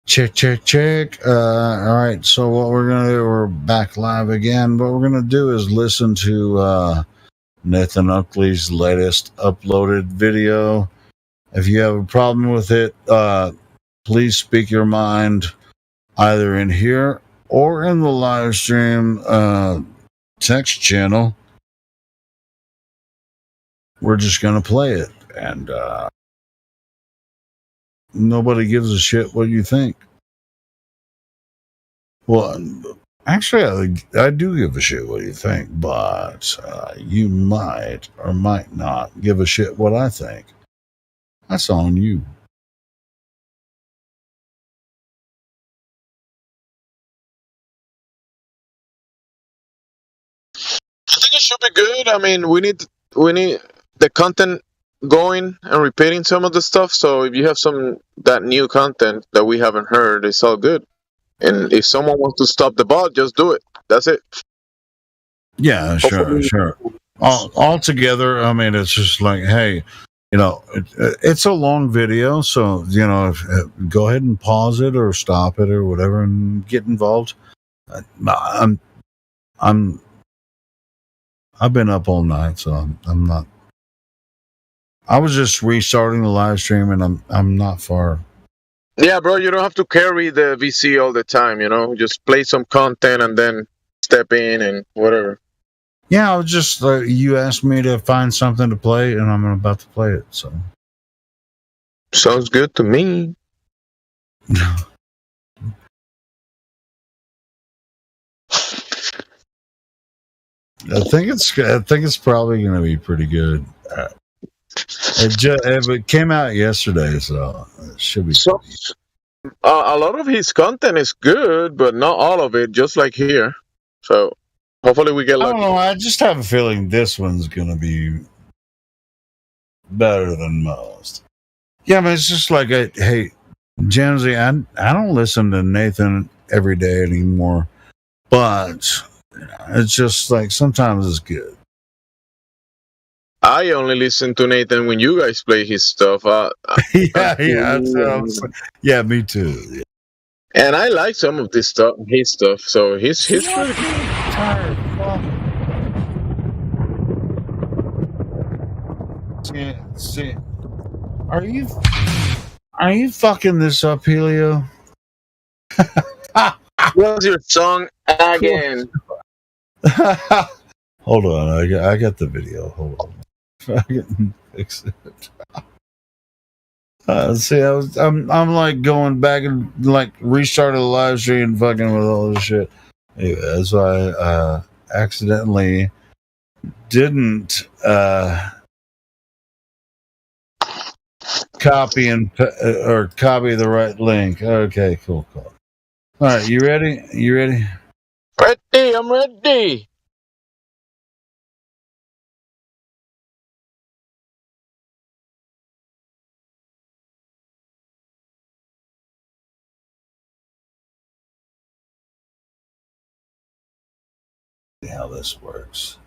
Check, check, check. All right. So what we're gonna do? We're back live again. What we're gonna do is listen to Nathan Oakley's latest uploaded video. If you have a problem with it, please speak your mind either in here or in the live stream text channel. We're just gonna play it, and nobody gives a shit what you think. Well, actually, I do give a shit what you think, but you might or might not give a shit what I think. That's on you. I think it should be good. I mean, we need the content going and repeating some of the stuff. So if you have that new content that we haven't heard, it's all good. And if someone wants to stop the bot, just do it. That's it. Yeah, sure. All together, I mean, it's just like, hey, it's a long video, so go ahead and pause it or stop it or whatever, and get involved. I've been up all night, so I'm not. I was just restarting the live stream, and I'm not far. Yeah, bro, you don't have to carry the VC all the time. Just play some content and then step in and whatever. Yeah, I was just you asked me to find something to play, and I'm about to play it. So sounds good to me. I think it's probably going to be pretty good. It came out yesterday, so it should be. So, a lot of his content is good, but not all of it. Just like here, so hopefully we get lucky. I don't know. I just have a feeling this one's going to be better than most. Yeah, but it's just like, hey, Jamesy, I don't listen to Nathan every day anymore, but it's just like sometimes it's good. I only listen to Nathan when you guys play his stuff. Yeah, me too. Yeah. And I like some of his stuff. So he's pretty tired. See, are you fucking this up, Helio? What's your song again? Hold on, I got the video. Hold on. I can fix it. See, I'm like going back and like restarted the live stream and fucking with all this shit. Anyway, that's why I accidentally didn't copy the right link. Okay, cool. All right, you ready? Ready, I'm ready. See how this works.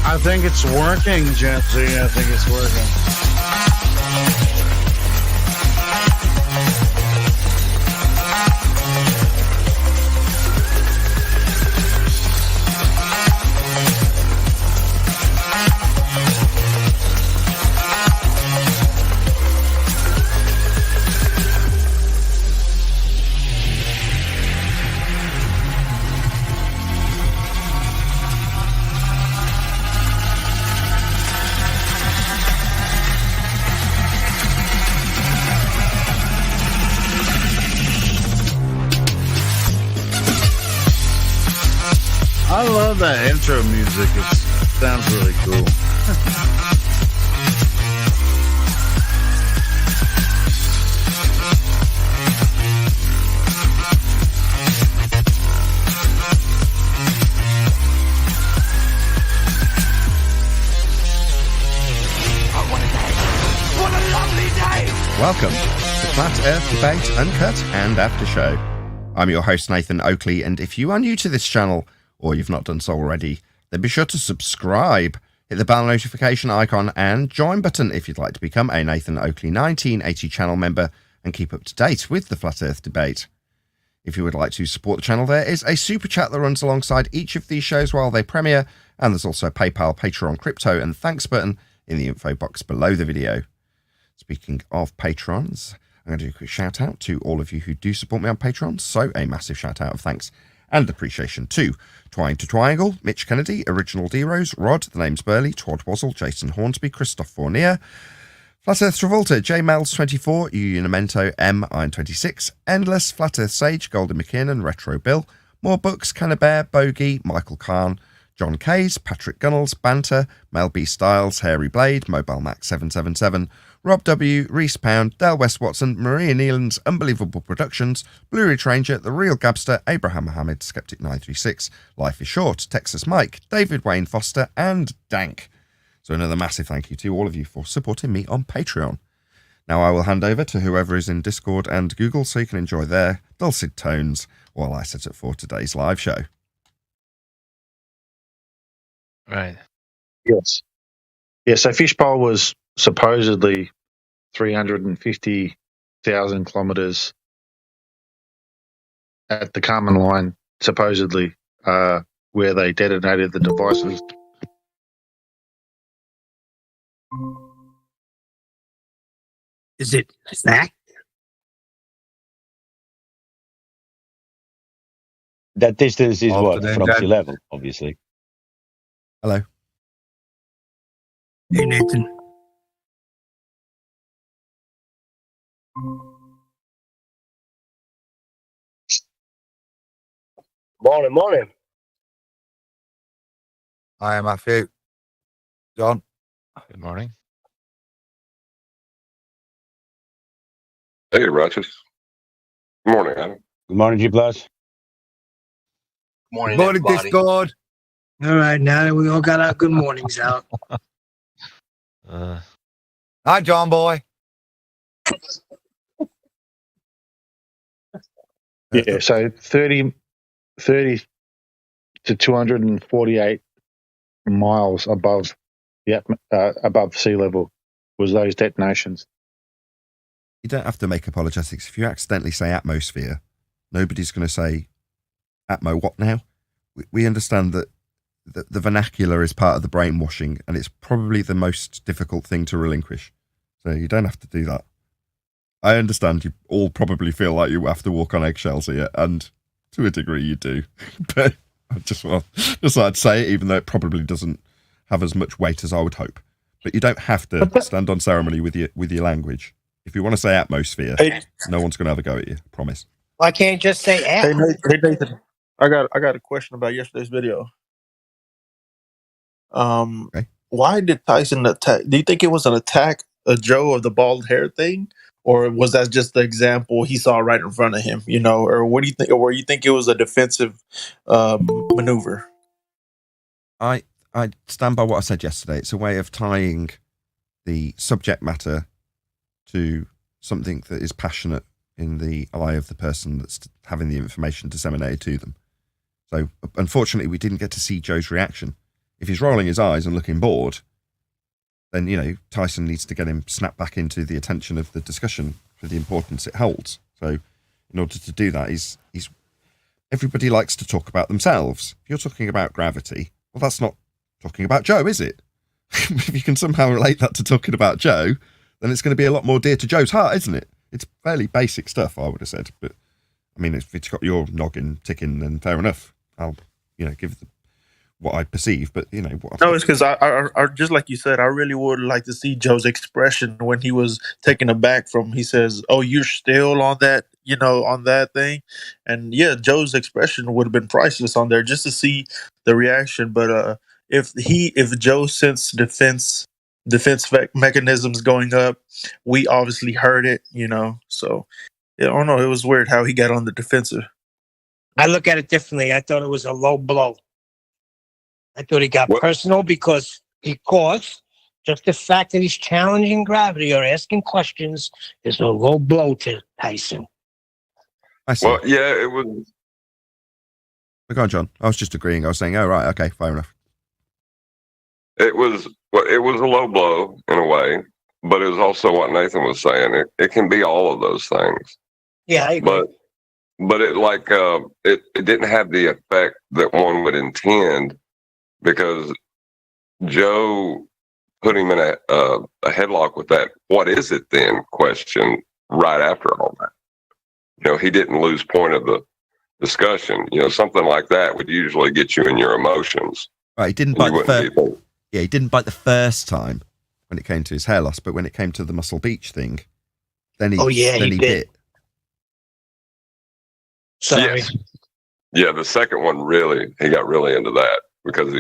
I think it's working, Jesse. I think it's working. I love that intro music. It sounds really cool. What a lovely day! Welcome to Flat Earth Debate Uncut and After Show. I'm your host Nathan Oakley, and if you are new to this channel, or you've not done so already, then be sure to subscribe Hit the bell notification icon and join button if you'd like to become a Nathan Oakley 1980 channel member and keep up to date with the Flat Earth debate. If you would like to support the channel, there is a super chat that runs alongside each of these shows while they premiere, and there's also a PayPal, Patreon, crypto, and thanks button in the info box below the video. Speaking of patrons, I'm going to do a quick shout out to all of you who do support me on Patreon. So a massive shout out of thanks and appreciation to Twine to Triangle, Mitch Kennedy, Original D-Rose, Rod, The Name's Burley, Todd Wazzle, Jason Hornsby, Christoph Fournier, Flat Earth Travolta, J Mel's 24, Unimento, M Iron 26, Endless, Flat Earth Sage, Golden McKinnon, Retro Bill, More Books, Cannabear, Bogey, Michael Kahn, John Kays, Patrick Gunnels, Banter, Mel B Styles, Hairy Blade, Mobile Max 777, Rob W, Reese Pound, Dale West Watson, Maria Nealon's Unbelievable Productions, Blue Ridge Ranger, The Real Gabster, Abraham Mohammed, Skeptic 936, Life is Short, Texas Mike, David Wayne Foster, and Dank. So another massive thank you to all of you for supporting me on Patreon. Now I will hand over to whoever is in Discord and Google so you can enjoy their dulcet tones while I set up for today's live show. Right. Yes. Yeah, so Fishbowl was supposedly 350,000 kilometres at the Kármán line, supposedly, where they detonated the devices. Is it a fact? That distance is After what then from that- sea level, obviously. Hello. Hey, Nathan. Morning. Hi, Matthew. John. Good morning. Hey, Righteous. Good morning, Adam. Good morning, G Plus. Morning, Discord. All right, now that we all got our good mornings out. Hi, John boy. Yeah, so 30 to 248 miles above above sea level was those detonations. You don't have to make apologetics. If you accidentally say atmosphere, nobody's going to say, Atmo what now? We understand that the vernacular is part of the brainwashing, and it's probably the most difficult thing to relinquish. So you don't have to do that. I understand you all probably feel like you have to walk on eggshells here, and to a degree you do. But I just thought I'd say it, even though it probably doesn't have as much weight as I would hope. But you don't have to stand on ceremony with your language. If you want to say atmosphere, no one's going to have a go at you. Promise. Why can't you just say Hey, Nathan, I got a question about yesterday's video. Okay. Why did Tyson attack? Do you think it was an attack of Joe of the bald hair thing, or was that just the example he saw right in front of him? You know, or what do you think? Or you think it was a defensive maneuver? I stand by what I said yesterday. It's a way of tying the subject matter to something that is passionate in the eye of the person that's having the information disseminated to them. So, unfortunately, we didn't get to see Joe's reaction. If he's rolling his eyes and looking bored, then, you know, Tyson needs to get him snapped back into the attention of the discussion for the importance it holds. So, in order to do that, he's everybody likes to talk about themselves. If you're talking about gravity, well, that's not talking about Joe, is it? If you can somehow relate that to talking about Joe, then it's going to be a lot more dear to Joe's heart, isn't it? It's fairly basic stuff, I would have said. But, I mean, if it's got your noggin ticking, then fair enough. I'll, give what I perceive, but, what No, it's because I just like you said, I really would like to see Joe's expression when he was taken aback he says, "Oh, you're still on that, on that thing." And yeah, Joe's expression would have been priceless on there just to see the reaction. But if Joe sensed defense mechanisms going up, we obviously heard it, so yeah, I don't know. It was weird how he got on the defensive. I look at it differently. I thought it was a low blow. I thought he got personal because just the fact that he's challenging gravity or asking questions is a low blow to Tyson. I see. Well, yeah, it was. Go on, John. I was just agreeing. I was saying, oh, right, okay, fair enough. it was a low blow in a way, but it was also what Nathan was saying. It can be all of those things. Yeah, I agree. But it didn't have the effect that one would intend, because Joe put him in a headlock with that "what is it then" question right after all that. He didn't lose point of the discussion. Something like that would usually get you in your emotions. Right, he didn't bite the first. Yeah, he didn't bite the first time when it came to his hair loss, but when it came to the Muscle Beach thing, then he bit. Sorry. Yes. Yeah, the second one he got really into that because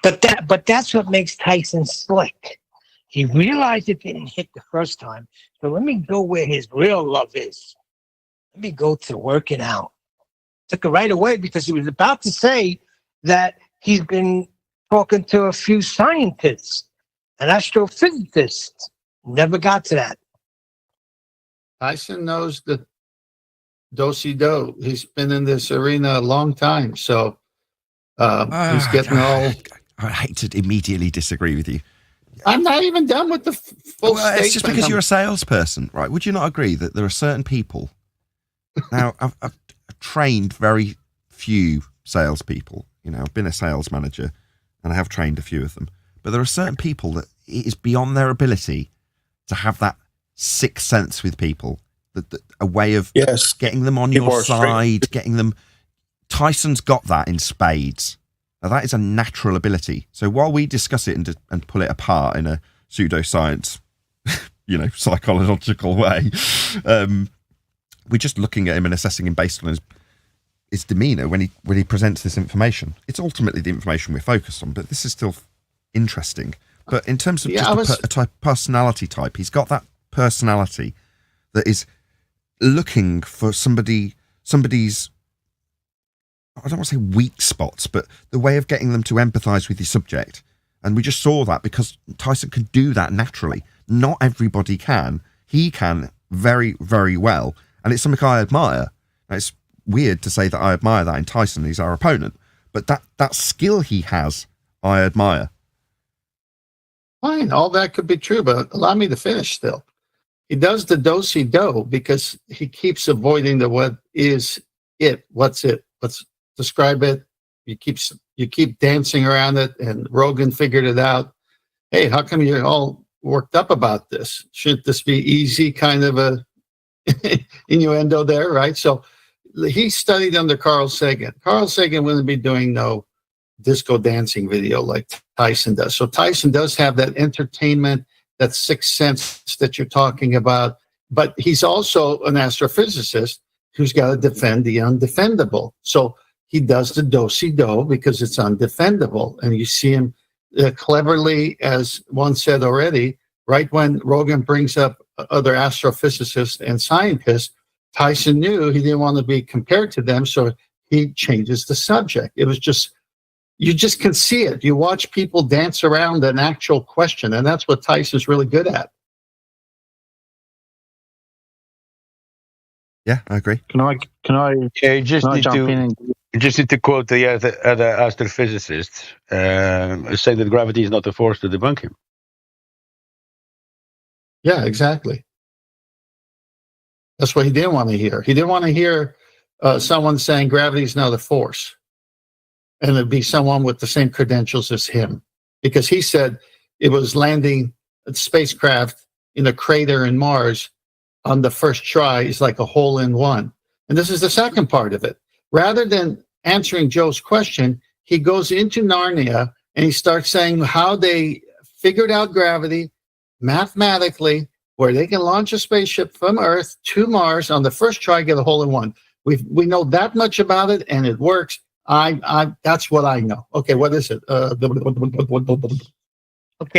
But that's what makes Tyson slick. He realized it didn't hit the first time. So let me go where his real love is. Let me go to working out. Took it right away because he was about to say that he's been talking to a few scientists and astrophysicists. Never got to that. Tyson knows the do-si-do. He's been in this arena a long time, so he's getting all... I hate to immediately disagree with you. I'm not even done with the full statement. It's just because you're a salesperson, right? Would you not agree that there are certain people... Now, I've trained very few salespeople. I've been a sales manager, and I have trained a few of them. But there are certain people that it is beyond their ability to have that sixth sense with people, that a way of getting them on your side, getting them. Tyson's got that in spades. Now that is a natural ability. So while we discuss it and pull it apart in a pseudoscience, psychological way, we're just looking at him and assessing him based on his demeanor when he presents this information. It's ultimately the information we're focused on, but this is still interesting. But in terms of a personality type, he's got that personality that is looking for somebody's, I don't want to say weak spots, but the way of getting them to empathize with your subject. And we just saw that because Tyson can do that naturally. Not everybody can. He can very, very well. And it's something I admire. Now, it's weird to say that I admire that in Tyson. He's our opponent. But that skill he has, I admire. Fine, all that could be true, but allow me to finish still. He does the do-si-do because he keeps avoiding the what is it, what's it, let's describe it. You keep dancing around it, and Rogan figured it out. Hey, how come you're all worked up about this? Shouldn't this be easy, kind of a innuendo there, right? So he studied under Carl Sagan. Carl Sagan wouldn't be doing no disco dancing video like Tyson does. So Tyson does have that entertainment, that sixth sense that you're talking about, but he's also an astrophysicist who's got to defend the undefendable. So he does the do-si-do because it's undefendable. And you see him cleverly, as one said already, right when Rogan brings up other astrophysicists and scientists, Tyson knew he didn't want to be compared to them, so he changes the subject. It was just, you just can see it. You watch people dance around an actual question, and that's what Tyson's really good at. Yeah, I agree. Can I Yeah, you just need to quote the other astrophysicist, saying that gravity is not a force to debunk him. Yeah, exactly. That's what he didn't want to hear. He didn't want to hear someone saying gravity is not a force. And it'd be someone with the same credentials as him. Because he said it was landing a spacecraft in a crater in Mars on the first try is like a hole in one. And this is the second part of it. Rather than answering Joe's question, he goes into Narnia and he starts saying how they figured out gravity mathematically, where they can launch a spaceship from Earth to Mars on the first try, get a hole in one. We know that much about it, and it works. That's what I know. Okay, what is it? Okay,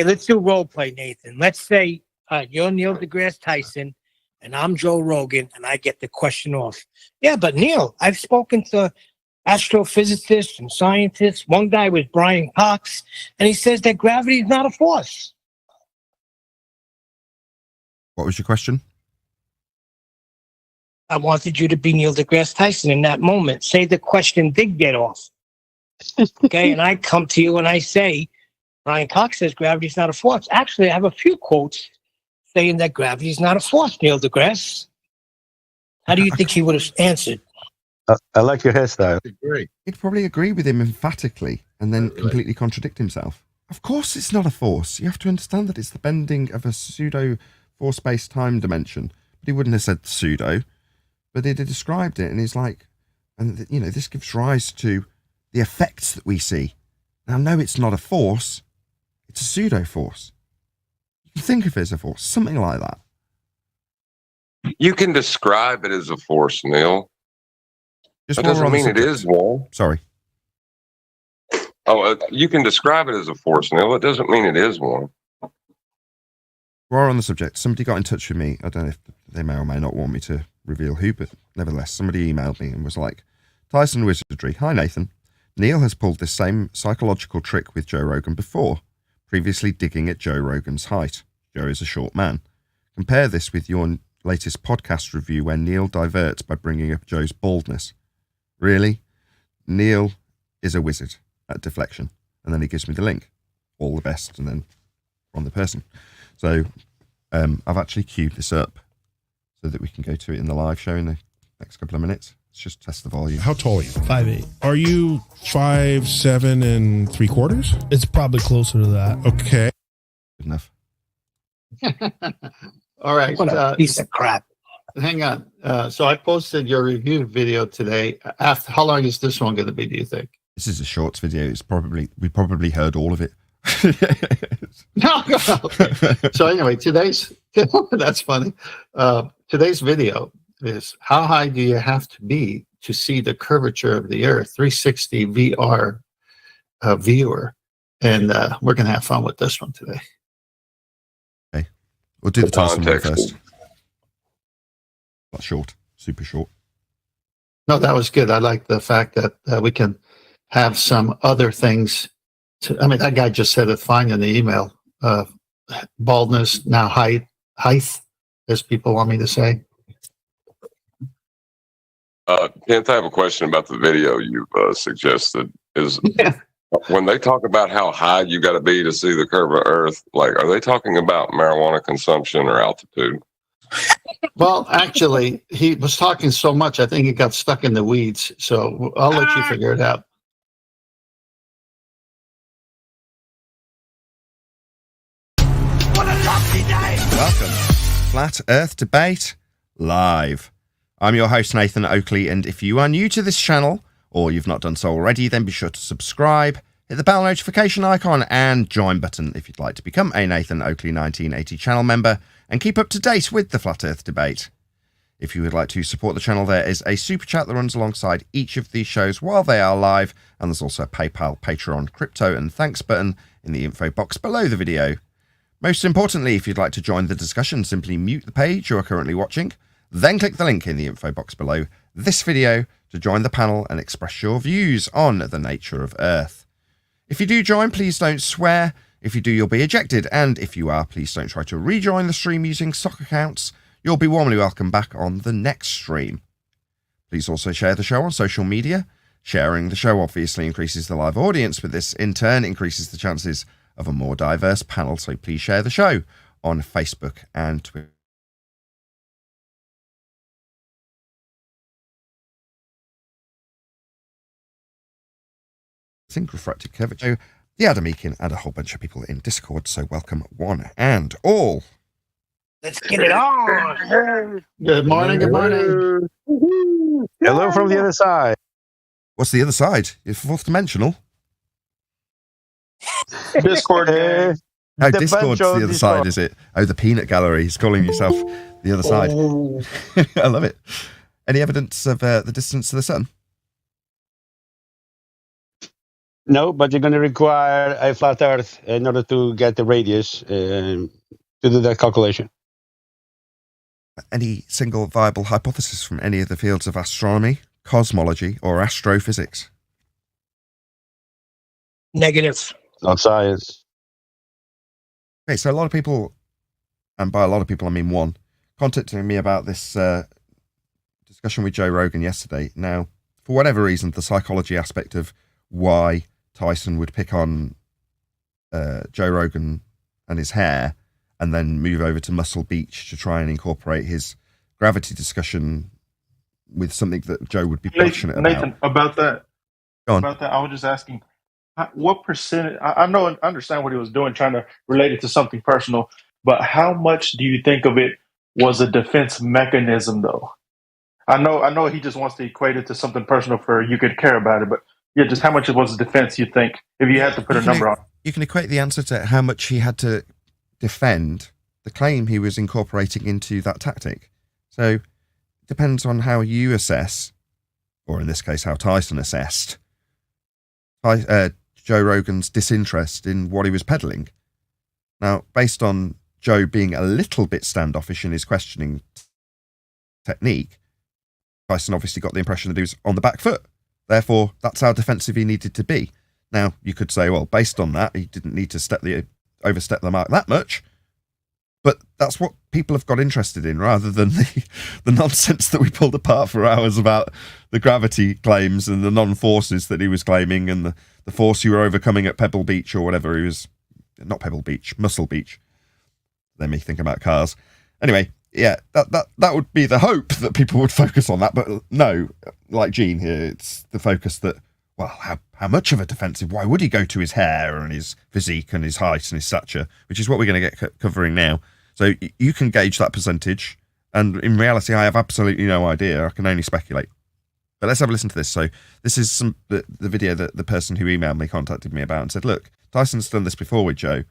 let's do role play, Nathan. Let's say you're Neil deGrasse Tyson, and I'm Joe Rogan, and I get the question off. Yeah, but Neil, I've spoken to astrophysicists and scientists. One guy was Brian Cox, and he says that gravity is not a force. What was your question? I wanted you to be Neil deGrasse Tyson in that moment. Say the question did get off. Okay, and I come to you and I say, Brian Cox says gravity is not a force. Actually, I have a few quotes saying that gravity is not a force, Neil deGrasse. How do you think he would have answered? I like your hairstyle. Great. He'd probably agree with him emphatically and then completely contradict himself. Of course it's not a force. You have to understand that it's the bending of a pseudo force-based time dimension. But he wouldn't have said pseudo, but he'd have described it, and he's like, and you know, this gives rise to the effects that we see. Now, no, it's not a force. It's a pseudo force. You can think of it as a force, something like that. You can describe it as a force, Neil. Just That while we're doesn't on the mean it subject- is one. Sorry. Oh, you can describe it as a force, Neil. It doesn't mean it is one. While we're on the subject, somebody got in touch with me. I don't know if they may or may not want me to reveal who, but nevertheless, somebody emailed me and was like, Tyson Wizardry, hi Nathan. Neil has pulled this same psychological trick with Joe Rogan before, previously digging at Joe Rogan's height. Joe is a short man. Compare this with your latest podcast review where Neil diverts by bringing up Joe's baldness. Really? Neil is a wizard at deflection. And then he gives me the link. All the best. And then on the person. So I've actually queued this up so that we can go to it in the live show in the next couple of minutes. Let's just test the volume. How tall are you? 5'8". Are you 5'7 3/4"? It's probably closer to that. Okay. Good enough. All right. What a piece of crap. Hang on. So I posted your review video today. After how long is this one going to be, do you think? This is a shorts video. We probably heard all of it. No. So anyway, that's funny. Today's video is how high do you have to be to see the curvature of the Earth? 360 VR viewer, and we're going to have fun with this one today. Okay, we'll do the Tyson one Context. first. Not short, super short. No, that was good. I like the fact that we can have some other things. I mean, that guy just said it fine in the email. Baldness, now height, as people want me to say. Kent, I have a question about the video you've suggested. Is when they talk about how high you got to be to see the curve of Earth, like, are they talking about marijuana consumption or altitude? Well, actually, he was talking so much, I think he got stuck in the weeds. So I'll let you figure it out. Welcome, Flat Earth Debate Live. I'm your host, Nathan Oakley, and if you are new to this channel, or you've not done so already, then be sure to subscribe, hit the bell notification icon, and join button if you'd like to become a Nathan Oakley 1980 channel member and keep up to date with the Flat Earth Debate. If you would like to support the channel, there is a super chat that runs alongside each of these shows while they are live, and there's also a PayPal, Patreon, crypto, and thanks button in the info box below the video. Most importantly, if you'd like to join the discussion, simply mute the page you are currently watching, then click the link in the info box below this video to join the panel and express your views on the nature of Earth. If you do join, please don't swear. If you do, you'll be ejected. And if you are, please don't try to rejoin the stream using stock accounts. You'll be warmly welcome back on the next stream. Please also share the show on social media. Sharing the show obviously increases the live audience, but this in turn increases the chances of a more diverse panel. So please share the show on Facebook and Twitter. Refracted Curvature, the Adam Eakin, and a whole bunch of people in Discord. So welcome one and all. Let's get it on. Good morning. Good morning. Hello from the other side. What's the other side? You're fourth dimensional. Discord. Oh, The Discord's the bunch of other Discord. side, is it? Oh, the peanut gallery. He's calling himself the other side. Oh. I love it. Any evidence of the distance to the sun? No, but you're going to require a flat Earth in order to get the radius to do that calculation. Any single viable hypothesis from any of the fields of astronomy, cosmology, or astrophysics? Negative. Not science. Okay, so a lot of people, and by a lot of people I mean one, contacted me about this discussion with Joe Rogan yesterday. Now, for whatever reason, the psychology aspect of why Tyson would pick on Joe Rogan and his hair and then move over to Muscle Beach to try and incorporate his gravity discussion with something that Joe would be passionate Nathan, about that. Go on. About that, I was just asking, what percentage? I know, I understand what he was doing, trying to relate it to something personal, but how much do you think of it was a defense mechanism, though? I know he just wants to equate it to something personal for you could care about it, but yeah, just how much it was a defense, you think, if you had to put a number on? You can equate the answer to how much he had to defend the claim he was incorporating into that tactic. So it depends on how you assess, or in this case, how Tyson assessed Joe Rogan's disinterest in what he was peddling. Now, based on Joe being a little bit standoffish in his questioning technique, Tyson obviously got the impression that he was on the back foot. Therefore, that's how defensive he needed to be. Now, you could say, well, based on that, he didn't need to overstep the mark that much. But that's what people have got interested in, rather than the nonsense that we pulled apart for hours about the gravity claims and the non-forces that he was claiming and the force you were overcoming at Pebble Beach or whatever. He was, not Pebble Beach, Muscle Beach. Let me think about cars. Anyway, yeah, that would be the hope that people would focus on that. But no, like Gene here, it's the focus that, well, how much of a defensive? Why would he go to his hair and his physique and his height and his stature, which is what we're going to get covering now. So you can gauge that percentage, and in reality, I have absolutely no idea. I can only speculate. But let's have a listen to this. So this is the video that the person who emailed me contacted me about and said, look, Tyson's done this before with Joe,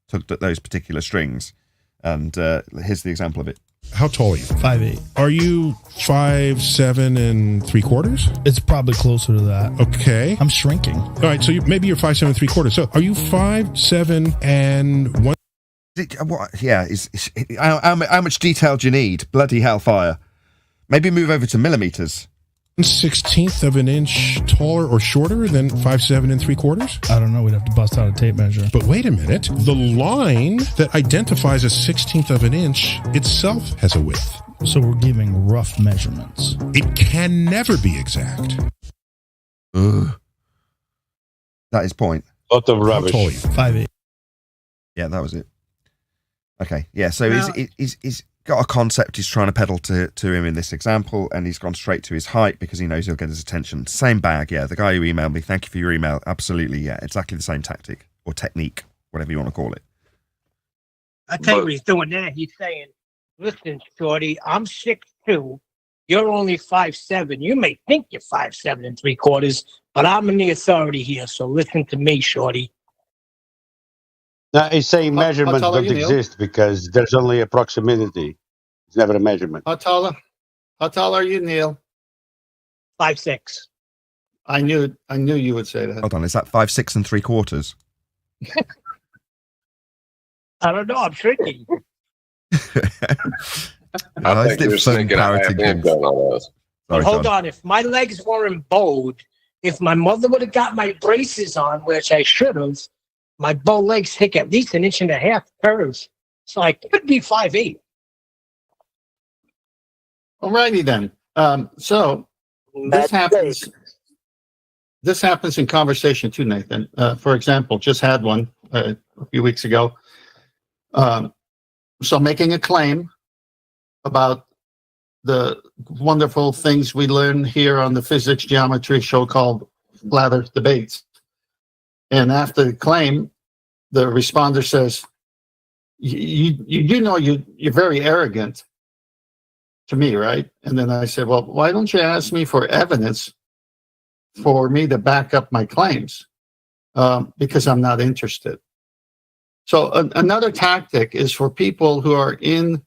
tugged at those particular strings, and here's the example of it. How tall are you? 5'8". Are you 5'7 3/4"? It's probably closer to that. Okay. I'm shrinking. All right, so maybe you're 5'7 3/4". So are you 5'7 and 1? What? Yeah. How much detail do you need? Bloody hellfire. Maybe move over to millimeters. 1/16 of an inch taller or shorter than 5'7 3/4"? I don't know. We'd have to bust out a tape measure. But wait a minute. The line that identifies a 1/16 of an inch itself has a width. So we're giving rough measurements. It can never be exact. Ugh. That is point. Lot of rubbish. How tall are you? 5'8". Yeah, that was it. Okay, yeah, so he's got a concept he's trying to peddle to him in this example, and he's gone straight to his height because he knows he'll get his attention. Same bag, yeah. The guy who emailed me, thank you for your email. Absolutely, yeah. Exactly the same tactic or technique, whatever you want to call it. I tell you what he's doing there. He's saying, listen, Shorty, I'm 6'2". You're only 5'7". You may think you're 5'7 3/4", but I'm in the authority here, so listen to me, Shorty. No, he's saying measurements don't exist because there's only a proximity. It's never a measurement. How tall are you, Neil? 5'6". I knew you would say that. Hold on, is that 5'6 3/4"? I don't know. I'm shrinking. I think you're sneaking a half inch on us. But hold on. If my legs weren't bowed, if my mother would have got my braces on, which I should have, my bow legs take at least 1.5 inches curves. So I could be 5'8". Alrighty then. So this happens in conversation too, Nathan. For example, just had one a few weeks ago. So making a claim about the wonderful things we learn here on the physics geometry show called Flat Earth Debates. And after the claim, the responder says, you know you're very arrogant to me, right? And then I said, well, why don't you ask me for evidence for me to back up my claims? Because I'm not interested. So another tactic is for people who are in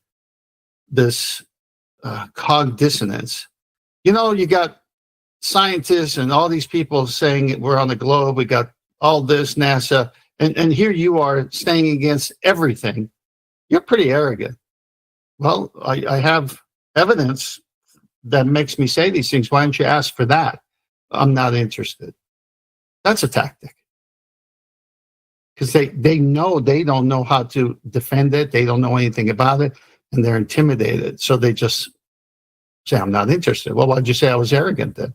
this cog dissonance. You know, you got scientists and all these people saying we're on the globe, we got all this, NASA, and here you are staying against everything. You're pretty arrogant. Well, I have evidence that makes me say these things. Why don't you ask for that? I'm not interested. That's a tactic. Because they know they don't know how to defend it. They don't know anything about it, and they're intimidated. So they just say, I'm not interested. Well, why'd you say I was arrogant then?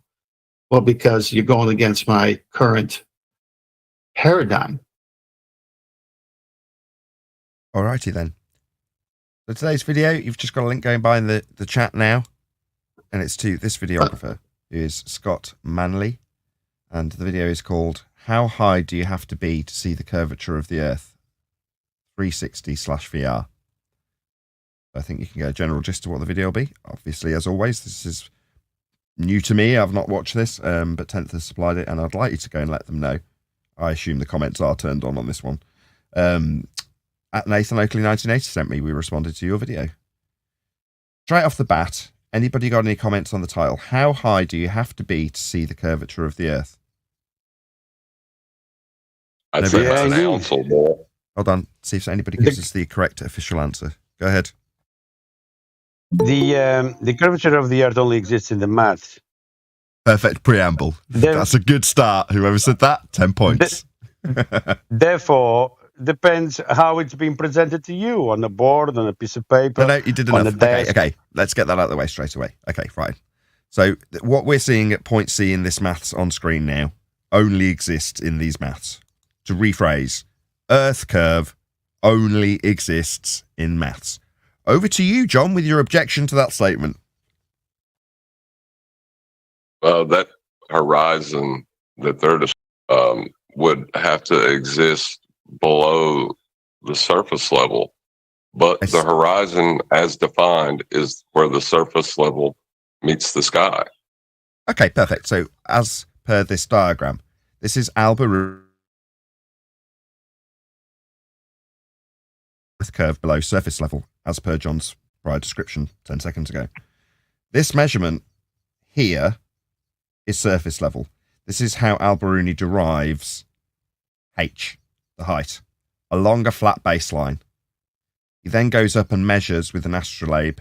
Well, because you're going against my current paradigm. Alrighty then. So today's video, you've just got a link going by in the chat now, and it's to this videographer, who is Scott Manley, and the video is called "How High Do You Have to Be to See the Curvature of the Earth 360/VR." I think you can get a general gist of what the video will be. Obviously, as always, this is new to me. I've not watched this, but Tenth has supplied it, and I'd like you to go and let them know. I assume the comments are turned on this one. At Nathan Oakley 1980 sent me, we responded to your video. Straight off the bat, anybody got any comments on the title? How high do you have to be to see the curvature of the Earth? I'd say about an ounce or more. Hold on, see if anybody gives us the correct official answer. Go ahead. The curvature of the Earth only exists in the maths. Perfect preamble. That's a good start. Whoever said that, 10 points. Therefore, depends how it's being presented to you on a board, on a piece of paper. No, you did enough. Okay, let's get that out of the way straight away. Okay, fine. So what we're seeing at point C in this maths on screen now only exists in these maths. To rephrase, Earth curve only exists in maths. Over to you, John, with your objection to that statement. That horizon that they're would have to exist below the surface level, but the horizon as defined is where the surface level meets the sky. Okay, perfect. So as per this diagram, this is Al-Biruni with curve below surface level, as per John's prior description 10 seconds ago. This measurement here is surface level. This is how Al-Biruni derives h, the height, along a flat baseline. He then goes up and measures with an astrolabe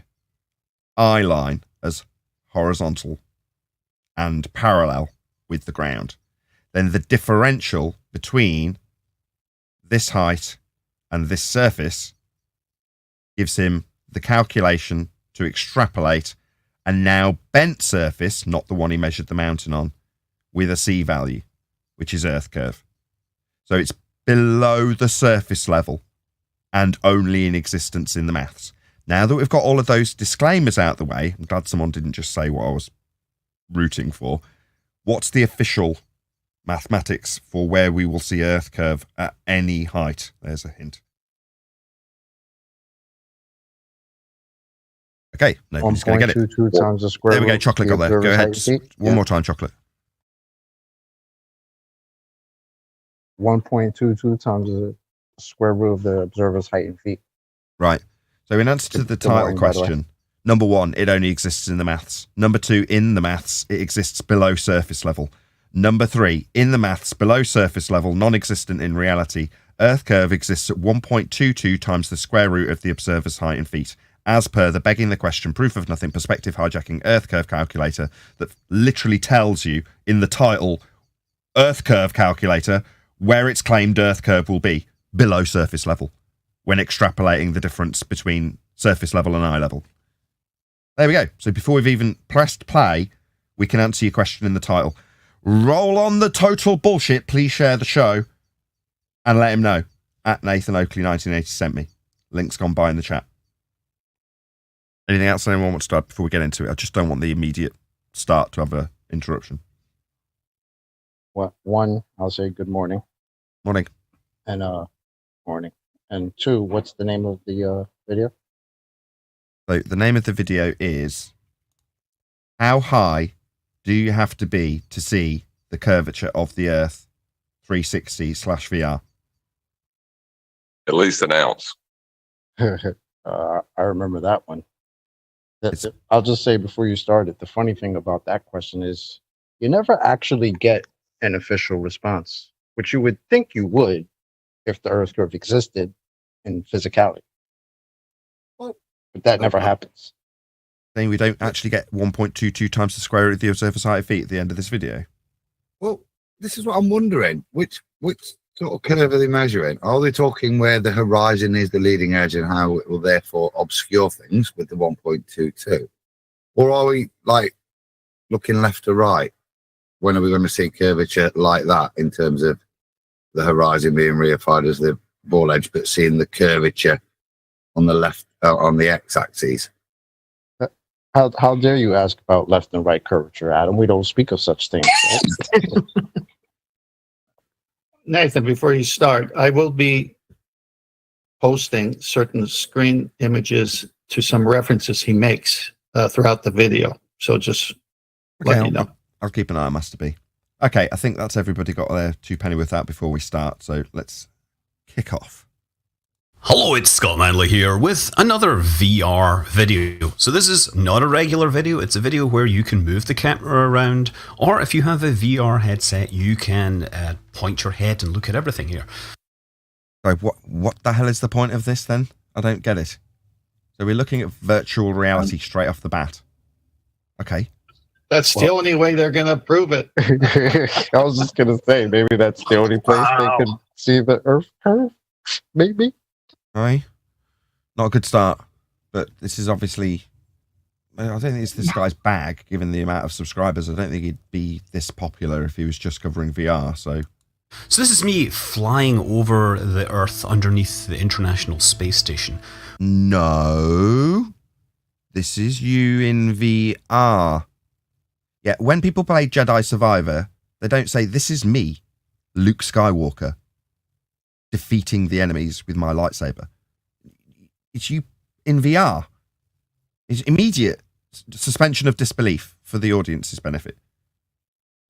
eye line as horizontal and parallel with the ground. Then the differential between this height and this surface gives him the calculation to extrapolate a now bent surface, not the one he measured the mountain on, with a C value, which is Earth curve. So it's below the surface level and only in existence in the maths. Now that we've got all of those disclaimers out the way, I'm glad someone didn't just say what I was rooting for. What's the official mathematics for where we will see Earth curve at any height? There's a hint. Okay, nobody's going to get it. 1.22 times the square There we go, root Chocolate of got the there. Go ahead. observer's height. One more time, Chocolate. 1.22 times the square root of the observer's height in feet. Right. So in answer to the Good morning, title by the way. question, number one, it only exists in the maths. Number two, in the maths, it exists below surface level. Number three, in the maths, below surface level, non-existent in reality, Earth curve exists at 1.22 times the square root of the observer's height in feet, as per the begging the question, proof of nothing, perspective hijacking Earth curve calculator that literally tells you in the title, Earth curve calculator, where it's claimed Earth curve will be below surface level when extrapolating the difference between surface level and eye level. There we go. So before we've even pressed play, we can answer your question in the title. Roll on the total bullshit. Please share the show and let him know. At Nathan Oakley 1980 sent me. Link's gone by in the chat. Anything else anyone wants to add before we get into it? I just don't want the immediate start to have an interruption. Well, one, I'll say good morning. Morning. And morning. And two, what's the name of the video? So the name of the video is How High Do You Have to Be to See the Curvature of the Earth 360/VR? At least an ounce. I remember that one. I'll just say before you start it, the funny thing about that question is you never actually get an official response, which you would think you would if the Earth curve existed in physicality. But that never happens. Then we don't actually get 1.22 times the square root of the observer's height of feet at the end of this video. Well, this is what I'm wondering. Which sort of curve are they measuring? Are they talking where the horizon is the leading edge and how it will therefore obscure things with the 1.22? Or are we like looking left to right? when are we going to see curvature like that in terms of the horizon being reified as the ball edge, but seeing the curvature on the left, on the x-axis? How dare you ask about left and right curvature, Adam? We don't speak of such things. Right? Nathan, before you start, I will be posting certain screen images to some references he makes throughout the video. So just let you know. I'll keep an eye on Master B. Okay, I think that's everybody got their 2 pennyworth out before we start. So let's kick off. Hello, it's Scott Manley here with another VR video. So this is not a regular video, it's a video where you can move the camera around, or if you have a VR headset, you can point your head and look at everything here. So what the hell is the point of this then? I don't get it. So we're looking at virtual reality straight off the bat. Okay. That's the only way they're going to prove it. I was just going to say, maybe that's the only place they can see the Earth curve. Maybe. Right. Not a good start, but this is obviously, I don't think it's this guy's bag, given the amount of subscribers. I don't think he'd be this popular if he was just covering VR, So this is me flying over the Earth underneath the International Space Station. No. This is you in VR. Yeah, when people play Jedi Survivor, they don't say, this is me, Luke Skywalker, defeating the enemies with my lightsaber. It's you in VR. It's immediate suspension of disbelief for the audience's benefit.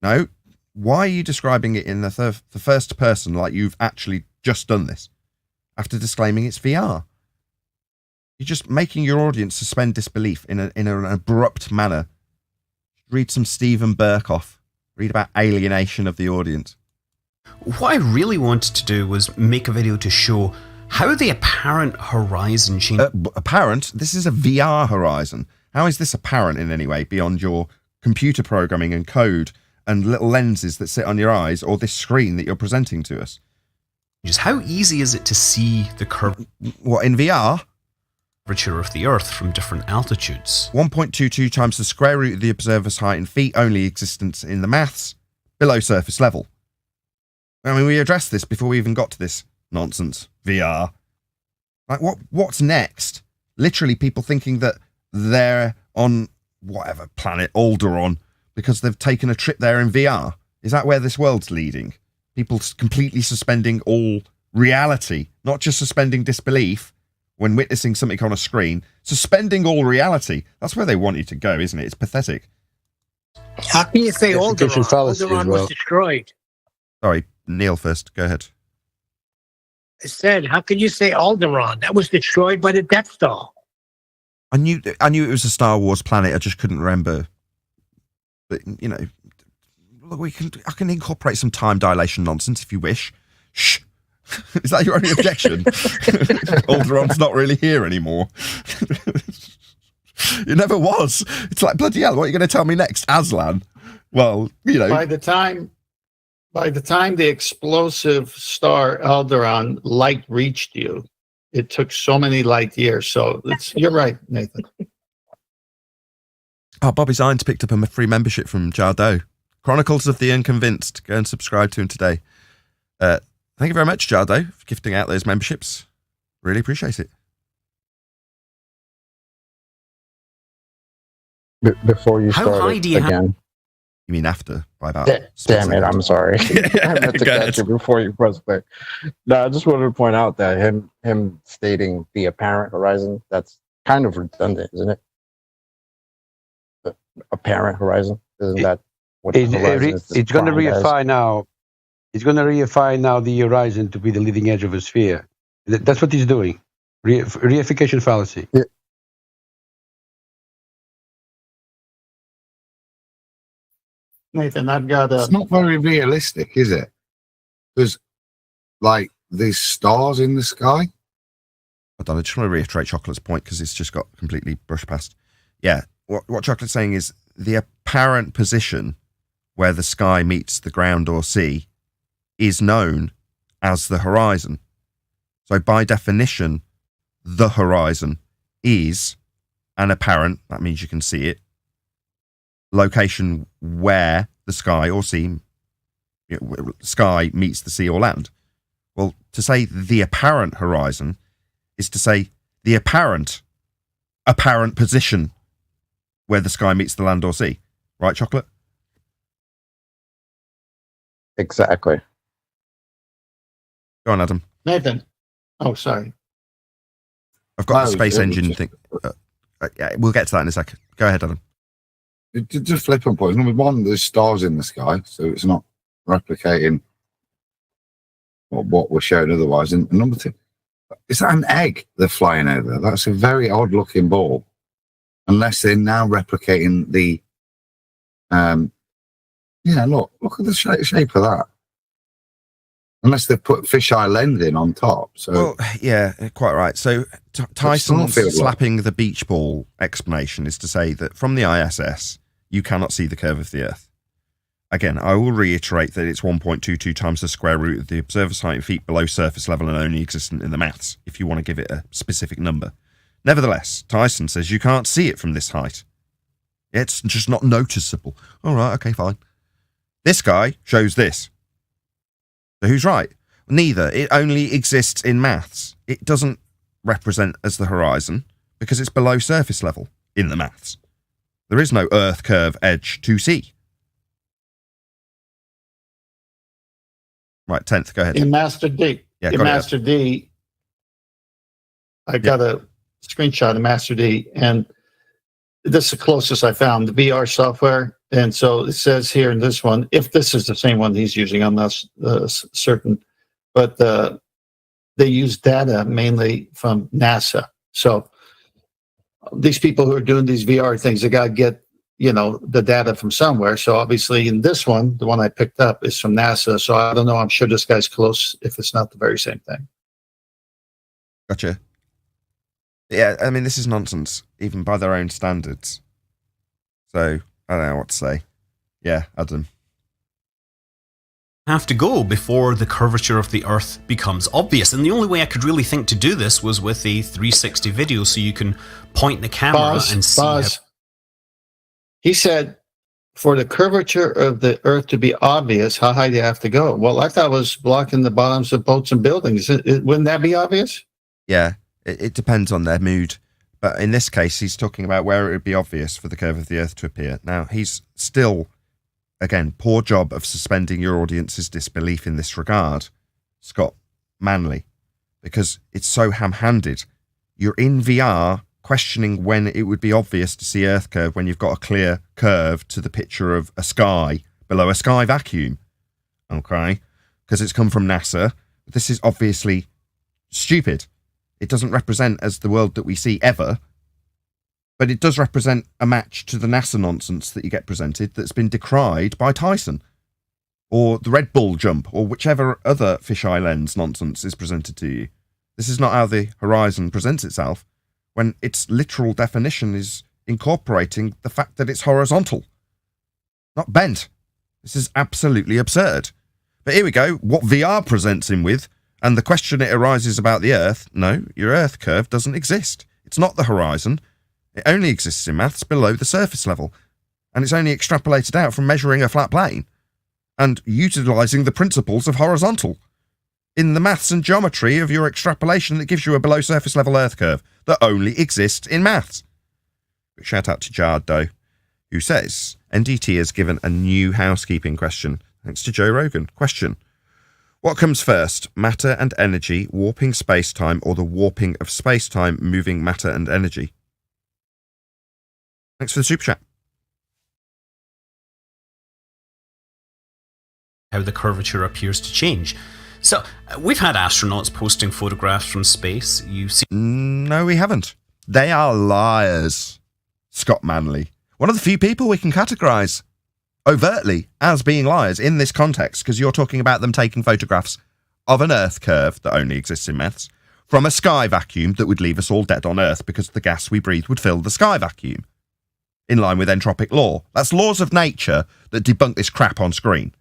No, why are you describing it in the first person like you've actually just done this after disclaiming it's VR? You're just making your audience suspend disbelief in an abrupt manner. Read some Stephen Burkoff. Read about alienation of the audience. What I really wanted to do was make a video to show how the apparent horizon changed. Apparent? This is a VR horizon. How is this apparent in any way beyond your computer programming and code and little lenses that sit on your eyes or this screen that you're presenting to us? Just how easy is it to see the curve? What, in VR? Curvature of the Earth from different altitudes. 1.22 times the square root of the observer's height in feet, only existence in the maths, below surface level. I mean, we addressed this before we even got to this nonsense. VR. Like, what's next? Literally, people thinking that they're on whatever planet, Alderaan, because they've taken a trip there in VR. Is that where this world's leading? People completely suspending all reality, not just suspending disbelief when witnessing something on a screen, suspending all reality. That's where they want you to go, isn't it? It's pathetic. How can you say Alderaan? Alderaan was destroyed. Sorry, Neil first. Go ahead. I said, how could you say Alderaan? That was destroyed by the Death Star. I knew it was a Star Wars planet. I just couldn't remember. But, you know, look, I can incorporate some time dilation nonsense if you wish. Shh. Is that your only objection? Alderaan's not really here anymore. It never was. It's like, bloody hell, what are you going to tell me next? Aslan? Well, you know. By the time the explosive star Alderaan light reached you, it took so many light years. So you're right, Nathan. Oh, Bobby Zines picked up a free membership from Jardo. Chronicles of the Unconvinced. Go and subscribe to him today. Thank you very much, Jardo, for gifting out those memberships. Really appreciate it. Before you start again. You mean after? By about damn it, I'm sorry. I meant to catch you before you press play. No, I just wanted to point out that him stating the apparent horizon, that's kind of redundant, isn't it? The apparent horizon, isn't that what the horizon is? It's going to reify now. It's going to reify now the horizon to be the leading edge of a sphere. That's what he's doing. Reification fallacy. Yeah. Nathan, I've got It's not very realistic, is it? There's like these stars in the sky. I just want to reiterate Chocolate's point because it's just got completely brushed past. Yeah, what Chocolate's saying is the apparent position where the sky meets the ground or sea is known as the horizon. So by definition, the horizon is an apparent, that means you can see it, location where the sky or sea, sky meets the sea or land. Well, to say the apparent horizon is to say the apparent position where the sky meets the land or sea. Right, Chocolate? Exactly. Go on, Adam. Nathan. Oh, sorry. I've got the space engine thing. Yeah, we'll get to that in a second. Go ahead, Adam. Just flip on points. Number one, there's stars in the sky, so it's not replicating what we're showing otherwise. And number two, is that an egg they're flying over? That's a very odd looking ball. Unless they're now replicating the, look at the shape of that. Unless they've put fisheye lens in on top. So, well, yeah, quite right. So Tyson's slapping the beach ball explanation is to say that from the ISS, you cannot see the curve of the Earth. Again, I will reiterate that it's 1.22 times the square root of the observer's height in feet below surface level and only existent in the maths, if you want to give it a specific number. Nevertheless, Tyson says you can't see it from this height. It's just not noticeable. All right, okay, fine. This guy shows this. So who's right? Neither. It only exists in maths. It doesn't represent as the horizon because it's below surface level in the maths. There is no Earth curve edge to see. Right, 10th, go ahead. In Master D. Yeah, in Master D, I got a screenshot of Master D, and this is the closest I found, the VR software. And so it says here in this one, if this is the same one he's using, I'm not certain, but they use data mainly from NASA. So these people who are doing these VR things, they got to get, the data from somewhere. So obviously in this one, the one I picked up is from NASA. So I don't know. I'm sure this guy's close if it's not the very same thing. Gotcha. Yeah, I mean, this is nonsense, even by their own standards. So I don't know what to say. Yeah, Adam. Have to go before the curvature of the Earth becomes obvious. And the only way I could really think to do this was with a 360 video, so you can point the camera and see. He said, for the curvature of the Earth to be obvious, how high do you have to go? Well, I thought it was blocking the bottoms of boats and buildings. Wouldn't that be obvious? Yeah, it depends on their mood. But in this case, he's talking about where it would be obvious for the curve of the Earth to appear. Now, he's still, again, poor job of suspending your audience's disbelief in this regard, Scott Manley, because it's so ham-handed. You're in VR questioning when it would be obvious to see Earth curve when you've got a clear curve to the picture of a sky below a sky vacuum. Okay? Because it's come from NASA. This is obviously stupid. It doesn't represent as the world that we see ever, but it does represent a match to the NASA nonsense that you get presented that's been decried by Tyson, or the Red Bull jump, or whichever other fisheye lens nonsense is presented to you. This is not how the horizon presents itself, when its literal definition is incorporating the fact that it's horizontal, not bent. This is absolutely absurd. But here we go, what VR presents him with, and the question it arises about the Earth, no, your Earth curve doesn't exist. It's not the horizon. It only exists in maths below the surface level. And it's only extrapolated out from measuring a flat plane and utilising the principles of horizontal in the maths and geometry of your extrapolation that gives you a below surface level Earth curve that only exists in maths. Shout out to Jard, though, who says NDT has given a new housekeeping question, thanks to Joe Rogan. Question. What comes first, matter and energy, warping space-time, or the warping of space-time, moving matter and energy? Thanks for the super chat. How the curvature appears to change. So, we've had astronauts posting photographs from space. You see? No, we haven't. They are liars, Scott Manley. One of the few people we can categorise overtly as being liars in this context, because you're talking about them taking photographs of an Earth curve that only exists in maths from a sky vacuum that would leave us all dead on Earth because the gas we breathe would fill the sky vacuum, in line with entropic law. That's laws of nature that debunk this crap on screen.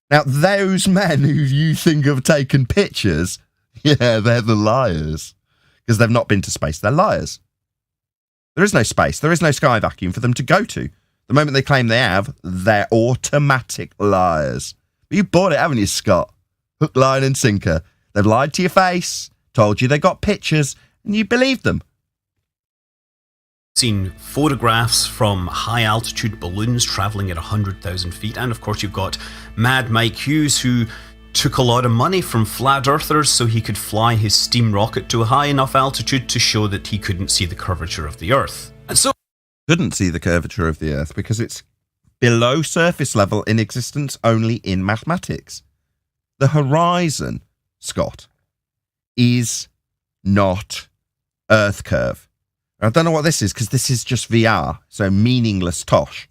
Now, those men who you think have taken pictures, yeah, they're the liars, because they've not been to space. They're liars. There is no space. There is no sky vacuum for them to go to. The moment they claim they have, they're automatic liars. But you bought it, haven't you, Scott? Hook, line, and sinker. They've lied to your face, told you they got pictures, and you believed them. Seen photographs from high altitude balloons traveling at 100,000 feet, and of course you've got Mad Mike Hughes, who took a lot of money from flat earthers so he could fly his steam rocket to a high enough altitude to show that he couldn't see the curvature of the Earth. And so couldn't see the curvature of the Earth because it's below surface level in existence only in mathematics. The horizon, Scott, is not Earth curve. I don't know what this is because this is just VR, so meaningless tosh.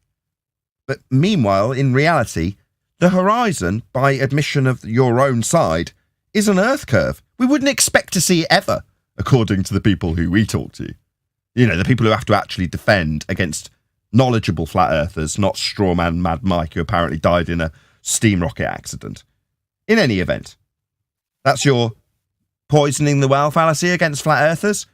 But meanwhile, in reality, the horizon, by admission of your own side, is an Earth curve. We wouldn't expect to see it ever, according to the people who we talk to. You know, the people who have to actually defend against knowledgeable flat earthers, not strawman Mad Mike, who apparently died in a steam rocket accident. In any event, that's your poisoning the well fallacy against flat earthers,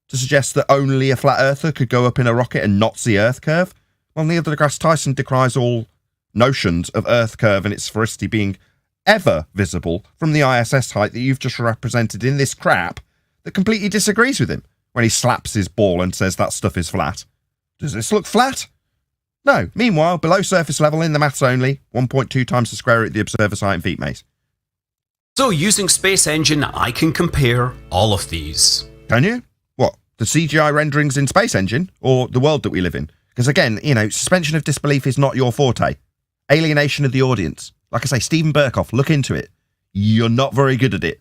to suggest that only a flat earther could go up in a rocket and not see Earth curve. Well, Neil deGrasse Tyson decries all notions of Earth curve and its sphericity being ever visible from the ISS height that you've just represented in this crap that completely disagrees with him when he slaps his ball and says that stuff is flat. Does this look flat? No. Meanwhile, below surface level in the maths only, 1.2 times the square root of the observer's height in feet, mate. So using Space Engine, I can compare all of these. Can you? What? The CGI renderings in Space Engine or the world that we live in? Because again, you know, suspension of disbelief is not your forte. Alienation of the audience. Like I say, Stephen Burkhoff, look into it. You're not very good at it.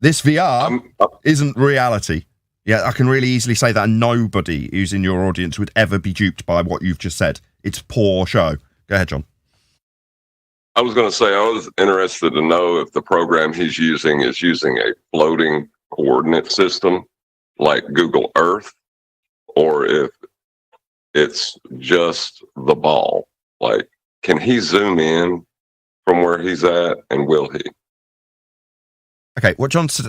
This VR isn't reality. Yeah, I can really easily say that nobody who's in your audience would ever be duped by what you've just said. It's poor show. Go ahead, John. I was going to say, I was interested to know if the program he's using is using a floating coordinate system like Google Earth, or if it's just the ball. Like, can he zoom in from where he's at, and will he? Okay, what John's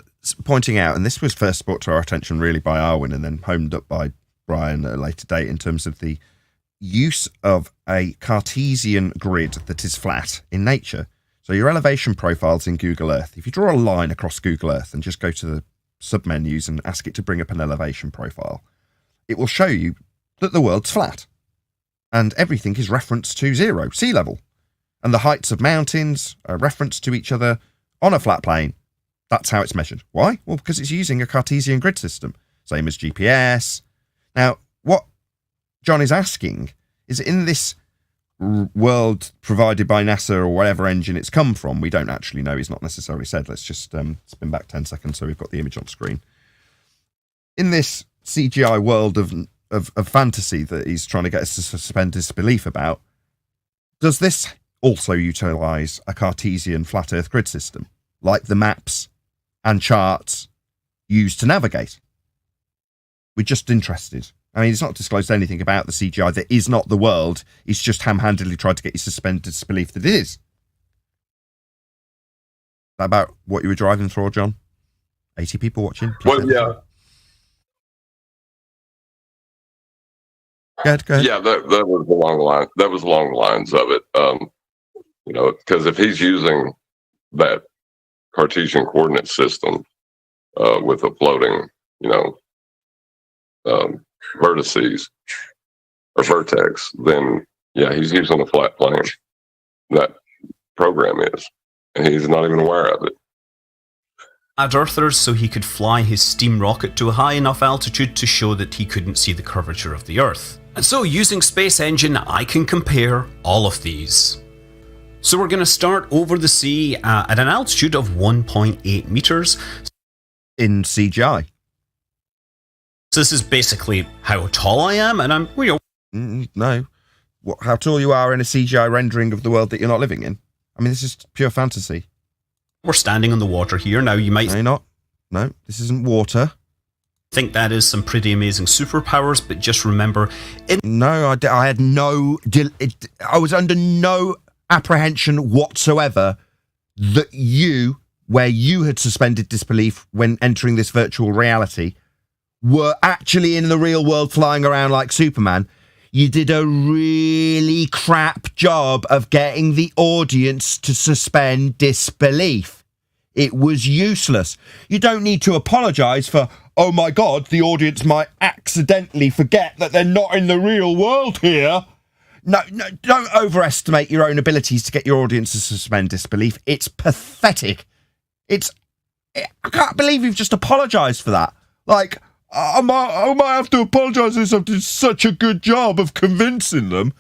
pointing out, and this was first brought to our attention really by Arwin and then homed up by Brian at a later date in terms of the use of a Cartesian grid that is flat in nature. So your elevation profiles in Google Earth, if you draw a line across Google Earth and just go to the submenus and ask it to bring up an elevation profile, it will show you that the world's flat and everything is referenced to zero, sea level. And the heights of mountains are referenced to each other on a flat plane. That's how it's measured. Why? Well, because it's using a Cartesian grid system, same as GPS. Now, what John is asking is, in this world provided by NASA or whatever engine it's come from, we don't actually know, he's not necessarily said. Let's just spin back 10 seconds so we've got the image on screen. In this CGI world of fantasy that he's trying to get us to suspend disbelief about, does this also utilize a Cartesian flat Earth grid system, like the maps and charts used to navigate? We're just interested. I mean, it's not disclosed anything about the CGI that is not the world. It's just ham-handedly tried to get you suspended disbelief that it is. Is that about what you were driving for, John? 80 people watching? Well, yeah. Go ahead. Yeah, that was along the line. That was along the lines of it. You know, because if he's using that Cartesian coordinate system with a floating, you know, vertices or vertex, then yeah, he's using a flat plane. That program is, and he's not even aware of it. Flat earthers so he could fly his steam rocket to a high enough altitude to show that he couldn't see the curvature of the Earth. And so using Space Engine, I can compare all of these. So we're going to start over the sea at an altitude of 1.8 meters. In CGI. So this is basically how tall I am, and I'm, you know... No. How tall you are in a CGI rendering of the world that you're not living in. I mean, this is pure fantasy. We're standing on the water here. Now, you might... No, you're not. No, this isn't water. Think that is some pretty amazing superpowers, but just remember... No, I had no... I was under no apprehension whatsoever that you, where you had suspended disbelief when entering this virtual reality, were actually in the real world flying around like Superman. You did a really crap job of getting the audience to suspend disbelief. It was useless. You don't need to apologise for, oh my God, the audience might accidentally forget that they're not in the real world here. No, don't overestimate your own abilities to get your audience to suspend disbelief. It's pathetic. I can't believe you've just apologised for that. Like, I might have to apologise if I did such a good job of convincing them.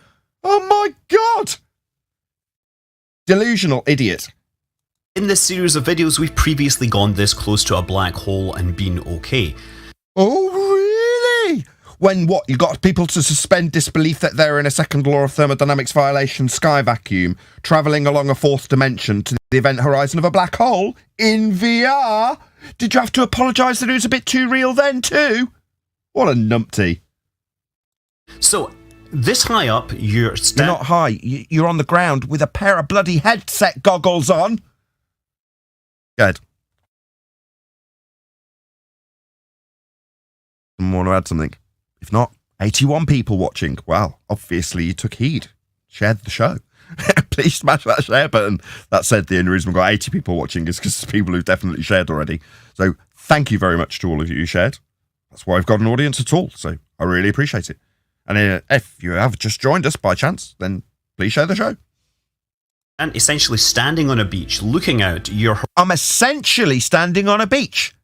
Oh my God! Delusional idiot. In this series of videos, we've previously gone this close to a black hole and been okay. Oh, really? When what? You got people to suspend disbelief that they're in a second law of thermodynamics violation sky vacuum, travelling along a fourth dimension to the event horizon of a black hole in VR? Did you have to apologise that it was a bit too real then too? What a numpty. So, this high up, you're not high. You're on the ground with a pair of bloody headset goggles on. Good. Want to add something? If not, 81 people watching. Well, obviously you took heed. Shared the show. Please smash that share button. That said, the only reason we've got 80 people watching is because there's people who've definitely shared already. So thank you very much to all of you who shared. That's why I've got an audience at all. So I really appreciate it. And if you have just joined us by chance, then please share the show. And essentially standing on a beach, looking out, I'm essentially standing on a beach.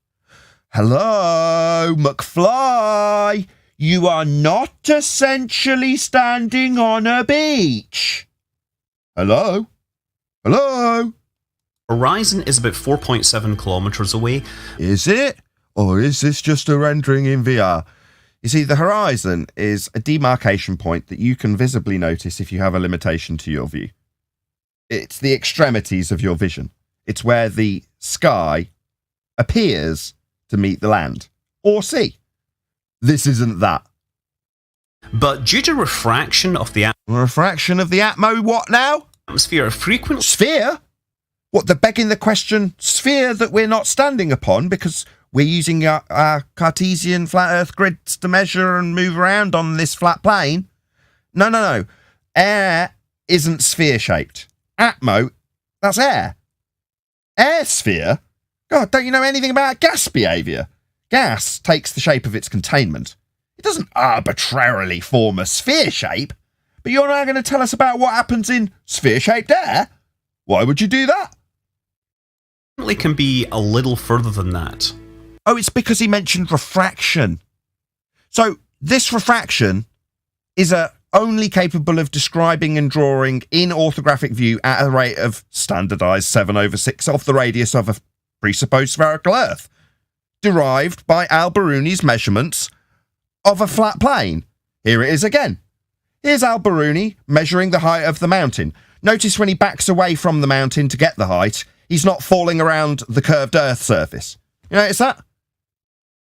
Hello, McFly. You are not essentially standing on a beach. Hello? Hello? Horizon is about 4.7 kilometers away. Is it? Or is this just a rendering in VR? You see, the horizon is a demarcation point that you can visibly notice if you have a limitation to your view. It's the extremities of your vision. It's where the sky appears to meet the land or sea. This isn't that. But due to refraction of the atmo, what now? Atmosphere, frequency. Sphere? What, they're begging the question, sphere that we're not standing upon because we're using our Cartesian flat earth grids to measure and move around on this flat plane? No. Air isn't sphere-shaped. Atmo, that's air. Air sphere? God, don't you know anything about gas behaviour? Gas takes the shape of its containment. It doesn't arbitrarily form a sphere shape. But you're now going to tell us about what happens in sphere-shaped air? Why would you do that? It can be a little further than that. Oh, it's because he mentioned refraction. So this refraction is only capable of describing and drawing in orthographic view at a rate of standardised 7/6 of the radius of a presupposed spherical Earth, derived by Al-Biruni's measurements of a flat plane. Here it is again. Here's Al-Biruni measuring the height of the mountain. Notice when he backs away from the mountain to get the height, he's not falling around the curved Earth surface. You notice that?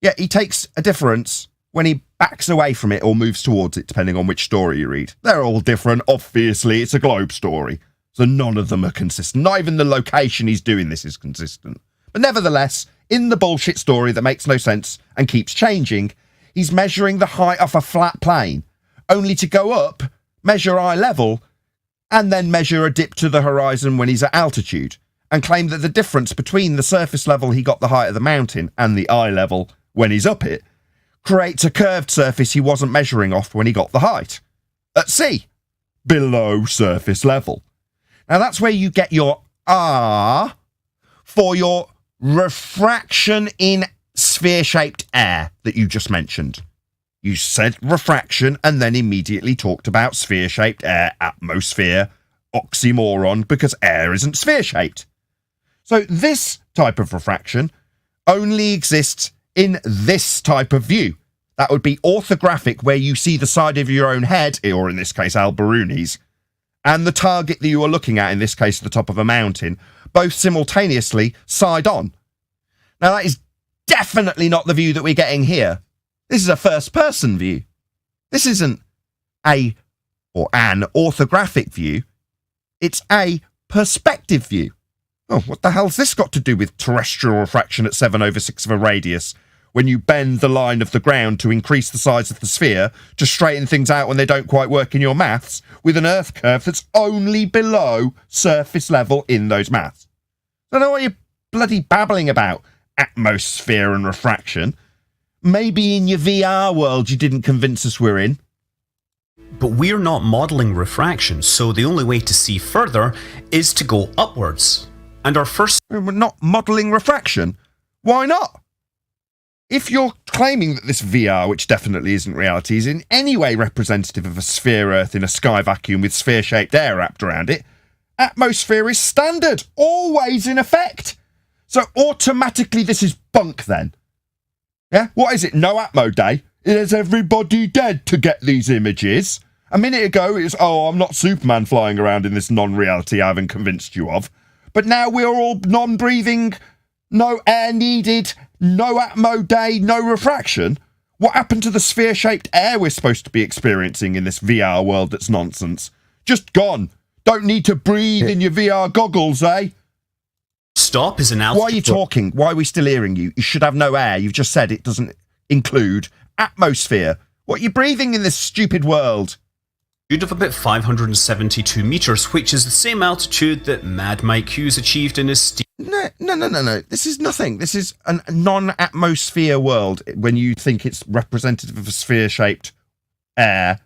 Yeah, he takes a difference when he backs away from it or moves towards it, depending on which story you read. They're all different. Obviously, it's a globe story, so none of them are consistent. Not even the location he's doing this is consistent. But nevertheless, in the bullshit story that makes no sense and keeps changing, he's measuring the height of a flat plane, only to go up, measure eye level, and then measure a dip to the horizon when he's at altitude, and claim that the difference between the surface level he got the height of the mountain and the eye level when he's up it creates a curved surface he wasn't measuring off when he got the height. At sea, below surface level. Now that's where you get your R for your refraction in sphere-shaped air that you just mentioned. You said refraction and then immediately talked about sphere-shaped air, atmosphere, oxymoron, because air isn't sphere-shaped. So this type of refraction only exists in this type of view. That would be orthographic, where you see the side of your own head, or in this case Al-Biruni's, and the target that you are looking at, in this case the top of a mountain, both simultaneously side on. Now that is definitely not the view that we're getting here. This is a first-person view. This isn't an orthographic view. It's a perspective view. Oh, what the hell's this got to do with terrestrial refraction at 7/6 of a radius, when you bend the line of the ground to increase the size of the sphere to straighten things out when they don't quite work in your maths with an Earth curve that's only below surface level in those maths. I don't know what you're bloody babbling about, atmosphere and refraction. Maybe in your VR world you didn't convince us we're in. But we're not modelling refraction, so the only way to see further is to go upwards. And our first... We're not modelling refraction. Why not? If you're claiming that this VR, which definitely isn't reality, is in any way representative of a sphere Earth in a sky vacuum with sphere-shaped air wrapped around it, atmosphere is standard, always in effect. So automatically this is bunk then. Yeah? What is it? No Atmo Day? Is everybody dead to get these images? A minute ago it was, oh, I'm not Superman flying around in this non-reality I haven't convinced you of. But now we're all non-breathing, no air needed, no Atmo Day, no refraction. What happened to the sphere-shaped air we're supposed to be experiencing in this VR world that's nonsense? Just gone. Don't need to breathe in your VR goggles, eh? Stop is an altitude. Why are you talking? Why are we still hearing you? You should have no air. You've just said it doesn't include atmosphere. What are you breathing in this stupid world? Of about 572 meters, which is the same altitude that Mad Mike Hughes achieved in his Steam. No. This is nothing. This is a non-atmosphere world when you think it's representative of a sphere-shaped air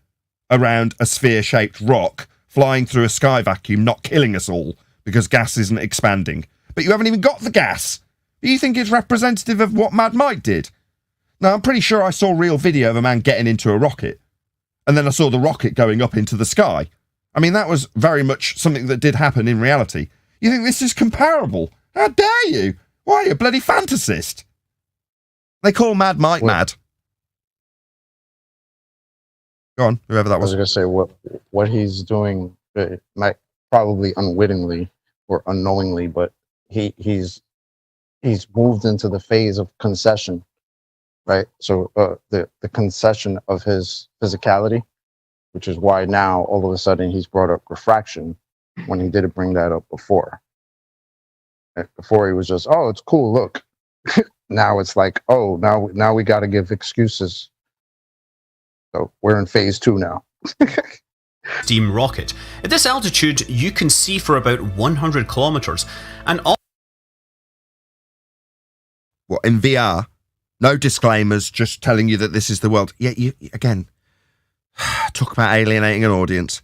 around a sphere-shaped rock flying through a sky vacuum, not killing us all because gas isn't expanding. But you haven't even got the gas. But you think it's representative of what Mad Mike did? Now, I'm pretty sure I saw real video of a man getting into a rocket. And then I saw the rocket going up into the sky. I mean, that was very much something that did happen in reality. You think this is comparable? How dare you? Why are you a bloody fantasist? They call Mad Mike mad. Go on, whoever that was. I was going to say, what he's doing, might probably unwittingly or unknowingly, but he's moved into the phase of concession. Right, so the concession of his physicality, which is why now all of a sudden he's brought up refraction when he didn't bring that up before. Before he was just, oh, it's cool, look. Now it's like, oh, now we got to give excuses. So we're in phase 2 now. Steam rocket. At this altitude, you can see for about 100 kilometers, and all. What, in VR? No disclaimers, just telling you that this is the world. Yeah, you again, talk about alienating an audience.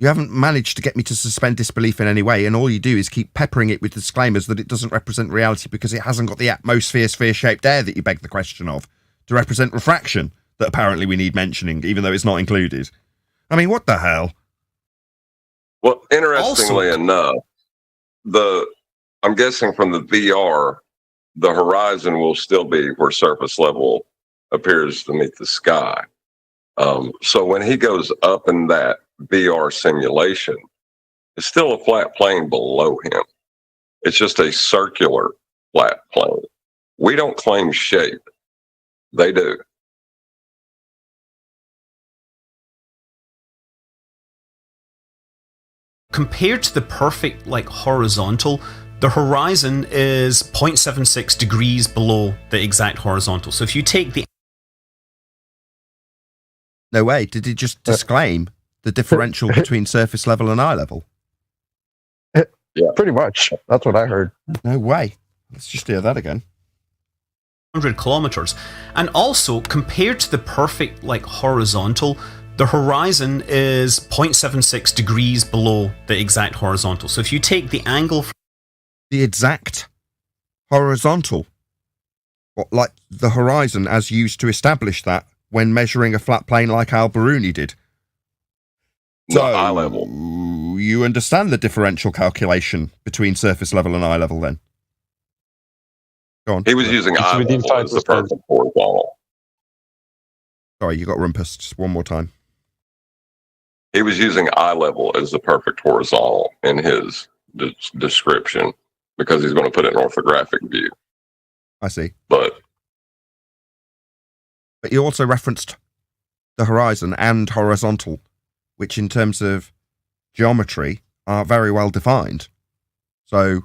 You haven't managed to get me to suspend disbelief in any way, and all you do is keep peppering it with disclaimers that it doesn't represent reality because it hasn't got the atmosphere, sphere-shaped air that you beg the question of to represent refraction that apparently we need mentioning, even though it's not included. I mean, what the hell? Well, interestingly enough, I'm guessing from the VR, the horizon will still be where surface level appears to meet the sky. So when he goes up in that VR simulation, it's still a flat plane below him. It's just a circular flat plane. We don't claim shape. They do. Compared to the perfect, horizontal, the horizon is 0.76 degrees below the exact horizontal. So if you take the... No way. Did he just disclaim the differential between surface level and eye level? Yeah, pretty much. That's what I heard. No way. Let's just hear that again. 100 kilometers. And also, compared to the perfect, horizontal, the horizon is 0.76 degrees below the exact horizontal. So if you take the angle... The exact horizontal? What, like the horizon as used to establish that when measuring a flat plane like Al-Biruni did? So, eye level. You understand the differential calculation between surface level and eye level then? Go on. He was using eye level as the perfect horizontal. Sorry, you got rumpus. Just one more time. He was using eye level as the perfect horizontal in his description because he's going to put it in orthographic view. I see. But you also referenced the horizon and horizontal, which in terms of geometry are very well defined. So,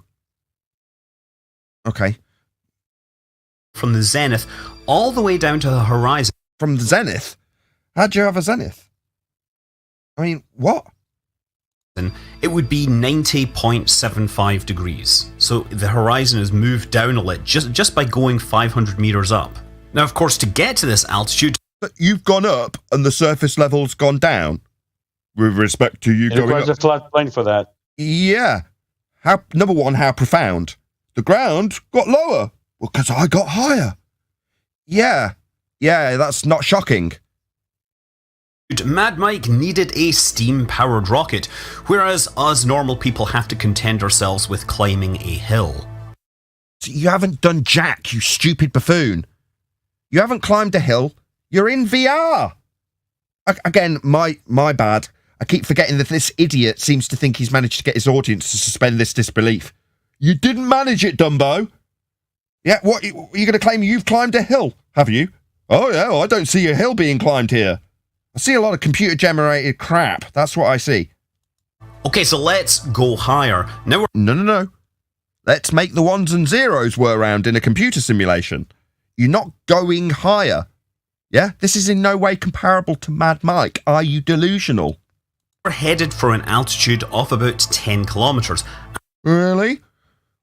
okay. from the zenith all the way down to the horizon. From the zenith? How'd you have a zenith? I mean, what? It would be 90.75 degrees. So the horizon has moved down a little just by going 500 meters up. Now, of course, to get to this altitude... But you've gone up and the surface level's gone down. With respect to you It going requires up. a flat plane for that. Yeah. Number one, how profound? The ground got lower. Well, because I got higher. Yeah, that's not shocking. Mad Mike needed a steam-powered rocket, whereas us normal people have to contend ourselves with climbing a hill. You haven't done jack, you stupid buffoon. You haven't climbed a hill. You're in VR. Again, my bad. I keep forgetting that this idiot seems to think he's managed to get his audience to suspend this disbelief. You didn't manage it, Dumbo. Yeah, what, are you going to claim you've climbed a hill, have you? Oh, yeah, I don't see a hill being climbed here. I see a lot of computer-generated crap. That's what I see. Okay, so let's go higher. Now we're... No. Let's make the ones and zeros whir around in a computer simulation. You're not going higher. Yeah? This is in no way comparable to Mad Mike. Are you delusional? We're headed for an altitude of about 10 kilometers. Really?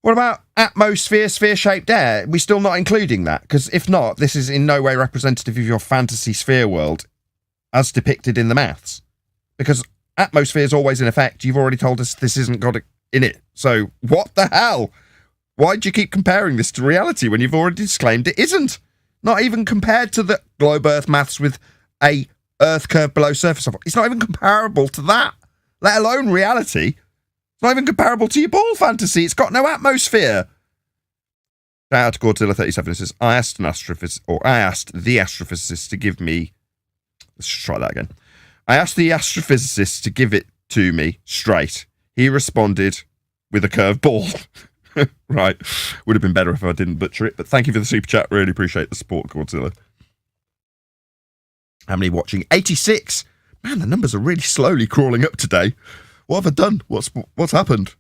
What about atmosphere, sphere-shaped air? Are we still not including that? Because if not, this is in no way representative of your fantasy sphere world, as depicted in the maths. Because atmosphere is always in effect. You've already told us this isn't got it in it. So what the hell? Why do you keep comparing this to reality when you've already disclaimed it isn't? Not even compared to the globe Earth maths with a Earth curve below surface level. It's not even comparable to that, let alone reality. It's not even comparable to your ball fantasy. It's got no atmosphere. Shout out to Godzilla37. It says, I asked the astrophysicist to give me... Let's just try that again. I asked the astrophysicist to give it to me straight. He responded with a curved ball. Right. Would have been better if I didn't butcher it, but thank you for the super chat. Really appreciate the support, Godzilla. How many watching? 86. Man, the numbers are really slowly crawling up today. What have I done? What's happened?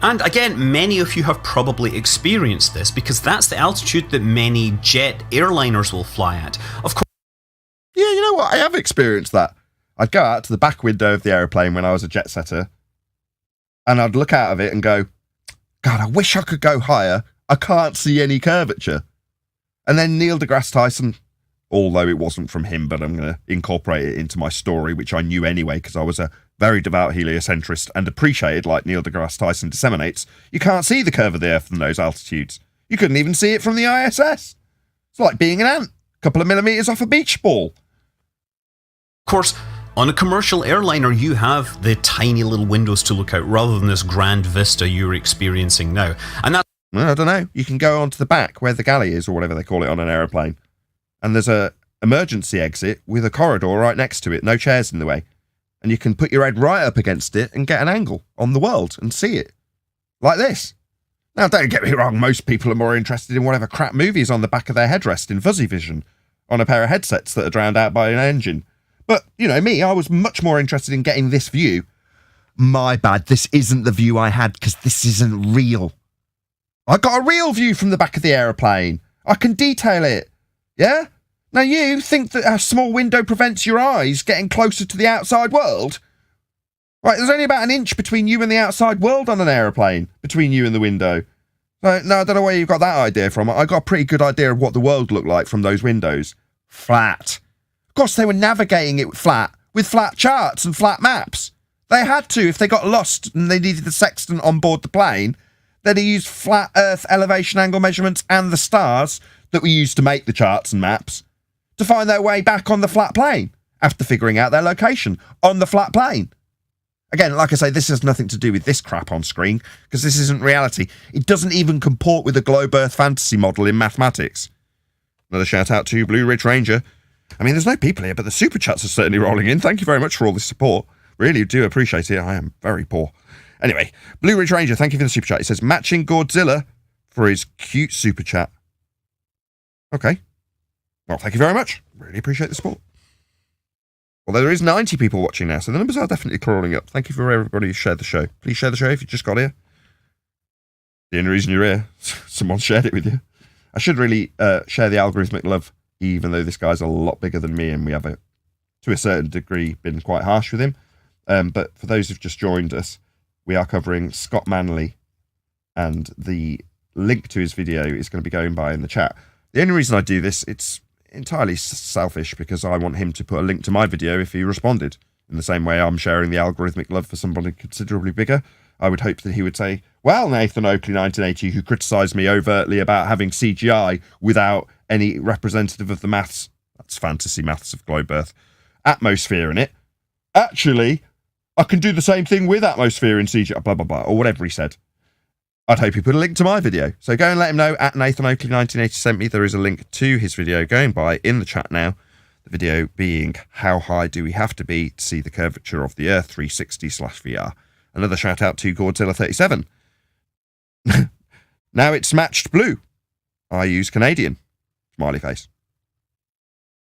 And again, many of you have probably experienced this because that's the altitude that many jet airliners will fly at. Of course. Yeah, you know what? I have experienced that. I'd go out to the back window of the aeroplane when I was a jet setter, and I'd look out of it and go, God, I wish I could go higher. I can't see any curvature. And then Neil deGrasse Tyson, although it wasn't from him, but I'm going to incorporate it into my story, which I knew anyway because I was a very devout heliocentrist and appreciated, like Neil deGrasse Tyson disseminates, you can't see the curve of the Earth from those altitudes. You couldn't even see it from the ISS. It's like being an ant, a couple of millimeters off a beach ball. Of course, on a commercial airliner, you have the tiny little windows to look out rather than this grand vista you're experiencing now. And that... I don't know. You can go onto the back where the galley is or whatever they call it on an aeroplane. And there's a emergency exit with a corridor right next to it, no chairs in the way. And you can put your head right up against it and get an angle on the world and see it. Like this. Now, don't get me wrong, most people are more interested in whatever crap movie is on the back of their headrest in fuzzy vision on a pair of headsets that are drowned out by an engine. But, you know, me, I was much more interested in getting this view. My bad, this isn't the view I had because this isn't real. I got a real view from the back of the aeroplane. I can detail it. Yeah? Now you think that a small window prevents your eyes getting closer to the outside world? Right, there's only about an inch between you and the outside world on an aeroplane, between you and the window. No, I don't know where you've got that idea from. I got a pretty good idea of what the world looked like from those windows. Flat. Of course, they were navigating it flat, with flat charts and flat maps. They had to if they got lost and they needed the sextant on board the plane. Then they used flat Earth elevation angle measurements and the stars that we used to make the charts and maps to find their way back on the flat plane after figuring out their location on the flat plane. Again, like I say, this has nothing to do with this crap on screen because this isn't reality. It doesn't even comport with a globe Earth fantasy model in mathematics. Another shout out to Blue Ridge Ranger. I mean, there's no people here, but the super chats are certainly rolling in. Thank you very much for all this support. Really do appreciate it. I am very poor. Anyway, Blue Ridge Ranger, thank you for the super chat. He says, matching Godzilla for his cute super chat. Okay. Well, thank you very much. Really appreciate the support. Although there is 90 people watching now, so the numbers are definitely crawling up. Thank you for everybody who shared the show. Please share the show if you just got here. The only reason you're here, someone shared it with you. I should really share the algorithmic love, even though this guy's a lot bigger than me and we have, to a certain degree, been quite harsh with him. But for those who've just joined us, we are covering Scott Manley, and the link to his video is going to be going by in the chat. The only reason I do this, it's entirely selfish, because I want him to put a link to my video if he responded. In the same way I'm sharing the algorithmic love for somebody considerably bigger, I would hope that he would say, well, Nathan Oakley 1980, who criticised me overtly about having CGI without any representative of the maths, that's fantasy maths of globe Earth, atmosphere in it. Actually, I can do the same thing with atmosphere in CGI, blah, blah, blah, or whatever he said. I'd hope he put a link to my video. So go and let him know. At Nathan Oakley 1980 sent me. There is a link to his video going by in the chat now. The video being, how high do we have to be to see the curvature of the Earth 360/VR? Another shout out to Godzilla37. Now it's matched blue. I use Canadian. Smiley face.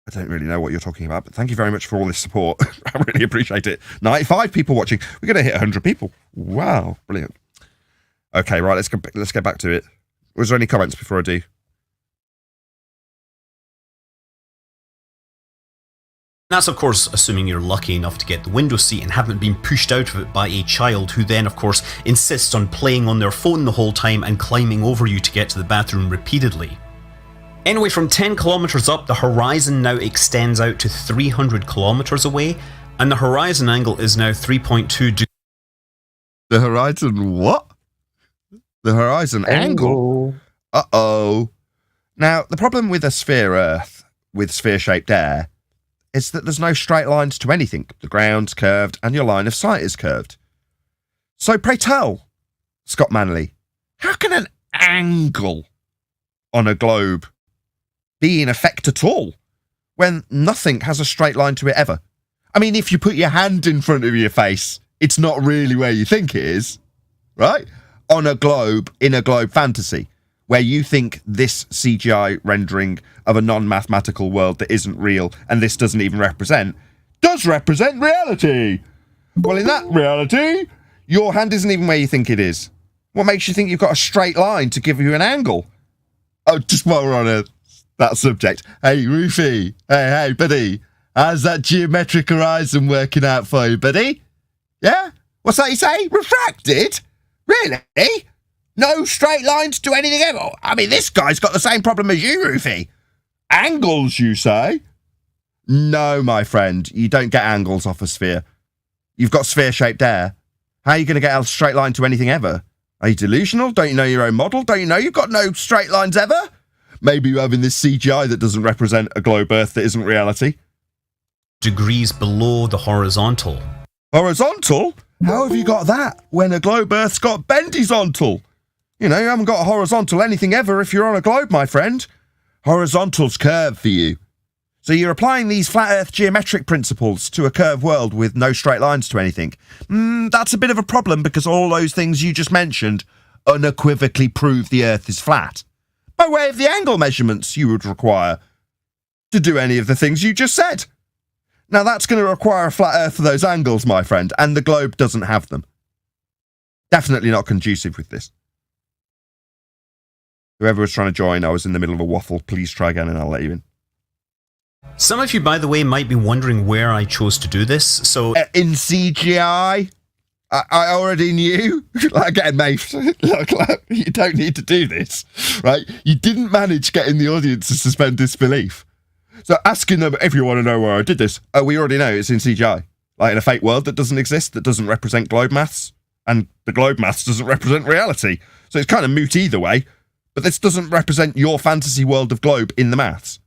I don't really know what you're talking about, but thank you very much for all this support. I really appreciate it. 95 people watching. We're going to hit 100 people. Wow, brilliant. Okay, right, let's get back to it. Was there any comments before I do? That's, of course, assuming you're lucky enough to get the window seat and haven't been pushed out of it by a child who then, of course, insists on playing on their phone the whole time and climbing over you to get to the bathroom repeatedly. Anyway, from 10 kilometers up, the horizon now extends out to 300 kilometers away, and the horizon angle is now 3.2 degrees. The horizon what? The horizon angle? Uh-oh. Now, the problem with a sphere Earth, with sphere-shaped air, is that there's no straight lines to anything. The ground's curved, and your line of sight is curved. So pray tell, Scott Manley, how can an angle on a globe be in effect at all when nothing has a straight line to it ever? I mean, if you put your hand in front of your face, it's not really where you think it is, right? On a globe, in a globe fantasy, where you think this CGI rendering of a non-mathematical world that isn't real, and this doesn't even represent, does represent reality. Well, in that reality, your hand isn't even where you think it is. What makes you think you've got a straight line to give you an angle? Oh, just while we're on that subject. Hey, Rufy. Hey, buddy. How's that geometric horizon working out for you, buddy? Yeah? What's that you say? Refracted? Really? No straight lines to anything ever? I mean, this guy's got the same problem as you, Rufy. Angles, you say? No, my friend. You don't get angles off a sphere. You've got sphere-shaped air. How are you going to get a straight line to anything ever? Are you delusional? Don't you know your own model? Don't you know you've got no straight lines ever? Maybe you're having this CGI that doesn't represent a globe Earth that isn't reality. Degrees below the horizontal. Horizontal? How have you got that when a globe Earth's got bendizontal? You know, you haven't got a horizontal anything ever if you're on a globe, my friend. Horizontal's curved for you. So you're applying these flat Earth geometric principles to a curved world with no straight lines to anything. That's a bit of a problem because all those things you just mentioned unequivocally prove the Earth is flat. By way of the angle measurements you would require to do any of the things you just said. Now that's going to require a flat Earth for those angles, my friend, and the globe doesn't have them. Definitely not conducive with this. Whoever was trying to join, I was in the middle of a waffle. Please try again and I'll let you in. Some of you, by the way, might be wondering where I chose to do this, so... in CGI? I already knew. Like, again, mate, look, you don't need to do this, right? You didn't manage getting the audience to suspend disbelief. So asking them if you want to know where I did this, we already know it's in CGI. Like in a fake world that doesn't exist, that doesn't represent globe maths, and the globe maths doesn't represent reality. So it's kind of moot either way, but this doesn't represent your fantasy world of globe in the maths.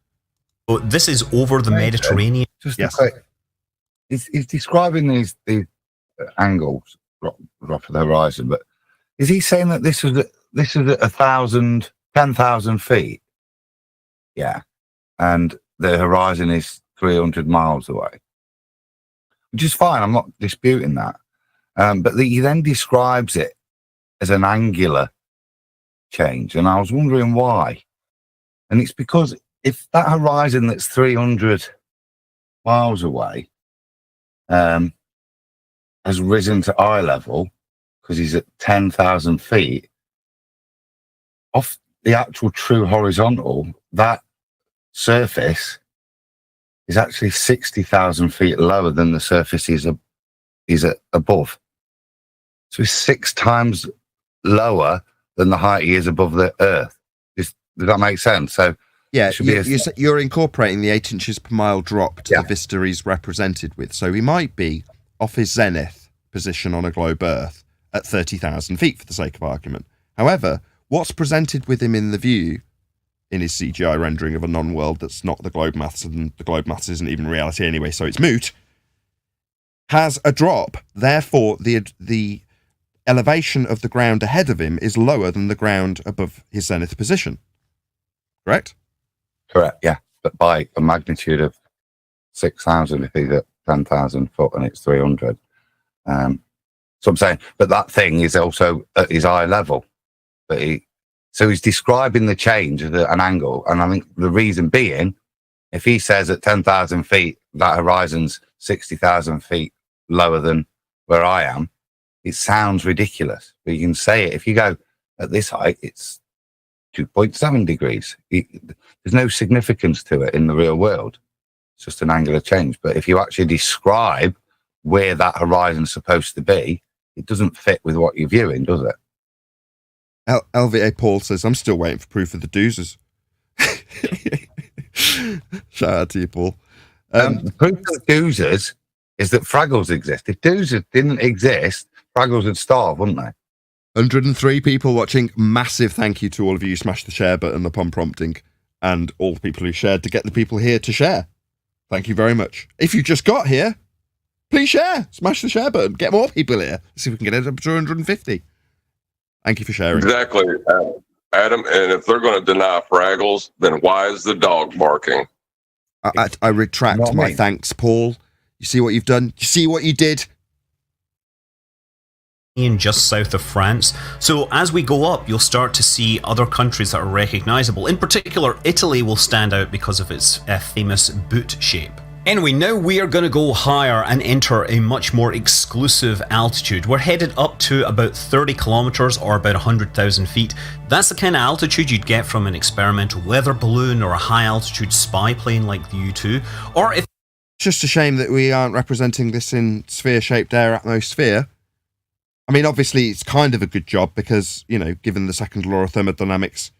Oh, this is over the Mediterranean. Just he's describing these angles off the horizon, but is he saying that this is at 10,000 feet? Yeah, and the horizon is 300 miles away, which is fine. I'm not disputing that, but he then describes it as an angular change, and I was wondering why. And it's because if that horizon that's 300 miles away has risen to eye level because he's at 10,000 feet, off the actual true horizontal, that surface is actually 60,000 feet lower than the surface he's above. So he's 6 times lower than the height he is above the Earth. Does that make sense? So yeah, you're incorporating the 8 inches per mile drop to the vista he's represented with. So he might be off his zenith position on a globe Earth at 30,000 feet for the sake of argument. However, what's presented with him in the view in his CGI rendering of a non-world that's not the globe maths, and the globe maths isn't even reality anyway, so it's moot, has a drop. Therefore, the elevation of the ground ahead of him is lower than the ground above his zenith position. Correct? Correct, yeah. But by a magnitude of 6,000 if he's at 10,000 foot and it's 300. So I'm saying, but that thing is also at his eye level. So he's describing the change at an angle. And I think the reason being, if he says at 10,000 feet, that horizon's 60,000 feet lower than where I am, it sounds ridiculous. But you can say it. If you go at this height, it's 2.7 degrees. There's no significance to it in the real world. It's just an angular change. But if you actually describe where that horizon's supposed to be, it doesn't fit with what you're viewing, does it? LVA Paul says, I'm still waiting for proof of the doozers. Shout out to you, Paul. The proof of the doozers is that Fraggles exist. If doozers didn't exist, Fraggles would starve, wouldn't they? 103 people watching. Massive thank you to all of you who smashed the share button upon prompting, and all the people who shared to get the people here to share. Thank you very much. If you just got here, please share. Smash the share button. Get more people here. See if we can get it up to 250. Thank you for sharing. Exactly, Adam. And if they're going to deny Fraggles, then why is the dog barking? I retract my thanks, Paul. You see what you've done? You see what you did? Just south of France. So as we go up, you'll start to see other countries that are recognizable. In particular, Italy will stand out because of its famous boot shape. Anyway, now we are going to go higher and enter a much more exclusive altitude. We're headed up to about 30 kilometers or about 100,000 feet. That's the kind of altitude you'd get from an experimental weather balloon or a high altitude spy plane like the U-2. Or if it's just a shame that we aren't representing this in sphere-shaped air atmosphere. I mean, obviously, it's kind of a good job because, you know, given the second law of thermodynamics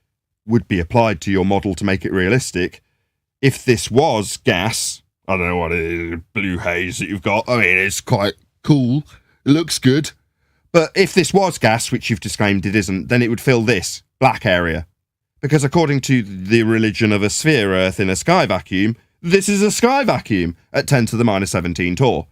would be applied to your model to make it realistic. If this was gas, I don't know what it is, blue haze that you've got. I mean, it's quite cool. It looks good. But if this was gas, which you've disclaimed it isn't, then it would fill this black area. Because according to the religion of a sphere Earth in a sky vacuum, this is a sky vacuum at 10 to the minus 17 torr.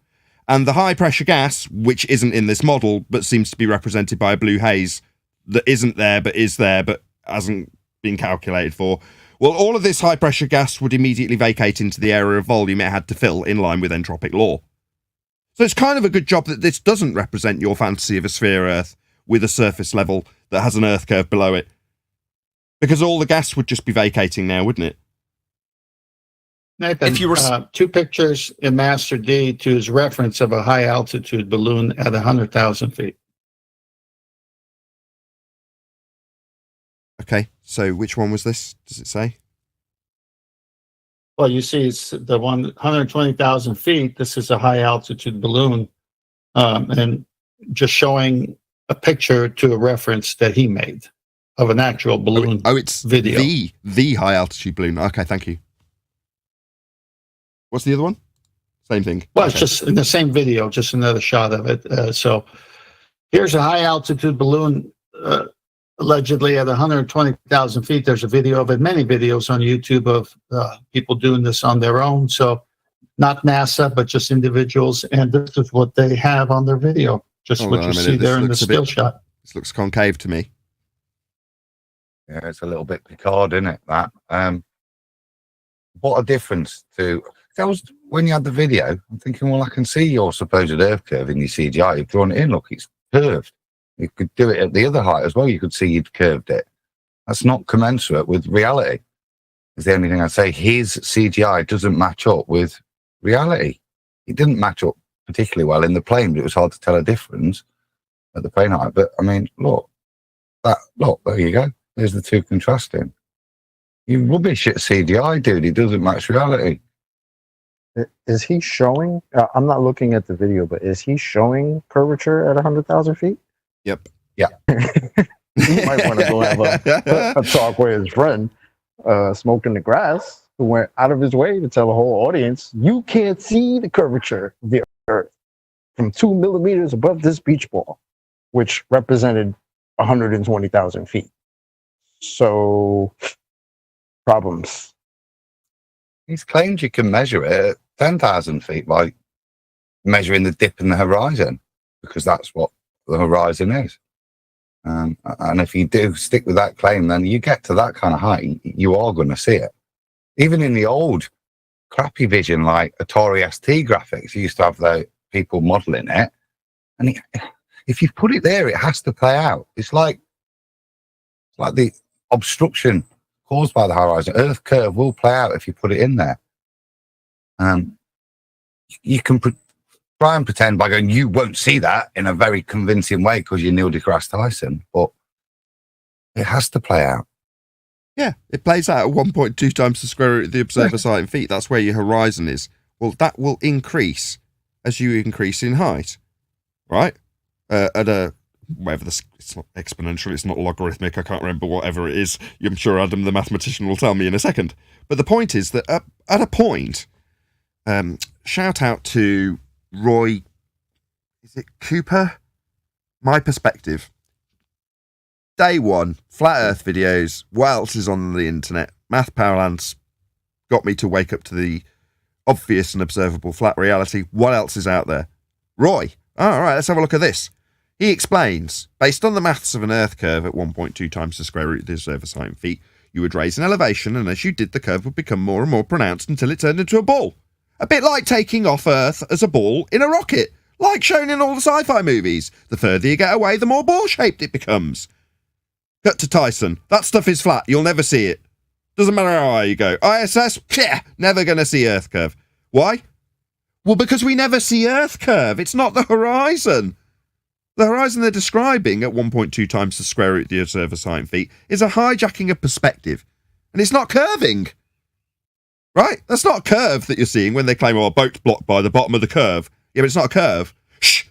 And the high pressure gas, which isn't in this model, but seems to be represented by a blue haze that isn't there, but is there, but hasn't been calculated for. Well, all of this high pressure gas would immediately vacate into the area of volume it had to fill in line with entropic law. So it's kind of a good job that this doesn't represent your fantasy of a sphere Earth with a surface level that has an Earth curve below it. Because all the gas would just be vacating now, wouldn't it? Nathan, if you were 2 pictures in Master D to his reference of a high altitude balloon at 100,000 feet. Okay, so which one was this? Does it say? Well, you see, it's the 120,000 feet. This is a high altitude balloon, and just showing a picture to a reference that he made of an actual balloon. Oh, it's video. The high altitude balloon. Okay, thank you. What's the other one? Same thing. Well, it's just in the same video, just another shot of it. So here's a high altitude balloon, allegedly at 120,000 feet. There's a video of it, many videos on YouTube of people doing this on their own. So not NASA, but just individuals. And this is what they have on their video. Just what you see there in the still shot. This looks concave to me. Yeah, it's a little bit Picard, isn't it, that? What a difference to... That was when you had the video. I'm thinking, well, I can see your supposed Earth curve in your CGI. You've drawn it in. Look, it's curved. You could do it at the other height as well. You could see you'd curved it. That's not commensurate with reality. Is the only thing I'd say. His CGI doesn't match up with reality. It didn't match up particularly well in the plane, but it was hard to tell a difference at the plane height. But I mean, look, there you go. There's the two contrasting. You rubbish at CGI, dude. It doesn't match reality. Is he showing? I'm not looking at the video, but is he showing curvature at 100,000 feet? Yep. Yeah. He might want to go have a talk with his friend, smoking the grass, who went out of his way to tell the whole audience, you can't see the curvature of the Earth from 2 millimeters above this beach ball, which represented 120,000 feet. So, problems. He's claimed you can measure it at 10,000 feet by measuring the dip in the horizon, because that's what the horizon is. And if you do stick with that claim, then you get to that kind of height, you are going to see it. Even in the old crappy vision, like Atari ST graphics, you used to have the people modeling it. And if you put it there, it has to play out. It's like the obstruction caused by the horizon. Earth curve will play out if you put it in there. You can try and pretend by going, you won't see that in a very convincing way because you're Neil deGrasse Tyson, but it has to play out. Yeah, it plays out at 1.2 times the square root of the observer site in feet. That's where your horizon is. Well, that will increase as you increase in height, right? At a, whatever it's not exponential, it's not logarithmic, I can't remember whatever it is. I'm sure Adam, the mathematician, will tell me in a second. But the point is that at a point, shout out to Roy, is it Cooper? My Perspective. Day one, flat earth videos. What else is on the internet? Math Powerlands got me to wake up to the obvious and observable flat reality. What else is out there? Roy. All right, let's have a look at this. He explains, based on the maths of an earth curve at 1.2 times the square root of the observer site in feet, you would raise an elevation, and as you did, the curve would become more and more pronounced until it turned into a ball. A bit like taking off Earth as a ball in a rocket, like shown in all the sci-fi movies. The further you get away, the more ball-shaped it becomes. Cut to Tyson. That stuff is flat. You'll never see it. Doesn't matter how high you go. ISS? Yeah, never going to see Earth curve. Why? Well, because we never see Earth curve. It's not the horizon. The horizon they're describing at 1.2 times the square root of the observer site in feet is a hijacking of perspective. And it's not curving. Right? That's not a curve that you're seeing when they claim, oh, a boat's blocked by the bottom of the curve. Yeah, but it's not a curve. Shh!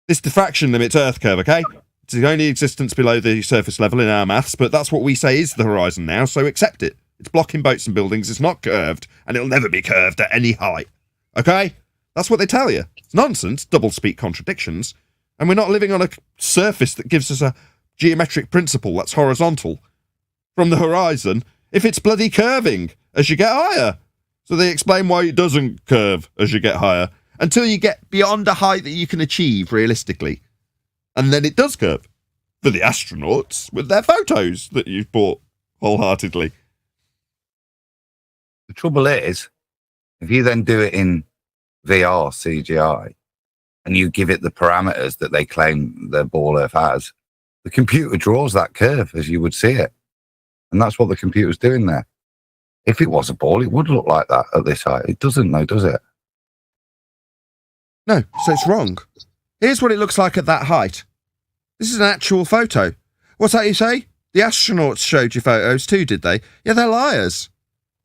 This diffraction limits Earth curve, okay? It's the only existence below the surface level in our maths, but that's what we say is the horizon now, so accept it. It's blocking boats and buildings, it's not curved, and it'll never be curved at any height. Okay? That's what they tell you. It's nonsense, double-speak contradictions, and we're not living on a surface that gives us a geometric principle that's horizontal from the horizon if it's bloody curving as you get higher. So they explain why it doesn't curve as you get higher until you get beyond a height that you can achieve realistically. And then it does curve for the astronauts with their photos that you've bought wholeheartedly. The trouble is, if you then do it in VR CGI and you give it the parameters that they claim the ball Earth has, the computer draws that curve as you would see it. And that's what the computer's doing there. If it was a ball, it would look like that at this height. It doesn't, though, does it? No, so it's wrong. Here's what it looks like at that height. This is an actual photo. What's that you say? The astronauts showed you photos too, did they? Yeah, they're liars.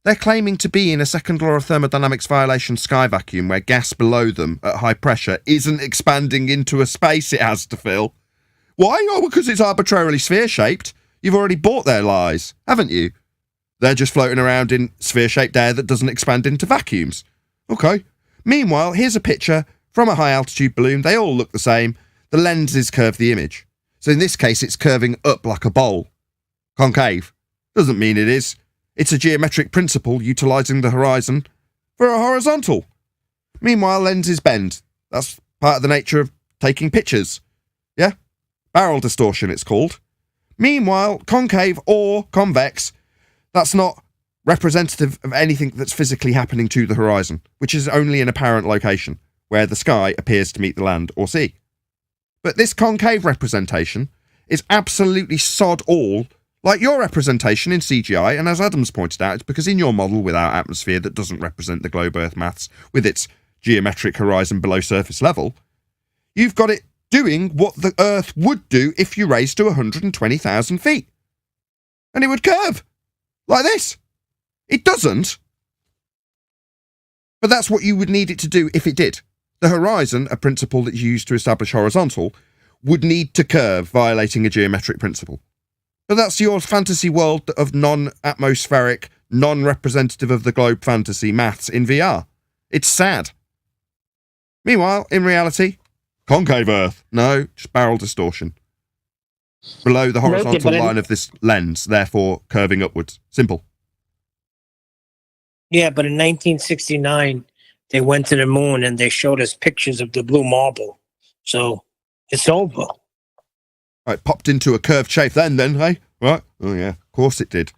They're claiming to be in a second law of thermodynamics violation sky vacuum where gas below them at high pressure isn't expanding into a space it has to fill. Why? Oh, because it's arbitrarily sphere-shaped. You've already bought their lies, haven't you? They're just floating around in sphere-shaped air that doesn't expand into vacuums. Okay. Meanwhile, here's a picture from a high-altitude balloon. They all look the same. The lenses curve the image. So in this case, it's curving up like a bowl. Concave. Doesn't mean it is. It's a geometric principle utilising the horizon for a horizontal. Meanwhile, lenses bend. That's part of the nature of taking pictures. Yeah? Barrel distortion, it's called. Meanwhile, concave or convex, that's not representative of anything that's physically happening to the horizon, which is only an apparent location, where the sky appears to meet the land or sea. But this concave representation is absolutely sod all like your representation in CGI, and as Adam's pointed out, it's because in your model without atmosphere that doesn't represent the globe Earth maths with its geometric horizon below surface level, you've got it doing what the Earth would do if you raised to 120,000 feet. and it would curve like this. It doesn't. But that's what you would need it to do if it did. The horizon, a principle that's used to establish horizontal, would need to curve, violating a geometric principle. But that's your fantasy world of non-atmospheric, non-representative of the globe fantasy maths in VR. It's sad. Meanwhile, in reality, concave Earth. No, just barrel distortion. Below the horizontal line of this lens, therefore curving upwards. Simple. Yeah, but in 1969, they went to the moon and they showed us pictures of the blue marble. So it's over. Right, popped into a curved shape then, hey? Right? Oh, yeah, of course it did.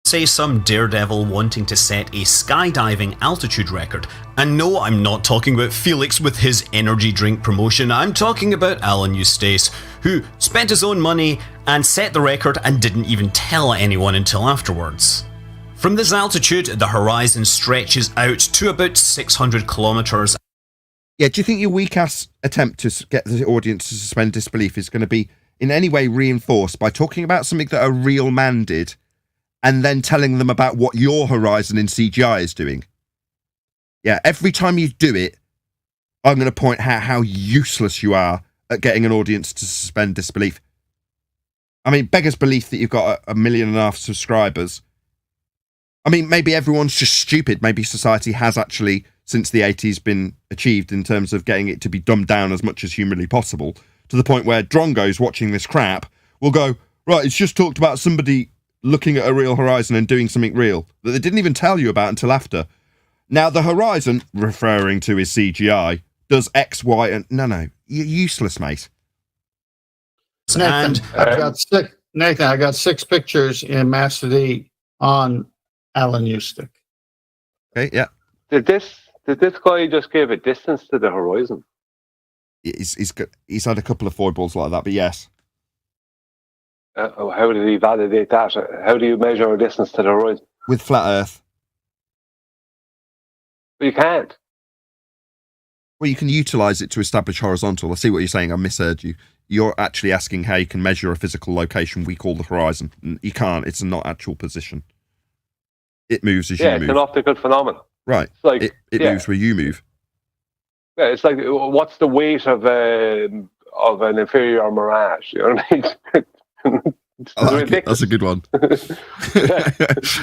Say some daredevil wanting to set a skydiving altitude record. And no, I'm not talking about Felix with his energy drink promotion. I'm talking about Alan Eustace, who spent his own money and set the record and didn't even tell anyone until afterwards. From this altitude, the horizon stretches out to about 600 kilometers. Yeah, do you think your weak-ass attempt to get the audience to suspend disbelief is going to be in any way reinforced by talking about something that a real man did and then telling them about what your horizon in CGI is doing? Yeah, every time you do it, I'm going to point out how useless you are at getting an audience to suspend disbelief. I mean, beggars belief that you've got 1.5 million subscribers. I mean, maybe everyone's just stupid. Maybe society has actually, since the 80s, been achieved in terms of getting it to be dumbed down as much as humanly possible, to the point where drongos watching this crap will go, right, it's just talked about somebody looking at a real horizon and doing something real that they didn't even tell you about until after. Now, the horizon, referring to his CGI, does X, Y, and... No, you're useless, mate. Nathan, I got 6 pictures in Master D on Alan Eustace. Okay, yeah. Did this guy just give a distance to the horizon? He's had a couple of foibles like that, but yes. How did he validate that? How do you measure a distance to the horizon? With flat Earth. But you can't. Well, you can utilise it to establish horizontal. I see what you're saying. I misheard you. You're actually asking how you can measure a physical location we call the horizon. You can't. It's a not actual position. It moves as you move. Yeah, it's an optical phenomenon. Right. It's like, it moves where you move. Yeah, it's like, what's the weight of an inferior mirage? You know what I mean? That's a good one.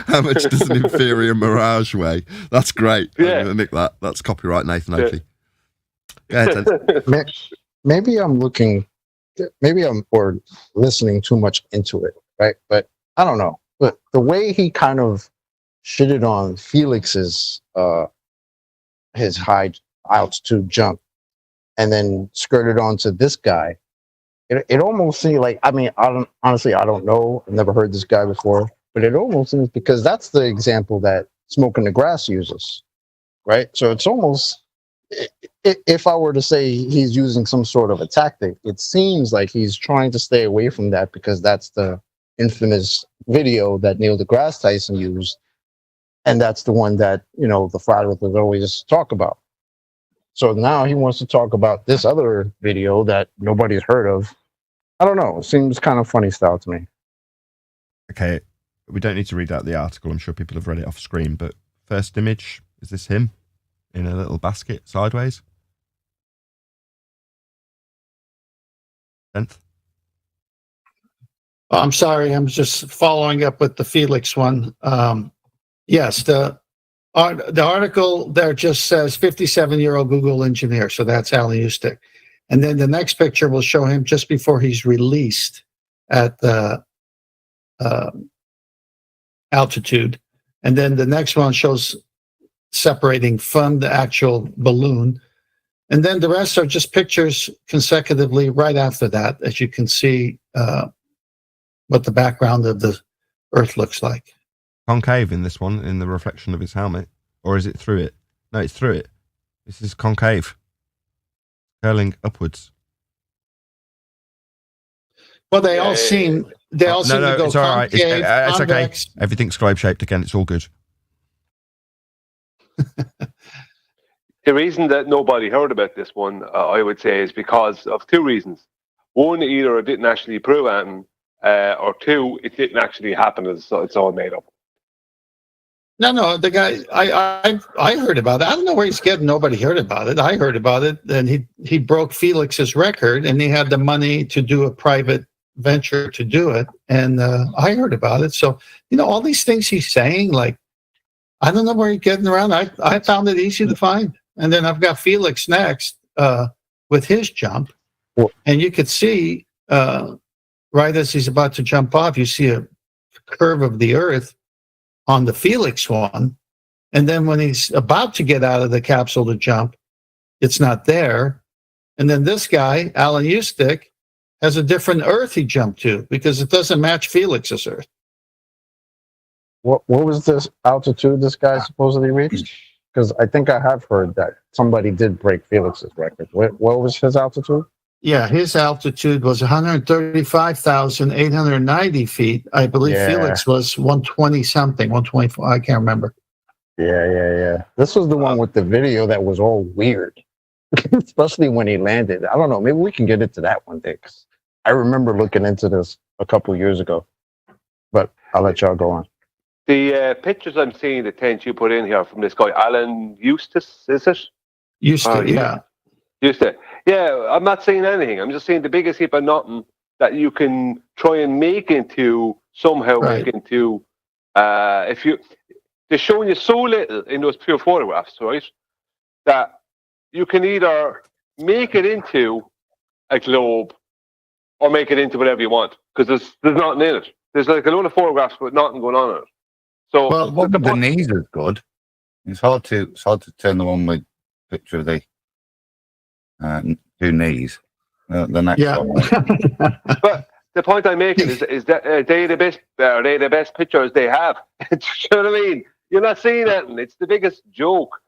How much does an inferior mirage weigh? That's great. Yeah. I'm going to nick that. That's copyright Nathan Oakley. Go ahead, then. Maybe I'm or listening too much into it, right? But I don't know. But the way he kind of shitted on Felix's his high altitude jump and then skirted onto this guy, it almost seemed like, I mean, I don't know. I've never heard this guy before, but it almost seems, because that's the example that Smoking the Grass uses, right? So it's almost, if I were to say he's using some sort of a tactic, it seems like he's trying to stay away from that because that's the infamous video that Neil deGrasse Tyson used. And that's the one that, the flat earthers always talk about. So now he wants to talk about this other video that nobody's heard of. I don't know. It seems kind of funny style to me. Okay. We don't need to read out the article. I'm sure people have read it off screen. But first image, is this him in a little basket sideways? 10th? I'm sorry. I'm just following up with the Felix one. Yes, the article there just says 57-year-old Google engineer. So that's Alan Eustace. And then the next picture will show him just before he's released at the altitude. And then the next one shows separating from the actual balloon. And then the rest are just pictures consecutively right after that, as you can see what the background of the Earth looks like. Concave in this one, in the reflection of his helmet. Or is it through it? No, it's through it. This is concave. Curling upwards. Well, they all seem to go it's all right. concave, It's okay. convex. Everything's globe-shaped again. It's all good. The reason that nobody heard about this one, I would say, is because of two reasons. One, either it didn't actually prove anything, or two, it didn't actually happen. It's all made up. No, the guy, I heard about it. I don't know where he's getting. Nobody heard about it. I heard about it, and he broke Felix's record, and he had the money to do a private venture to do it, and I heard about it. So all these things he's saying, like, I don't know where he's getting around. I found it easy to find, and then I've got Felix next with his jump, and you could see right as he's about to jump off, you see a curve of the Earth on the Felix one. And then when he's about to get out of the capsule to jump, it's not there. And then this guy, Alan Eustick, has a different Earth he jumped to because it doesn't match Felix's Earth. What was this altitude this guy supposedly reached? Because I think I have heard that somebody did break Felix's record. What was his altitude? Yeah, his altitude was 135,890 feet. I believe Felix was 120 something, 124. I can't remember. Yeah. This was the one with the video that was all weird, especially when he landed. I don't know. Maybe we can get into that one day. 'Cause I remember looking into this a couple years ago, but I'll let y'all go on. The pictures I'm seeing, the tent you put in here from this guy, Alan Eustace, is it? Eustace, yeah. Eustace. Yeah, I'm not saying anything. I'm just saying the biggest heap of nothing that you can try and make into, somehow make into, they're showing you so little in those pure photographs, right? That you can either make it into a globe or make it into whatever you want, because there's nothing in it. There's like a load of photographs with nothing going on in it. So the knees is good. It's hard to turn the one with picture of the two knees. The next one. But the point I'm making is that are they the best pictures they have? Do you know what I mean? You're not seeing anything. It's the biggest joke.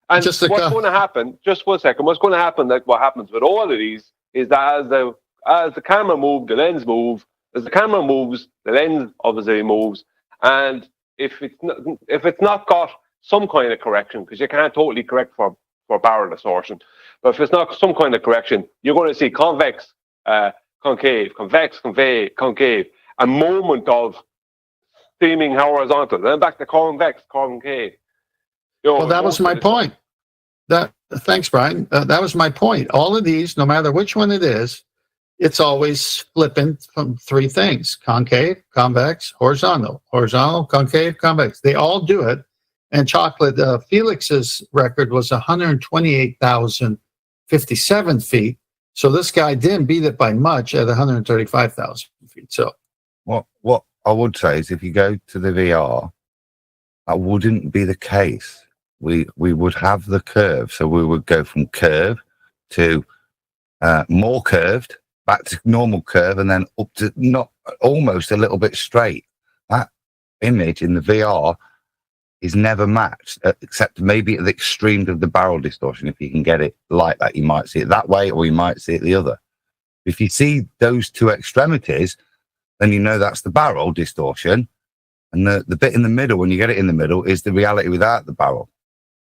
And what's going to happen? Just 1 second. What's going to happen? Like what happens with all of these is that as the camera moves, the lens moves. As the camera moves, the lens obviously moves. And if it's not got some kind of correction, because you can't totally correct for barrel distortion, but if it's not some kind of correction, you're going to see convex, concave, convex, concave, a moment of steaming horizontal, then back to convex, concave. Well, that was my point. Thanks, Brian. That was my point. All of these, no matter which one it is, it's always flipping from three things: concave, convex, horizontal, concave, convex. They all do it. And Chocolate, Felix's record was 128,057 feet. So this guy didn't beat it by much at 135,000 feet. So what I would say is if you go to the VR, that wouldn't be the case. We would have the curve. So we would go from curve to more curved, back to normal curve, and then up to not almost a little bit straight. That image in the VR is never matched, except maybe at the extreme of the barrel distortion. If you can get it like that, you might see it that way, or you might see it the other. If you see those two extremities, then you know that's the barrel distortion, and the bit in the middle, when you get it in the middle, is the reality without the barrel.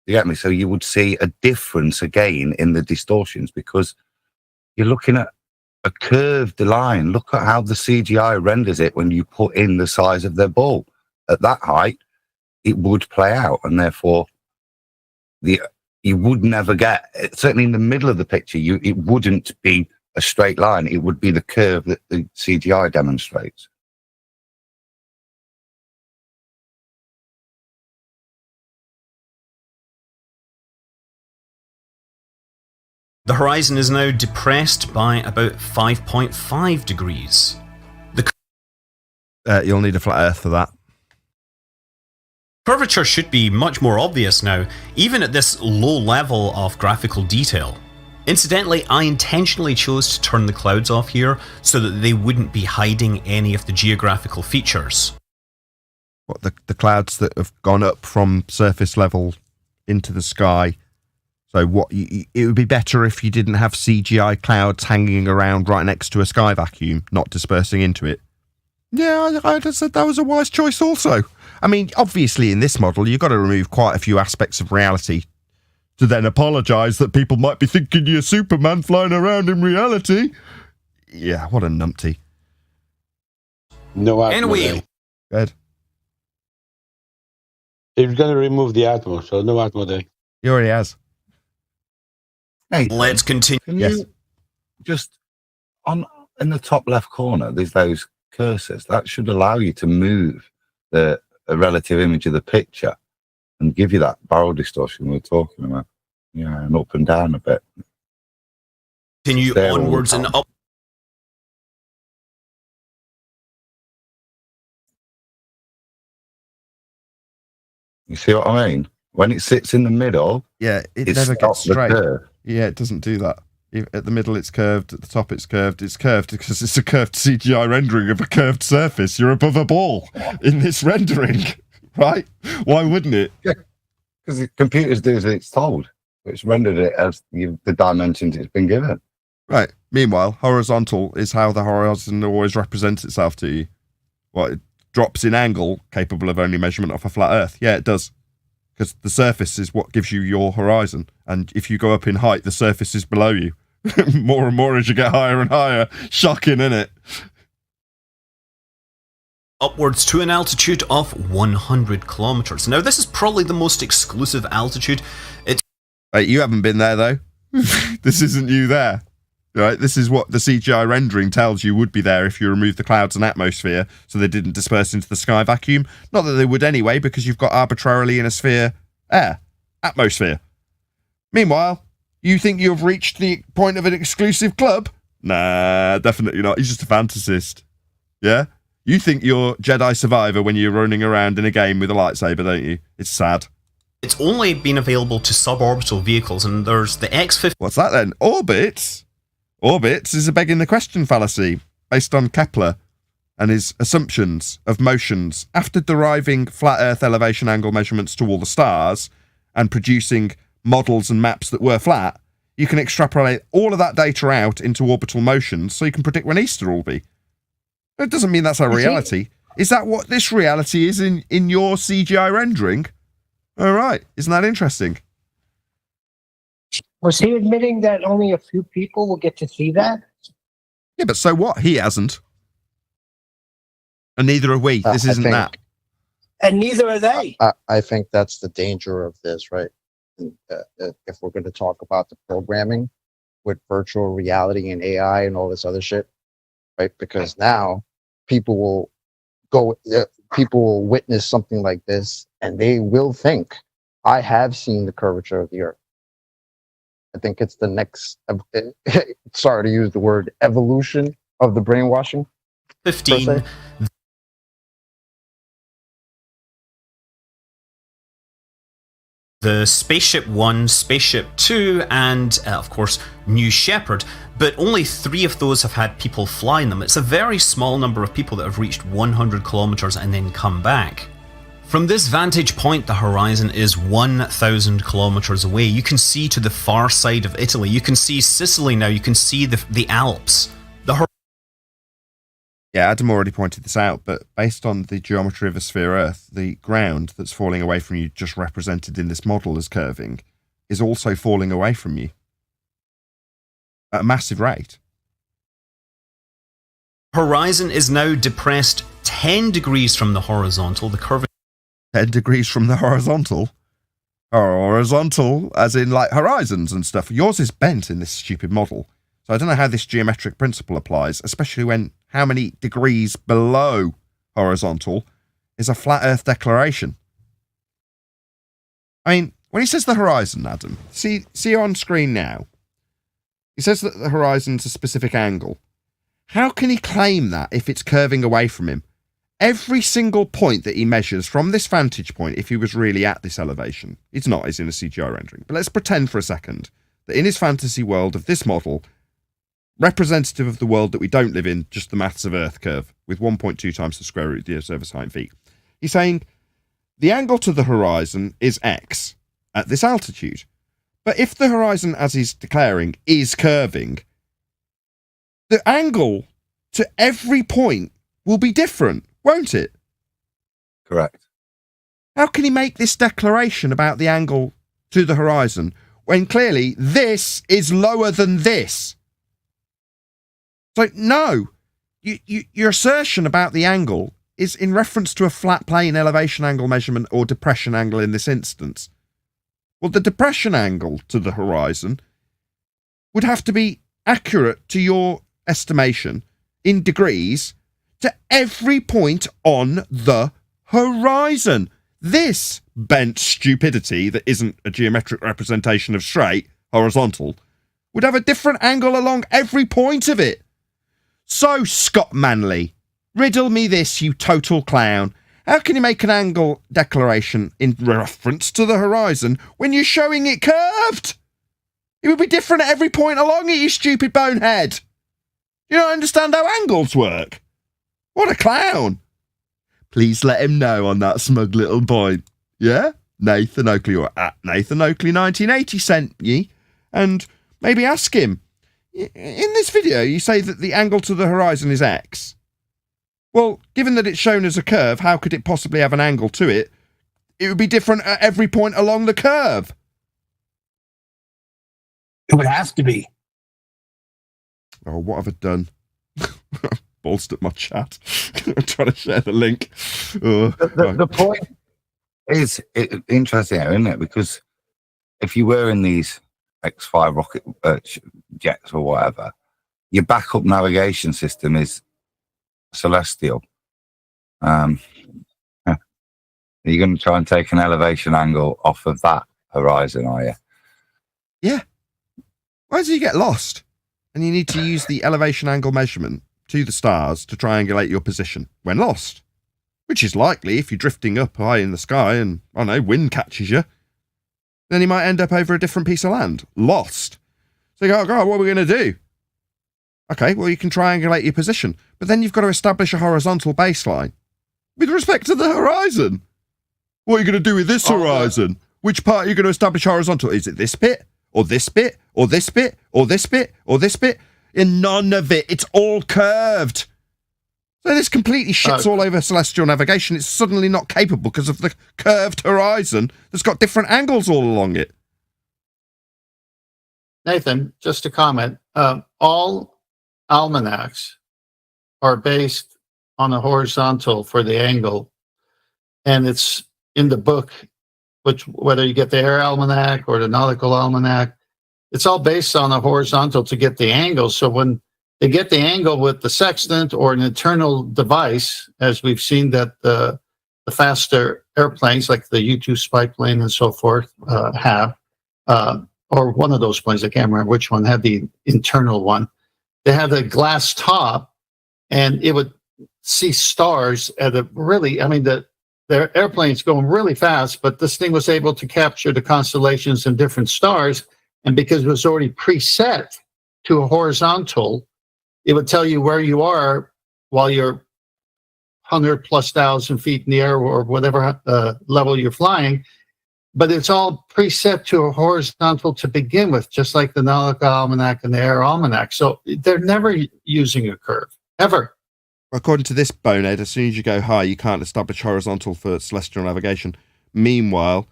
You get me? So you would see a difference again in the distortions because you're looking at a curved line. Look at how the CGI renders it when you put in the size of their ball. At that height, it would play out, and therefore you would never get, certainly in the middle of the picture, it wouldn't be a straight line. It would be the curve that the CGI demonstrates. The horizon is now depressed by about 5.5 degrees. You'll need a flat earth for that. Curvature should be much more obvious now, even at this low level of graphical detail. Incidentally, I intentionally chose to turn the clouds off here so that they wouldn't be hiding any of the geographical features. What, the clouds that have gone up from surface level into the sky? So it would be better if you didn't have CGI clouds hanging around right next to a sky vacuum, not dispersing into it. Yeah, I just said that was a wise choice also. I mean, obviously in this model, you've got to remove quite a few aspects of reality to then apologise that people might be thinking you're Superman flying around in reality. Yeah, what a numpty. No Atmo Anyway. Day. Good. He's going to remove the Atmo, so no Atmo Day. He already has. Hey, Let's continue. can Yes. you just in the top left corner, there's those cursors that should allow you to move a relative image of the picture and give you that barrel distortion we were talking about. Yeah, and up and down a bit. Continue There all the onwards and time. up. You see what I mean? When it sits in the middle, Yeah, it it never stops gets the straight. curve. Yeah, it doesn't do that. At the middle, it's curved. At the top, it's curved. It's curved because it's a curved CGI rendering of a curved surface. You're above a ball in this rendering, right? Why wouldn't it? Because the computers do as it's told. It's rendered it as the dimensions it's been given. Right. Meanwhile, horizontal is how the horizon always represents itself to you. What, it drops in angle, capable of only measurement of a flat Earth? Yeah, it does. Because the surface is what gives you your horizon. And if you go up in height, the surface is below you. More and more as you get higher and higher. Shocking, isn't it? Upwards to an altitude of 100 kilometers. Now, this is probably the most exclusive altitude. It's Right, you haven't been there, though. This isn't you there. Right? This is what the CGI rendering tells you would be there if you remove the clouds and atmosphere so they didn't disperse into the sky vacuum. Not that they would anyway, because you've got arbitrarily in a sphere air, atmosphere. Meanwhile, you think you've reached the point of an exclusive club? Nah, definitely not. He's just a fantasist. Yeah? You think you're Jedi Survivor when you're running around in a game with a lightsaber, don't you? It's sad. It's only been available to suborbital vehicles, and there's the X-50. What's that then? Orbits? Orbits is a begging the question fallacy based on Kepler and his assumptions of motions after deriving flat Earth elevation angle measurements to all the stars and producing models and maps that were flat. You can extrapolate all of that data out into orbital motions so you can predict when Easter will be. It doesn't mean that's our reality. Is that what this reality is in your CGI rendering? All right. Isn't that interesting? Was he admitting that only a few people will get to see that? Yeah, but so what? He hasn't. And neither are we. This isn't that. And neither are they. I think that's the danger of this, right? And, if we're going to talk about the programming with virtual reality and AI and all this other shit, right? Because now people will witness something like this and they will think, I have seen the curvature of the Earth. I think it's the next, sorry to use the word, evolution of the brainwashing. 15. The Spaceship 1, Spaceship 2, and of course New Shepard, but only 3 of those have had people fly in them. It's a very small number of people that have reached 100 kilometers and then come back. From this vantage point, the horizon is 1,000 kilometers away. You can see to the far side of Italy. You can see Sicily now. You can see the Alps. Yeah, Adam already pointed this out, but based on the geometry of a sphere Earth, the ground that's falling away from you, just represented in this model as curving, is also falling away from you at a massive rate. Horizon is now depressed 10 degrees from the horizontal. The curvature 10 degrees from the horizontal? Horizontal, as in like horizons and stuff. Yours is bent in this stupid model. So I don't know how this geometric principle applies, especially when how many degrees below horizontal is a flat Earth declaration. I mean, when he says the horizon, Adam, see on screen now, he says that the horizon's a specific angle. How can he claim that if it's curving away from him? Every single point that he measures from this vantage point, if he was really at this elevation, it's not, he's in a CGI rendering, but let's pretend for a second that in his fantasy world of this model, representative of the world that we don't live in, just the maths of Earth curve, with 1.2 times the square root of the Earth's over height in feet. He's saying the angle to the horizon is X at this altitude. But if the horizon, as he's declaring, is curving, the angle to every point will be different, won't it? Correct. How can he make this declaration about the angle to the horizon when clearly this is lower than this? So, no, your assertion about the angle is in reference to a flat plane elevation angle measurement or depression angle in this instance. Well, the depression angle to the horizon would have to be accurate to your estimation in degrees to every point on the horizon. This bent stupidity that isn't a geometric representation of straight, horizontal, would have a different angle along every point of it. So, Scott Manley, riddle me this, you total clown. How can you make an angle declaration in reference to the horizon when you're showing it curved? It would be different at every point along it, you stupid bonehead. You don't understand how angles work. What a clown. Please let him know on that smug little point. Yeah? Nathan Oakley or at Nathan Oakley 1980 sent ye. And maybe ask him. In this video, you say that the angle to the horizon is X. Well, given that it's shown as a curve, how could it possibly have an angle to it? It would be different at every point along the curve. It would have to be. Oh, what have I done? Bolstered my chat. I'm trying to share the link. The point is interesting, isn't it? Because if you were in these X5 rocket jets or whatever, your backup navigation system is celestial. Are you going to try and take an elevation angle off of that horizon, are you? Yeah. Why does you get lost? And you need to use the elevation angle measurement to the stars to triangulate your position when lost. Which is likely if you're drifting up high in the sky and, I don't know, wind catches you. Then you might end up over a different piece of land. Lost. So you go, oh God, what are we going to do? Okay, well, you can triangulate your position. But then you've got to establish a horizontal baseline. With respect to the horizon. What are you going to do with this horizon? Which part are you going to establish horizontal? Is it this bit? Or this bit? Or this bit? Or this bit? Or this bit? And none of it. It's all curved. So this completely shits all over celestial navigation. It's suddenly not capable because of the curved horizon that's got different angles all along it. Nathan, just a comment. All almanacs are based on a horizontal for the angle. And it's in the book, which whether you get the Air Almanac or the Nautical Almanac, it's all based on a horizontal to get the angle. So when they get the angle with the sextant or an internal device, as we've seen that the faster airplanes like the U-2 spy plane and so forth have, or one of those planes, I can't remember which one, had the internal one. They had a glass top, and it would see stars at a really, I mean, their airplane's going really fast, but this thing was able to capture the constellations and different stars. And because it was already preset to a horizontal, it would tell you where you are while you're 100,000+ feet in the air or whatever level you're flying. But it's all preset to a horizontal to begin with, just like the Nautical Almanac and the Air Almanac. So they're never using a curve, ever. According to this bonehead, as soon as you go high, you can't establish horizontal for celestial navigation. Meanwhile,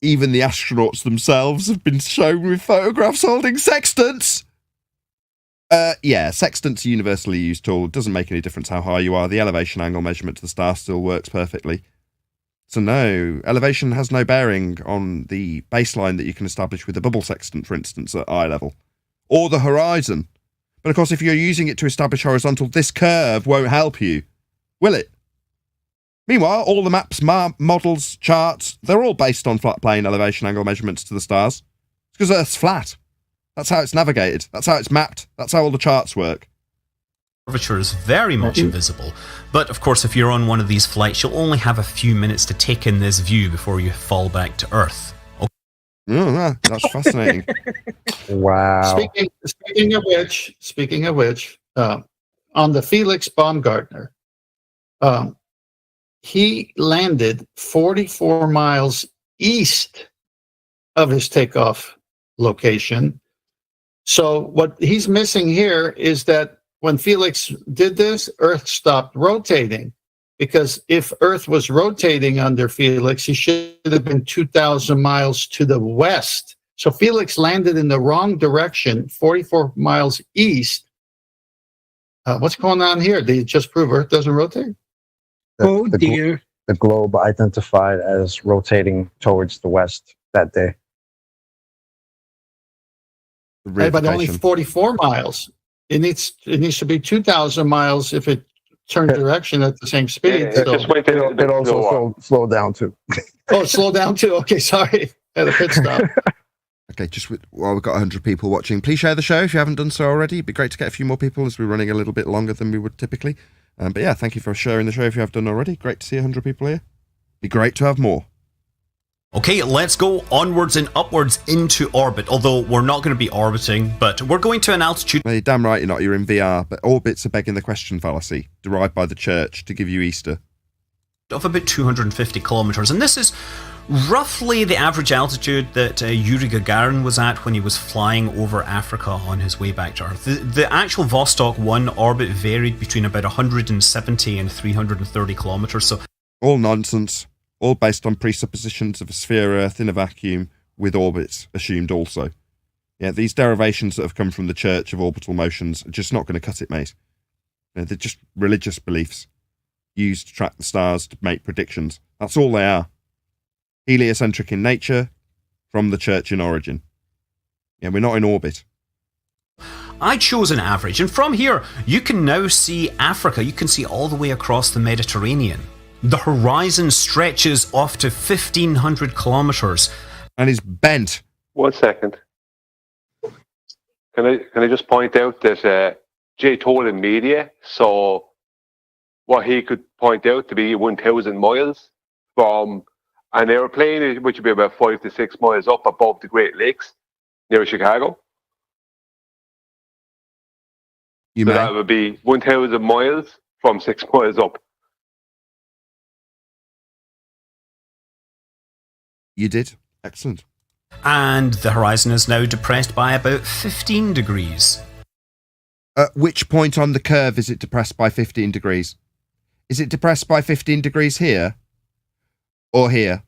even the astronauts themselves have been shown with photographs holding sextants. Yeah, sextant's a universally used tool. It doesn't make any difference how high you are. The elevation angle measurement to the star still works perfectly. So no, elevation has no bearing on the baseline that you can establish with a bubble sextant, for instance, at eye level. Or the horizon. But of course, if you're using it to establish horizontal, this curve won't help you, will it? Meanwhile, all the maps, models, charts, they're all based on flat plane elevation angle measurements to the stars. It's because Earth's flat. That's how it's navigated. That's how it's mapped. That's how all the charts work. Curvature is very much invisible, but of course if you're on one of these flights you'll only have a few minutes to take in this view before you fall back to Earth. Oh, that's fascinating. Wow. Speaking of which, on the Felix Baumgartner, he landed 44 miles east of his takeoff location. So what he's missing here is that when Felix did this, Earth stopped rotating, because if Earth was rotating under Felix, he should have been 2,000 miles to the west. So Felix landed in the wrong direction, 44 miles east What's going on here? They just prove Earth doesn't rotate? Oh, dear. The globe identified as rotating towards the west that day. Hey, but only 44 miles. It needs to be 2,000 miles if it turns direction at the same speed. Yeah, it also slowed down too. Oh, slow down too. Okay, sorry. At a pit stop. Okay, while we've got 100 people watching, please share the show if you haven't done so already. It'd be great to get a few more people as we're running a little bit longer than we would typically. But yeah, thank you for sharing the show if you have done already. Great to see 100 people here. Be great to have more. Okay, let's go onwards and upwards into orbit, although we're not going to be orbiting, but we're going to an altitude... No, you're damn right you're not, you're in VR, but orbits are begging the question fallacy, derived by the church to give you Easter. ...of about 250 kilometers, and this is roughly the average altitude that Yuri Gagarin was at when he was flying over Africa on his way back to Earth. The actual Vostok 1 orbit varied between about 170 and 330 kilometers, so... All nonsense. All based on presuppositions of a sphere Earth in a vacuum with orbits assumed also. Yeah, these derivations that have come from the Church of Orbital Motions are just not going to cut it, mate. They're just religious beliefs used to track the stars to make predictions. That's all they are. Heliocentric in nature, from the Church in origin. Yeah, we're not in orbit. I chose an average, and from here you can now see Africa. You can see all the way across the Mediterranean. The horizon stretches off to 1,500 kilometers. And is bent. 1 second. Can I just point out that Jay told in media saw what he could point out to be 1,000 miles from an airplane, which would be about 5 to 6 miles up above the Great Lakes near Chicago. So that would be 1,000 miles from 6 miles up. You did. Excellent. And the horizon is now depressed by about 15 degrees. At which point on the curve is it depressed by 15 degrees? Is it depressed by 15 degrees here? Or here?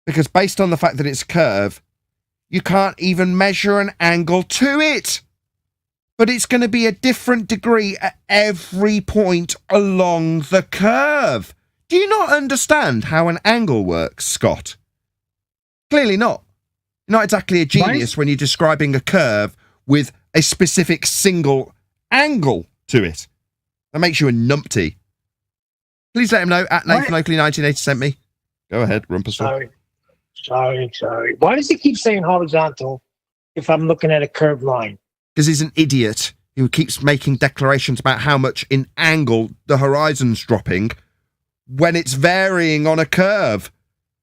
Because based on the fact that it's a curve, you can't even measure an angle to it. But it's going to be a different degree at every point along the curve. Do you not understand how an angle works, Scott? Clearly not. You're not exactly a genius when you're describing a curve with a specific single angle to it. That makes you a numpty. Please let him know at Nathan Oakley 1980 sent me. Go ahead, Rumpusel. Sorry. Why does he keep saying horizontal if I'm looking at a curved line? Because he's an idiot who keeps making declarations about how much in angle the horizon's dropping when it's varying on a curve.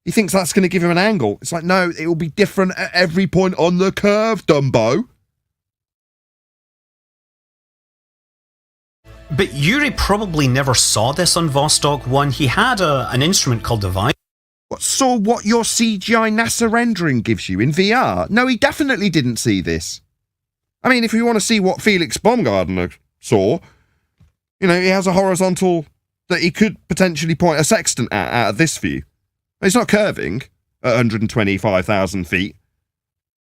He thinks that's going to give him an angle. It's like, no, it will be different at every point on the curve, Dumbo. But Yuri probably never saw this on Vostok 1. He had an instrument called the Vice. Saw what your CGI NASA rendering gives you in VR? No, he definitely didn't see this. I mean, if you want to see what Felix Baumgartner saw, you know, he has a horizontal that he could potentially point a sextant at out of this view. It's not curving at 125,000 feet,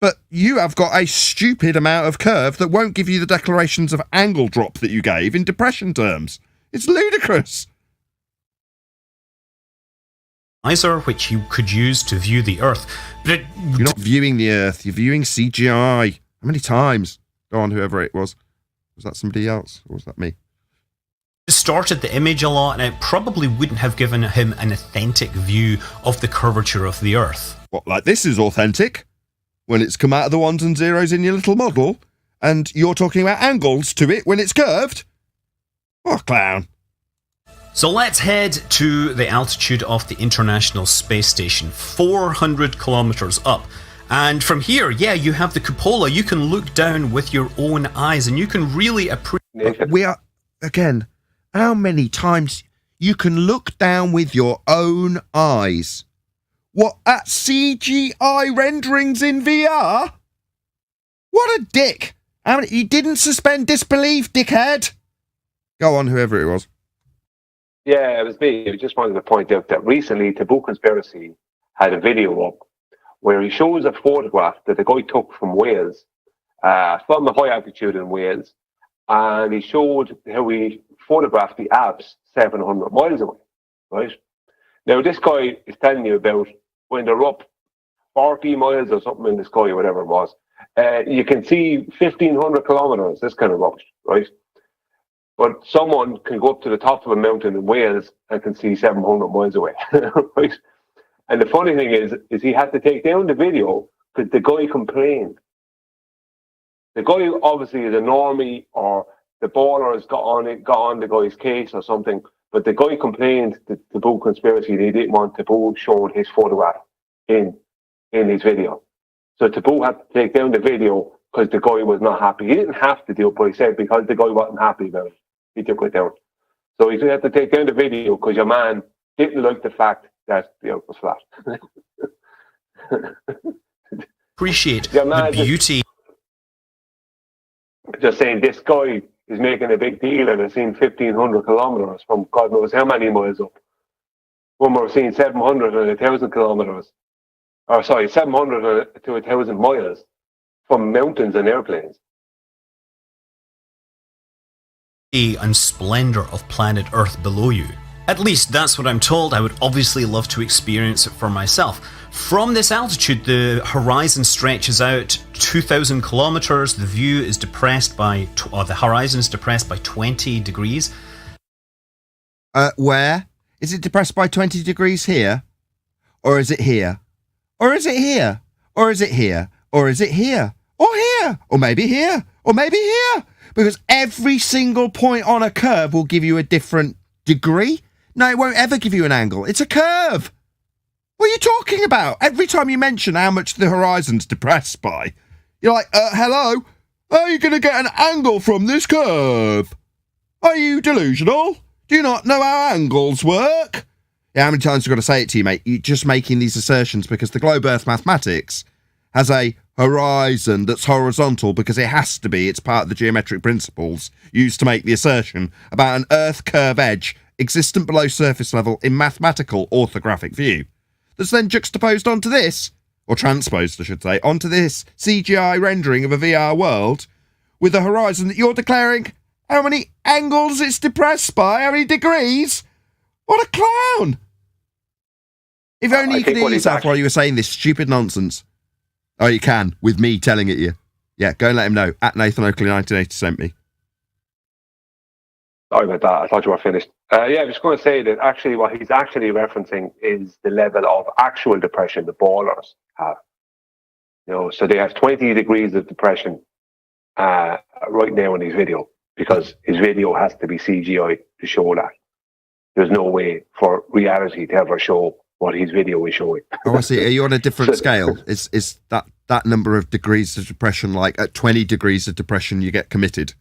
but you have got a stupid amount of curve that won't give you the declarations of angle drop that you gave in depression terms. It's ludicrous. Which you could use to view the Earth. But you're not viewing the Earth, you're viewing CGI. How many times? Go on, whoever it was. Was that somebody else, or was that me? Distorted the image a lot, and it probably wouldn't have given him an authentic view of the curvature of the Earth. What, like this is authentic? When it's come out of the ones and zeros in your little model, and you're talking about angles to it when it's curved? Oh, clown. So let's head to the altitude of the International Space Station, 400 kilometers up. And from here, yeah, you have the cupola. You can look down with your own eyes, and you can really appreciate. We are, again, how many times you can look down with your own eyes? What, at CGI renderings in VR? What a dick. How many, you didn't suspend disbelief, dickhead. Go on, whoever it was. Yeah, it was me. I just wanted to point out that recently Taboo Conspiracy had a video up where he shows a photograph that the guy took from Wales, from a high altitude in Wales, and he showed how he photographed the Alps 700 miles away, right? Now, this guy is telling you about when they're up 40 miles or something in the sky, or whatever it was. You can see 1,500 kilometers, this kind of rubbish, right? But someone can go up to the top of a mountain in Wales and can see 700 miles away, right? And the funny thing is he had to take down the video because the guy complained. The guy obviously is a normie, or the ballers got on the guy's case or something. But the guy complained to Taboo Conspiracy they didn't want Taboo showing his photograph in his video. So Taboo had to take down the video because the guy was not happy. He didn't have to do it, but he said because the guy wasn't happy about it, he took it down. So he had to take down the video because your man didn't like the fact that the earth was flat. Appreciate the beauty. Just saying, this guy is making a big deal and has seen 1,500 kilometers from God knows how many miles up. When we're seeing 700 and 1,000 kilometers, or sorry, 700 to 1,000 miles from mountains and airplanes. And splendor of planet Earth below you. At least that's what I'm told. I would obviously love to experience it for myself. From this altitude, the horizon stretches out 2,000 kilometers. The view is depressed by, the horizon is depressed by 20 degrees. Where? Is it depressed by 20 degrees here? Or is it here? Or is it here? Or is it here? Or is it here? Or here? Or maybe here? Or maybe here? Because every single point on a curve will give you a different degree. No, it won't ever give you an angle. It's a curve. What are you talking about? Every time you mention how much the horizon's depressed by, you're like, hello? How are you going to get an angle from this curve? Are you delusional? Do you not know how angles work? Yeah, how many times have I got to say it to you, mate? You're just making these assertions because the globe Earth mathematics has a horizon that's horizontal because it has to be. It's part of the geometric principles used to make the assertion about an Earth curve edge existent below surface level in mathematical orthographic view. That's then juxtaposed onto this, or transposed, I should say, onto this CGI rendering of a VR world with a horizon that you're declaring how many angles it's depressed by, how many degrees. What a clown! If only you could hear yourself while you were saying this stupid nonsense. Oh, you can, with me telling it you. Yeah, go and let him know. At Nathan Oakley 1980 sent me. Sorry about that. I thought you were finished. Yeah, I was going to say that actually what he's actually referencing is the level of actual depression the ballers have. You know, so they have 20 degrees of depression right now in his video because his video has to be CGI to show that. There's no way for reality to ever show what his video is showing. Oh, I see. Are you on a different scale? Is that number of degrees of depression like at 20 degrees of depression you get committed?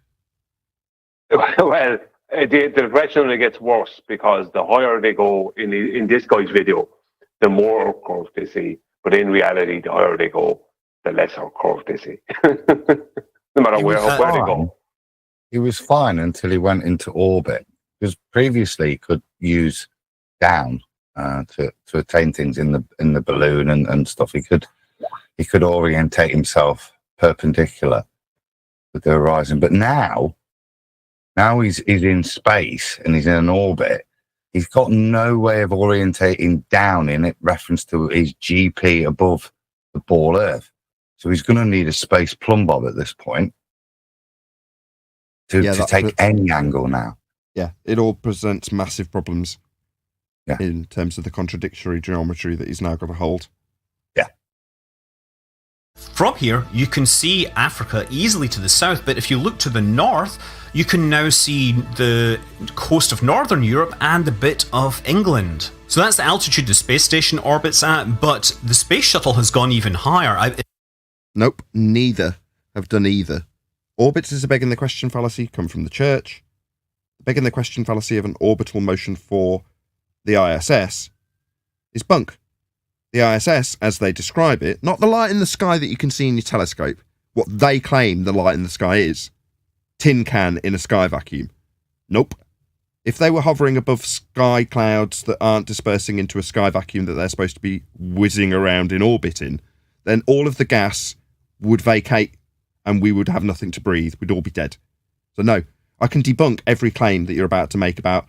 Well, the depression only gets worse because the higher they go in this guy's video, the more curve they see. But in reality, the higher they go, the lesser curve they see. No matter where they go. He was fine until he went into orbit, because previously he could use down to attain things in the balloon and stuff. He could orientate himself perpendicular with the horizon, but now he's in space and he's in an orbit. He's got no way of orientating down in it, reference to his GP above the ball Earth. So he's going to need a space plumb bob at this point to take any angle now. Yeah, it all presents massive problems in terms of the contradictory geometry that he's now got to hold. Yeah. From here, you can see Africa easily to the south, but if you look to the north, you can now see the coast of northern Europe and a bit of England. So that's the altitude the space station orbits at, but the space shuttle has gone even higher. Nope, neither have done either. Orbits is a begging the question fallacy, come from the church. The begging the question fallacy of an orbital motion for the ISS is bunk. The ISS, as they describe it, not the light in the sky that you can see in your telescope, what they claim the light in the sky is. Tin can in a sky vacuum. Nope. If they were hovering above sky clouds that aren't dispersing into a sky vacuum that they're supposed to be whizzing around in orbit in, then all of the gas would vacate and we would have nothing to breathe. We'd all be dead. So no, I can debunk every claim that you're about to make about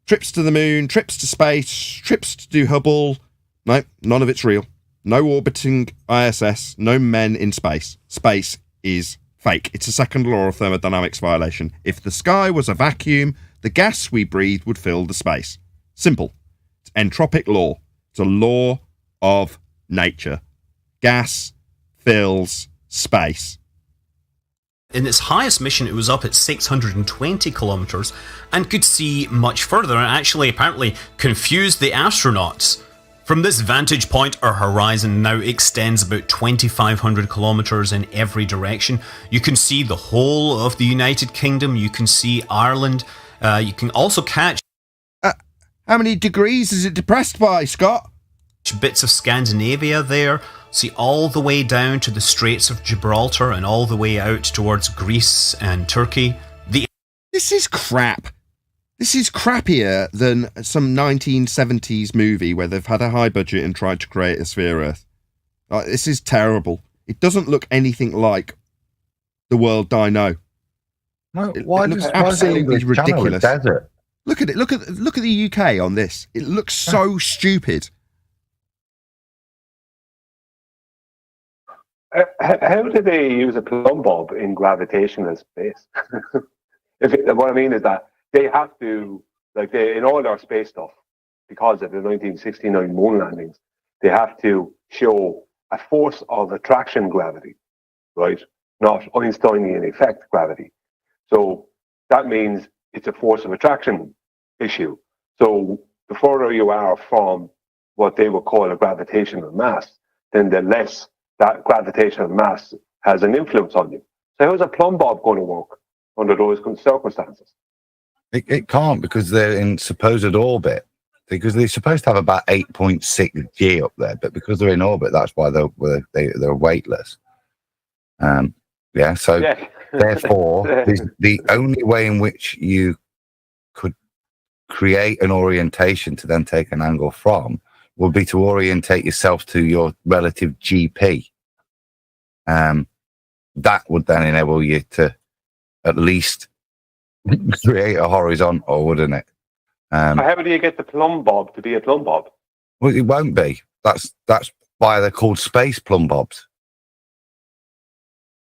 trips to the moon, trips to space, trips to do Hubble. No, none of it's real. No orbiting ISS, no men in space. Space is fake. It's a second law of thermodynamics violation. If the sky was a vacuum, the gas we breathe would fill the space. Simple. It's entropic law. It's a law of nature. Gas fills space. In its highest mission, it was up at 620 kilometers and could see much further, and actually apparently confused the astronauts. From this vantage point, our horizon now extends about 2,500 kilometers in every direction. You can see the whole of the United Kingdom. You can see Ireland. You can also catch... How many degrees is it depressed by, Scott? Bits of Scandinavia there. See all the way down to the Straits of Gibraltar and all the way out towards Greece and Turkey. This is crap. This is crappier than some 1970s movie where they've had a high budget and tried to create a sphere Earth. This is terrible. It doesn't look anything like the world I know. No, it looks absolutely ridiculous. Desert? Look at it. Look at the UK on this. It looks so stupid. How do they use a plumb bob in gravitational space? What I mean is that they have to, in all their space stuff, because of the 1969 moon landings, they have to show a force of attraction gravity, right? Not Einsteinian effect gravity. So that means it's a force of attraction issue. So the further you are from what they would call a gravitational mass, then the less that gravitational mass has an influence on you. So how's a plumb bob going to work under those circumstances? It can't, because they're in supposed orbit. Because they're supposed to have about 8.6 G up there, but because they're in orbit, that's why they're weightless. Therefore, the only way in which you could create an orientation to then take an angle from would be to orientate yourself to your relative GP. That would then enable you to at least create a horizontal, wouldn't it? How do you get the plumb bob to be a plumb bob? Well, it won't be. That's why they're called space plumb bobs.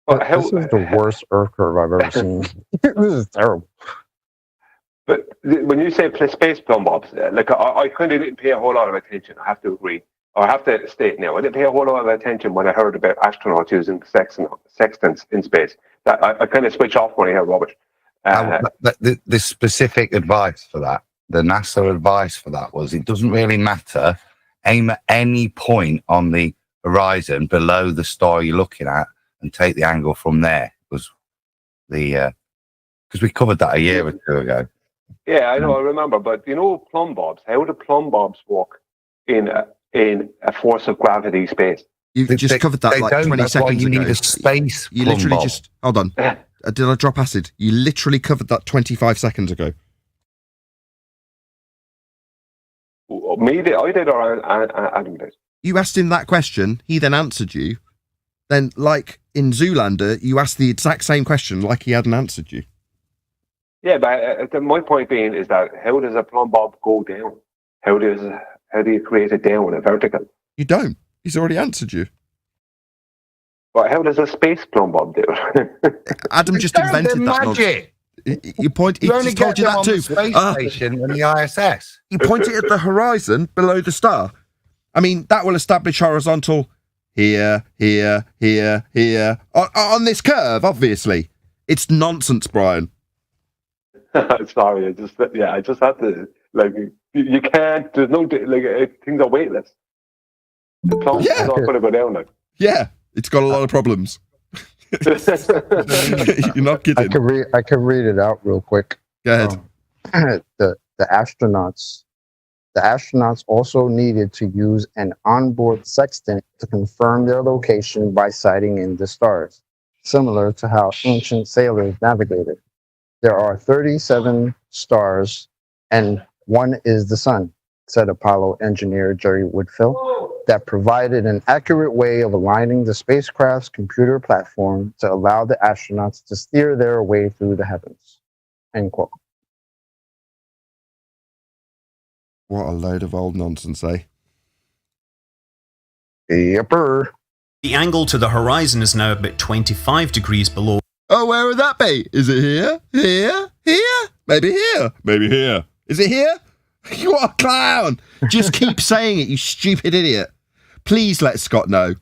This is the worst Earth curve I've ever seen. This is terrible. But when you say space plumb bobs, I kind of didn't pay a whole lot of attention. I have to agree. Or I have to state now, I didn't pay a whole lot of attention when I heard about astronauts using sextants in space. That I kind of switch off when I hear rubbish. The specific advice for that, the NASA advice for that was, it doesn't really matter. Aim at any point on the horizon below the star you're looking at and take the angle from there. Was the because we covered that a year or two ago. Yeah, I know, I remember. But plumb bobs. How do plumb bobs work in a force of gravity space? You've just covered that like 20 seconds ago. You need a space. You literally just hold on. Did I drop acid? You literally covered that 25 seconds ago. I did, or Adam did? You asked him that question. He then answered you. Then, like in Zoolander, you asked the exact same question, like he hadn't answered you. Yeah, but my point being is that how does a plumb bob go down? How do you create it down a vertical? You don't. He's already answered you. But how does a space plumb bob do it? Adam just invented that. Magic. You point. He just told you that too. The space station and the ISS. You point it at the horizon below the star. I mean, that will establish horizontal here, here, here, here on this curve. Obviously, it's nonsense, Brian. Sorry, I just had to you can't. There's no things are weightless. The plumb is not going to go down like. Yeah, it's got a lot of problems. You're not kidding. I can read it out real quick. Go ahead. The astronauts also needed to use an onboard sextant to confirm their location by sighting in the stars, similar to how ancient sailors navigated. There are 37 stars, and one is the sun, said Apollo engineer Jerry Woodfill. that provided an accurate way of aligning the spacecraft's computer platform to allow the astronauts to steer their way through the heavens. End quote. What a load of old nonsense, eh? Yepper. The angle to the horizon is now about 25 degrees below. Oh, where would that be? Is it here? Here? Here? Maybe here? Maybe here. Is it here? What a clown! Just keep saying it, you stupid idiot. Please let Scott know.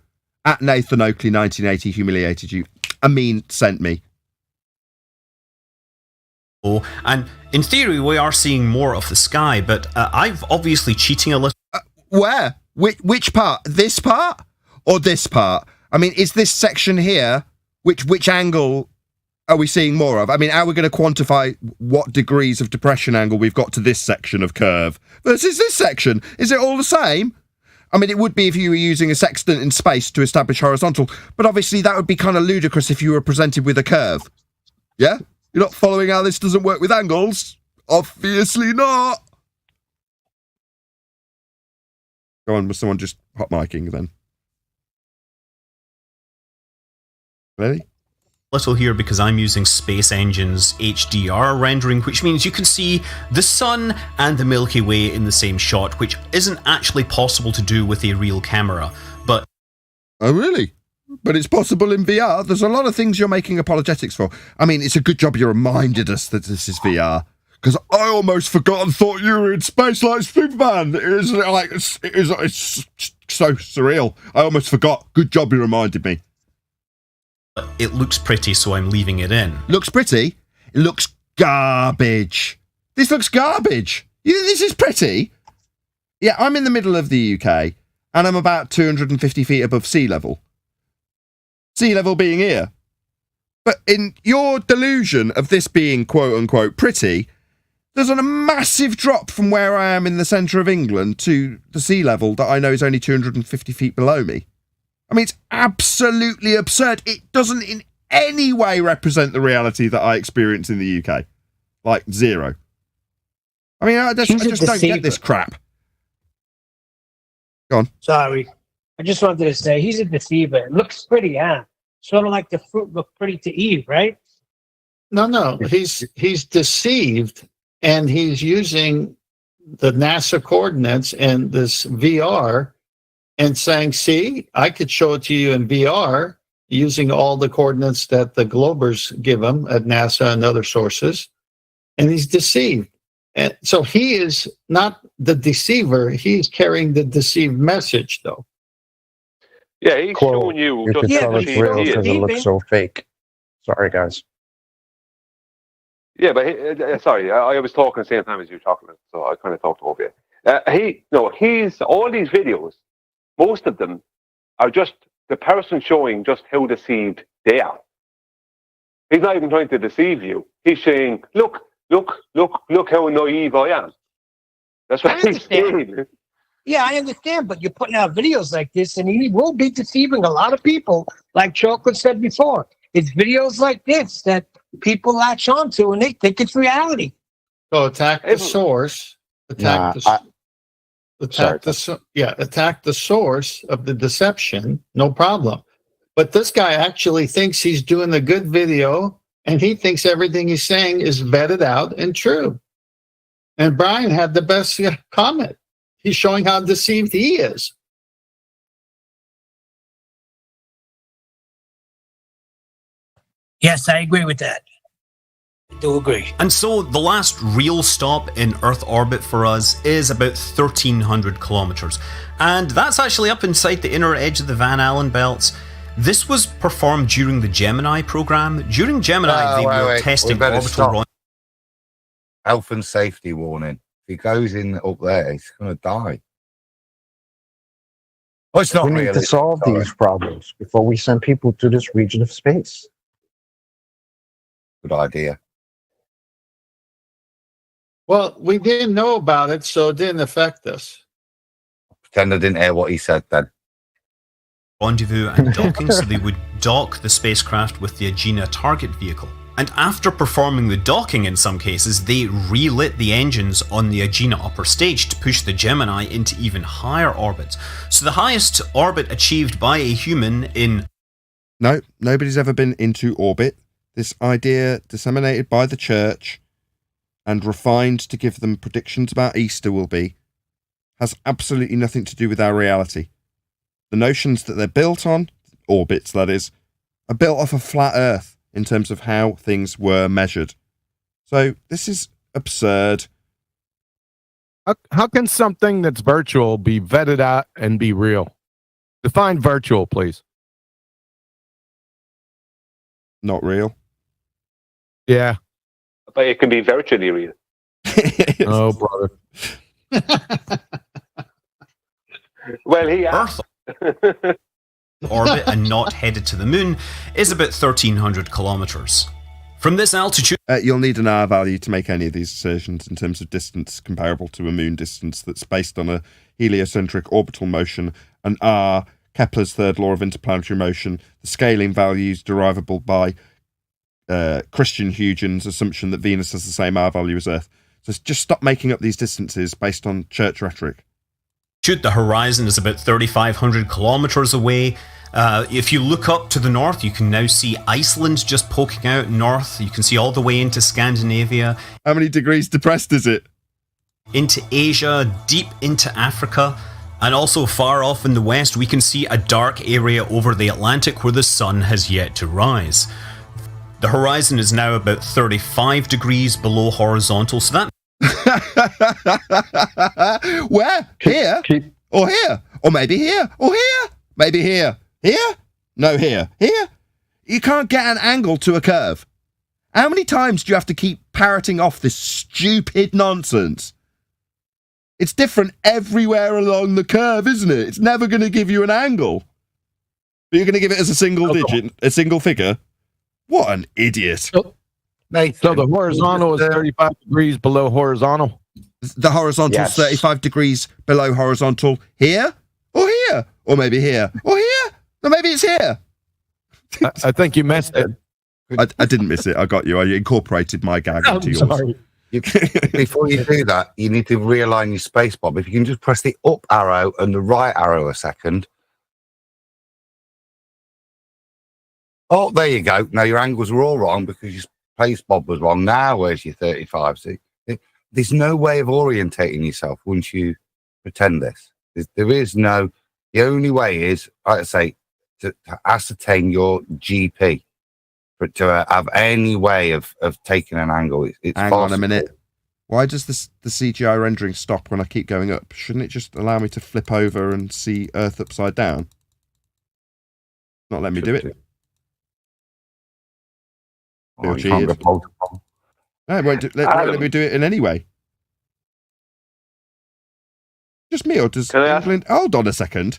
At Nathan Oakley 1980 humiliated you. Sent me. And in theory, we are seeing more of the sky, but I've obviously cheating a little. Where? Which part? This part? Or this part? I mean, is this section here? Which angle are we seeing more of? I mean, how are we going to quantify what degrees of depression angle we've got to this section of curve versus this section? Is it all the same? I mean, it would be if you were using a sextant in space to establish horizontal, but obviously that would be kind of ludicrous if you were presented with a curve. Yeah? You're not following how this doesn't work with angles? Obviously not. Go on, was someone just hot micing then? Ready? Little here because I'm using Space Engine's HDR rendering, which means you can see the sun and the Milky Way in the same shot, which isn't actually possible to do with a real camera. But oh, really? But it's possible in VR. There's a lot of things you're making apologetics for. I mean, it's a good job you reminded us that this is VR, because I almost forgot and thought you were in space like Superman. It's so surreal. I almost forgot. Good job you reminded me. It looks pretty, so I'm leaving it in. Looks pretty? It looks garbage. This looks garbage. This is pretty. Yeah, I'm in the middle of the UK, and I'm about 250 feet above sea level. Sea level being here. But in your delusion of this being quote-unquote pretty, there's a massive drop from where I am in the centre of England to the sea level that I know is only 250 feet below me. I mean, it's absolutely absurd. It doesn't in any way represent the reality that I experience in the UK. Like, zero. I mean, I just don't get this crap. Go on. Sorry. I just wanted to say, he's a deceiver. It looks pretty, huh? Sort of like the fruit looked pretty to Eve, right? No. He's deceived, and he's using the NASA coordinates and this VR and saying, see, I could show it to you in VR using all the coordinates that the Globers give him at NASA and other sources. And he's deceived. And so he is not the deceiver. He's carrying the deceived message, though. Yeah, he's showing you. You can tell it's real because it looks so fake. Sorry, guys. Yeah, but sorry, I was talking at the same time as you were talking, so I kind of talked over you. He's all these videos. Most of them are just the person showing just how deceived they are. He's not even trying to deceive you. He's saying, look how naive I am. That's what he's saying. Yeah, I understand, but you're putting out videos like this, and he will be deceiving a lot of people, like Chocolate said before. It's videos like this that people latch onto, and they think it's reality. So attack the source. Attack the source of the deception. No problem. But this guy actually thinks he's doing a good video, and he thinks everything he's saying is vetted out and true. And Brian had the best comment. He's showing how deceived he is. Yes, I agree with that. I do agree. And so the last real stop in Earth orbit for us is about 1,300 kilometers. And that's actually up inside the inner edge of the Van Allen belts. This was performed during the Gemini program. During Gemini, they were testing orbital... Health and safety warning. If he goes in up there, he's going to die. Well, it's not we need to solve these problems before we send people to this region of space. Good idea. Well, we didn't know about it, so it didn't affect us. Pretend I didn't hear what he said then. Rendezvous and docking, so they would dock the spacecraft with the Agena target vehicle. And after performing the docking in some cases, they relit the engines on the Agena upper stage to push the Gemini into even higher orbits. So the highest orbit achieved by a human in... No, nobody's ever been into orbit. This idea disseminated by the church and refined to give them predictions about Easter will be, has absolutely nothing to do with our reality. The notions that they're built on, orbits that is, are built off a flat Earth in terms of how things were measured. So this is absurd. How can something that's virtual be vetted out and be real? Define virtual, please. Not real. Yeah. But it can be virtually real. Oh, brother. Well, he asked. Orbit and not headed to the moon is about 1,300 kilometers. From this altitude... you'll need an R value to make any of these assertions in terms of distance comparable to a moon distance that's based on a heliocentric orbital motion, and R, Kepler's third law of interplanetary motion, the scaling values derivable by Christian Huygens' assumption that Venus has the same R value as Earth. So just stop making up these distances based on church rhetoric. The horizon is about 3,500 kilometers away. If you look up to the north, you can now see Iceland just poking out north. You can see all the way into Scandinavia. How many degrees depressed is it? Into Asia, deep into Africa, and also far off in the west, we can see a dark area over the Atlantic where the sun has yet to rise. The horizon is now about 35 degrees below horizontal, so that... Where? Here? Or here? Or maybe here? Or here? Maybe here? Here? No, here. Here? You can't get an angle to a curve. How many times do you have to keep parroting off this stupid nonsense? It's different everywhere along the curve, isn't it? It's never going to give you an angle. But you're going to give it as a single digit, a single figure? What an idiot. So the horizontal is 35 degrees below horizontal? The horizontal is 35 degrees below horizontal here? Or here? Or maybe here? Or here? Or maybe it's here? I think you missed it. I didn't miss it. I got you. I incorporated my gag into yours. Sorry. Before you do that, you need to realign your space, Bob. If you can just press the up arrow and the right arrow a second. Oh, there you go. Now your angles were all wrong because your space, Bob, was wrong. Now where's your 35? See, there's no way of orientating yourself once you pretend this. There is no. The only way is, like I say, to ascertain your GP. But to have any way of taking an angle, it's hang on a minute. Why does the CGI rendering stop when I keep going up? Shouldn't it just allow me to flip over and see Earth upside down? Not let me do it. Oh, you can't go no, it won't let me do it in any way. Just me, or does England... Hold on a second.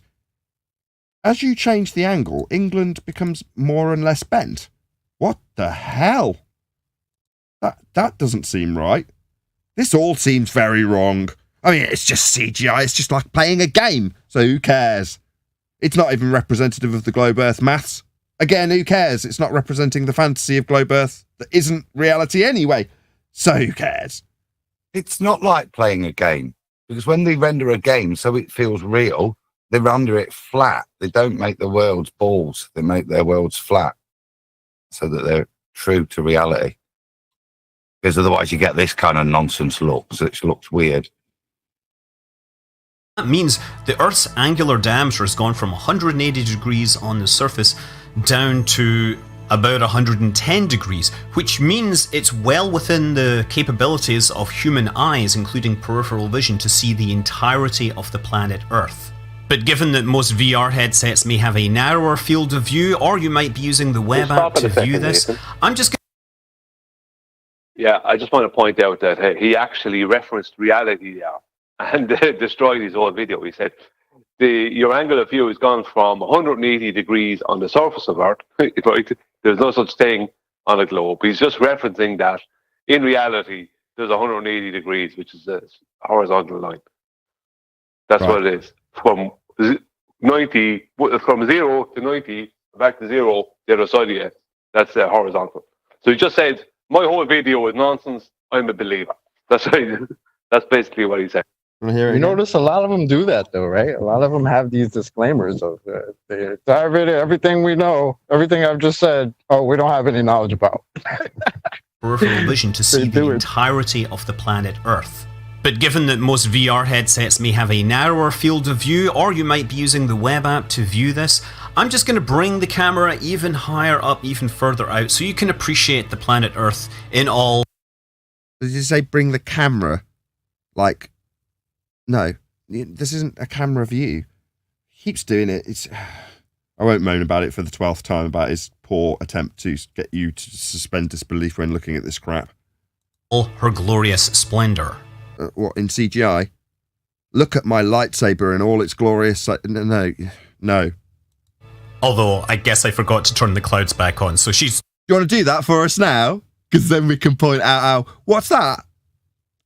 As you change the angle, England becomes more and less bent. What the hell? That doesn't seem right. This all seems very wrong. I mean, it's just CGI. It's just like playing a game. So who cares? It's not even representative of the globe Earth maths. Again, who cares? It's not representing the fantasy of globe Earth that isn't reality anyway. So who cares? It's not like playing a game. Because when they render a game so it feels real, they render it flat. They don't make the worlds balls. They make their worlds flat so that they're true to reality. Because otherwise you get this kind of nonsense look, so it looks weird. That means the Earth's angular diameter has gone from 180 degrees on the surface down to about 110 degrees, which means it's well within the capabilities of human eyes, including peripheral vision, to see the entirety of the planet Earth. But given that most VR headsets may have a narrower field of view, or you might be using the web app to view this, I'm just... Yeah, I just want to point out that he actually referenced reality there and destroyed his whole video. He said, your angle of view has gone from 180 degrees on the surface of Earth, right? There's no such thing on a globe. He's just referencing that in reality, there's 180 degrees, which is a horizontal line. That's what it is. From 0 to 90, back to zero, the other side of it. That's horizontal. So he just said, my whole video is nonsense. I'm a believer. That's basically what he said. You notice a lot of them do that, though, right? A lot of them have these disclaimers of everything we know, everything I've just said. Oh, we don't have any knowledge about. Peripheral vision to see the entirety of the planet Earth. But given that most VR headsets may have a narrower field of view, or you might be using the web app to view this, I'm just going to bring the camera even higher up, even further out, so you can appreciate the planet Earth in all. Did you say bring the camera? Like, no, this isn't a camera view. He keeps doing it. I won't moan about it for the 12th time about his poor attempt to get you to suspend disbelief when looking at this crap. All her glorious splendor. What, in CGI? Look at my lightsaber in all its glorious... No. Although, I guess I forgot to turn the clouds back on, so she's... You want to do that for us now? Because then we can point out how... What's that?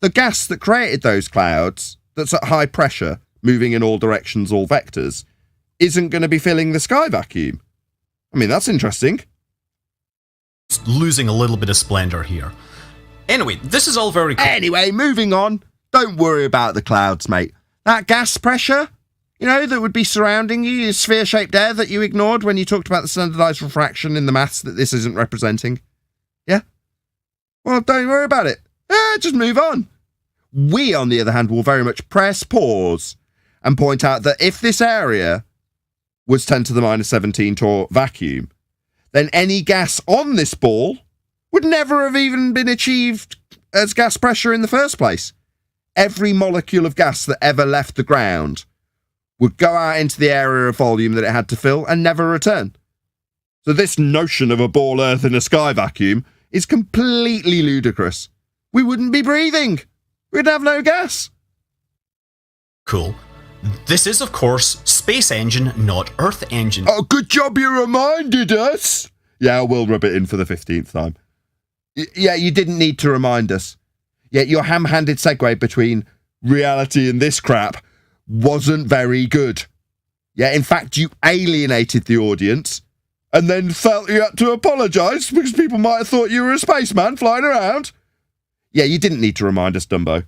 The gas that created those clouds, that's at high pressure, moving in all directions, all vectors, isn't going to be filling the sky vacuum. I mean, that's interesting. It's losing a little bit of splendor here. Anyway, this is all very cool. Anyway, moving on. Don't worry about the clouds, mate. That gas pressure, that would be surrounding you, is sphere-shaped air that you ignored when you talked about the standardized refraction in the maths that this isn't representing. Yeah? Well, don't worry about it. Just move on. We, on the other hand, will very much press pause and point out that if this area was 10 to the minus 17 torr vacuum, then any gas on this ball would never have even been achieved as gas pressure in the first place. Every molecule of gas that ever left the ground would go out into the area of volume that it had to fill and never return. So this notion of a ball Earth in a sky vacuum is completely ludicrous. We wouldn't be breathing. We'd have no gas. Cool. This is, of course, space engine, not Earth engine. Oh, good job you reminded us. Yeah, we'll rub it in for the 15th time. Yeah, you didn't need to remind us. Yet your ham-handed segue between reality and this crap wasn't very good. Yeah, in fact, you alienated the audience and then felt you had to apologise because people might have thought you were a spaceman flying around. Yeah, you didn't need to remind us, Dumbo.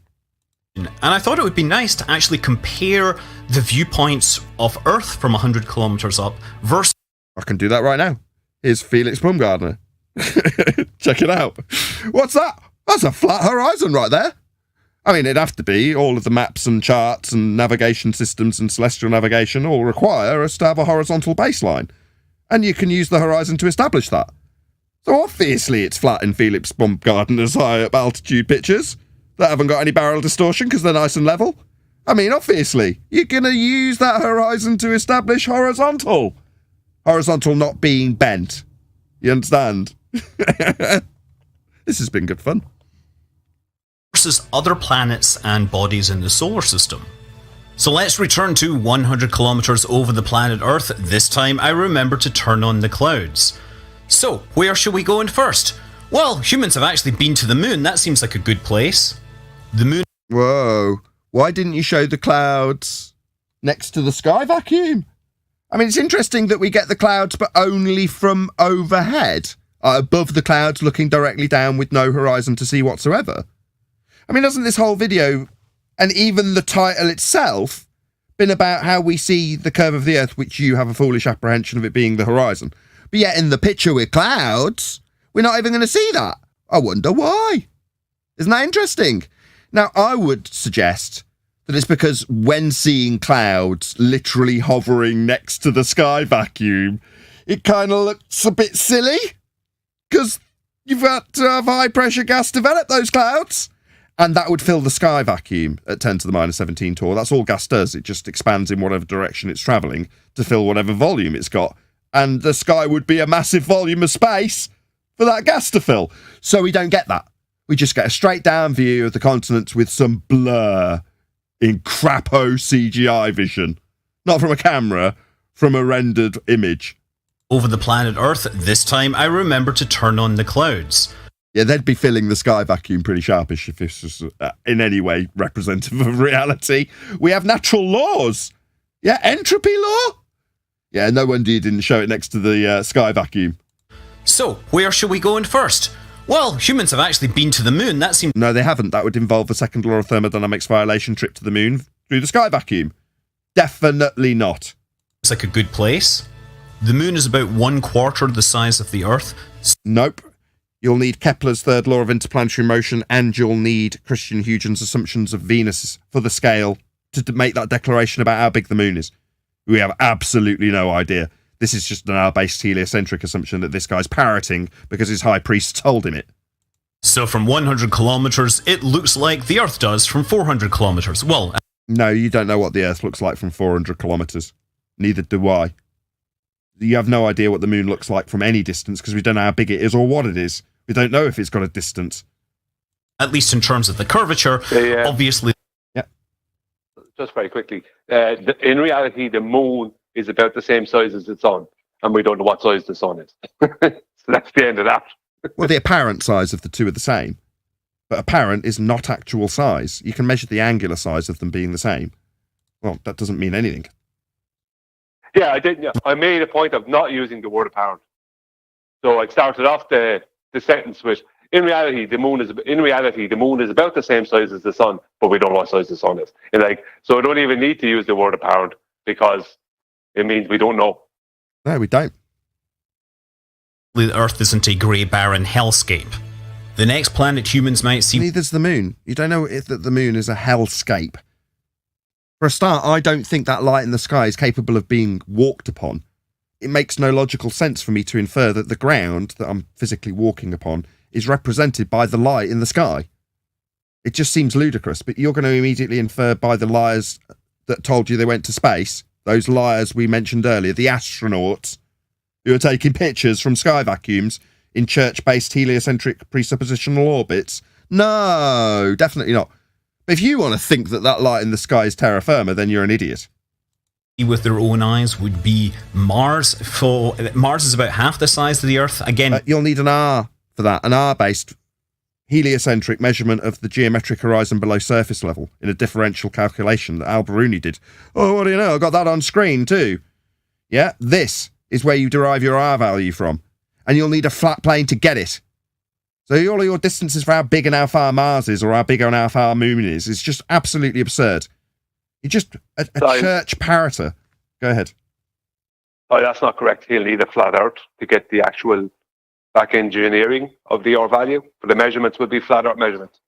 And I thought it would be nice to actually compare the viewpoints of Earth from 100 kilometers up versus... I can do that right now. Here's Felix Baumgartner. Check it out. What's that? That's a flat horizon right there. I mean, it'd have to be. All of the maps and charts and navigation systems and celestial navigation all require us to have a horizontal baseline. And you can use the horizon to establish that. So obviously it's flat in Felix Baumgartner's high up altitude pictures that haven't got any barrel distortion because they're nice and level. I mean, obviously, you're going to use that horizon to establish horizontal. Horizontal not being bent. You understand? This has been good fun. Versus other planets and bodies in the solar system. So let's return to 100 kilometers over the planet Earth. This time I remember to turn on the clouds. So, where should we go in first? Well, humans have actually been to the moon. That seems like a good place. The moon... Whoa. Why didn't you show the clouds next to the sky vacuum? I mean, it's interesting that we get the clouds, but only from overhead. Above the clouds, looking directly down with no horizon to see whatsoever. I mean, doesn't this whole video, and even the title itself, been about how we see the curve of the Earth, which you have a foolish apprehension of it being the horizon? But yet in the picture with clouds, we're not even going to see that. I wonder why. Isn't that interesting? Now, I would suggest that it's because when seeing clouds literally hovering next to the sky vacuum, it kind of looks a bit silly. Because you've got to have high pressure gas develop those clouds. And that would fill the sky vacuum at 10 to the minus 17 torr. That's all gas does. It just expands in whatever direction it's travelling to fill whatever volume it's got. And the sky would be a massive volume of space for that gas to fill. So we don't get that. We just get a straight down view of the continents with some blur in crapo CGI vision. Not from a camera, from a rendered image. Over the planet Earth, this time I remember to turn on the clouds. Yeah, they'd be filling the sky vacuum pretty sharpish if this was in any way representative of reality. We have natural laws. Yeah, entropy law. Yeah, no wonder you didn't show it next to the sky vacuum. So, where should we go in first? Well, humans have actually been to the moon. That seems... No, they haven't. That would involve a second law of thermodynamics violation trip to the moon through the sky vacuum. Definitely not. It's like a good place. The moon is about 1/4 the size of the Earth. Nope. You'll need Kepler's third law of interplanetary motion, and you'll need Christian Huygens' assumptions of Venus for the scale to make that declaration about how big the moon is. We have absolutely no idea. This is just an hour-based heliocentric assumption that this guy's parroting because his high priest told him it. So from 100 kilometers, it looks like the Earth does from 400 kilometers. Well... No, you don't know what the Earth looks like from 400 kilometers. Neither do I. You have no idea what the moon looks like from any distance because we don't know how big it is or what it is. We don't know if it's got a distance. At least in terms of the curvature, obviously... Yeah. Just very quickly. In reality, the moon is about the same size as the sun, and we don't know what size the sun is. So that's the end of that. Well, the apparent size of the two are the same. But apparent is not actual size. You can measure the angular size of them being the same. Well, that doesn't mean anything. Yeah, I did. I made a point of not using the word apparent. So I started off the sentence with, in reality, the moon is about the same size as the sun, but we don't know what size the sun is. And so I don't even need to use the word apparent because it means we don't know. No, we don't. The Earth isn't a grey, barren hellscape. The next planet humans might see... Neither's the moon. You don't know that the moon is a hellscape. For a start, I don't think that light in the sky is capable of being walked upon. It makes no logical sense for me to infer that the ground that I'm physically walking upon is represented by the light in the sky. It just seems ludicrous, but you're going to immediately infer by the liars that told you they went to space, those liars we mentioned earlier, the astronauts who are taking pictures from sky vacuums in church-based heliocentric presuppositional orbits. No, definitely not. But if you want to think that that light in the sky is terra firma, then you're an idiot. With their own eyes would be Mars. Mars is about half the size of the Earth. Again, you'll need an R for that, an R-based heliocentric measurement of the geometric horizon below surface level in a differential calculation that Al-Biruni did. Oh, what do you know? I got that on screen too. Yeah, this is where you derive your R value from, and you'll need a flat plane to get it. So all of your distances for how big and how far Mars is, or how big and how far Moon is just absolutely absurd. You're just a church parroter. Go ahead. Oh, that's not correct. He'll need a flat Earth to get the actual back engineering of the R value. But the measurements will be flat Earth measurements.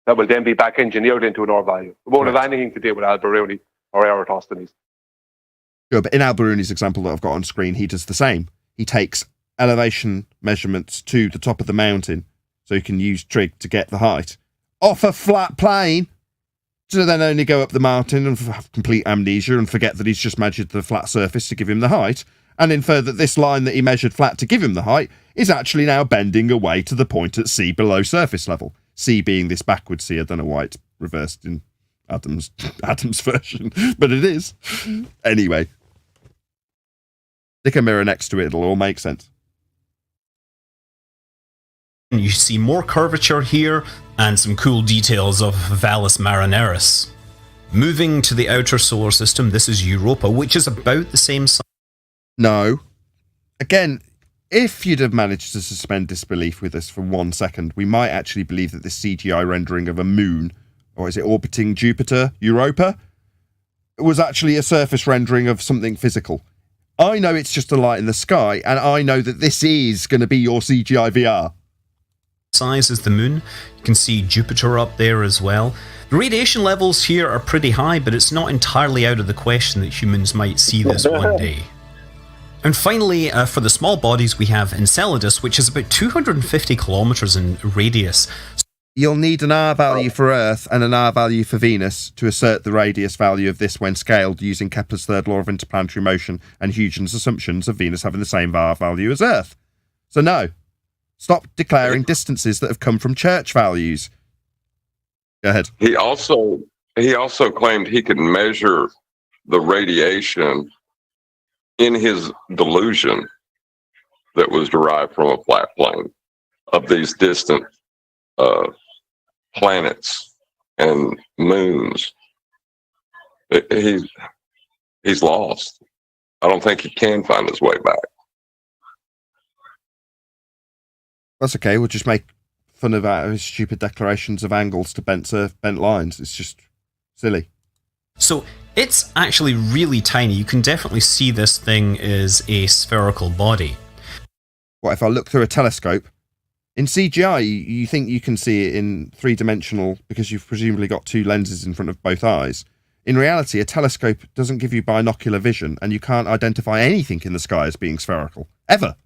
That will then be back engineered into an R value. It won't have anything to do with Al-Biruni or Eratosthenes. Good, but in Al-Biruni's example that I've got on screen, he does the same. He takes elevation measurements to the top of the mountain, so you can use trig to get the height off a flat plane, to then only go up the mountain and have complete amnesia and forget that he's just measured the flat surface to give him the height, and infer that this line that he measured flat to give him the height is actually now bending away to the point at C below surface level. C being this backward C. I don't know why it's reversed in Adam's version, but it is. Anyway, stick a mirror next to it, it'll all make sense. You see more curvature here and some cool details of Valles Marineris. Moving to the outer solar system, this is Europa, which is about the same size. No. Again, if you'd have managed to suspend disbelief with us for 1 second, we might actually believe that this CGI rendering of a moon, or is it orbiting Jupiter, Europa, was actually a surface rendering of something physical. I know it's just a light in the sky, and I know that this is going to be your CGI VR. Size as the moon. You can see Jupiter up there as well. The radiation levels here are pretty high, but it's not entirely out of the question that humans might see this one day. And finally, for the small bodies, we have Enceladus, which is about 250 kilometers in radius. You'll need an R value for Earth and an R value for Venus to assert the radius value of this when scaled using Kepler's third law of interplanetary motion and Huygens' assumptions of Venus having the same R value as Earth. So no. Stop declaring distances that have come from church values. Go ahead. He also claimed he could measure the radiation in his delusion that was derived from a flat plane of these distant planets and moons. He's lost. I don't think he can find his way back. That's okay. We'll just make fun of his stupid declarations of angles to bent lines. It's just silly. So it's actually really tiny. You can definitely see this thing is a spherical body. What if I look through a telescope? In CGI, you think you can see it in 3-dimensional because you've presumably got 2 lenses in front of both eyes. In reality, a telescope doesn't give you binocular vision, and you can't identify anything in the sky as being spherical. Ever.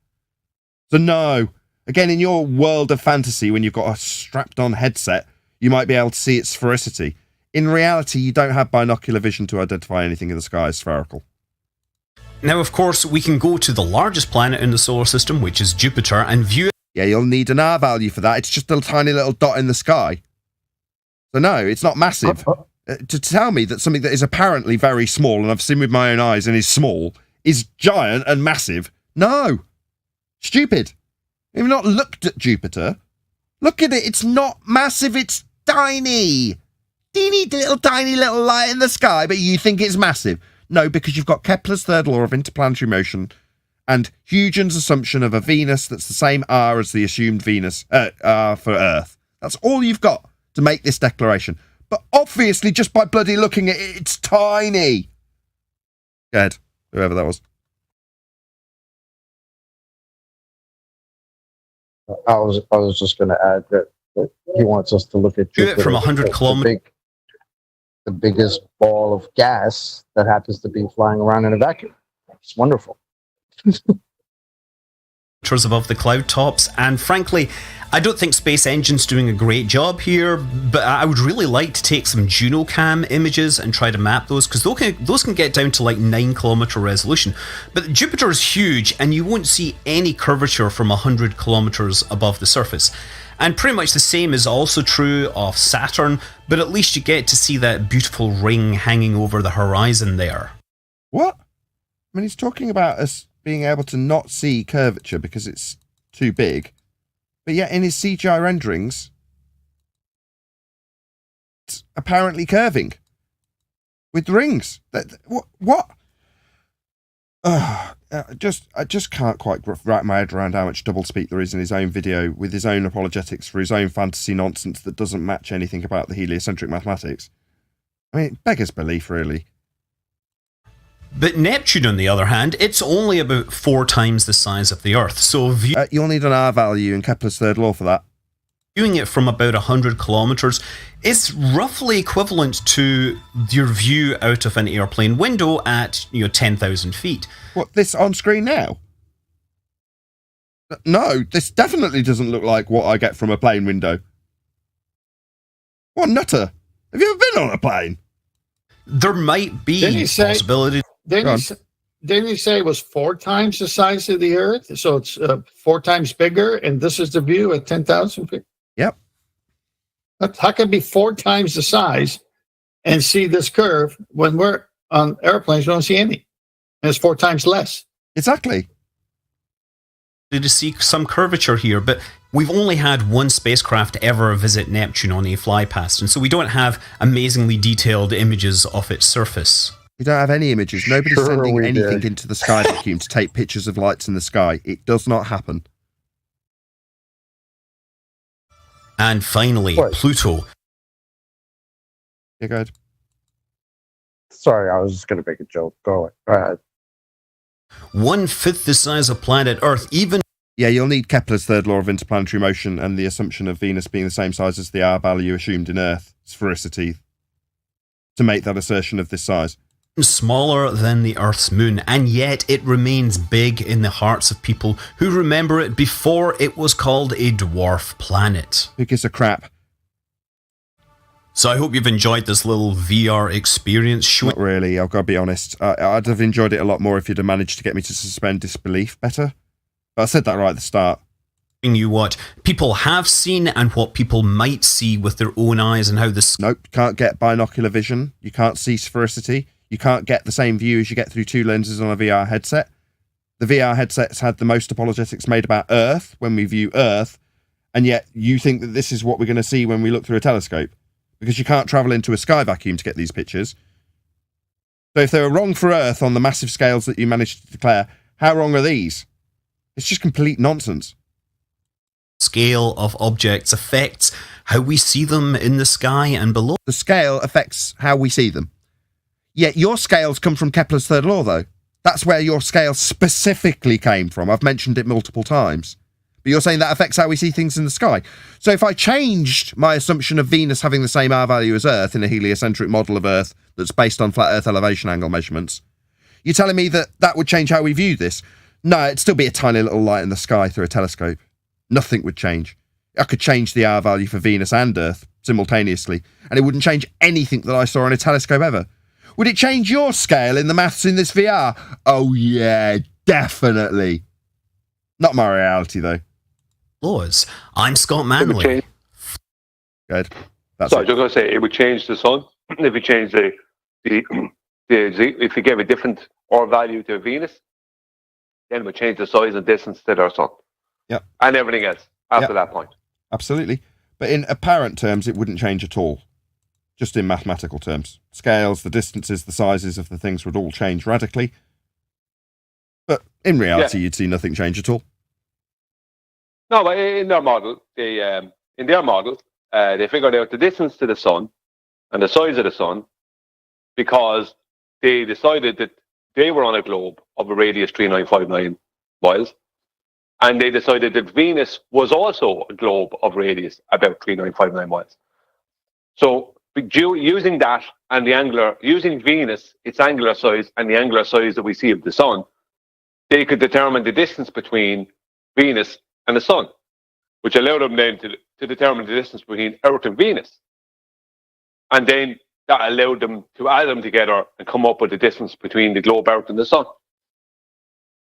So no. Again, in your world of fantasy, when you've got a strapped-on headset, you might be able to see its sphericity. In reality, you don't have binocular vision to identify anything in the sky as spherical. Now, of course, we can go to the largest planet in the solar system, which is Jupiter, and view it. Yeah, you'll need an R value for that. It's just a tiny little dot in the sky. So no, it's not massive. To tell me that something that is apparently very small, and I've seen with my own eyes and is small, is giant and massive. No. Stupid. You've not looked at Jupiter. Look at it. It's not massive. It's tiny. Teeny little tiny little light in the sky, but you think it's massive. No, because you've got Kepler's third law of interplanetary motion and Huygens' assumption of a Venus that's the same R as the assumed Venus R for Earth. That's all you've got to make this declaration. But obviously, just by bloody looking at it, it's tiny. Go ahead, whoever that was. I was just going to add that he wants us to look at Jupiter from 100 kilometers. The biggest ball of gas that happens to be flying around in a vacuum. It's wonderful. Above the cloud tops, and frankly, I don't think Space Engine's doing a great job here, but I would really like to take some JunoCam images and try to map those, because those can get down to like 9-kilometer resolution. But Jupiter is huge, and you won't see any curvature from 100 kilometers above the surface. And pretty much the same is also true of Saturn, but at least you get to see that beautiful ring hanging over the horizon there. What? I mean, he's talking about us being able to not see curvature because it's too big. But yet in his CGI renderings, it's apparently curving. With rings. What? I just can't quite wrap my head around how much doublespeak there is in his own video with his own apologetics for his own fantasy nonsense that doesn't match anything about the heliocentric mathematics. I mean, it beggars belief, really. But Neptune, on the other hand, it's only about 4 times the size of the Earth. So you'll need an R value in Kepler's third law for that. Viewing it from about 100 kilometers is roughly equivalent to your view out of an airplane window at 10,000 feet. What, this on screen now? No, this definitely doesn't look like what I get from a plane window. What nutter? Have you ever been on a plane? There might be possibility. Didn't you say it was 4 times the size of the Earth? So it's 4 times bigger, and this is the view at 10,000 feet? Yep. How can it be 4 times the size and see this curve when we're on airplanes? We don't see any. And it's 4 times less. Exactly. To see some curvature here, but we've only had one spacecraft ever visit Neptune on a fly past, and so we don't have amazingly detailed images of its surface. We don't have any images. Nobody's sending anything into the sky vacuum to take pictures of lights in the sky. It does not happen. And finally, Pluto. Yeah, go ahead. Sorry, I was just going to make a joke. Go ahead. 1/5 the size of planet Earth, even... Yeah, you'll need Kepler's third law of interplanetary motion and the assumption of Venus being the same size as the R value assumed in Earth, sphericity, to make that assertion of this size. Smaller than the Earth's moon, and yet it remains big in the hearts of people who remember it before it was called a dwarf planet. Who gives a crap? So I hope you've enjoyed this little VR experience. Not really, I've got to be honest. I'd have enjoyed it a lot more if you'd have managed to get me to suspend disbelief better. But I said that right at the start. You what people have seen and what people might see with their own eyes and how this... Nope, can't get binocular vision. You can't see sphericity. You can't get the same view as you get through 2 lenses on a VR headset. The VR headsets had the most apologetics made about Earth when we view Earth, and yet you think that this is what we're going to see when we look through a telescope, because you can't travel into a sky vacuum to get these pictures. So if they were wrong for Earth on the massive scales that you managed to declare, how wrong are these? It's just complete nonsense. scale of objects affects how we see them in the sky and below. The scale affects how we see them. Yet your scales come from Kepler's third law, though. That's where your scale specifically came from. I've mentioned it multiple times. But you're saying that affects how we see things in the sky. So if I changed my assumption of Venus having the same R value as Earth in a heliocentric model of Earth that's based on flat Earth elevation angle measurements, you're telling me that that would change how we view this? No, it'd still be a tiny little light in the sky through a telescope. Nothing would change. I could change the R value for Venus and Earth simultaneously, and it wouldn't change anything that I saw in a telescope ever. Would it change your scale in the maths in this VR? Oh yeah, definitely. Not my reality, though. Laws. I'm Scott Manley. Good. Sorry, I was going to say it would change the sun if you change if you gave a different R value to Venus, then it would change the size and distance to our sun. Yep. And everything else after that point. Absolutely. But in apparent terms, it wouldn't change at all. Just in mathematical terms. Scales, the distances, the sizes of the things would all change radically. But in reality, you'd see nothing change at all. No, but in their model, they figured out the distance to the sun and the size of the sun because they decided that they were on a globe of a radius 3959 miles, and they decided that Venus was also a globe of radius about 3959 miles. So using that and using Venus, its angular size, and the angular size that we see of the sun, they could determine the distance between Venus and the sun, which allowed them then to determine the distance between Earth and Venus. And then that allowed them to add them together and come up with the distance between the globe Earth and the sun.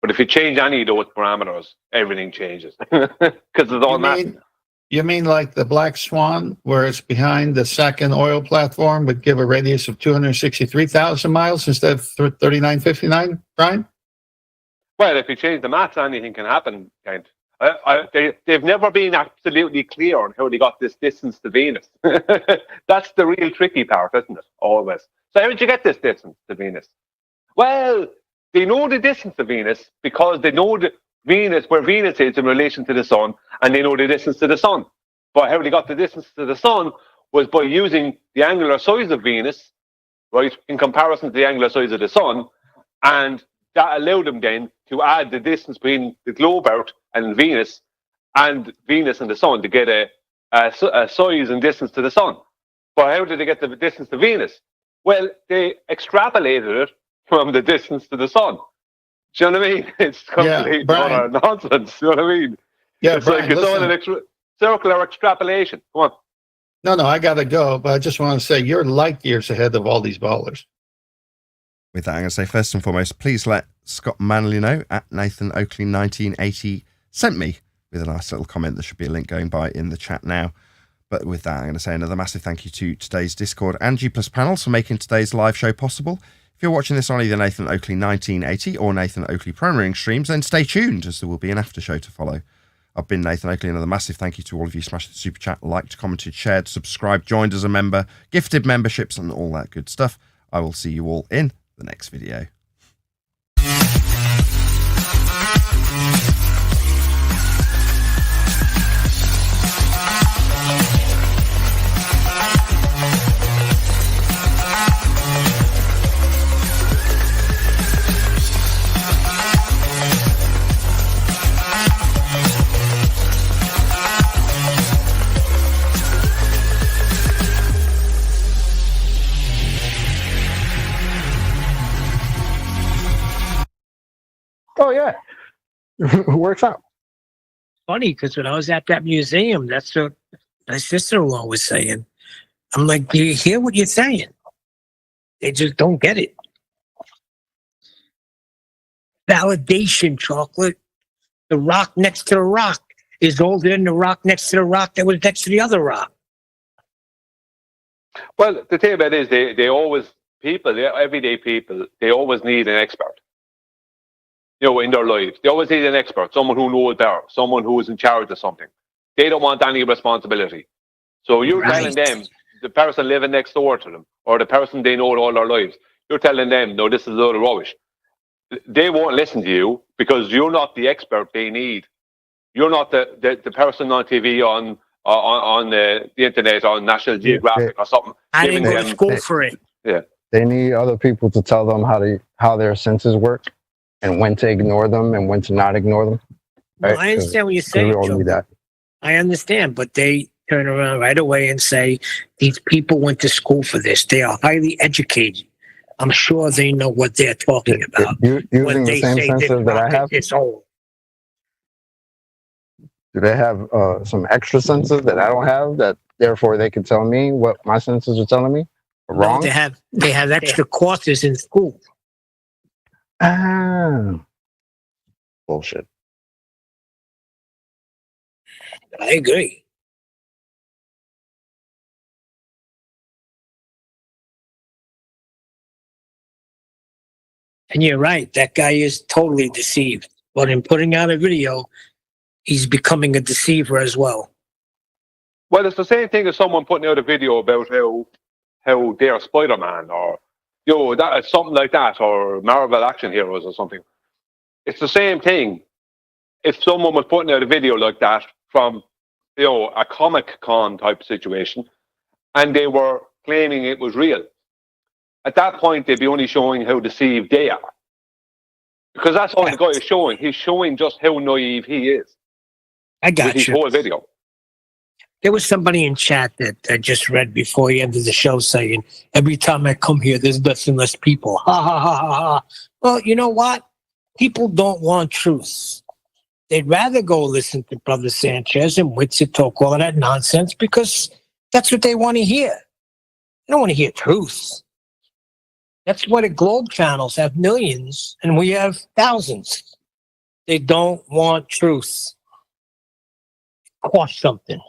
But if you change any of those parameters, everything changes because it's all math. You mean like the Black Swan, where it's behind the second oil platform, would give a radius of 263,000 miles instead of 3959, Brian? Well, if you change the maths, anything can happen. They've never been absolutely clear on how they got this distance to Venus. That's the real tricky part, isn't it? Always. So how did you get this distance to Venus? Well, they know the distance to Venus because they know where Venus is in relation to the sun, and they know the distance to the sun. But how they got the distance to the sun was by using the angular size of Venus, right, in comparison to the angular size of the sun, and that allowed them then to add the distance between the globe Earth and Venus and the sun to get a size and distance to the sun. But how did they get the distance to Venus? Well, they extrapolated it from the distance to the sun. Do you know what I mean? It's complete utter nonsense. You know what I mean? Yeah, it's Brian, like it's all an circular extrapolation. Come on. No, I got to go, but I just want to say you're light years ahead of all these ballers. With that, I'm going to say first and foremost, please let Scott Manley know at Nathan Oakley 1980 sent me with a nice little comment. There should be a link going by in the chat now. But with that, I'm going to say another massive thank you to today's Discord and G Plus panels for making today's live show possible. If you're watching this on either Nathan Oakley 1980 or Nathan Oakley Premier Ring streams, then stay tuned as there will be an after show to follow. I've been Nathan Oakley. Another massive thank you to all of you. Smashed the super chat, liked, commented, shared, subscribed, joined as a member, gifted memberships, and all that good stuff. I will see you all in the next video. Oh yeah, works out. Funny, because when I was at that museum, that's what my sister-in-law was saying. I'm like, do you hear what you're saying? They just don't get it. Validation, chocolate. The rock next to the rock is older than the rock next to the rock that was next to the other rock. Well, the thing about it is they always, everyday people, they always need an expert. You know, in their lives. They always need an expert, someone who knows better, someone who is in charge of something. They don't want any responsibility. So you're telling them, the person living next door to them, or the person they know all their lives, you're telling them, no, this is a load of rubbish. They won't listen to you because you're not the expert they need You're not the person on TV on the internet on National Geographic or something. I didn't go to school for it. Yeah. They need other people to tell them how their senses work and when to ignore them and when to not ignore them. Well, Right? I understand what you're saying, We all Joe. need that. I understand, but they turn around right away and say, these people went to school for this. They are highly educated. I'm sure they know what they're talking about. Using the same senses that I have. It's old. Do they have some extra senses that I don't have that therefore they can tell me what my senses are telling me? Wrong? No, they have extra courses in school. Ah. Bullshit. I agree. And you're right. That guy is totally deceived. But in putting out a video, he's becoming a deceiver as well. Well, it's the same thing as someone putting out a video about how they're Spider-Man or that something like that, or Marvel action heroes or something. It's the same thing. If someone was putting out a video like that from a Comic Con type situation, and they were claiming it was real, at that point they'd be only showing how deceived they are, because that's all the guy is showing. He's showing just how naive he is. I got with his you. whole video. There was somebody in chat that I just read before he ended the show saying, every time I come here, there's less and less people. Ha, ha, ha, ha, ha. Well, you know what? People don't want truth. They'd rather go listen to Brother Sanchez and Witsit talk all of that nonsense because that's what they want to hear. They don't want to hear truth. That's why the Globe channels have millions and we have thousands. They don't want truth. It costs something.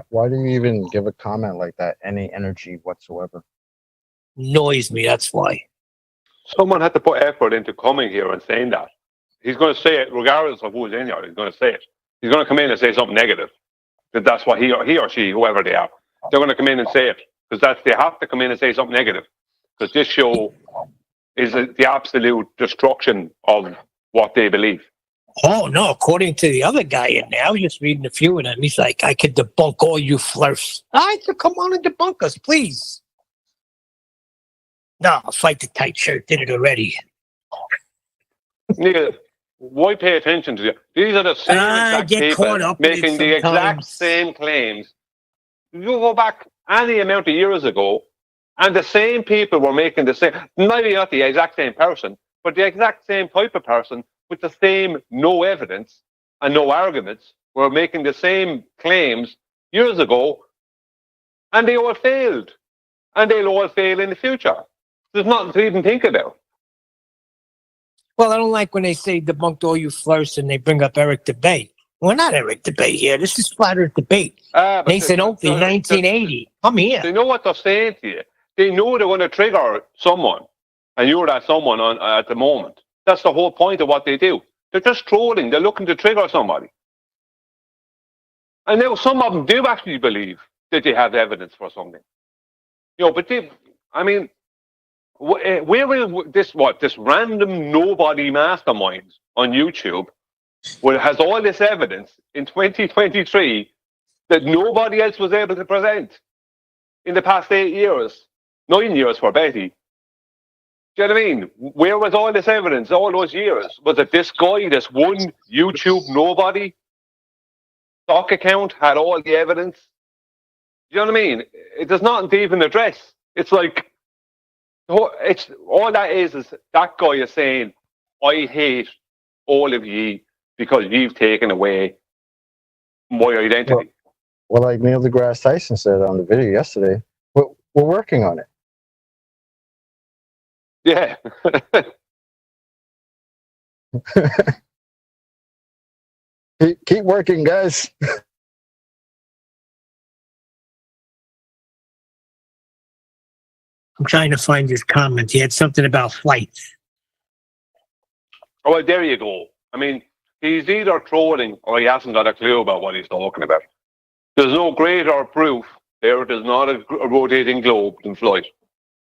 Why do you even give a comment like that any energy whatsoever? Annoys me, that's why. Someone had to put effort into coming here and saying that. He's going to say it regardless of who's in here. He's going to say it. He's going to come in and say something negative. That's what he or she, whoever they are, they're going to come in and say it, because they have to come in and say something negative, because this show is the absolute destruction of what they believe. Oh, no, according to the other guy in there, I was just reading a few of them. He's like, I could debunk all you flirts. All right, so come on and debunk us, please. No, fight the tight shirt. Did it already. Neil, why pay attention to them? These are the same exact people making the exact same claims. You go back any amount of years ago, and the same people were making the same, maybe not the exact same person, but the exact same type of person with the same no evidence and no arguments were making the same claims years ago, and they all failed. And they'll all fail in the future. There's nothing to even think about. Well, I don't like when they say debunked all you flirts and they bring up Eric Debate. Well, not Eric Debate here. This is Flat Earth Debate. Nathan Oakley, 1980. Come here. They know what they're saying to you. They know they're going to trigger someone, and you're that someone at the moment. That's the whole point of what they do. They're just trolling. They're looking to trigger somebody. And now some of them do actually believe that they have evidence for something. But where will this random nobody mastermind on YouTube has all this evidence in 2023 that nobody else was able to present in the past 8 years, 9 years for Betty? Do you know what I mean? Where was all this evidence all those years? Was it this guy, this one YouTube nobody stock account had all the evidence? Do you know what I mean? There's nothing to even address. It's like, it's all that is that guy is saying, I hate all of ye because you've taken away my identity. Well, like Neil deGrasse Tyson said on the video yesterday, we're working on it. Yeah. Keep working, guys. I'm trying to find his comment. He had something about flights. Oh, well, there you go. I mean, he's either trolling or he hasn't got a clue about what he's talking about. There's no greater proof there is not a rotating globe than flight.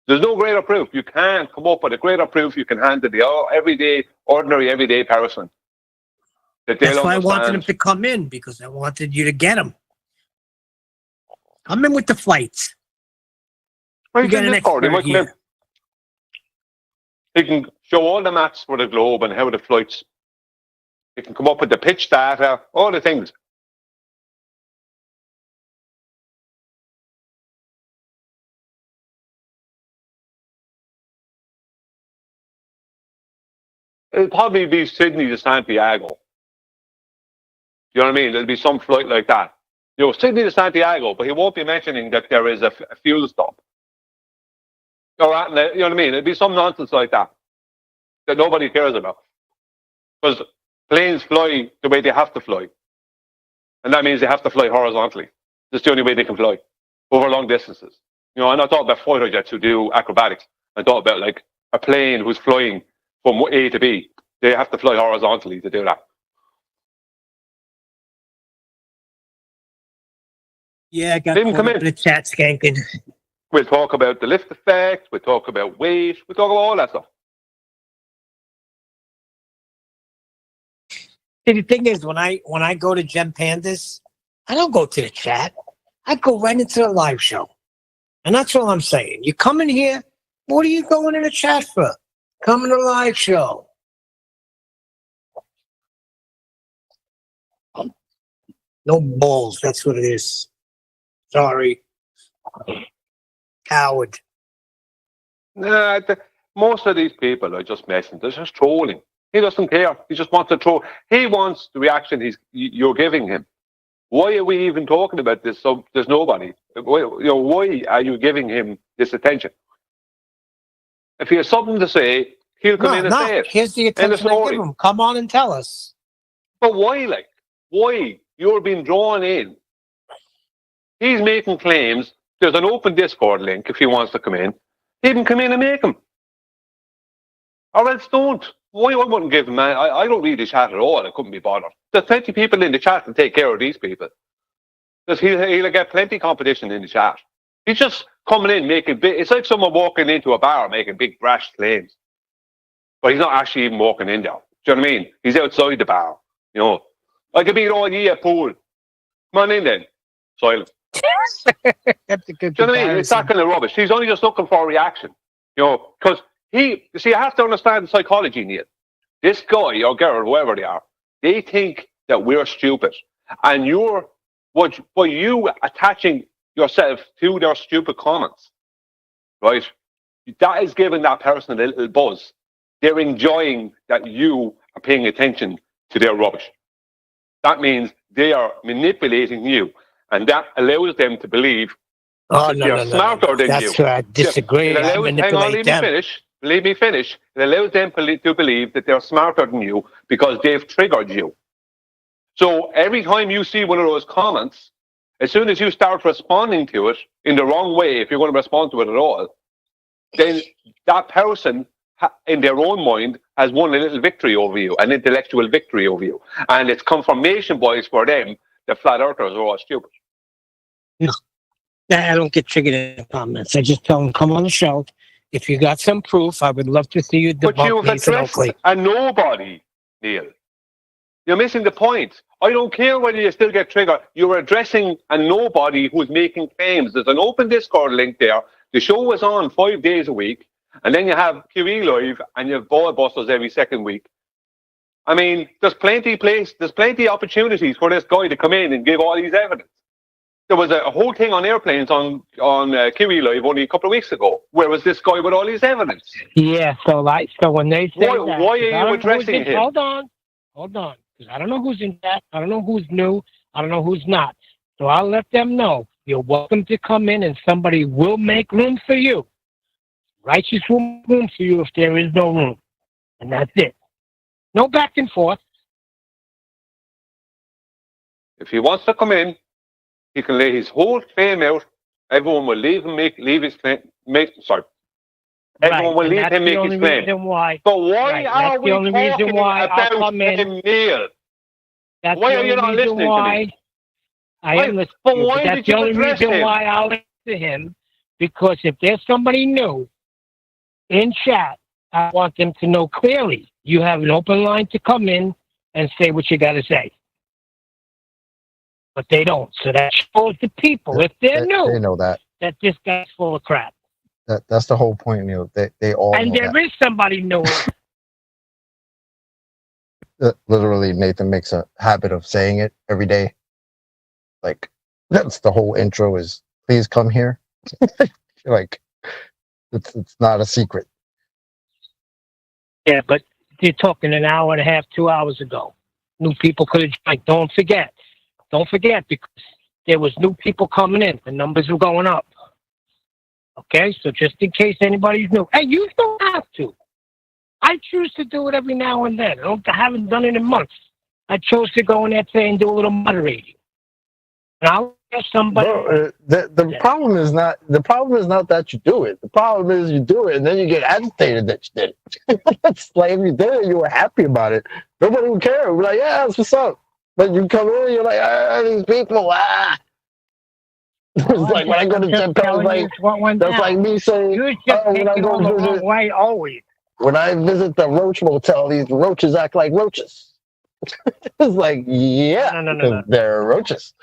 There's no greater proof. You can't come up with a greater proof you can hand to the ordinary, everyday person. That's why I wanted him to come in, because I wanted you to get him. Come in with the flights. You get an expert here. He can show all the maps for the globe and how the flights. He can come up with the pitch data, all the things. It'll probably be Sydney to Santiago. You know what I mean? There'll be some flight like that. You know, Sydney to Santiago, but he won't be mentioning that there is a fuel stop. You know what I mean? It'll be some nonsense like that nobody cares about. Because planes fly the way they have to fly. And that means they have to fly horizontally. That's the only way they can fly over long distances. You know, and I thought about fighter jets who do acrobatics. I thought about like a plane who's flying from A to B. They have to fly horizontally to do that. Yeah, I got the chat skanking. We'll talk about the lift effect. We'll talk about weight. We'll talk about all that stuff. See, the thing is, when I go to Gem Pandas, I don't go to the chat. I go right into the live show. And that's all I'm saying. You come in here, what are you going in the chat for? Come in the live show. No balls, that's what it is. Sorry. Coward. Nah, most of these people are just messing. They're just trolling. He doesn't care. He just wants to troll. He wants the reaction you're giving him. Why are we even talking about this? So there's nobody. Why are you giving him this attention? If he has something to say, he'll come in and say it. Here's the attention I give him. Come on and tell us. But why, like? Why? You're being drawn in. He's making claims. There's an open Discord link if he wants to come in. He can come in and make them. Or else don't. Why I wouldn't give him, man? I don't read the chat at all. I couldn't be bothered. There's plenty of people in the chat to take care of these people. He'll get plenty of competition in the chat. He's just coming in making big. It's like someone walking into a bar making big brash claims. But he's not actually even walking in there. Do you know what I mean? He's outside the bar. You know, I could be all year pool. Come on in then. Silent. That's a good. Do you know what I mean? It's that kind of rubbish. He's only just looking for a reaction. You know, because you see, I have to understand psychology, Neil. This guy or girl, whoever they are, they think that we're stupid, and by you attaching yourself to their stupid comments, right? That is giving that person a little buzz. They're enjoying that you are paying attention to their rubbish. That means they are manipulating you, and that allows them to believe they're smarter than you. That's where I disagree. Hang on, let me finish. It allows them to believe that they're smarter than you because they've triggered you. So every time you see one of those comments, as soon as you start responding to it in the wrong way, if you're going to respond to it at all, then that person, in their own mind, has won a little victory over you, an intellectual victory over you. And it's confirmation bias for them that flat earthers are all stupid. No, I don't get triggered in the comments. I just tell them, come on the show. If you got some proof, I would love to see you debunk. But you've addressed a nobody, Neil. You're missing the point. I don't care whether you still get triggered. You're addressing a nobody who's making claims. There's an open Discord link there. The show is on 5 days a week. And then you have QE Live and you have Ball Busters every second week. I mean, there's plenty opportunities for this guy to come in and give all these evidence. There was a whole thing on airplanes on QE Live only a couple of weeks ago. Where was this guy with all his evidence? Yeah, so when they say why are you addressing him? Hold on. Because I don't know who's in that. I don't know who's new. I don't know who's not. So I'll let them know. You're welcome to come in and somebody will make room for you. Righteous room for you if there is no room. And that's it. No back and forth. If he wants to come in, he can lay his whole claim out. Everyone will leave him leave his claim. Everyone will leave him make his claim. But why are we talking about him, Neil? Why are you not listening to me? I am listening. But that's the only reason why I'll listen to him. Because if there's somebody new in chat, I want them to know clearly you have an open line to come in and say what you got to say. But they don't. So that shows the people, if they're new, they know that this guy's full of crap. that's the whole point, Neil. They all And know there that. is somebody new. Literally, Nathan makes a habit of saying it every day. Like, that's the whole intro is, please come here. Like, it's not a secret. Yeah, but you're talking an hour and a half, 2 hours ago. New people could have joined. Don't forget, because there was new people coming in. The numbers were going up. Okay, so just in case anybody's new. And you don't have to. I choose to do it every now and then. I haven't done it in months. I chose to go in there today and do a little moderating. And I'll get somebody. Bro, the problem is not that you do it. The problem is you do it and then you get agitated that you did it. It's like if you did it, you were happy about it. Nobody would care. We're like, yeah, that's what's up. But you come in, you're like, these people, It's like when I go to Japan, like that's like me saying, when I go visit, way always. When I visit the Roach Motel, these roaches act like roaches. It's like, yeah, no. They're roaches.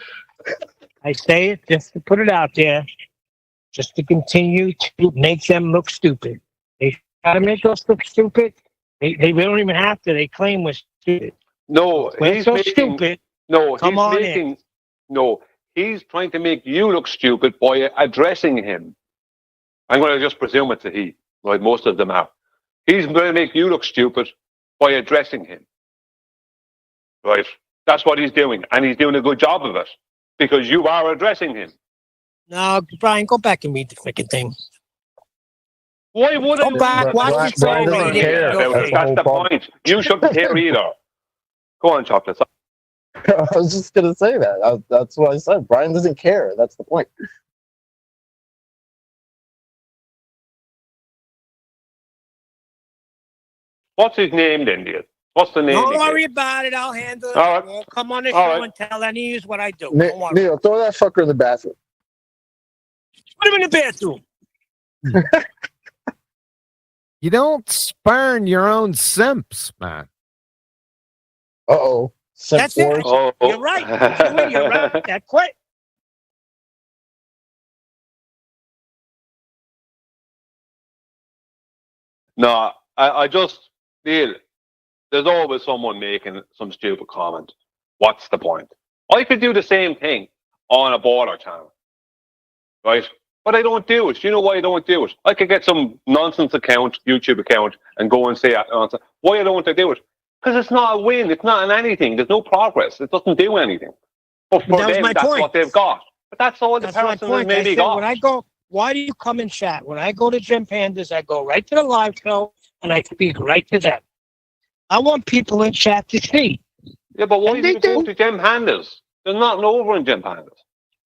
I say it just to put it out there, just to continue to make them look stupid. They try to make us look stupid. They don't even have to. They claim we're stupid. No, we're so stupid. No, Come he's on making. in. No, he's trying to make you look stupid by addressing him. I'm going to just presume it's a he, like most of them are. He's going to make you look stupid by addressing him. Right? That's what he's doing. And he's doing a good job of it. Because you are addressing him. No, Brian, go back and read the freaking thing. Why would Go back, watch the Brian doesn't care about it. That's the point. You shouldn't care either. Go on, Chocolates. I was just going to say that. That's what I said. Brian doesn't care. That's the point. What's his name then, dear? What's the name? Don't worry about it. I'll handle it. All right. I'll come on the All show right. and tell any of you what I do. Don't worry. Neil, throw that fucker in the bathroom. Put him in the bathroom. You don't spurn your own simps, man. Uh-oh. That's it. You're right. You're right. That quick. No, I just feel there's always someone making some stupid comment. What's the point? I could do the same thing on a border channel, right? But I don't do it. You know why I don't do it? I could get some nonsense account, YouTube account, and go and say, why don't I do it? Because it's not a win. It's not in anything. There's no progress. It doesn't do anything. But for them, that's what they've got. But that's all the person has maybe got. When I go, why do you come and chat? When I go to Gem Pandas, I go right to the live show and I speak right to them. I want people in chat to see. Yeah, but why do you go to Gem Pandas? There's nothing over in Gem Pandas.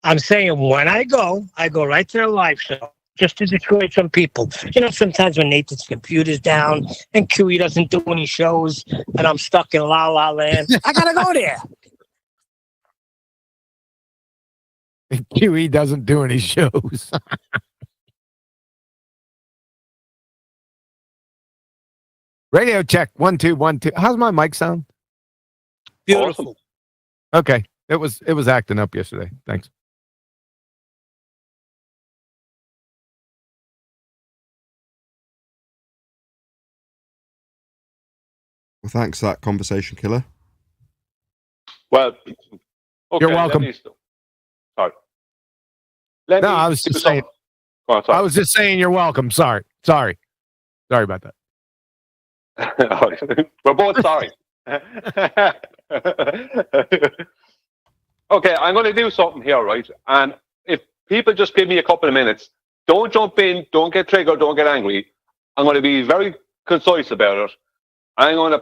I'm saying when I go right to the live show just to destroy some people. You know, sometimes when Nathan's computer's down and QE doesn't do any shows and I'm stuck in La La Land, I gotta go there. QE doesn't do any shows. Radio check 1 2 1 2. How's my mic sound? Beautiful. Okay, it was acting up yesterday. Thanks. Well, thanks for that conversation killer. Well, okay, You're welcome. Sorry. I was just saying. I was just saying you're welcome. Sorry about that. We're both sorry. Okay, I'm going to do something here, right? And if people just give me a couple of minutes, don't jump in, don't get triggered, don't get angry. I'm going to be very concise about it. I'm going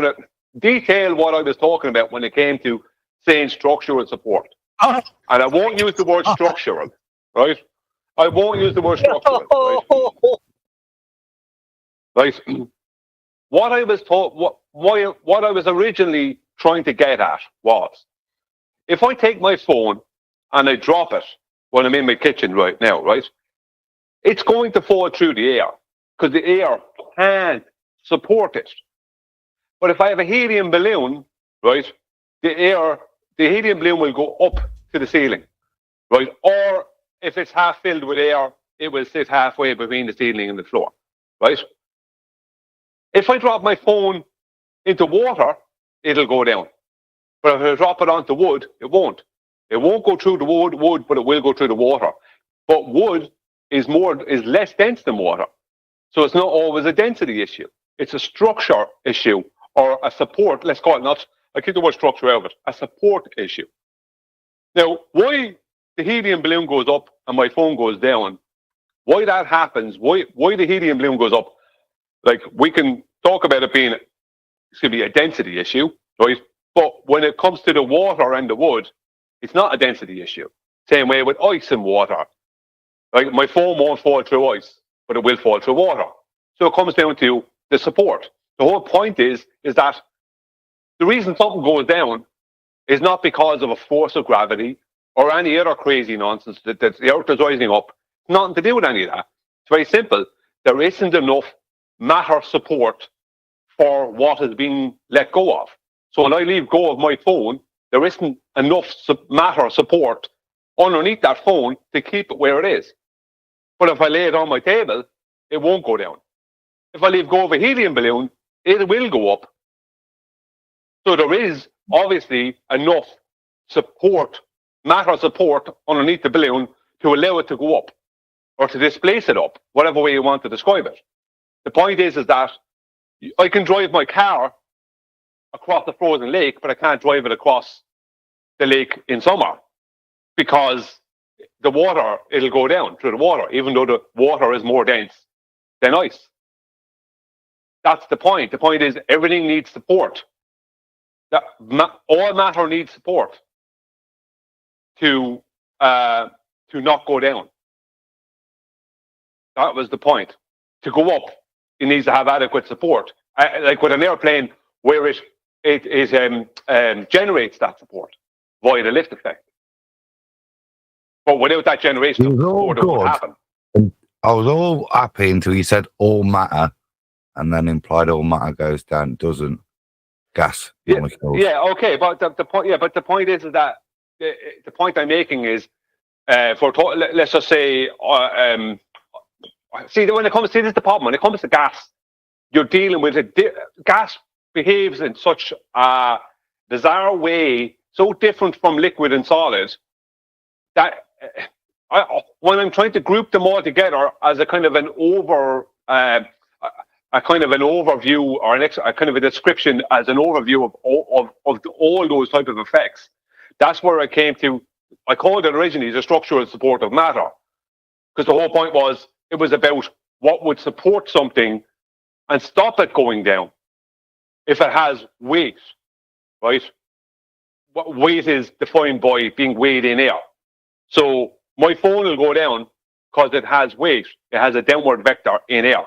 to detail what I was talking about when it came to saying structural support. And I won't use the word structural, right? I won't use the word structural. Right? What I was originally trying to get at was, if I take my phone and I drop it when I'm in my kitchen right now, right? It's going to fall through the air. because the air can't support it. But if I have a helium balloon, right, the helium balloon will go up to the ceiling, right? Or if it's half filled with air, it will sit halfway between the ceiling and the floor, right? If I drop my phone into water, it'll go down. But if I drop it onto wood, it won't. It won't go through the wood, but it will go through the water. But wood is less dense than water. So it's not always a density issue. It's a structure issue or a support, let's call it not, I keep the word structure out of it, a support issue. Now, why the helium balloon goes up and my phone goes down, why that happens, why the helium balloon goes up, like we can talk about it being, it's going to be a density issue, right? But when it comes to the water and the wood, it's not a density issue. Same way with ice and water. Like my phone won't fall through ice, but it will fall through water. So it comes down to the support. The whole point is that the reason something goes down is not because of a force of gravity or any other crazy nonsense that the earth is rising up. It's nothing to do with any of that. It's very simple. There isn't enough matter support for what is being let go of. So when I leave go of my phone, there isn't enough matter support underneath that phone to keep it where it is. But if I lay it on my table, it won't go down. If I leave go of a helium balloon, it will go up. So there is obviously enough support, matter support underneath the balloon to allow it to go up or to displace it up, whatever way you want to describe it. The point is that I can drive my car across the frozen lake, but I can't drive it across the lake in summer because the water, it'll go down through the water, even though the water is more dense than ice. That's the point. The point is everything needs support. All matter needs support to not go down. That was the point. To go up, it needs to have adequate support. Like with an airplane, where it generates that support via the lift effect. But without that generation of support, it won't happen. And I was all happy until you said all matter, and then implied all matter goes down, doesn't. Gas. Yeah, okay, but the point, but the point is that the point I'm making is, let's just say, see, when it comes to this, is the problem. When it comes to gas, you're dealing with gas behaves in such a bizarre way, so different from liquid and solid, that when I'm trying to group them all together as a kind of an overview or a kind of a description as an overview of all those type of effects, that's where I came to. I called it originally the structural support of matter, because the whole point was it was about what would support something and stop it going down if it has weight, right? Weight is defined by being weighed in air. So my phone will go down because it has weight. It has a downward vector in air.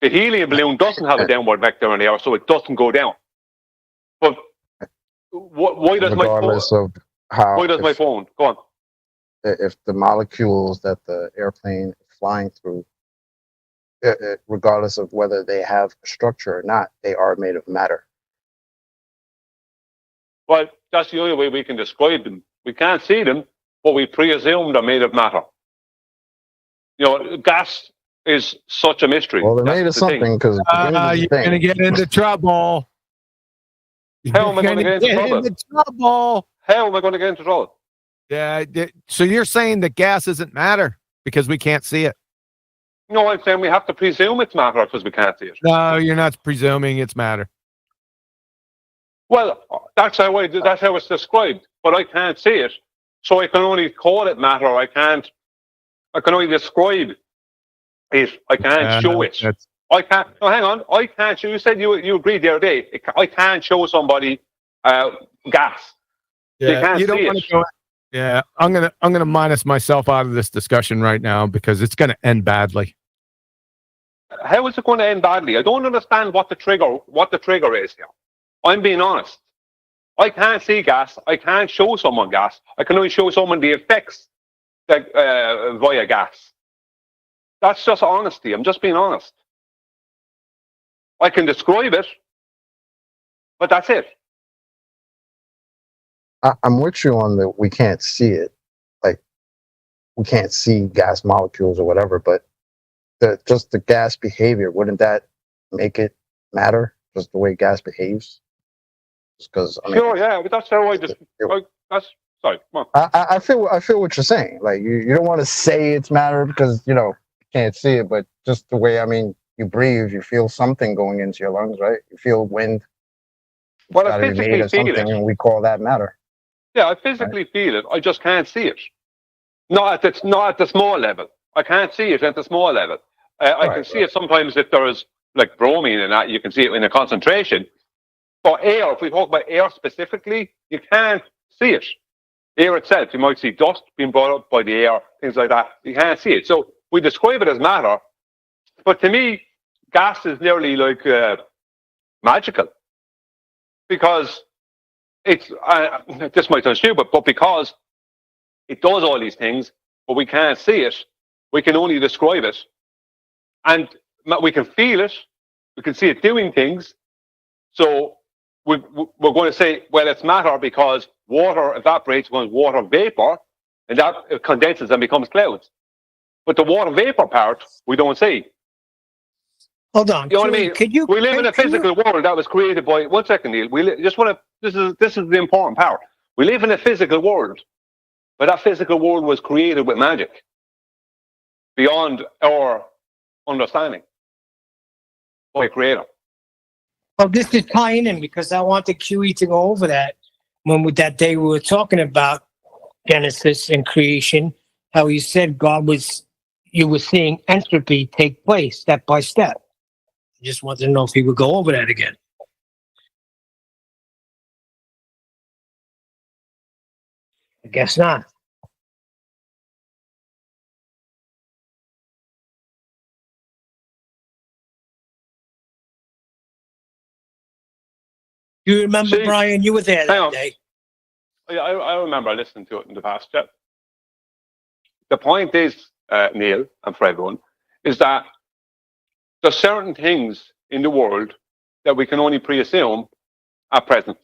The helium balloon doesn't have a downward vector in air, so it doesn't go down. But why does my phone? Why does my phone? Go on. If the molecules that the airplane is flying through, regardless of whether they have structure or not, they are made of matter. Well, that's the only way we can describe them. We can't see them, but we presume they're made of matter. You know, gas is such a mystery. Well, they're made of something because you're going to get into trouble. How am I going to get into trouble? How am I going to get into trouble? Yeah. So you're saying that gas isn't matter because we can't see it? No, I'm saying we have to presume it's matter because we can't see it. No, you're not presuming it's matter. Well, that's how it's described, but I can't see it, so I can only call it matter. I can only describe it. I can't show it. I can't. No, hang on. I can't show. You said you agreed the other day. I can't show somebody gas. Yeah, you don't want to show it. Yeah, I'm gonna minus myself out of this discussion right now because it's gonna end badly. How is it going to end badly? I don't understand what the trigger is here. I'm being honest. I can't see gas. I can't show someone gas. I can only show someone the effects that, via gas. That's just honesty. I'm just being honest. I can describe it, but that's it. I'm with you on the we can't see it. Like, we can't see gas molecules or whatever, but just the gas behavior, wouldn't that make it matter? Just the way gas behaves? Just because, Sure, yeah, but that's how I just. That's sorry. Come on. I feel what you're saying. Like, you don't want to say it's matter because you can't see it, but just the way you breathe, you feel something going into your lungs, right? You feel wind. Well, It's I gotta be physically made of feel something, it. and we call that matter. Yeah, I physically feel it. I just can't see it. Not at the small level. I can't see it at the small level. I can see it sometimes if there's like bromine in that. You can see it in a concentration. For air, if we talk about air specifically, you can't see it. Air itself, you might see dust being brought up by the air, things like that. You can't see it. So we describe it as matter. But to me, gas is nearly like magical. Because it's, this might sound stupid, but because it does all these things, but we can't see it, we can only describe it. And we can feel it, we can see it doing things. So we're going to say, well, it's matter because water evaporates when water vapor, and that condenses and becomes clouds. But the water vapor part, we don't see. Hold on. You know what I mean? We live in a physical world that was created by. One second, Neil. This is the important part. We live in a physical world, but that physical world was created with magic beyond our understanding by a creator. Well, this is tying in because I wanted QE to go over that with that day we were talking about Genesis and creation. How he said you were seeing entropy take place step by step. I just wanted to know if he would go over that again. I guess not. Do you remember, Brian? You were there that day. I remember listening to it in the past. Yeah. The point is, Neil, and for everyone, is that there's certain things in the world that we can only pre-assume at present.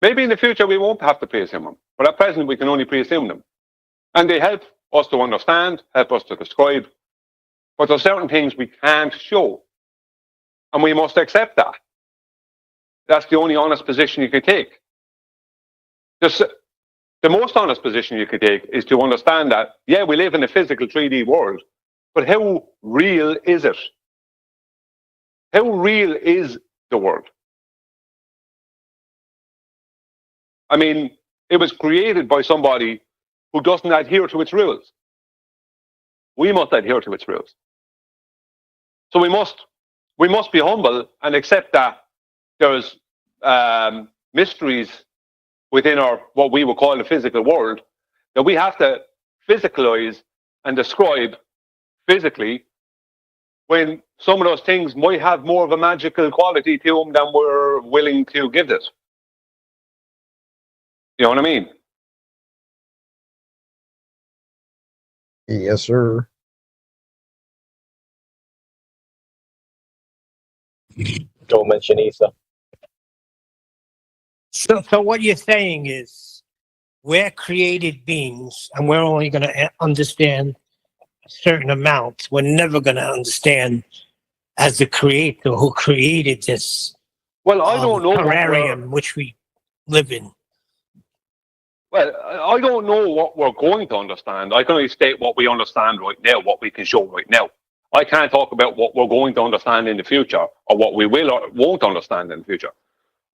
Maybe in the future we won't have to pre-assume them, but at present we can only pre-assume them. And they help us to understand, help us to describe, but there's certain things we can't show. And we must accept that. That's the only honest position you can take. The most honest position you could take is to understand that, yeah, we live in a physical 3D world, but how real is it? How real is the world? I mean, it was created by somebody who doesn't adhere to its rules. We must adhere to its rules. So we must be humble and accept that there's mysteries within our what we would call the physical world that we have to physicalize and describe physically, when some of those things might have more of a magical quality to them than we're willing to give it. You know what I mean? Yes, sir. Don't mention Ether. So what you're saying is we're created beings and we're only going to understand a certain amount. We're never going to understand as the creator who created this well, I don't know terrarium which we live in. Well, I don't know what we're going to understand. I can only state what we understand right now, what we can show right now. I can't talk about what we're going to understand in the future or what we will or won't understand in the future.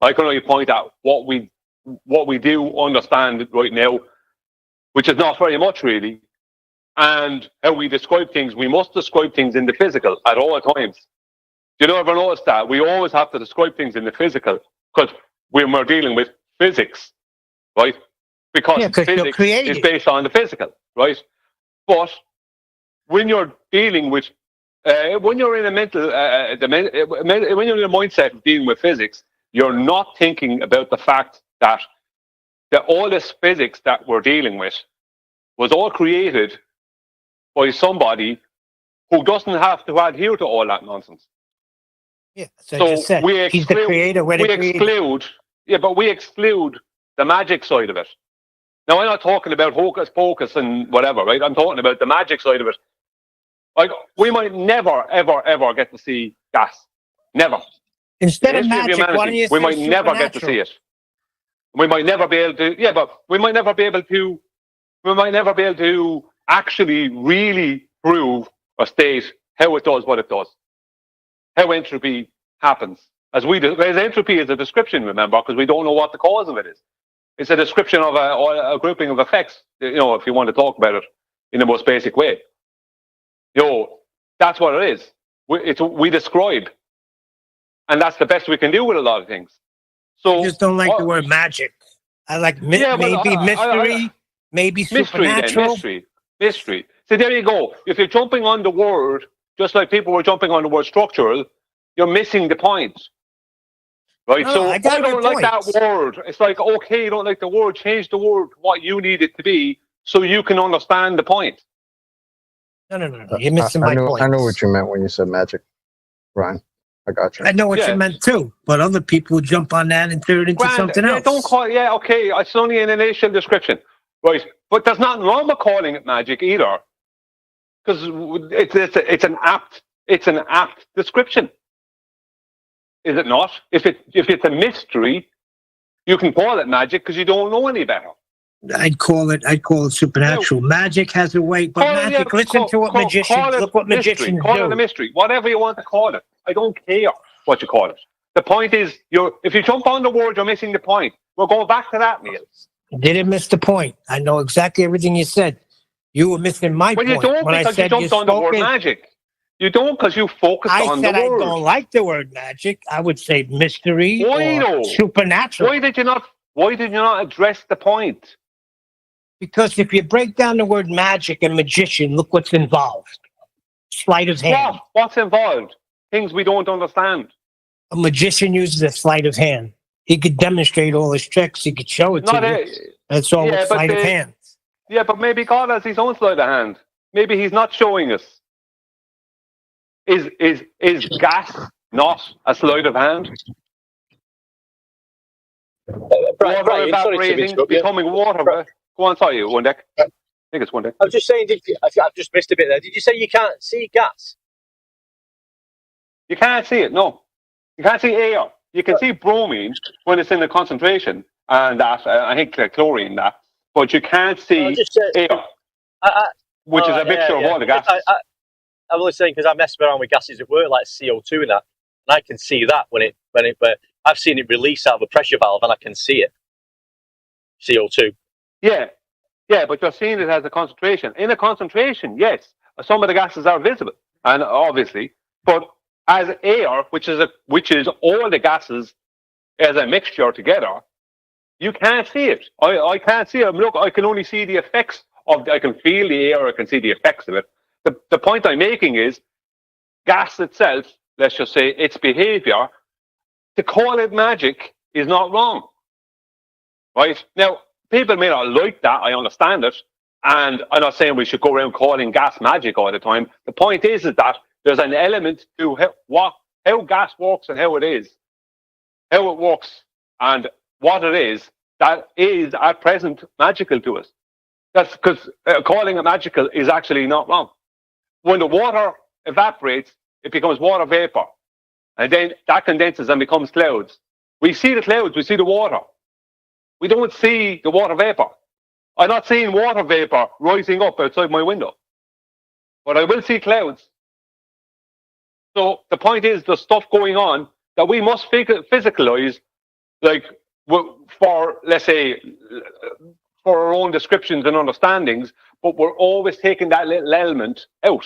I can only point out what we do understand right now, which is not very much really, and how we describe things. We must describe things in the physical at all times. Do you ever notice that? We always have to describe things in the physical because we're dealing with physics, right? Because physics is based on the physical, right? But when you're dealing with, when you're in a mental, when you're in a mindset of dealing with physics, you're not thinking about the fact that all this physics that we're dealing with was all created by somebody who doesn't have to adhere to all that nonsense. Yeah, so I just said, he's the creator. We exclude, but we exclude the magic side of it. Now, I'm not talking about hocus pocus and whatever, right? I'm talking about the magic side of it. Like, we might never, ever, ever get to see gas. Never. Instead of magic, why don't you say we might never get to see it. We might never be able to. But we might never be able to. We might never be able to actually really prove or state how it does what it does, how entropy happens. As entropy is a description, remember, because we don't know what the cause of it is. It's a description of a grouping of effects. If you want to talk about it in the most basic way, that's what it is. We describe, and that's the best we can do with a lot of things. So I just don't like the word magic. I like maybe mystery, maybe supernatural. Mystery. So there you go. If you're jumping on the word, just like people were jumping on the word structural, you're missing the point. Right? No, so I don't like that word. It's like, okay, you don't like the word, change the word what you need it to be so you can understand the point. No. You're missing my point. I know what you meant when you said magic, Ryan. I got you. I know what you meant too, but other people jump on that and turn it into something else. Don't call it, okay, it's only an initial description. Right. But there's nothing wrong with calling it magic either. Because it's an apt description. Is it not? If it's a mystery, you can call it magic because you don't know any better. I'd call it supernatural. Magic has a way, but magic. Listen to what magicians. Look what magicians do. Call it a mystery. Whatever you want to call it. I don't care what you call it. The point is, if you jump on the word, you're missing the point. We're going back to that, Neil. You didn't miss the point. I know exactly everything you said. You were missing my point. Well, you don't because you jumped on the word magic. You don't because you focused on the word. I said I don't like the word magic. I would say mystery or supernatural. Why did you not address the point? Because if you break down the word magic and magician, look what's involved. Sleight of hand. What's involved? Things we don't understand. A magician uses a sleight of hand. He could demonstrate all his tricks. He could show it to you. That's all with sleight of hand. Yeah, but maybe God has his own sleight of hand. Maybe he's not showing us. Is gas not a sleight of hand? Water evaporating, becoming water. Go on, sorry, one deck. I think it's one deck. I was just saying, I've just missed a bit there. Did you say you can't see gas? You can't see it, no. You can't see air. You can see bromine when it's in the concentration, and that, I think chlorine, that. But you can't see air, which is a mixture of all the gases. I'm only saying because I mess around with gases at work, like CO2 and that, and I can see that when I've seen it release out of a pressure valve, and I can see it. CO2. Yeah, but you're seeing it as a concentration. In a concentration, yes, some of the gases are visible, and obviously, but as air, which is all the gases as a mixture together, you can't see it. I can't see it. Look, I can only see the effects of. I can feel the air. I can see the effects of it. The point I'm making is, gas itself, let's just say its behavior, to call it magic is not wrong. Right? Now, people may not like that, I understand it, and I'm not saying we should go around calling gas magic all the time. The point is that there's an element to how gas works and how it works and what it is that is at present magical to us. That's because calling it magical is actually not wrong. When the water evaporates, it becomes water vapor. And then that condenses and becomes clouds. We see the clouds, we see the water. We don't see the water vapor. I'm not seeing water vapor rising up outside my window. But I will see clouds. So the point is, there's stuff going on that we must physicalize, like for, let's say, for our own descriptions and understandings, but we're always taking that little element out.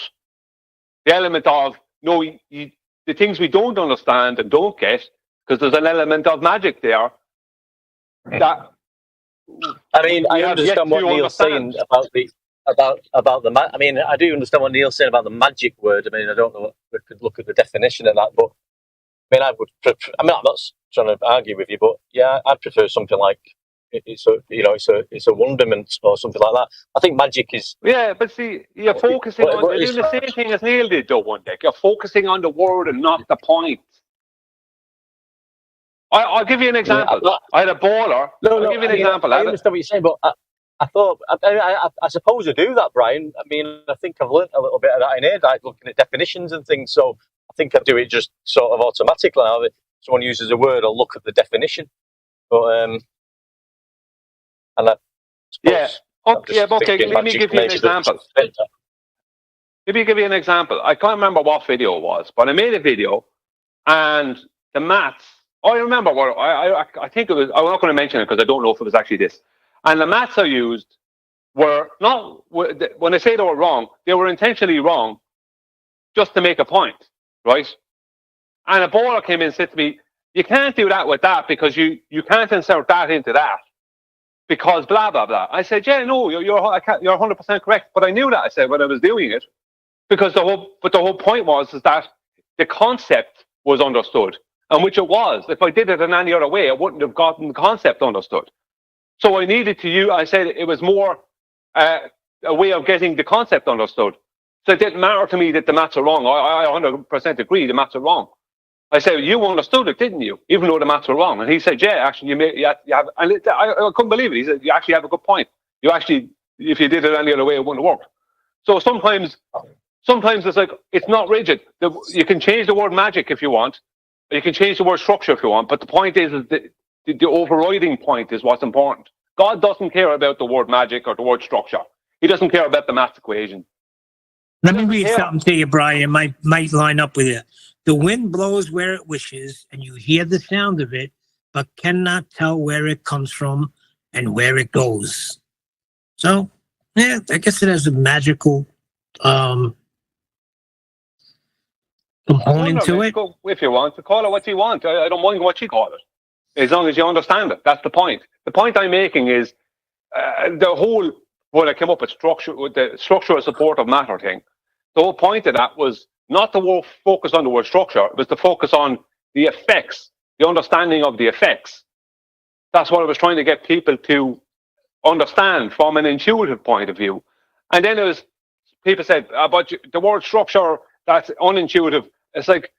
The element of, the things we don't understand and don't get, because there's an element of magic there. That I mean, I understand what Neil's saying about the I mean, I do understand what Neil's saying about the magic word. I mean, I don't know. We could look at the definition of that, but I mean, I'm not trying to argue with you, but yeah, I'd prefer something like it's a wonderment or something like that. I think magic is. Yeah, but see, you're focusing on you're doing the same thing as Neil did, though. One day, you're focusing on the word and not the point. I'll give you an example. Yeah, I had a baller. I'll give you an example. I understand what you're saying, but I thought I suppose I do that, Brian. I mean, I think I've learnt a little bit of that in here, like looking at definitions and things. So I think I do it just sort of automatically now. If someone uses a word, I'll look at the definition. But and I suppose okay. Let me give you an example. Let me give you an example. I can't remember what video it was, but I made a video, and the maths. I remember what I think it was. I'm not going to mention it because I don't know if it was actually this. And the maths I used were not. When I say they were wrong, they were intentionally wrong, just to make a point, right? And a baller came in and said to me, "You can't do that with that because you can't insert that into that because blah blah blah." I said, "Yeah, no, you're 100% correct." But I knew that. I said when I was doing it, because the whole point was that the concept was understood. And which it was. If I did it in any other way, I wouldn't have gotten the concept understood. So I needed to use, I said it was more a way of getting the concept understood. So it didn't matter to me that the maths are wrong. I 100% agree the maths are wrong. I said, you understood it, didn't you? Even though the maths are wrong. And he said, yeah, actually, you have, and I couldn't believe it. He said, you actually have a good point. You actually, if you did it any other way, it wouldn't have worked. So sometimes it's like, it's not rigid. You can change the word magic if you want. You can change the word structure if you want, but the point is that the overriding point is what's important. God doesn't care about the word magic or the word structure. He doesn't care about the math equation. Let me read something to you, Brian. Might line up with it. The wind blows where it wishes, and you hear the sound of it, but cannot tell where it comes from and where it goes. So, yeah, I guess it has a magical component to it. If you want to call it what you want, I don't mind what you call it, as long as you understand it. That's the point. The point I'm making is the whole when I came up with the structural support of matter thing. The whole point of that was not to focus on the word structure; it was to focus on the effects, the understanding of the effects. That's what I was trying to get people to understand from an intuitive point of view. And then people said about the word structure, that's unintuitive. It's like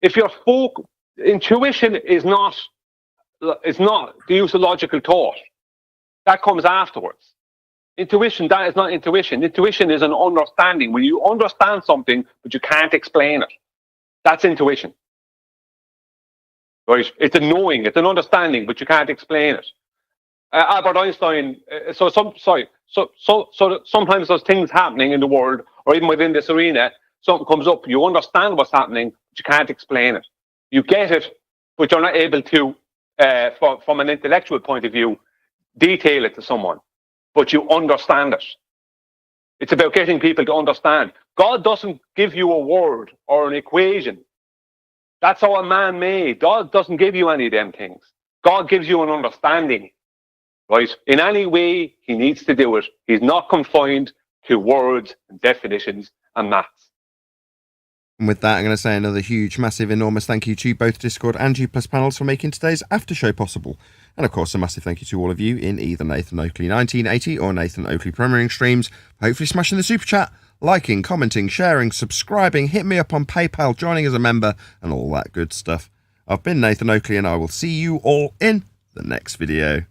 if your intuition is not the use of logical thought. That comes afterwards. Intuition, that is not intuition. Intuition is an understanding. When you understand something, but you can't explain it. That's intuition. Right? It's a knowing, it's an understanding, but you can't explain it. Albert Einstein, sometimes there's things happening in the world, or even within this arena, something comes up, you understand what's happening, but you can't explain it. You get it, but you're not able to, from an intellectual point of view, detail it to someone. But you understand it. It's about getting people to understand. God doesn't give you a word or an equation. That's all man-made. God doesn't give you any of them things. God gives you an understanding, right? In any way he needs to do it. He's not confined to words and definitions and maths. And with that, I'm going to say another huge, massive, enormous thank you to both Discord and G Plus panels for making today's after show possible. And of course, a massive thank you to all of you in either Nathan Oakley 1980 or Nathan Oakley Premiering streams for hopefully smashing the super chat, liking, commenting, sharing, subscribing, hit me up on PayPal, joining as a member, and all that good stuff. I've been Nathan Oakley, and I will see you all in the next video.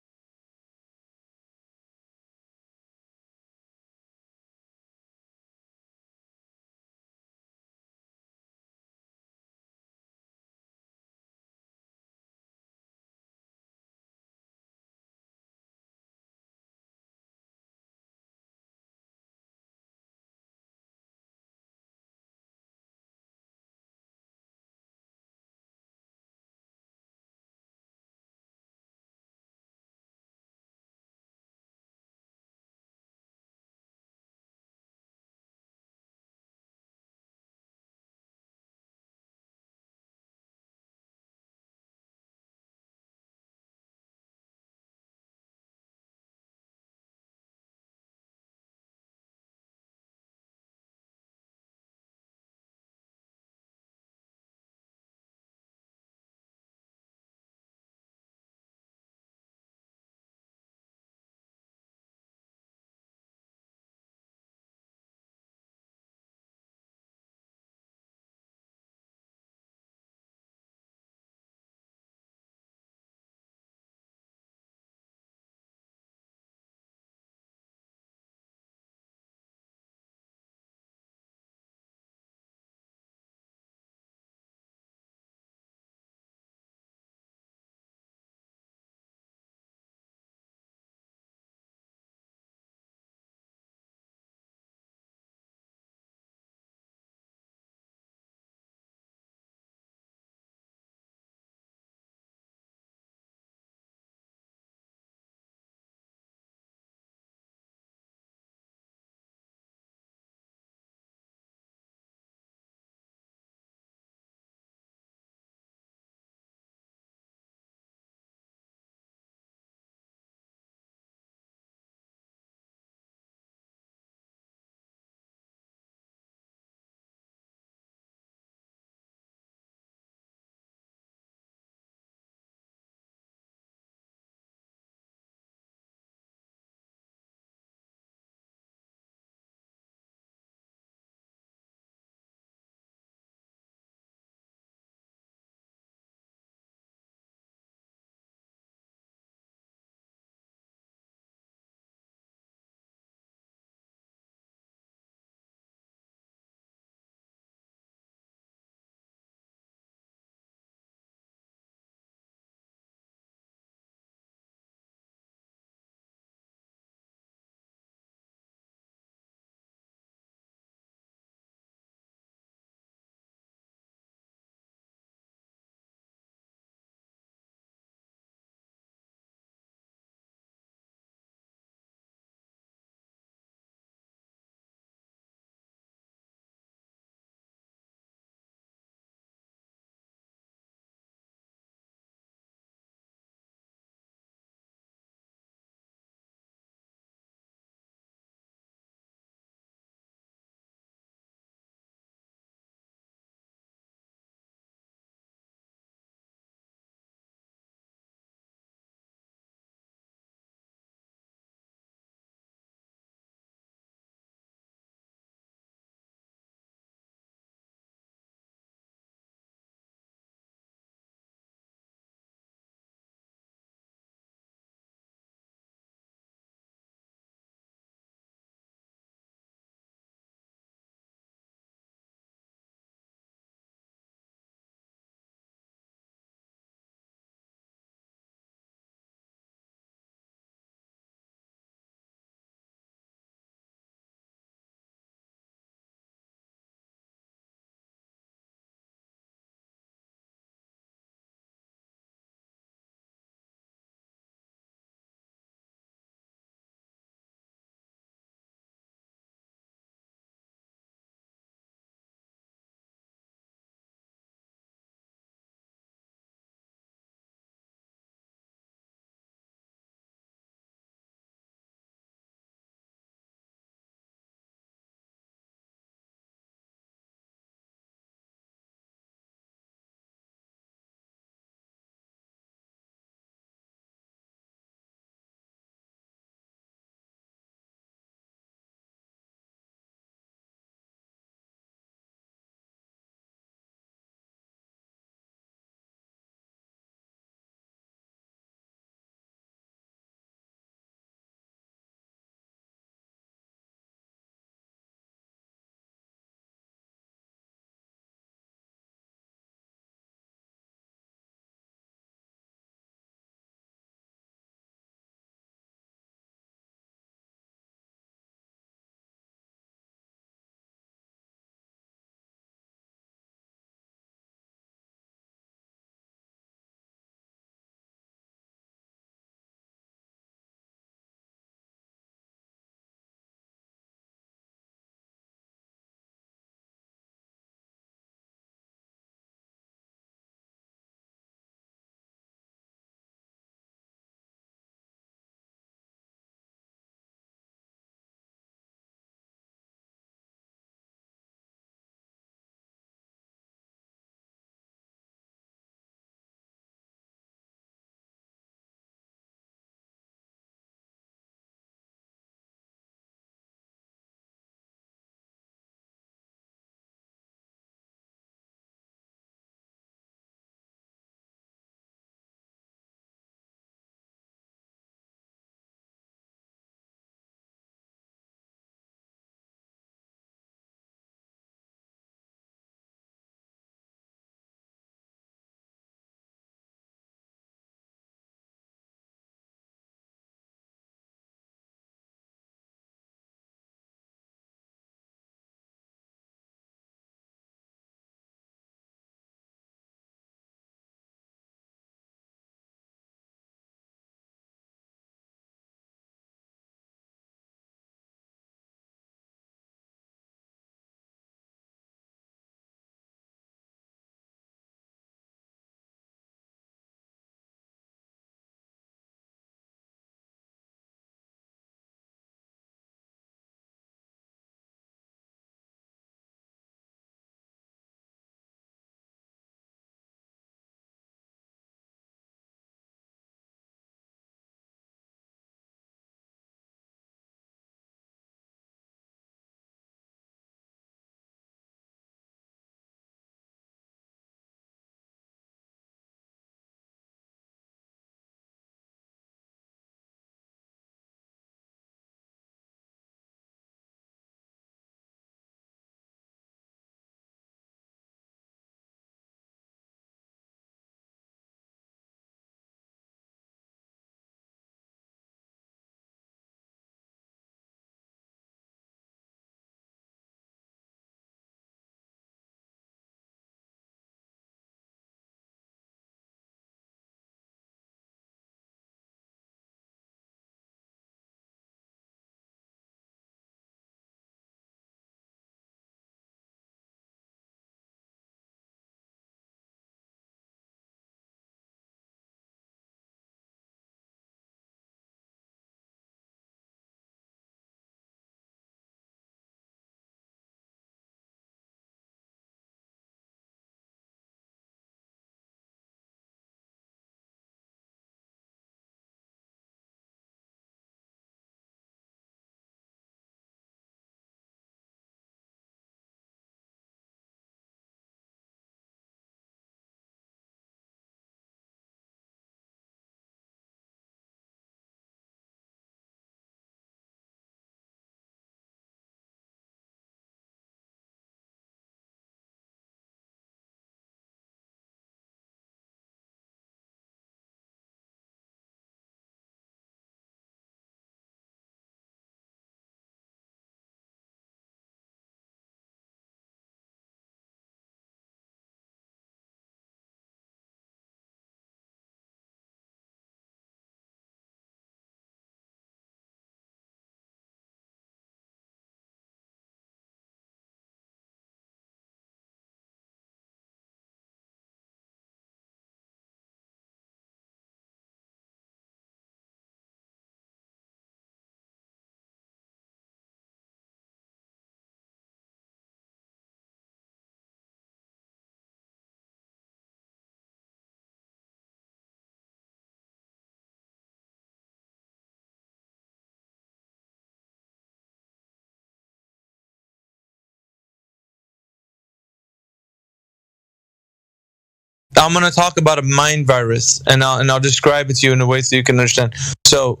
I'm going to talk about a mind virus, and I'll describe it to you in a way so you can understand. So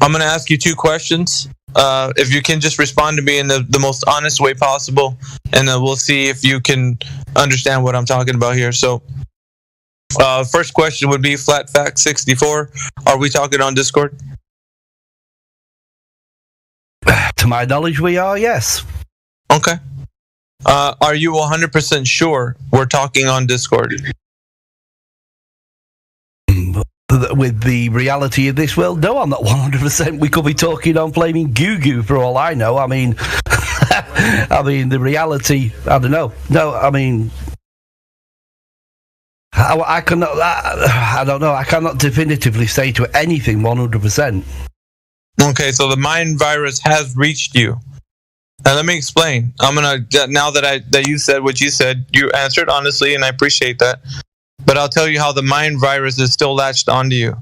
I'm going to ask you 2 questions. If you can just respond to me in the most honest way possible, and we'll see if you can understand what I'm talking about here. So first question would be Flat Fact 64. Are we talking on Discord? To my knowledge, we are, yes. Okay. Are you 100% sure we're talking on Discord? With the reality of this world, no, I'm not 100%. We could be talking on flaming Goo for all I know. I mean, the reality, I don't know. No, I mean, I cannot, I don't know. I cannot definitively say to anything 100%. Okay, so the mind virus has reached you. Now let me explain. I'm gonna, now that you said what you said, you answered honestly, and I appreciate that. But I'll tell you how the mind virus is still latched onto you.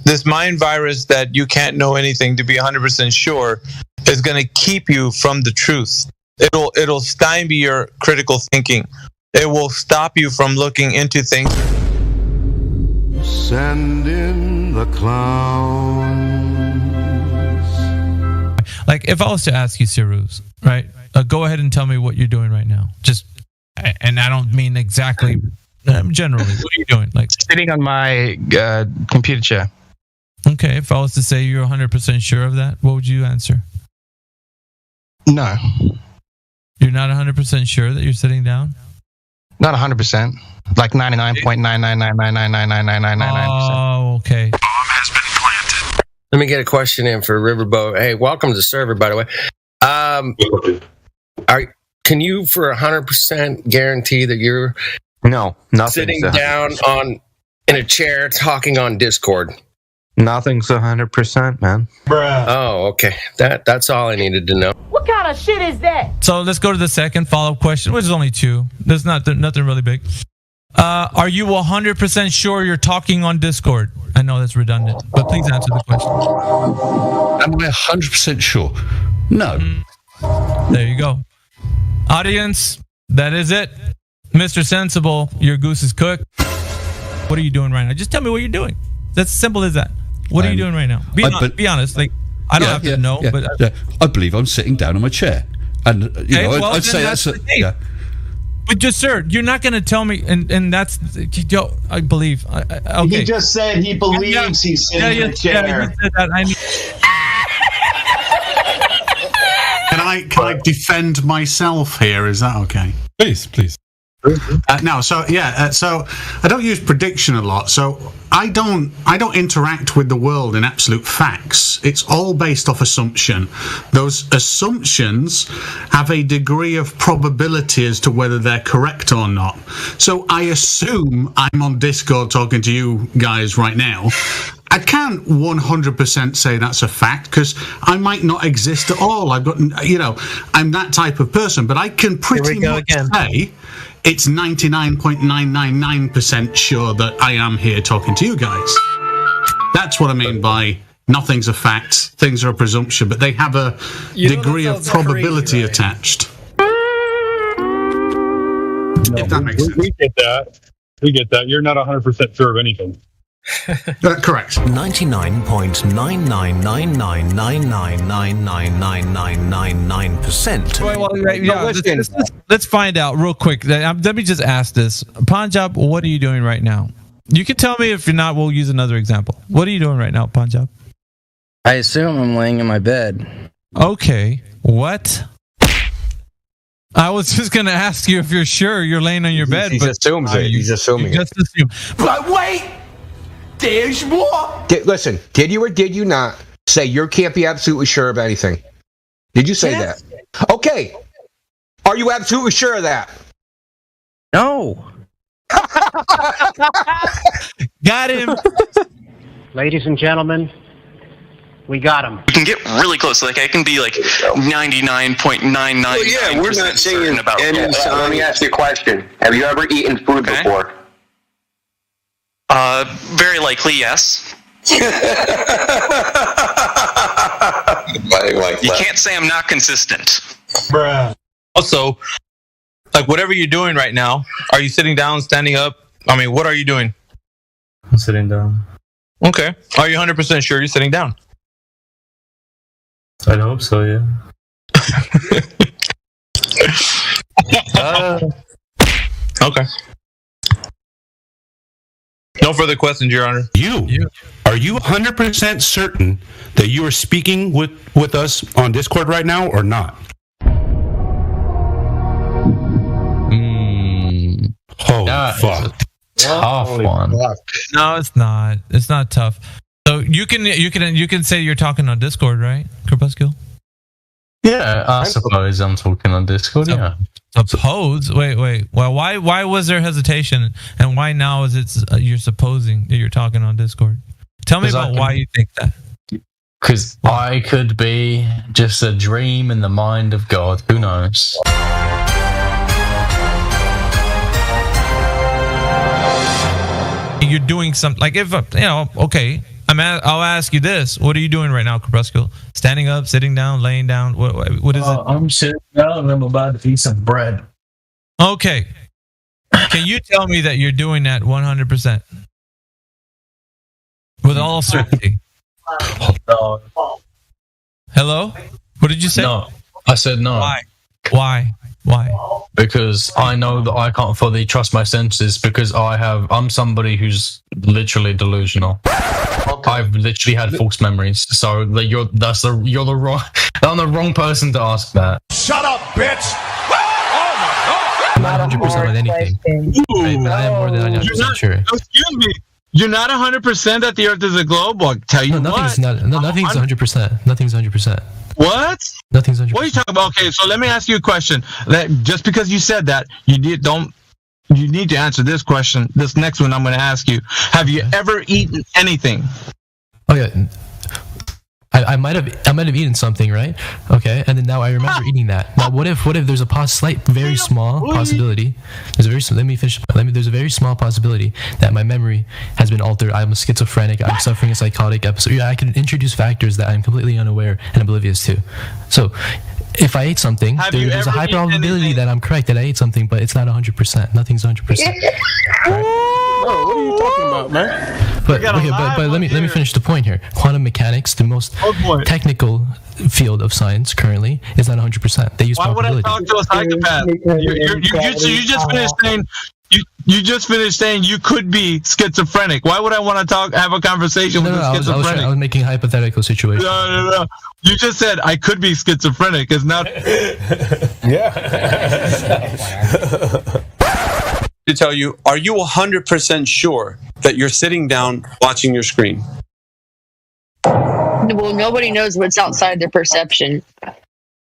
This mind virus that you can't know anything to be 100% sure is going to keep you from the truth. It'll stymie your critical thinking. It will stop you from looking into things. Send in the clowns. Like, if I was to ask you, Sirus, right? Go ahead and tell me what you're doing right now. Just, and I don't mean exactly. Generally, what are you doing? Like sitting on my computer chair. Okay, if I was to say you're 100% sure of that, what would you answer? No. You're not 100% sure that you're sitting down? Not 100%. Like 99.99999999999%. Oh, okay. Let me get a question in for Riverboat. Hey, welcome to the server, by the way. Can you, for 100%, guarantee that you're sitting down in a chair talking on Discord? Nothing's 100%, man. Bruh. Oh, okay. That's all I needed to know. What kind of shit is that? So let's go to the second follow-up question, which is only 2. There's nothing really big. Are you 100% sure you're talking on Discord? I know that's redundant, but please answer the question. Am I 100% sure? No. There you go. Audience, that is it. Mr. Sensible, your goose is cooked. What are you doing right now? Just tell me what you're doing. That's as simple as that. What are you doing right now? Be honest. Like, I don't have to know, but I believe I'm sitting down on my chair, and I'd say that's But just, sir, you're not going to tell me, and that's, I believe. Okay. He just said he believes he's sitting in a chair. Yeah, you said that. Can I defend myself here? Is that okay? Please. No, so I don't use prediction a lot. So I don't interact with the world in absolute facts. It's all based off assumption. Those assumptions have a degree of probability as to whether they're correct or not. So I assume I'm on Discord talking to you guys right now. I can't 100% say that's a fact because I might not exist at all. I've got, I'm that type of person, but I can pretty much say it's 99.999% sure that I am here talking to you guys. That's what I mean by nothing's a fact, things are a presumption, but they have a degree of probability attached. If that makes sense. We get that. You're not 100% sure of anything. Correct. 99.999999999%. Let's find out real quick. Let me just ask this. Punjab, what are you doing right now? You can tell me. If you're not, we'll use another example. What are you doing right now, Punjab? I assume I'm laying in my bed. Okay. What? I was just going to ask you if you're sure you're laying on your bed. He just assumes it. He's assuming it. Just assume. But wait! There's more! Listen, did you or did you not say you can't be absolutely sure of anything? Did you say that? Okay. Are you absolutely sure of that? No. Got him. Ladies and gentlemen, we got him. You can get really close. Like, I can be like 99.99%. Well, yeah, we're not saying about any. Let me ask you a question. Have you ever eaten food before? Very likely, yes. You can't say I'm not consistent. Bruh. Also, like, whatever you're doing right now, are you sitting down, standing up, I mean, what are you doing? I'm sitting down. Okay. Are you 100% sure you're sitting down? I hope so, yeah. Okay. No further questions, Your Honor. Are you 100% certain that you are speaking with us on Discord right now or not? Oh, fuck. Tough one. No, it's not. It's not tough. So you can say you're talking on Discord, right, Crepuscule? Yeah, I suppose I'm talking on Discord. Yeah. Suppose. Wait. Well, why was there hesitation, and why now is it you're supposing that you're talking on Discord? Tell me about why you think that. Because I could be just a dream in the mind of God. Who knows? You're doing something like if okay. I'll ask you this: what are you doing right now, Crepuscule? Standing up, sitting down, laying down? What is it? I'm sitting down and I'm about to eat some bread. Okay. Can you tell me that you're doing that 100%? With all certainty. No. Hello? What did you say? No. I said no. Why? Because I know that I can't fully trust my senses because I'm somebody who's literally delusional. Okay. I've literally had false memories. So you're the wrong person to ask that. Shut up, bitch! I'm not 100% on anything. Right, but I am more than 100% sure. Excuse me. You're not 100% that the Earth is a globe. I'll tell you nothing's 100%. Nothing's 100%. What? Nothing's 100%. What are you talking about? Okay, so let me ask you a question. Just because you said that, you need to answer this question. This next one I'm going to ask you. Have you ever eaten anything? Oh yeah. I might have eaten something, right? Okay, and then now I remember eating that. Now, what if there's a very small possibility? Let me finish. There's a very small possibility that my memory has been altered. I'm schizophrenic. I'm suffering a psychotic episode. Yeah, I can introduce factors that I'm completely unaware and oblivious to. So, if I ate something, there's a high probability that I'm correct that I ate something, but it's not 100%. Nothing's 100%. What are you talking about, man? But let me finish the point here. Quantum mechanics, the most technical field of science currently, is not 100%. They use probability. Why would I talk to a psychopath? You just finished saying you could be schizophrenic. Why would I want to have a convetion with a schizophrenic? I was making a hypothetical situation. No. You just said I could be schizophrenic. It's not. Yeah. To tell you, are you 100% sure that you're sitting down watching your screen? Well, nobody knows what's outside their perception.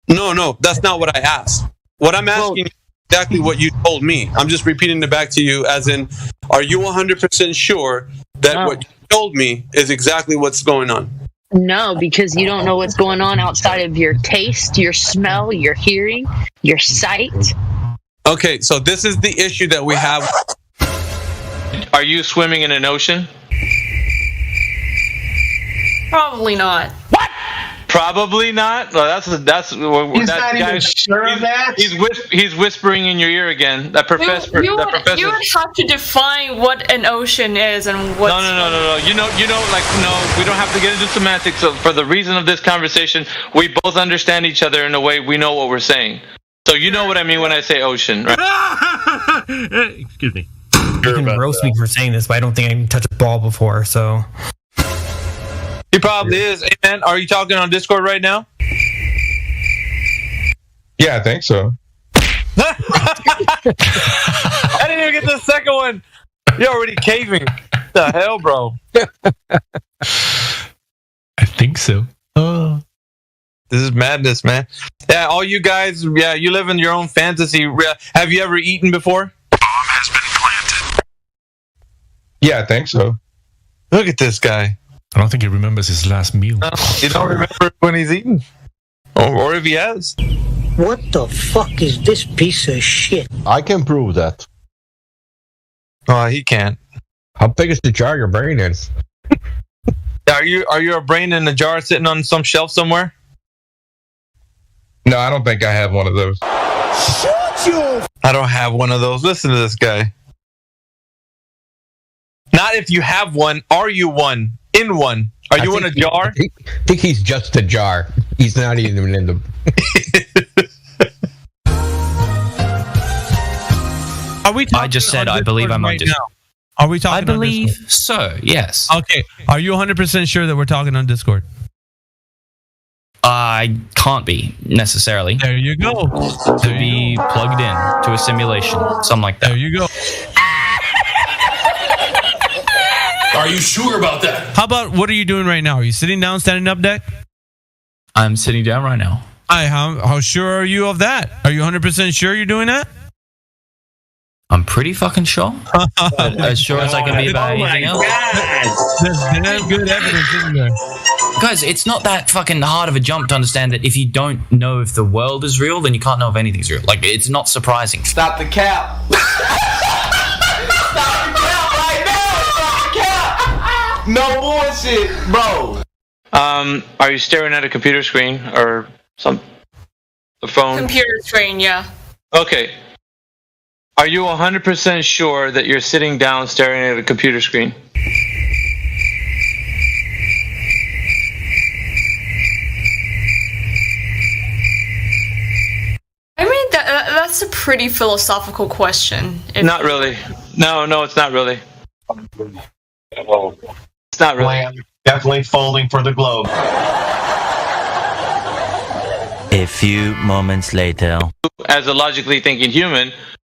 No, that's not what I asked. What I'm asking is exactly what you told me. I'm just repeating it back to you as in, are you 100% sure that what you told me is exactly what's going on? No, because you don't know what's going on outside of your taste, your smell, your hearing, your sight. Okay, so this is the issue that we have. Are you swimming in an ocean? Probably not. What? Probably not. Well, that's He's not even sure of that. He's whispering in your ear again. That professor. You would have to define what an ocean is and what. No. You know. No. We don't have to get into semantics. So for the reason of this conversation, we both understand each other in a way we know what we're saying. So you know what I mean when I say ocean, right? Excuse me. You can roast me for saying this, but I don't think I can touch a ball before, so. He probably is. Hey, man, are you talking on Discord right now? Yeah, I think so. I didn't even get the second one. You're already caving. What the hell, bro? I think so. This is madness, man. Yeah, all you guys, you live in your own fantasy. Have you ever eaten before? Bomb has been planted. Yeah, I think so. Look at this guy. I don't think he remembers his last meal. You don't remember when he's eaten? Or if he has. What the fuck is this piece of shit? I can prove that. Oh, he can't. How big is the jar your brain in? Are you a brain in a jar sitting on some shelf somewhere? No, I don't think I have one of those. Shut you! I don't have one of those. Listen to this guy. Not if you have one. Are you one? In one? Are you in a jar? I think he's just a jar. He's not even in the. Are we? I just said I believe I'm on Discord. Are we talking? I believe so. Yes. Okay. Are you 100% sure that we're talking on Discord? I can't be necessarily. There you go. To be plugged in to a simulation, something like that. There you go. Are you sure about that? How about what are you doing right now? Are you sitting down, standing up, Deck? I'm sitting down right now. How sure are you of that? Are you 100% sure you're doing that? I'm pretty fucking sure. As sure as I can be about anything else. There's damn good evidence, isn't there? Guys, it's not that fucking hard of a jump to understand that if you don't know if the world is real, then you can't know if anything's real. Like, it's not surprising. Stop the cap. Stop the cap right now. Stop the cap. No bullshit, bro. Are you staring at a computer screen or a phone? Computer screen, yeah. Okay. Are you 100% sure that you're sitting down staring at a computer screen? I mean, that's a pretty philosophical question. Not really. No, it's not really. It's not really. Definitely folding for the globe. A few moments later. As a logically thinking human,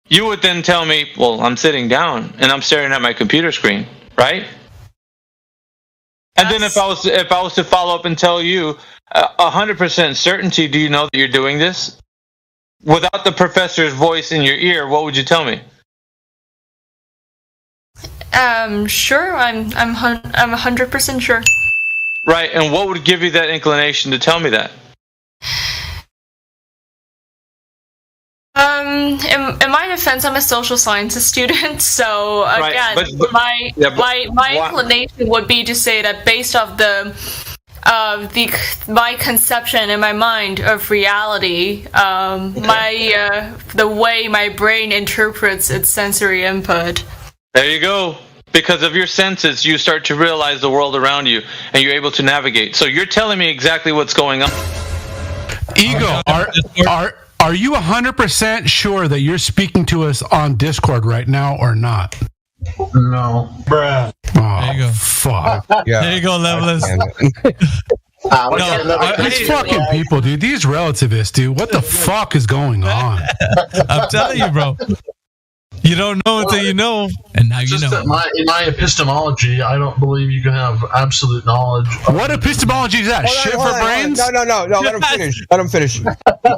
you would then tell me, well, I'm sitting down and I'm staring at my computer screen, right? And then if I was to follow up and tell you 100% certainty, do you know that you're doing this? Without the professor's voice in your ear, what would you tell me? Sure. I'm 100% sure. Right, and what would give you that inclination to tell me that? In my defense, I'm a social sciences student, so again, but my inclination would be to say that based off my conception in my mind of reality, the way my brain interprets its sensory input. There you go. Because of your senses, you start to realize the world around you, and you're able to navigate. So you're telling me exactly what's going on. Ego, are you 100% sure that you're speaking to us on Discord right now or not? No. Bruh. Oh, there you go. Fuck. Yeah. There you go, Levelist. These fucking people, dude. These relativists, dude. What the fuck is going on? I'm telling you, bro. You don't know until you know, and now you know. In my epistemology, I don't believe you can have absolute knowledge. What epistemology is that? Shit for brains? No. Let him finish. Let him finish.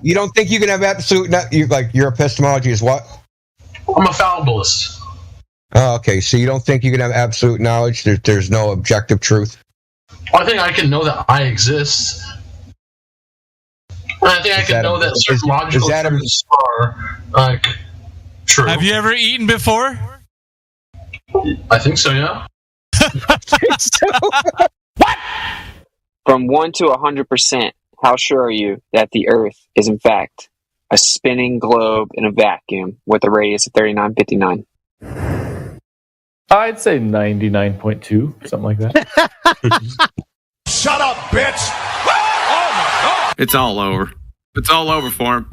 You don't think you can have absolute? Your epistemology is what? I'm a fallibilist. Oh, okay. So you don't think you can have absolute knowledge? There's no objective truth. Well, I think I can know that I exist. And I think I can know that certain logical truths are like. True. Have you ever eaten before? I think so, yeah. What? From 1 to 100%, how sure are you that the Earth is in fact a spinning globe in a vacuum with a radius of 3959? I'd say 99.2, something like that. Shut up, bitch! Oh my God! It's all over. It's all over for him.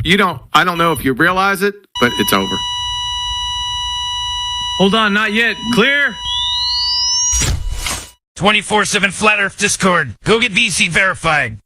I don't know if you realize it, but it's over. Hold on, not yet. Clear? 24/7 Flat Earth Discord. Go get VC verified.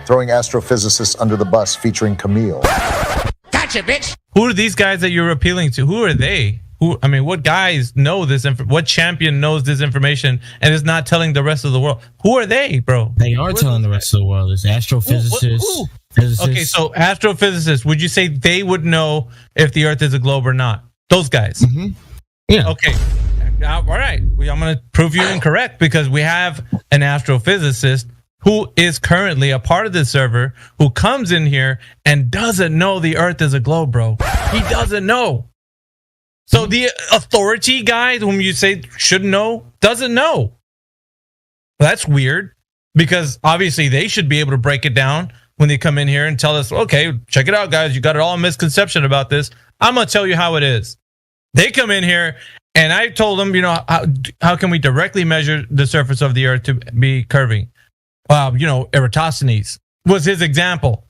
throwing astrophysicists under the bus, featuring Camille. Gotcha, bitch. Who are these guys that you're appealing to? Who are they? What guys know this? What champion knows this information and is not telling the rest of the world? Who are they, bro? They are telling the rest of the world. It's astrophysicists. Physicists. Okay, so astrophysicists, would you say they would know if the Earth is a globe or not? Those guys. Mm-hmm. Yeah. Okay. All right. I'm going to prove you incorrect because we have an astrophysicist who is currently a part of this server who comes in here and doesn't know the Earth is a globe, bro. He doesn't know. So the authority guy whom you say should know doesn't know. That's weird because obviously they should be able to break it down when they come in here and tell us, okay, check it out, guys. You got it all misconception about this. I'm going to tell you how it is. They come in here and I told them, how can we directly measure the surface of the Earth to be curving? Eratosthenes was his example.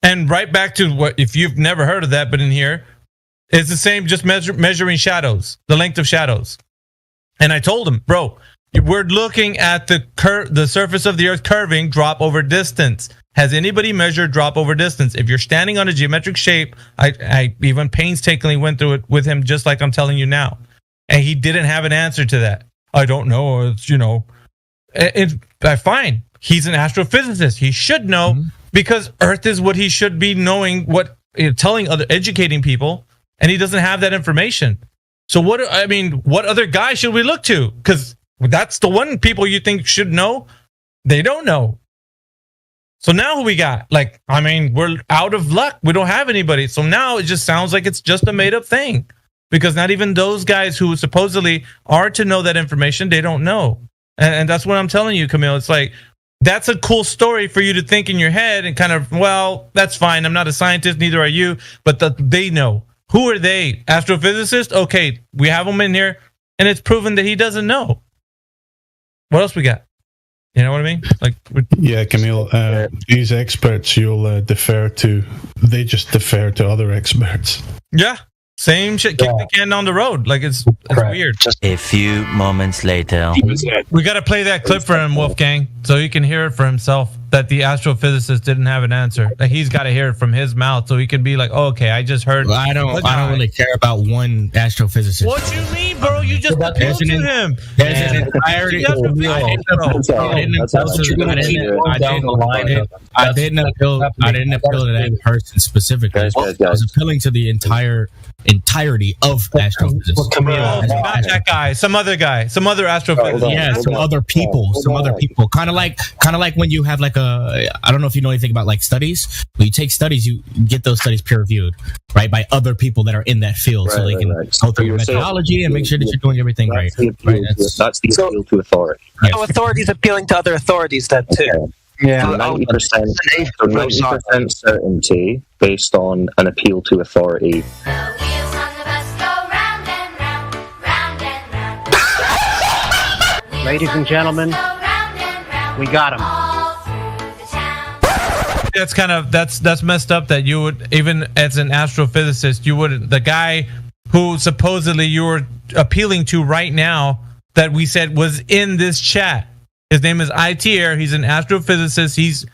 And right back to what, if you've never heard of that, but in here, it's the same, just measuring shadows, the length of shadows. And I told him, bro, we're looking at the surface of the Earth curving drop over distance. Has anybody measured drop over distance? If you're standing on a geometric shape, I even painstakingly went through it with him just like I'm telling you now. And he didn't have an answer to that. I don't know. It's, fine. He's an astrophysicist. He should know because Earth is what he should be knowing, educating people. And he doesn't have that information. So what other guy should we look to? Because that's the one people you think should know. They don't know. So now who we got? We're out of luck. We don't have anybody. So now it just sounds like it's just a made up thing. Because not even those guys who supposedly are to know that information, they don't know. And that's what I'm telling you, Camille. It's like, that's a cool story for you to think in your head and kind of, well, that's fine. I'm not a scientist, neither are you. But they know. Who are they? Astrophysicist? Okay, we have them in here, and it's proven that he doesn't know. What else we got? You know what I mean? Yeah, Camille, these experts you'll defer to, they just defer to other experts. Yeah, same shit. Kick the can down the road. It's weird. A few moments later. We got to play that clip for him, Wolfgang, so he can hear it for himself. That the astrophysicist didn't have an answer. He's got to hear it from his mouth, so he can be like, oh, "Okay, I just heard." Well, I don't really care about one astrophysicist. What you mean, bro? You just appealed to him. There's an entirety. I didn't appeal to that person specifically. I was appealing to the entirety of astrophysics. Not that guy. Some other guy. Some other astrophysicist. Yeah, some other people. Kind of like when you have I don't know if you know anything about studies. When you take studies, you get those studies peer reviewed, right, by other people that are in that field, so they can go through your methodology and make sure that you're doing everything right. That's the appeal to authority. So authorities appealing to other authorities then too. Yeah, 90% certainty based on an appeal to authority. Ladies and gentlemen, we got him. That's messed up that you would, even as an astrophysicist, the guy who supposedly you were appealing to right now that we said was in this chat. His name is ITR. He's an astrophysicist. He's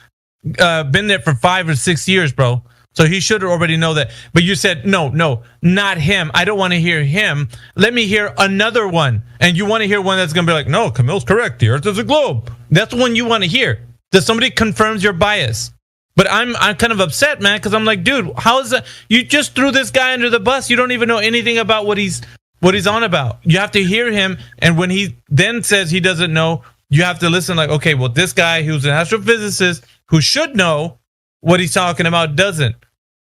been there for 5 or 6 years, bro. So he should already know that. But you said, no, not him. I don't want to hear him. Let me hear another one. And you want to hear one that's going to be like, no, Camille's correct. The Earth is a globe. That's the one you want to hear. That somebody confirms your bias. But I'm kind of upset, man, because I'm like, dude, how is that? You just threw this guy under the bus. You don't even know anything about what he's on about. You have to hear him. And when he then says he doesn't know, you have to listen like, okay, well, this guy who's an astrophysicist who should know what he's talking about doesn't.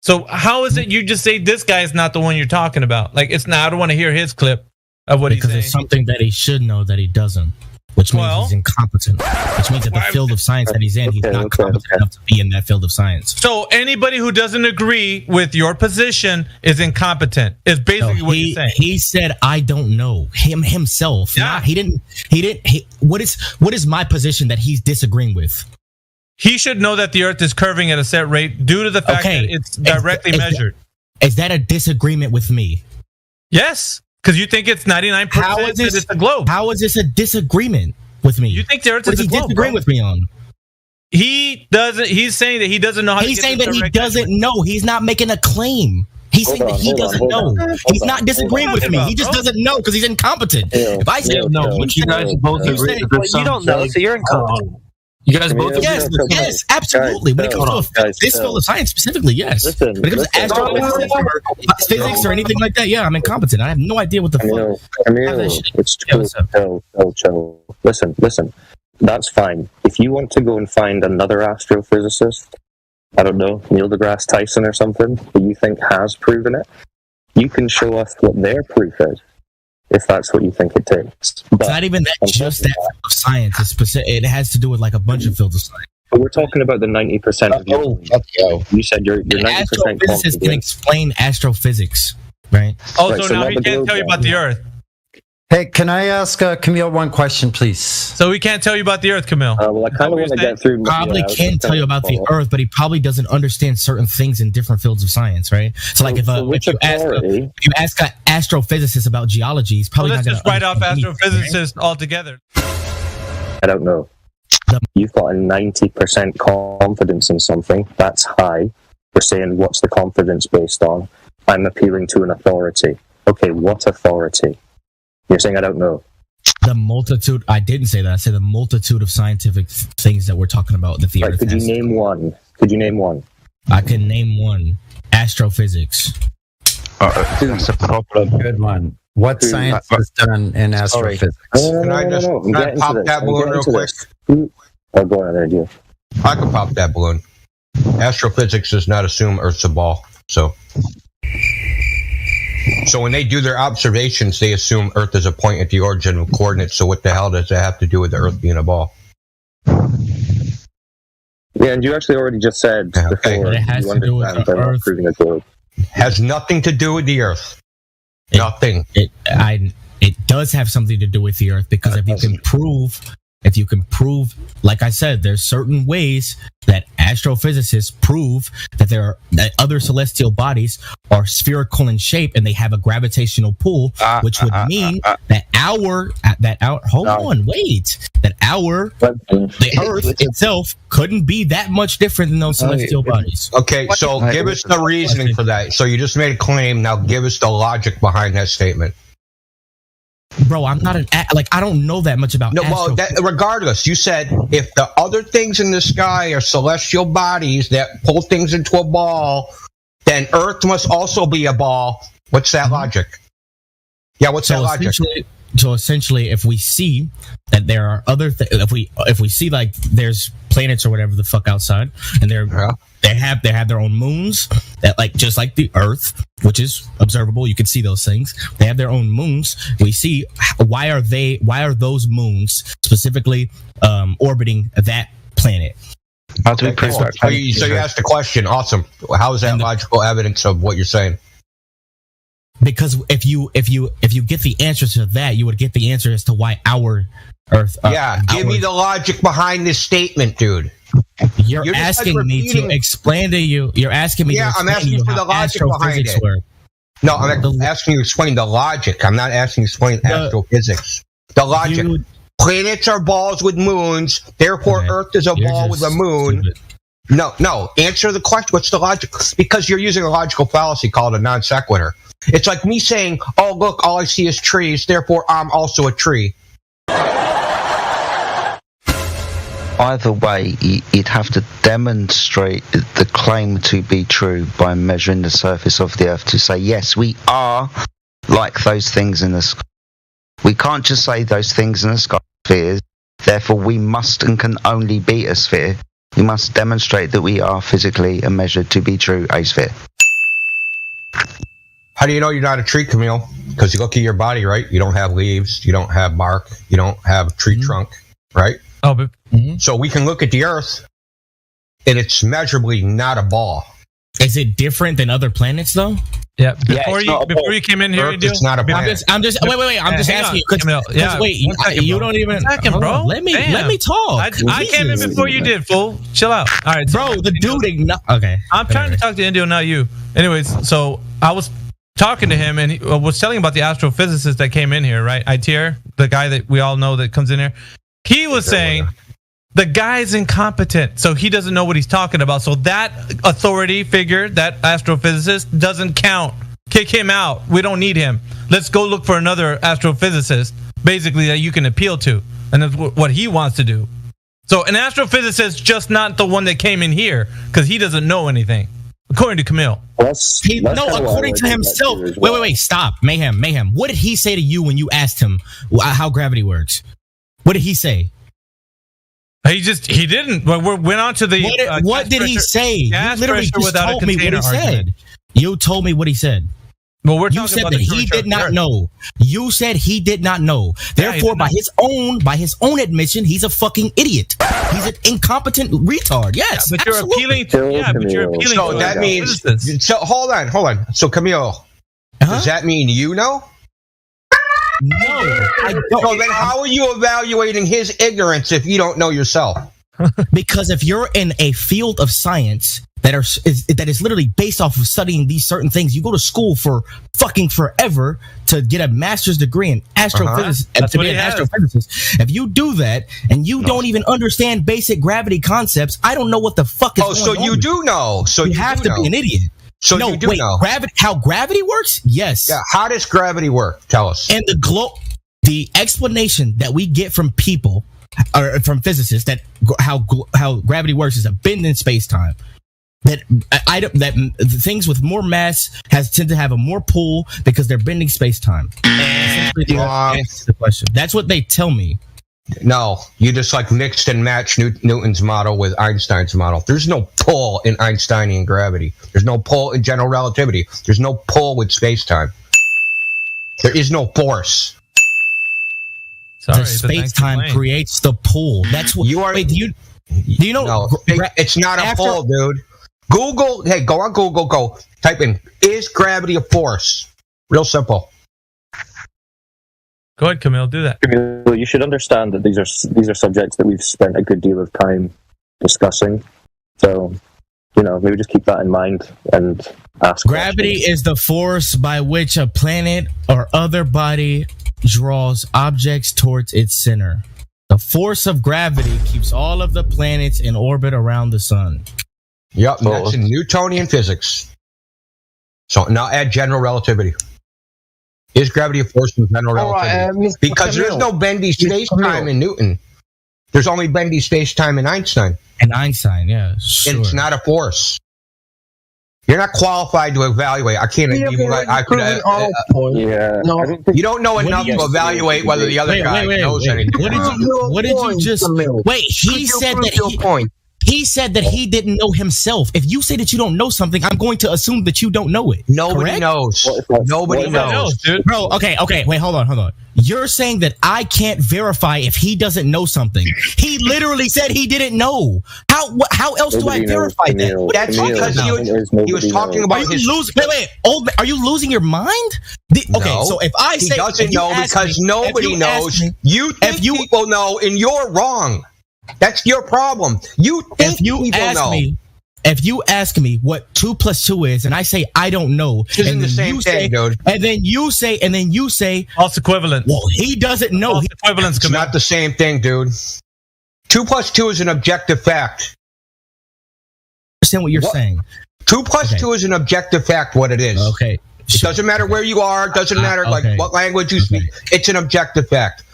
So how is it you just say this guy is not the one you're talking about? It's not. I don't want to hear his clip of what he's saying. Because it's something that he should know that he doesn't, which means he's incompetent. Which means that the field of science that he's in, he's not competent enough to be in that field of science. So anybody who doesn't agree with your position is incompetent. Is basically what he's saying. He said, "I don't know." Himself. Yeah. What is my position that he's disagreeing with? He should know that the Earth is curving at a set rate due to the fact that it's directly measured. Is that a disagreement with me? Yes, because you think it's 99% that it's a globe. How is this a disagreement with me? You think the Earth is a globe? What is he disagreeing with me on? he doesn't. He's saying that he doesn't know how. He's to saying get that this he direct doesn't know. He's not making a claim. He's saying that he doesn't know. He's not disagreeing with me. He just doesn't know because he's incompetent. If I say no, but you guys both agree. You don't know, so you're incompetent. You guys both yes, absolutely. When it comes to this field of science specifically, yes. When it comes to astrophysics or physics or anything like that, yeah, I'm incompetent. I have no idea what the fuck. It's cool. Chill. Listen. That's fine. If you want to go and find another astrophysicist, I don't know, Neil deGrasse Tyson or something, who you think has proven it, you can show us what their proof is, if that's what you think it takes. But it's not even just that field of science. It's it has to do with like a bunch of fields of science. But we're talking about the 90% of you. You said you're 90% astrophysicists can explain astrophysics, right? Oh, so now he can't tell you about the Earth. Hey, can I ask Camille one question, please? So we can't tell you about the Earth, Camille. Well, I kind of want to get through. Probably can tell you about the Earth, but he probably doesn't understand certain things in different fields of science, right? So, like if you ask an astrophysicist about geology, he's probably let's not just write off astrophysicists altogether. I don't know. You've got a 90% confidence in something. That's high. We're saying, what's the confidence based on? I'm appealing to an authority. Okay, what authority? You're saying I don't know. The multitude. I didn't say that. I said the multitude of scientific things that we're talking about. That the Earth could you name one? I can name one. Astrophysics. That's a problem. Good one. What science is done in astrophysics? Can I pop that balloon real quick? Oh, go on there, dear. I can pop that balloon. Astrophysics does not assume Earth's a ball. So when they do their observations, they assume Earth is a point at the origin of coordinates. So what the hell does that have to do with the Earth being a ball? Yeah, and you actually already just said before it has to do with the Earth. Proving a globe. Has nothing to do with the Earth. Nothing. It does have something to do with the Earth because if you can prove, like I said, there's certain ways that astrophysicists prove that other celestial bodies are spherical in shape and they have a gravitational pull, which would mean that the Earth itself couldn't be that much different than those celestial bodies. Okay, so give us the reasoning for that. So you just made a claim. Now give us the logic behind that statement. Bro, I'm not I don't know that much about regardless, you said if the other things in the sky are celestial bodies that pull things into a ball, then Earth must also be a ball. What's that logic? Yeah, what's that logic? So essentially, if we see that there are other if we see like there's planets or whatever the fuck outside, and they have their own moons that just like the Earth, which is observable, you can see those things. They have their own moons. We see why are those moons specifically orbiting that planet? How do we prove that? So you asked the question. Awesome. How is that logical evidence of what you're saying? Because if you get the answer to that, you would get the answer as to why our Earth. Give me the logic behind this statement, dude. You're asking me to explain to you. You're asking me. Yeah, I'm asking you for the logic behind it. No, I'm asking you to explain the logic. I'm not asking you to explain astrophysics. The logic. Planets are balls with moons. Therefore, Earth is a ball with a moon. Stupid. No. Answer the question. What's the logic? Because you're using a logical fallacy called a non sequitur. It's like me saying, oh, look, all I see is trees, therefore I'm also a tree. Either way, you'd have to demonstrate the claim to be true by measuring the surface of the Earth to say, yes, we are like those things in the sky. We can't just say those things in the sky are spheres, therefore we must and can only be a sphere. We must demonstrate that we are physically and measured to be true a sphere. How do you know you're not a tree, Camille? Because you look at your body, right? You don't have leaves. You don't have bark. You don't have a tree trunk, right? Oh, but so we can look at the Earth, and it's measurably not a ball. Is it different than other planets, though? Yeah. Before you came in here, it's not a planet. I'm just wait. I'm just asking you. Wait, you don't even. Bro. Let me talk. I came in before you did, fool. Chill out. All right, bro. The dude. Okay. I'm trying to talk to Indio, not you. Anyways, so I was talking to him and he was telling about the astrophysicist that came in here, right? ITR, the guy that we all know that comes in here. He was saying The guy's incompetent, so he doesn't know what he's talking about. So that authority figure, that astrophysicist, doesn't count. Kick him out. We don't need him. Let's go look for another astrophysicist, basically, that you can appeal to. And that's what he wants to do. So an astrophysicist, just not the one that came in here, because he doesn't know anything, according to Camille. According to himself. Wait, stop. Mayhem. What did he say to you when you asked him how gravity works? What did he say? He didn't. But we went on to the. What did he say? You literally just told me what he said. You told me what he said. Well, we're talking you said about that the he did not know. You said he did not know. Therefore, by his own admission, he's a fucking idiot. He's an incompetent retard. Yes, but you're appealing to. Yeah, but you're appealing. So to that means. So hold on. So Camille, does that mean you know? No, I don't. So then, how are you evaluating his ignorance if you don't know yourself? Because if you're in a field of science that is literally based off of studying these certain things, you go to school for fucking forever to get a master's degree in astrophysics, to be an astrophysicist. If you do that and you don't even understand basic gravity concepts, I don't know what the fuck is going on. So you do know. So you have to be an idiot. So you do know. How gravity works? Yes. Yeah. How does gravity work? Tell us. And the explanation that we get from people or from physicists that how gravity works is a bend in space time. That things with more mass tend to have a more pull because they're bending space time. That's the question. That's what they tell me. No, you just mixed and matched Newton's model with Einstein's model. There's no pull in Einsteinian gravity. There's no pull in general relativity. There's no pull with space-time. There is no force. The space-time creates the pull. That's what you are. Wait, do you know? No, it's not a pull, dude. Google. Hey, go on Google. Go type in: is gravity a force? Real simple. Go ahead, Camille. Do that. Camille, you should understand that these are subjects that we've spent a good deal of time discussing. So, maybe just keep that in mind and ask. Gravity is the force by which a planet or other body draws objects towards its center. The force of gravity keeps all of the planets in orbit around the sun. Yep, that's in Newtonian physics. So now add general relativity. Is gravity a force in general relativity? Because there's no bendy space-time in Newton. There's only bendy space-time in Einstein. And Einstein, yeah. Sure. And it's not a force. You're not qualified to evaluate. I can't even. You don't know enough to evaluate whether the other guy knows anything. What did you just? Wait, he said that he said that he didn't know himself. If you say that you don't know something, I'm going to assume that you don't know it. Nobody knows. Nobody knows, dude. Bro, okay. Wait, hold on. You're saying that I can't verify if he doesn't know something. He literally said he didn't know. How else do I verify that? That's because he was talking about are you losing your mind? So if I say he doesn't know because nobody knows, you think people know, and you're wrong. That's your problem. You think people know. If you ask me what 2 + 2 is, and I say I don't know, isn't the same thing, dude. And then you say false equivalence. Well, he doesn't know. False equivalence. It's not the same thing, dude. 2 + 2 is an objective fact. I understand what you're saying. 2 + 2 is an objective fact. What it is. Okay. It doesn't matter where you are. It doesn't matter what language you speak. It's an objective fact.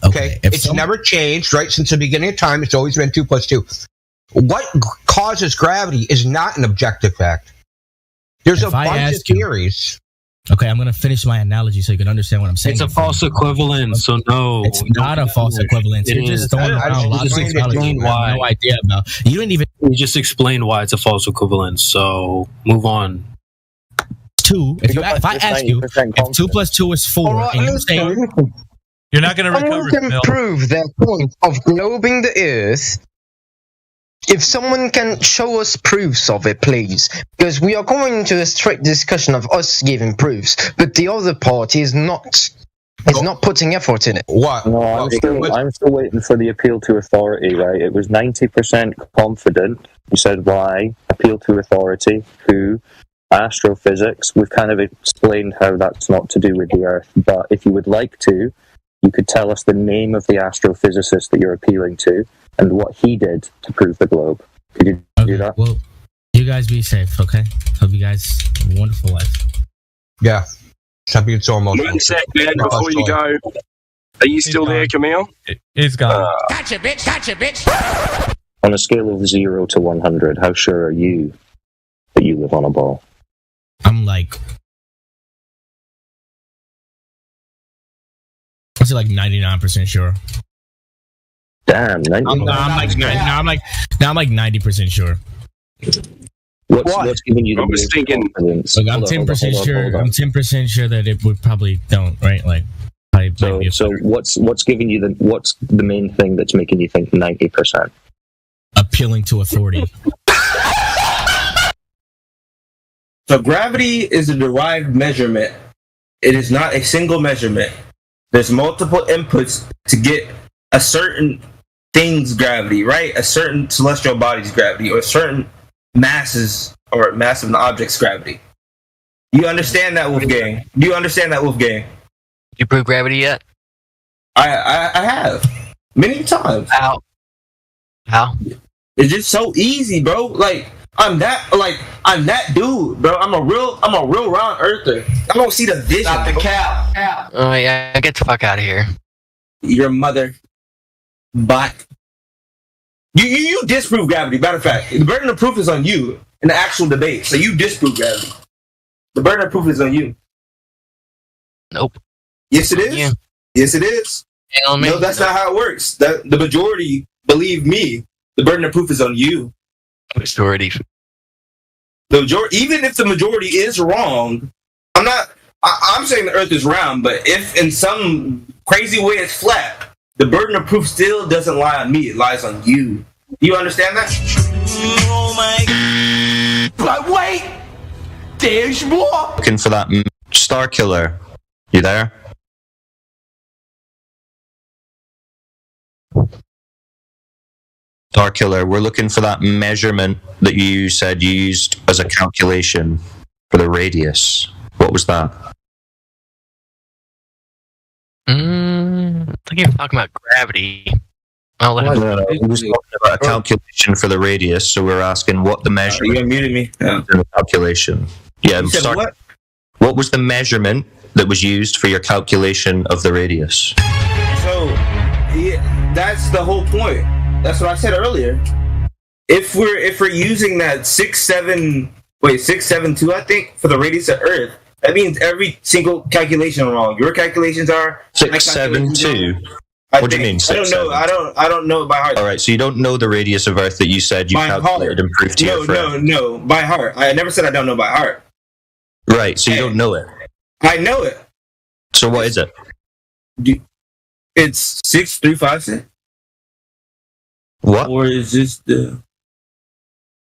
Okay, it's never changed, right? Since the beginning of time, it's always been 2 + 2. What causes gravity is not an objective fact. There's a bunch of theories. Okay, I'm going to finish my analogy so you can understand what I'm saying. It's a false equivalence, so no. It's not a false equivalence. You're just throwing around a lot of technology you have no idea about. You didn't even... You just explained why it's a false equivalence, so move on. 2, if I ask you if 2 + 2 is 4, and you say... You're not going to recover. Someone can prove their point of globing the Earth. If someone can show us proofs of it, please. Because we are going into a strict discussion of us giving proofs, but the other party is not putting effort in it. What? No, I'm still waiting for the appeal to authority, right? It was 90% confident. You said why? Appeal to authority. Who? Astrophysics. We've kind of explained how that's not to do with the Earth. But if you would like to, you could tell us the name of the astrophysicist that you're appealing to and what he did to prove the globe. Could you do that? Well, you guys be safe, okay? Hope you guys have a wonderful life. Yeah. Stop being so emotional. One sec, man, before you go. Are you still there, Camille? He's gone. Gotcha, bitch! Gotcha, bitch! On a scale of 0 to 100, how sure are you that you live on a ball? I'm like, I'd say like 99% sure. Damn, 99%. I'm like 90% sure. What's giving you the most confidence? Like, I'm 10% sure. I'm 10% sure that it would probably don't, right? Like, so what's giving you what's the main thing that's making you think 90%? Appealing to authority. So gravity is a derived measurement. It is not a single measurement. There's multiple inputs to get a certain thing's gravity, right? A certain celestial body's gravity, or certain masses or mass of an object's gravity. You understand that, Wolfgang? Do you understand that, Wolfgang? You prove gravity yet? I have many times. How? It's just so easy, bro. Like I'm that dude, bro. I'm a real round earther. I don't see the vision. Stop the cap. Oh yeah, get the fuck out of here. Your mother, bot. You disprove gravity. Matter of fact, the burden of proof is on you in the actual debate. So you disprove gravity. The burden of proof is on you. Nope. Yes, it is. Yeah. Yes, it is. No, that's not how it works. That the majority believe me. The burden of proof is on you. Majority. The majority, even if the majority is wrong, I'm saying the Earth is round. But if in some crazy way it's flat, the burden of proof still doesn't lie on me. It lies on you. Do you understand that? Oh my! But wait, there's more. Looking for that Star Killer. You there? Star Killer, we're looking for that measurement that you said you used as a calculation for the radius. What was that? I think you're talking about gravity. No, we was talking about a calculation for the radius, so we're asking what the measurement. You muted me. Yeah. The calculation. Yeah. What was the measurement that was used for your calculation of the radius? So, yeah, that's the whole point. That's what I said earlier. If we're using that 672, I think, for the radius of Earth, that means every single calculation wrong. Your calculations are 672. What do you mean? I don't know. I don't know it by heart. All right, so you don't know the radius of Earth that you said you calculated and proved to your friend. No, by heart. I never said I don't know by heart. Right, so you don't know it. I know it. So what is it? It's 6356. What? Or is this the?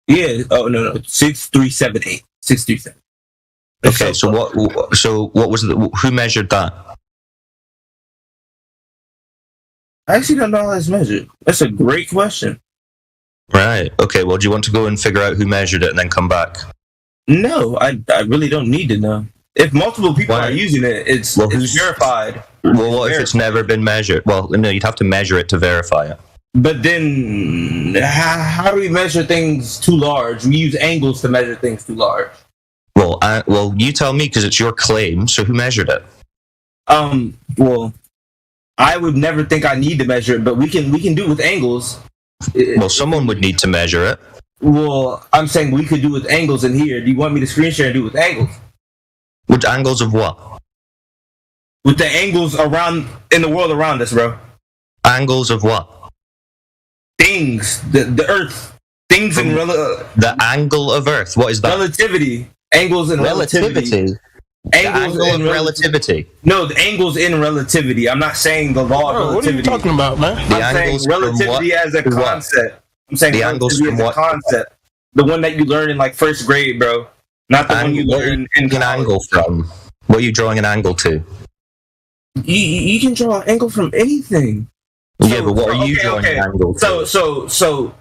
Yeah. Oh no. 6378. 637. Okay. So what? So what was who measured that? I actually don't know how that's measured. That's a great question. Right. Okay. Well, do you want to go and figure out who measured it and then come back? No, I really don't need to know. If multiple people are using it, it's verified. Well, what if it's never been measured? Well, no, you'd have to measure it to verify it. But then, how do we measure things too large? We use angles to measure things too large. Well, you tell me because it's your claim. So who measured it? Well, I would never think I need to measure it, but we can do it with angles. Well, someone would need to measure it. Well, I'm saying we could do it with angles in here. Do you want me to screen share and do it with angles? With angles of what? With the angles around in the world around us, bro. Angles of what? Things, the Earth, things in the angle of Earth. What is that? Relativity. Angles in relativity. Angles in relativity. No, the angles in relativity. I'm not saying the law of relativity. What are you talking about, man? I'm saying relativity as a concept. I'm saying the angles from what? Concept. The one that you learn in like first grade, bro. Not the one you learn in an angle from. What are you drawing an angle to? You can draw an angle from anything. Yeah, but what are you drawing an angle to? So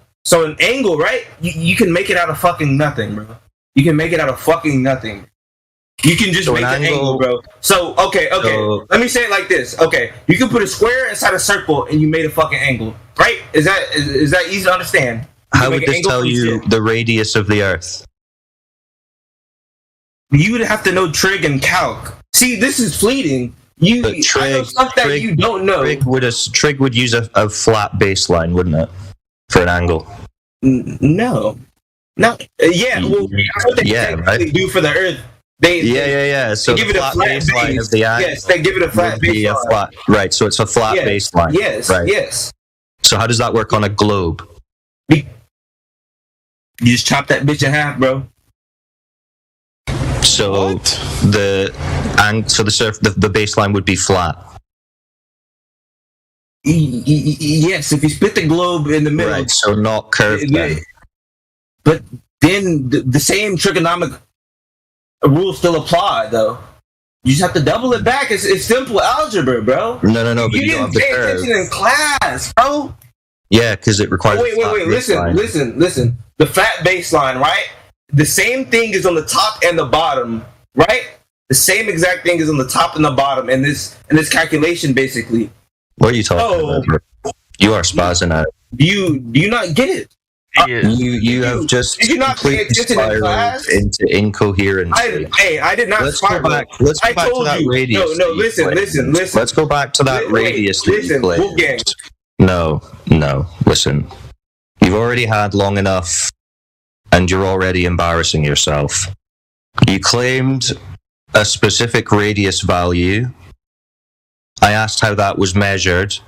an angle, right? You can make it out of fucking nothing, bro. You can make it out of fucking nothing. You can just So make an an angle, bro. So okay. So- Let me say it like this. Okay, you can put a square inside a circle, and you made a fucking angle, right? Is that easy to understand? You How can would make an this angle tell from you shit. the radius of the Earth? You would have to know trig and calc. See, this is fleeting. I know stuff that you don't know. Trig would use a flat baseline, wouldn't it, for an angle? No. Yeah. Well, that's what they technically do for the Earth. Yeah. So they give the it a flat flat baseline base. of the angle. Yes, they give it a flat would be baseline. Right. So it's a flat Yes, baseline. yes, Right. yes. So how does that work on a globe? You just chop that bitch in half, bro. So the baseline would be flat. Yes, if you split the globe in the middle. Right. So not curved. Then. But then the same trigonomic rules still apply, though. You just have to double it back. It's simple algebra, bro. No. But You you don't have didn't the pay curve. attention in class, bro. Yeah, because it requires. Wait. Listen. The flat baseline, right? The same thing is on the top and the bottom, right? The same exact thing is on the top and the bottom in this calculation, basically. What are you talking about? Bro? You are spazzing out. Do you not get it? You have just Did you not pay completely attention in spiraled class? into incoherence. I did not. Let's go back. Let's go back to that radius. No. Listen. Let's go back to that radius that you claimed. Wolfgang. No. Listen, you've already had long enough, and you're already embarrassing yourself. You claimed a specific radius value. I asked how that was measured.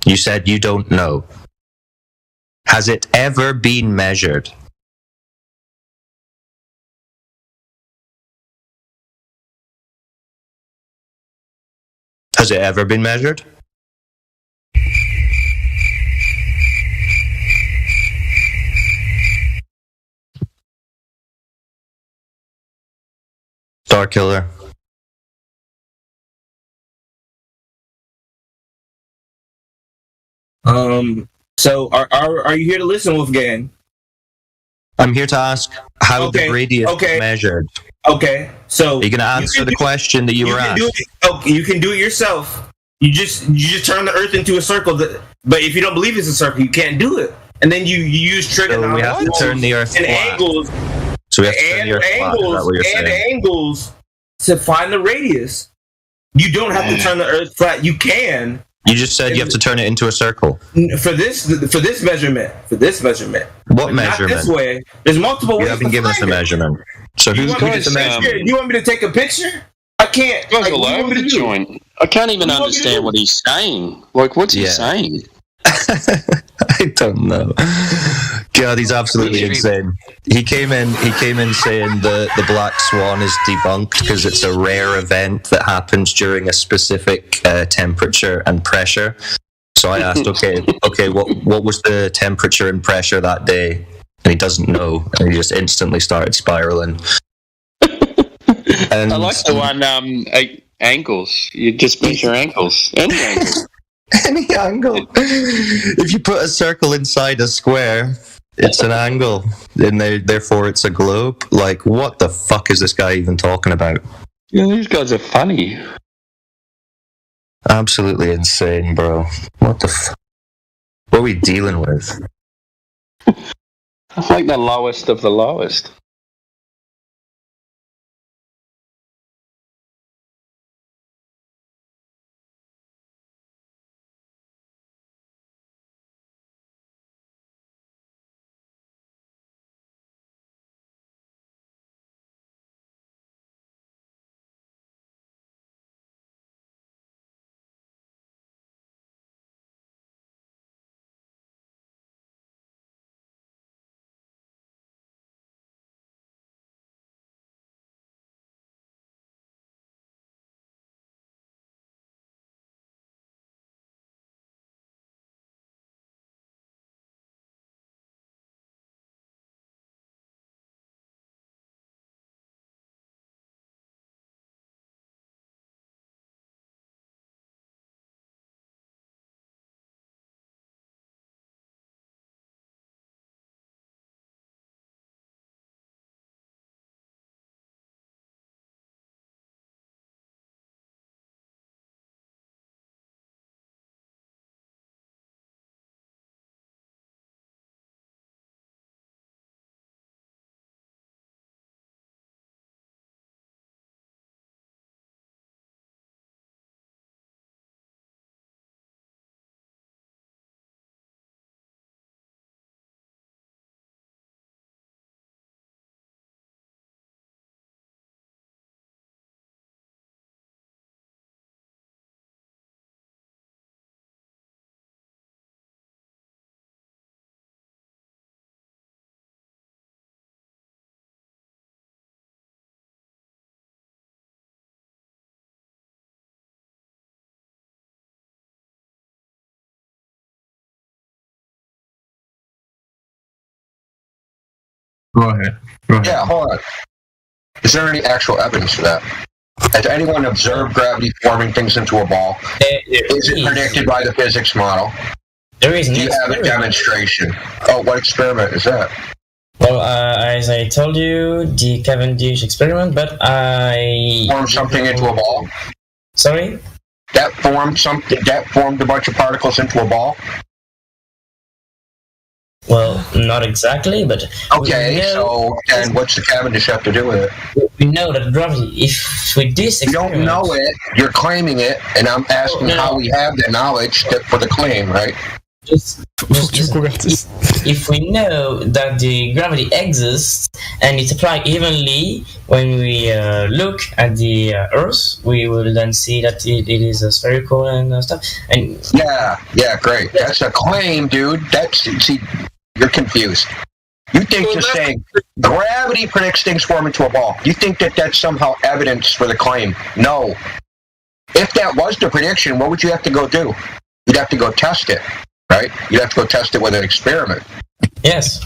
You said you don't know. Has it ever been measured? Has it ever been measured? Star Killer. So are you here to listen, Wolfgang? I'm here to ask how the radius is measured. Okay, so are you going to answer the question that you were asked? You can do it yourself. You just turn the Earth into a circle. But if you don't believe it's a circle, you can't do it. And then you use trigonometry. So we have to turn the Earth and flat. angles. So we have to turn the Earth flat. Is that what you're saying? Angles to find the radius. You don't have to turn the Earth flat. You can. You just said you have to turn it into a circle. For this measurement. What measurement? Not this way. There's multiple ways. You haven't given us a measurement. So who's going to measure? You want me to take a picture? I can't. Goes all over the joint. I can't even understand what he's saying. Like, what's he saying? I don't know. God, he's absolutely insane. He came in saying the black swan is debunked because it's a rare event that happens during a specific temperature and pressure. So I asked, okay, what was the temperature and pressure that day? And he doesn't know, and he just instantly started spiraling. And I like the one ankles. You just measure ankles. Any ankles. Any angle. If you put a circle inside a square, it's an angle, and therefore it's a globe. Like, what the fuck is this guy even talking about? Yeah, these guys are funny. Absolutely insane, bro. What the what are we dealing with? I like the lowest of the lowest. Go ahead. Yeah, hold on. Is there any actual evidence for that? Has anyone observed gravity forming things into a ball? Is it predicted by the physics model? There is. Do you have a demonstration? Oh, what experiment is that? Well, as I told you, the Cavendish experiment, but I formed something into a ball. Sorry? That formed something. That formed a bunch of particles into a ball. Well, not exactly, but okay. So, then what's the Cavendish have to do with it? We know that gravity. If with this experiment, you don't know it. You're claiming it, and I'm asking how we have the knowledge for the claim, right? If we know that the gravity exists and it's applied evenly when we look at the Earth, we will then see that it is spherical and stuff. And yeah, great. That's a claim, dude. See, you're confused. You think just saying gravity predicts things form into a ball. You think that that's somehow evidence for the claim? No. If that was the prediction, what would you have to go do? You'd have to go test it. Right? You'd have to go test it with an experiment. Yes.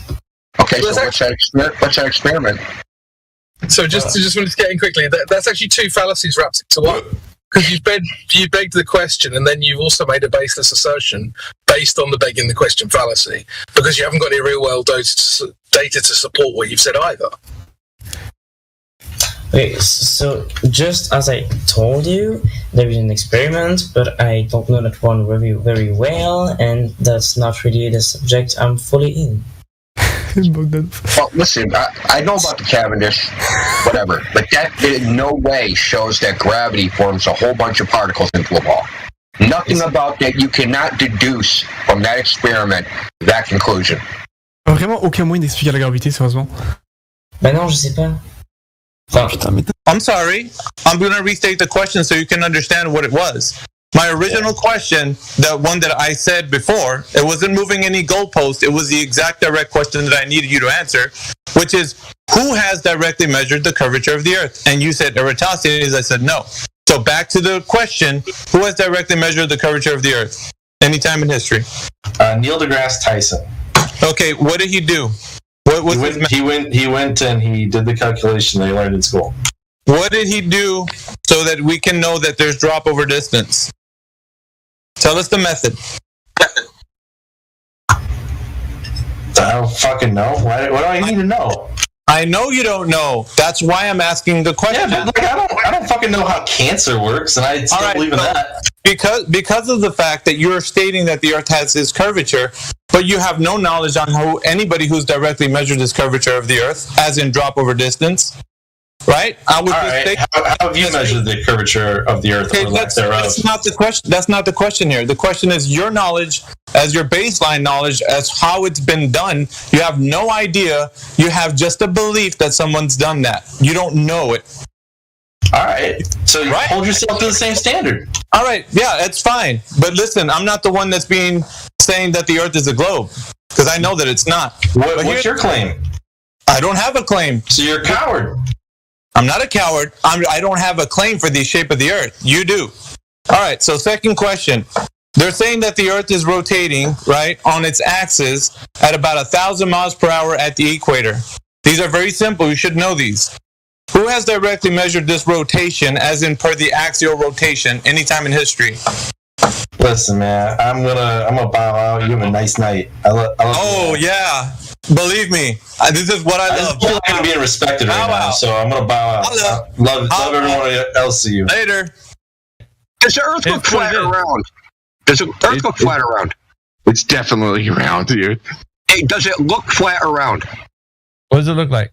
Okay, so what's that experiment? So just wanted to get in quickly. That's actually two fallacies wrapped into one. Because you begged the question, and then you've also made a baseless assertion based on the begging the question fallacy, because you haven't got any real world data to support what you've said either. Okay, so just as I told you, there is an experiment, but I don't know that one very, very well, and that's not really the subject I'm fully in. Well, listen, I know about the Cavendish, whatever, but that in no way shows that gravity forms a whole bunch of particles into a ball. Nothing about that. You cannot deduce from that experiment that conclusion. Vraiment aucun moyen d'expliquer la gravité, sérieusement. Ben non, je sais pas. I'm sorry. I'm going to restate the question so you can understand what it was. My original question, the one that I said before, it wasn't moving any goalpost. It was the exact direct question that I needed you to answer, which is, who has directly measured the curvature of the Earth? And you said Eratosthenes. I said no. So back to the question, who has directly measured the curvature of the Earth? Anytime in history. Neil deGrasse Tyson. Okay, what did he do? He went and he did the calculation they learned in school. What did he do so that we can know that there's drop over distance? Tell us the method. I don't fucking know. What do I need to know? I know you don't know. That's why I'm asking the question. Yeah, but I don't fucking know how cancer works, and I still believe in that. Because of the fact that you're stating that the Earth has this curvature, but you have no knowledge on anybody who's directly measured this curvature of the Earth, as in drop over distance, right? How have you measured the curvature of the Earth or lack thereof? That's not the question. That's not the question here. The question is your knowledge, as your baseline knowledge, as how it's been done. You have no idea. You have just a belief that someone's done that. You don't know it. All right. So you hold yourself to the same standard. All right. Yeah, that's fine. But listen, I'm not the one that's saying that the Earth is a globe, because I know that it's not. What's your claim? I don't have a claim. So you're a coward. I'm not a coward. I don't have a claim for the shape of the Earth. You do. All right. So second question. They're saying that the Earth is rotating, right, on its axis at about 1,000 miles per hour at the equator. These are very simple. You should know these. Who has directly measured this rotation, as in per the axial rotation, anytime in history? Listen, man, I'm gonna bow out. You have a nice night. Yeah, believe me, this is what I love. I'm not being respected right now, so I'm gonna bow out. Love everyone else of you. Later. Does the Earth look flat or round? Does the Earth look flat or round? It's definitely round, dude. Hey, does it look flat or round? What does it look like?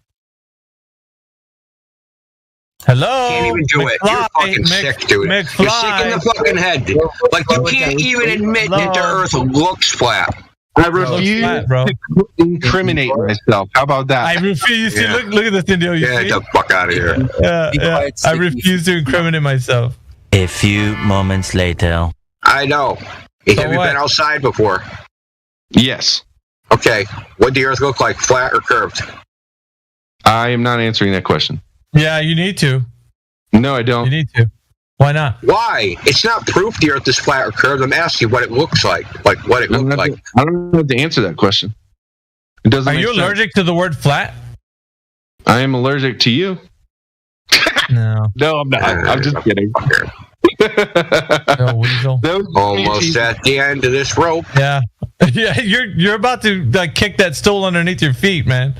Hello? Can't even do it. You're fucking sick, dude. You're sick in the fucking head. Like, you can't even admit that the Earth looks flat. I refuse to incriminate myself. How about that? I refuse to. Look at this, Indio. Get the fuck out of here. Yeah. I refuse to incriminate myself. A few moments later. I know. Have you been outside before? Yes. Okay. What the Earth look like, flat or curved? I am not answering that question. Yeah, you need to. No, I don't. You need to. Why not? Why? It's not proof the Earth is flat or curved. I'm asking you what it looks like. Like, what it looks like. I don't know how to answer that question. It doesn't. Are you allergic to the word flat? I am allergic to you. No. No, I'm not. I'm just kidding. Weasel. Almost at the end of this rope. Yeah. Yeah, you're about to like kick that stool underneath your feet, man.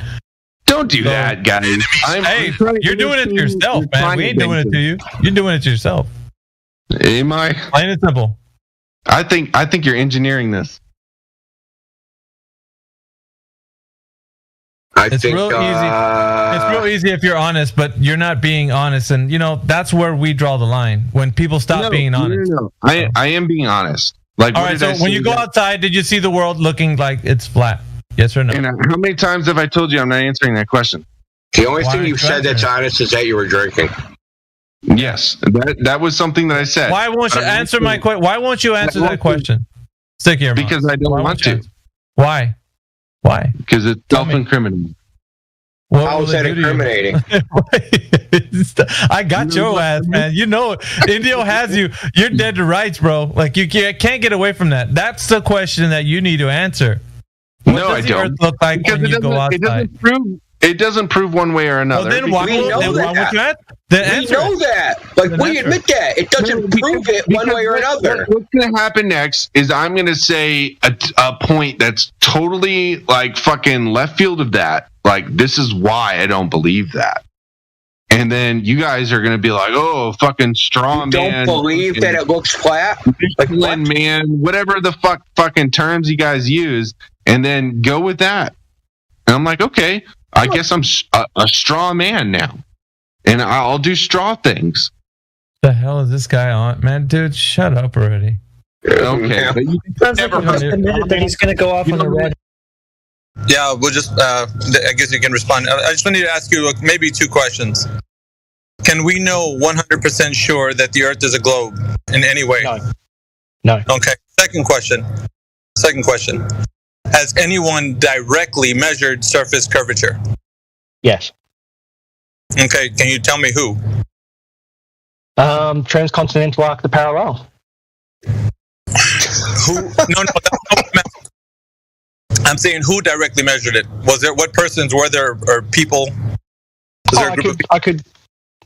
Don't do that, guys. Hey, you're doing it to yourself, man. We ain't doing it to you. You're doing it to yourself. Am I? Plain and simple. I think you're engineering this. It's real easy. It's real easy if you're honest, but you're not being honest, and that's where we draw the line. When people stop being honest. No. I am being honest. Like, all right. So when you go outside, did you see the world looking like it's flat? Yes or no? And how many times have I told you I'm not answering that question? The only thing you've said that's honest is that you were drinking. Yes, that was something that I said. Why won't you answer my question? Why won't you answer that question? Stick here, because I don't want to. Why? Why? Because it's self-incriminating. How is that incriminating? I got your ass, man. Indio has you. You're dead to rights, bro. Like you can't get away from that. That's the question that you need to answer. No, I don't. Earth look like because when you go outside? It doesn't prove one way or another. Well, then why would you answer? We know that. Like, we admit that. It doesn't prove it one way or another. What's going to happen next is I'm going to say a point that's totally, like, fucking left field of that. Like, this is why I don't believe that. And then you guys are going to be like, oh, fucking straw man. Don't believe that it looks flat? Like, man, whatever the fucking terms you guys use, and then go with that. And I'm like, okay, I guess I'm a straw man now. And I'll do straw things. The hell is this guy on? Man, dude, shut up already. Okay. But you never admitted that he's going to go off on the red. Yeah, we'll just, I guess you can respond. I just wanted to ask you maybe two questions. Can we know 100% sure that the Earth is a globe in any way? No. Okay. Second question. Has anyone directly measured surface curvature? Yes. Okay. Can you tell me who? Transcontinental arc, the parallel. Who? No, that's not what I'm asking. I'm saying who directly measured it? Was there what persons were there or people? Was there a group of people?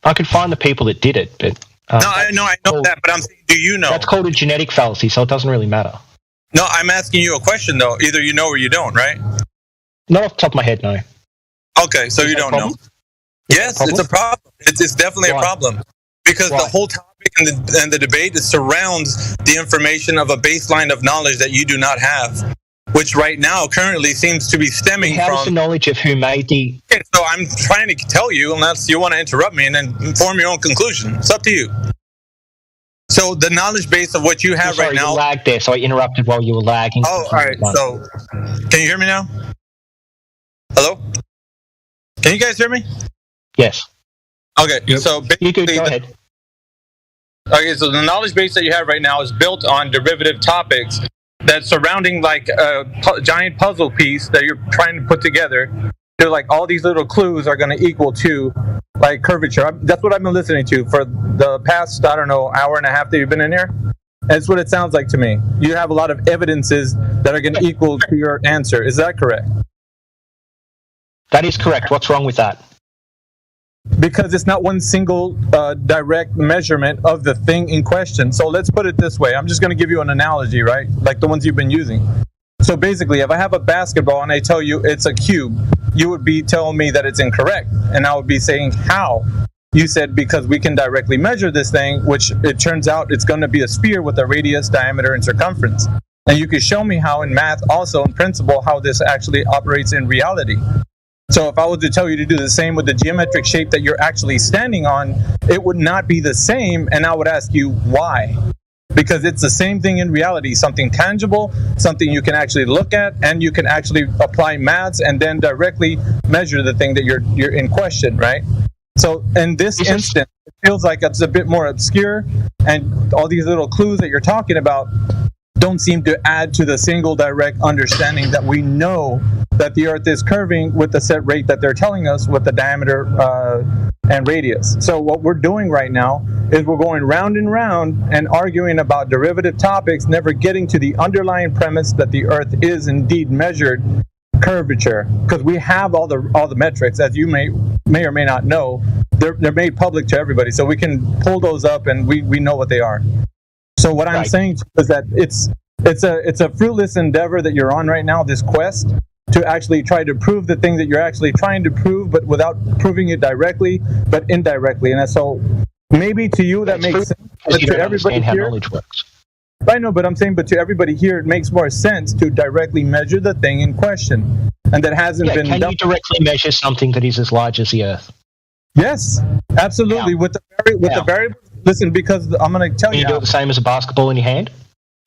I could find the people that did it, but I know that, but I'm saying, do you know? That's called a genetic fallacy, so it doesn't really matter. No, I'm asking you a question though. Either you know or you don't, right? Not off the top of my head, no. Okay, so you don't know. Yes, it's a problem. It's definitely a problem because the whole topic and the debate surrounds the information of a baseline of knowledge that you do not have, which right now currently seems to be stemming from. How is the knowledge of who made the? Okay, so I'm trying to tell you, unless you want to interrupt me and then form your own conclusion. It's up to you. So the knowledge base of what you have right now. You lagged there, so I interrupted while you were lagging. Oh, all right. So, can you hear me now? Hello? Can you guys hear me? Yes. Okay. Yep. So basically, go ahead. Okay. So the knowledge base that you have right now is built on derivative topics that's surrounding like a giant puzzle piece that you're trying to put together. They're like all these little clues are going to equal to like curvature. That's what I've been listening to for the past, I don't know, hour and a half that you've been in here. That's what it sounds like to me. You have a lot of evidences that are going to equal to your answer. Is that correct? That is correct. What's wrong with that? Because it's not one single direct measurement of the thing in question. So let's put it this way. I'm just going to give you an analogy, right? Like the ones you've been using. So basically, if I have a basketball and I tell you it's a cube, you would be telling me that it's incorrect. And I would be saying, how? You said, because we can directly measure this thing, which it turns out it's going to be a sphere with a radius, diameter, and circumference. And you can show me how in math, also in principle, how this actually operates in reality. So if I was to tell you to do the same with the geometric shape that you're actually standing on, it would not be the same. And I would ask you why? Because it's the same thing in reality, something tangible, something you can actually look at, and you can actually apply maths and then directly measure the thing that you're in question, right? So in this instance, it feels like it's a bit more obscure, and all these little clues that you're talking about don't seem to add to the single direct understanding that we know that the Earth is curving with the set rate that they're telling us with the diameter and radius. So what we're doing right now is we're going round and round and arguing about derivative topics, never getting to the underlying premise that the Earth is indeed measured curvature, because we have all the metrics, as you may or may not know, they're made public to everybody, so we can pull those up and we know what they are. So what I'm saying is that it's a fruitless endeavor that you're on right now, this quest, to actually try to prove the thing that you're actually trying to prove, but without proving it directly, but indirectly. And so maybe to you that makes sense, but to everybody here, knowledge works. I know, but I'm saying, but to everybody here, it makes more sense to directly measure the thing in question, and that hasn't been can done. you directly measure something that is as large as the Earth? Yes, absolutely. With the variable. Listen, because I'm going to tell you. Can you do it the same as a basketball in your hand?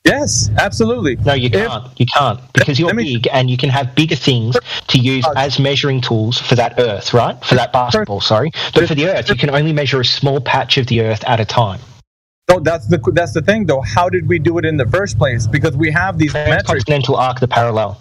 Yes, absolutely. No, you can't. You can't because you're big, and you can have bigger things to use as measuring tools for that Earth, right? For that basketball, sorry. But for the Earth, you can only measure a small patch of the Earth at a time. So that's the thing, though. How did we do it in the first place? Because we have these metrics. Continental arc, the parallel.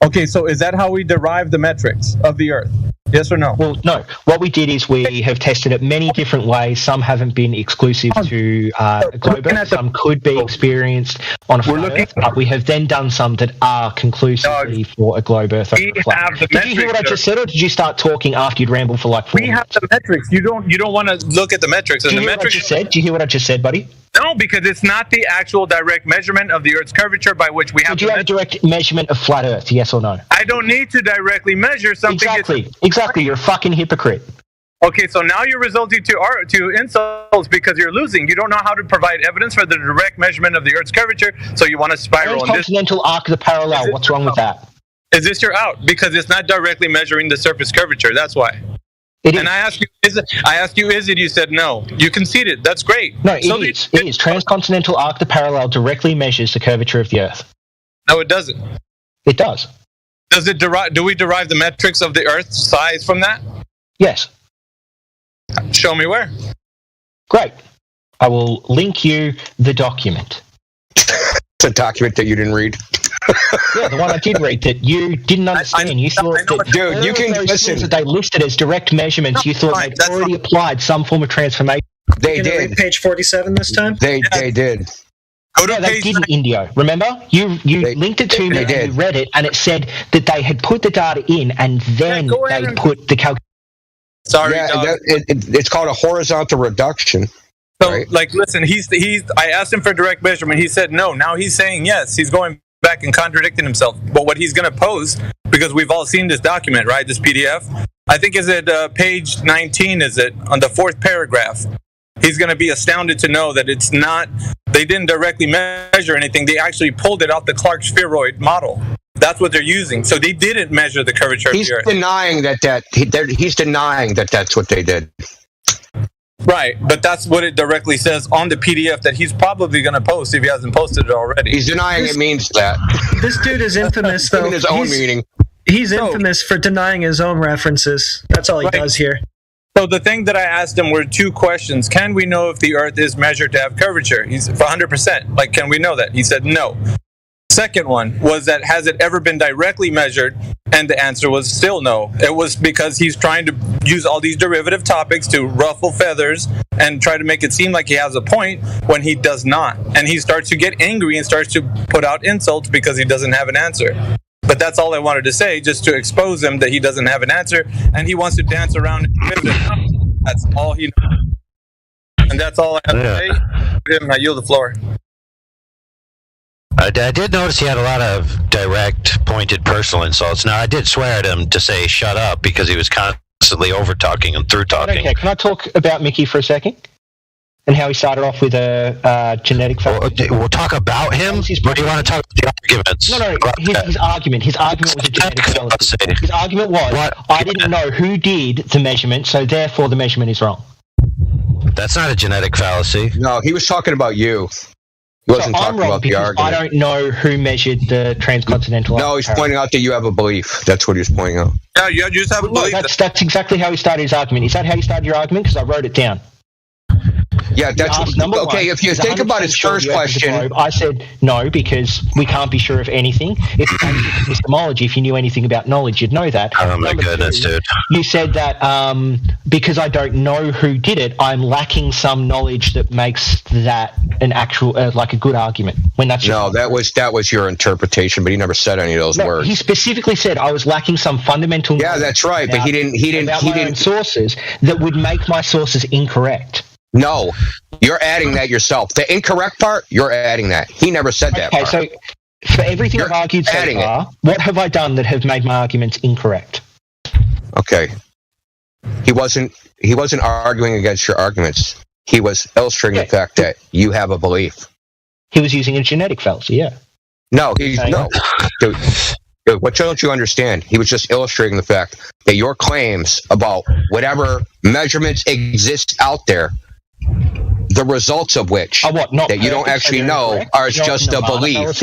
Okay, so is that how we derive the metrics of the Earth? Yes or no? Well, no. What we did is we have tested it many different ways. Some haven't been exclusive to globe Earth. Some could be experienced on a flat Earth, but we have then done some that are conclusively for a globe Earth. Did you hear what I just said, or did you start talking after you'd rambled for like 4 minutes? We have the metrics. You don't want to look at the metrics. Do you hear what I just said? Do you hear what I just said, buddy? No, because it's not the actual direct measurement of the Earth's curvature by which we have. Do you have a direct measurement of flat Earth? Yes or no? I don't need to directly measure something. Exactly. You're a fucking hypocrite. Okay, so now you're resulting to insults because you're losing. You don't know how to provide evidence for the direct measurement of the Earth's curvature, so you want to spiral. Continental arc of the parallel. What's wrong with that? Is this your out? Because it's not directly measuring the surface curvature. That's why. And I asked you, is it? You said no. You conceded. That's great. No, it is. Transcontinental arc the parallel directly measures the curvature of the Earth. No, it doesn't. It does. Does it derive? Do we derive the metrics of the Earth's size from that? Yes. Show me where. Great. I will link you the document. It's a document that you didn't read. Yeah, the one I did read that you didn't understand. You thought that, dude, you can listen. That they listed as direct measurements. You thought they'd already applied some form of transformation. They did. Page 47 this time. They did. They did in Indio. Remember, you linked it to me and you read it, and it said that they had put the data in, and then they put the calculation. Sorry, it's called a horizontal reduction. So, listen, I asked him for direct measurement. He said no. Now he's saying yes. He's going back and contradicting himself. But what he's going to post, because we've all seen this document, right? This PDF. I think is it page 19? Is it on the 4th paragraph? He's going to be astounded to know that it's not. They didn't directly measure anything. They actually pulled it off the Clark spheroid model. That's what they're using. So they didn't measure the curvature of the Earth. He's denying that that's what they did. Right, but that's what it directly says on the PDF that he's probably going to post if he hasn't posted it already. He's denying it means that. This dude is infamous, though. In his own meaning. He's infamous for denying his own references. That's all he does here. So the thing that I asked him were 2 questions. Can we know if the Earth is measured to have curvature? He's for 100%. Like, can we know that? He said no. Second one was that has it ever been directly measured? And the answer was still no. It was because he's trying to use all these derivative topics to ruffle feathers and try to make it seem like he has a point when he does not. And he starts to get angry and starts to put out insults because he doesn't have an answer. But that's all I wanted to say, just to expose him that he doesn't have an answer and he wants to dance around it. That's all he knows. And that's all I have to say. I yield the floor. I did notice he had a lot of direct, pointed personal insults. Now, I did swear at him to say shut up because he was constantly over-talking and through-talking. Okay, can I talk about Mickey for a second? And how he started off with a genetic fallacy? We'll talk about him, or do you want to talk about the arguments? No, his argument. His argument was a genetic fallacy. His argument was, I didn't know who did the measurement, so therefore the measurement is wrong. That's not a genetic fallacy. No, he was talking about you. He wasn't talking about the argument. I don't know who measured the transcontinental. No, he's pointing out that you have a belief. That's what he was pointing out. Yeah, you just have a belief. That's exactly how he started his argument. Is that how you started your argument? Because I wrote it down. Yeah, that's okay. If you think about his first question, I said no because we can't be sure of anything. If you came to epistemology, if you knew anything about knowledge, you'd know that. Oh my goodness, dude! You said that because I don't know who did it, I'm lacking some knowledge that makes that an actual like a good argument. When that's that was your interpretation, but he never said any of those words. He specifically said I was lacking some fundamental. Yeah, that's right. But he didn't sources that would make my sources incorrect. No, you're adding that yourself. The incorrect part, you're adding that. He never said that part. Okay, so for everything I've argued so far, what have I done that have made my arguments incorrect? Okay. He wasn't arguing against your arguments. He was illustrating the fact that you have a belief. He was using a genetic fallacy, yeah. No, dude, what don't you understand? He was just illustrating the fact that your claims about whatever measurements exist out there, the results of which that you don't actually know are just a belief.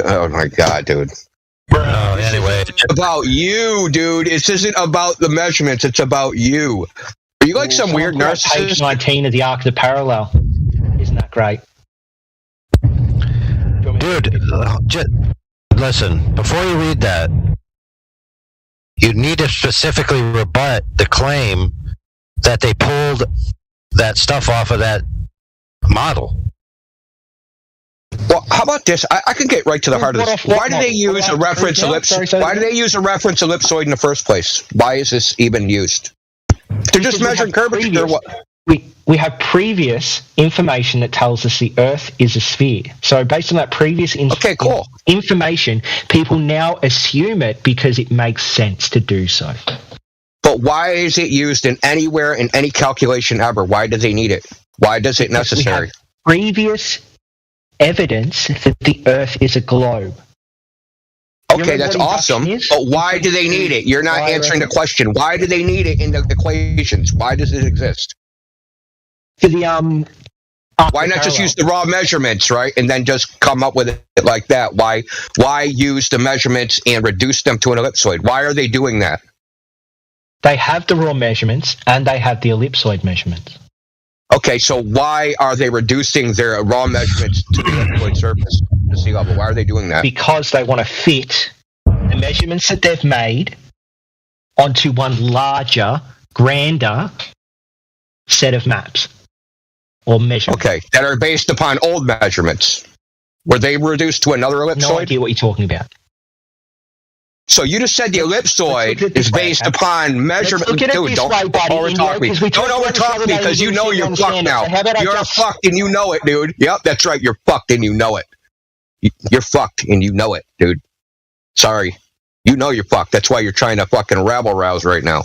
Oh my God, dude. Anyway, it's about you, dude. This isn't about the measurements. It's about you. Are you like some weird narcissist? Page 19 of the Arc of the Parallel. Isn't that great? Dude, listen, before you read that, you need to specifically rebut the claim that they pulled that stuff off of that model. Well, how about this? I can get right to the heart of this. Why do they use a reference ellipsoid? Why do they use a reference ellipsoid in the first place? Why is this even used? They're just measuring curvature. We have previous information that tells us the Earth is a sphere. So based on that previous information, people now assume it because it makes sense to do so. But why is it used in anywhere in any calculation ever? Why do they need it? Why is it necessary? Previous evidence that the Earth is a globe. Okay, that's awesome. But why do they need it? You're not answering the question. Why do they need it in the equations? Why does it exist? For the why not just use the raw measurements, right, and then just come up with it like that? Why use the measurements and reduce them to an ellipsoid? Why are they doing that? They have the raw measurements and they have the ellipsoid measurements. Okay, so why are they reducing their raw measurements to the ellipsoid surface, the sea level? Why are they doing that? Because they want to fit the measurements that they've made onto one larger, grander set of maps or measurements. Okay, that are based upon old measurements. Were they reduced to another ellipsoid? No idea what you're talking about. So you just said the ellipsoid is based upon measurement. Dude, don't overtalk me. Don't overtalk me because you know you're fucked now. You're fucked and you know it, dude. Yep, that's right. You're fucked and you know it. You're fucked and you know it, dude. Sorry. You know you're fucked. That's why you're trying to fucking rabble-rouse right now.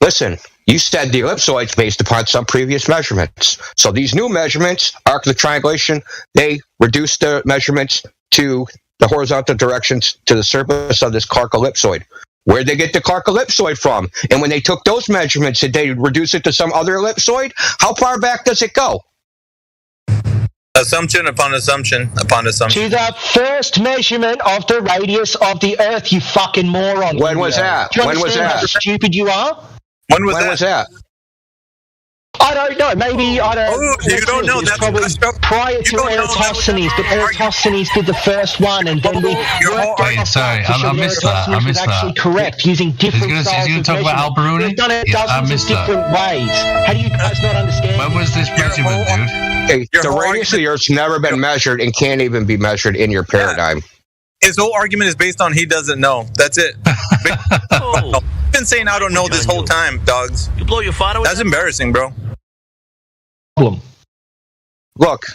Listen, you said the ellipsoid's based upon some previous measurements. So these new measurements, arc of the triangulation, they reduce the measurements to the horizontal directions to the surface of this Clark ellipsoid. Where'd they get the Clark ellipsoid from? And when they took those measurements, did they reduce it to some other ellipsoid? How far back does it go? Assumption upon assumption upon assumption. To the first measurement of the radius of the Earth, you fucking moron. When was that? When was that? How stupid you are? When was that? I don't know. Maybe I don't. Oh, you don't know. That's probably prior to Eratosthenes, but Eratosthenes did the first one, and then we. Wait, sorry, I missed that. I missed that. Actually correct, using different styles. He's going to talk about Al-Biruni? We've done it dozens of different ways. How do you guys not understand? When was this measurement, dude? Hey, the radius of the Earth's never been measured and can't even be measured in your paradigm. His whole argument is based on he doesn't know. That's it. I've been saying I don't know this whole time, dogs. You blow your father with That's embarrassing, bro. Look,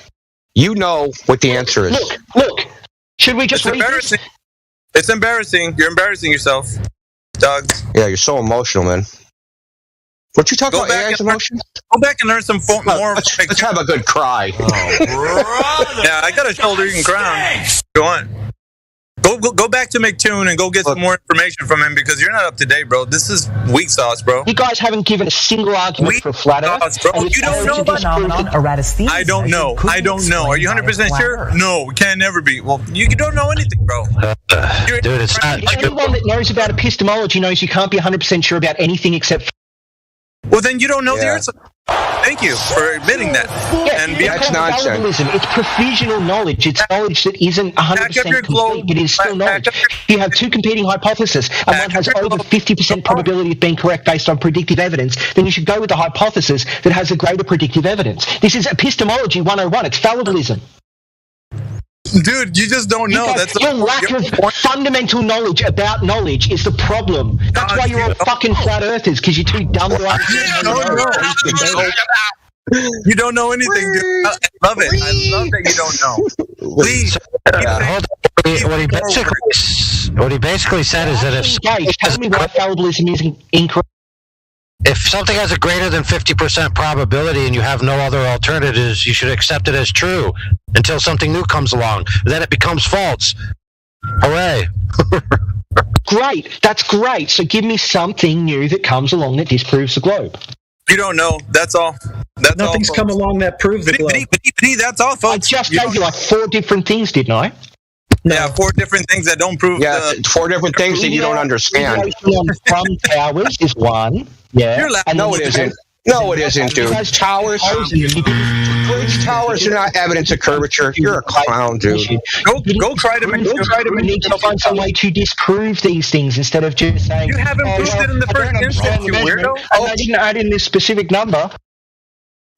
you know what the answer is. Look. Should we just It's embarrassing. It's embarrassing. You're embarrassing yourself, dogs. Yeah, you're so emotional, man. What you talking about? AI's emotions? Go back and learn some more. Let's have a good cry. Yeah, I got a shoulder you can cry on. Go on. Go back to McToon and go get some more information from him because you're not up to date, bro. This is weak sauce, bro. You guys haven't given a single argument for flat Earth. Bro. You don't know about Eratosthenes. I don't know. Are you 100% sure? No, we can never be. Well, you don't know anything, bro. Dude, it's not. Anyone that knows about epistemology knows you can't be 100% sure about anything except. Well, then you don't know the Earth. Thank you for admitting that. Yeah, And that's nonsense. It's provisional knowledge. It's knowledge that isn't 100% complete, but is still knowledge. You have two competing hypotheses, and one has over 50% probability of being correct based on predictive evidence, then you should go with the hypothesis that has a greater predictive evidence. This is epistemology 101. It's fallibilism. Dude, you just don't know. That's your lack of fundamental knowledge about knowledge is the problem. That's why you're all fucking flat earthers, because you're too dumb to understand. You don't know anything, dude. I love it. I love that you don't know. Please. What he basically said is that if tell me why fallibilism is incorrect. If something has a greater than 50% probability and you have no other alternatives, you should accept it as true until something new comes along. Then it becomes false. Hooray. Great. That's great. So give me something new that comes along that disproves the globe. You don't know. That's all. That's Nothing's all, come along that proves the globe. That's all, folks. I just gave you like 4 different things, didn't I? Yeah, 4 different things that don't prove. Yeah, 4 different things that you don't understand. From towers is one. Yeah. No, it isn't. No, it isn't, dude. Towers are not evidence of curvature. You're a clown, dude. Go try to make. We need to find some way to disprove these things instead of just saying. You haven't proved it in the first instance, you weirdo. And I didn't add in this specific number.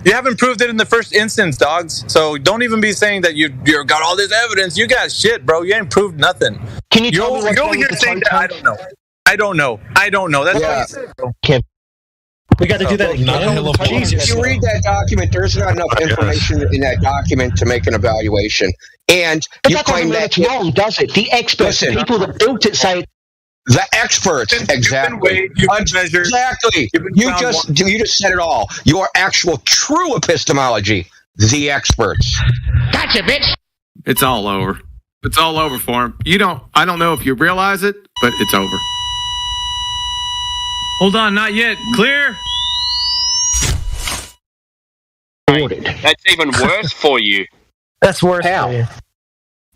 You haven't proved it in the first instance, dogs. So don't even be saying that you got all this evidence. You got shit, bro. You ain't proved nothing. Can you tell me what's you're over here saying that I don't know. I don't know. That's what you said, bro. We got to do that again. Jesus. If you read that document, there's not enough information in that document to make an evaluation. And you claim that it's wrong, does it? The experts, the people that built it, say the experts. Exactly. Exactly. You just said it all. Your actual true epistemology. The experts. Gotcha, bitch. It's all over. It's all over for him. I don't know if you realize it, but it's over. Hold on, not yet. Clear? That's even worse for you. That's worse for you.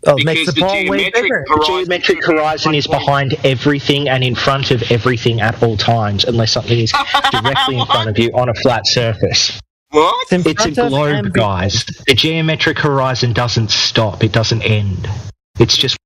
Oh, because makes the ball way bigger. The geometric horizon is behind everything and in front of everything at all times, unless something is directly in front of you on a flat surface. What? It's a globe, guys. The geometric horizon doesn't stop. It doesn't end. It's just...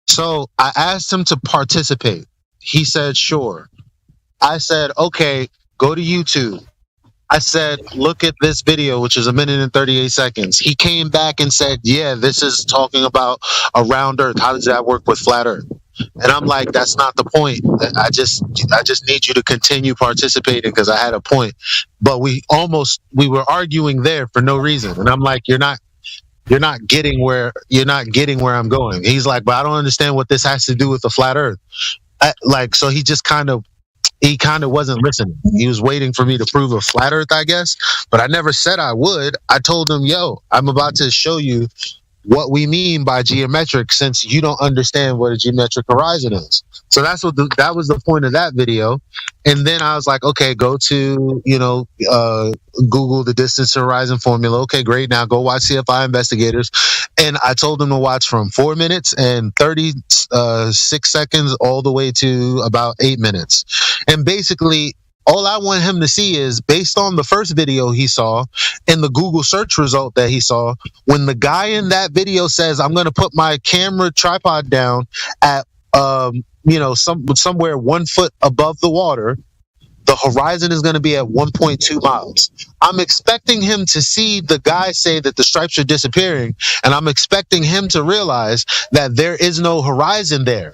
So I asked him to participate. He said, sure. I said, okay, go to YouTube. I said, look at this video, which is 1 minute and 38 seconds. He came back and said, yeah, this is talking about a round Earth. How does that work with flat Earth? And I'm like, that's not the point. I just need you to continue participating because I had a point. But we were arguing there for no reason. And I'm like, you're not getting where I'm going. He's like, but I don't understand what this has to do with the flat earth. So he just kind of wasn't listening. He was waiting for me to prove a flat earth, I guess. But I never said I would. I told him, yo, I'm about to show you what we mean by geometric since you don't understand what a geometric horizon is. So that was the point of that video. And then I was like, okay, go to, Google the distance to horizon formula. Okay, great. Now go watch CFI Investigators. And I told them to watch from 4 minutes and 36 seconds all the way to about 8 minutes. And basically, all I want him to see is based on the first video he saw and the Google search result that he saw, when the guy in that video says, I'm going to put my camera tripod down at, somewhere 1 foot above the water, the horizon is going to be at 1.2 miles. I'm expecting him to see the guy say that the stripes are disappearing, and I'm expecting him to realize that there is no horizon there.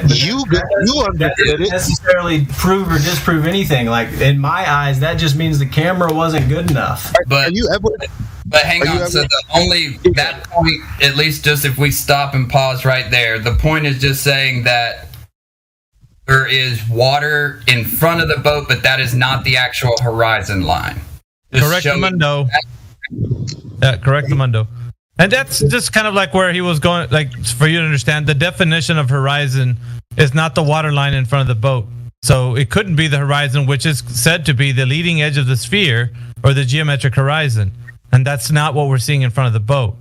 You understood it. Necessarily prove or disprove anything. Like in my eyes, that just means the camera wasn't good enough. But hang on. So that point, at least just if we stop and pause right there, the point is just saying that there is water in front of the boat, but that is not the actual horizon line. Correctamundo. Yeah, correctamundo. And that's just kind of like where he was going, like for you to understand, the definition of horizon is not the water line in front of the boat. So it couldn't be the horizon, which is said to be the leading edge of the sphere or the geometric horizon. And that's not what we're seeing in front of the boat.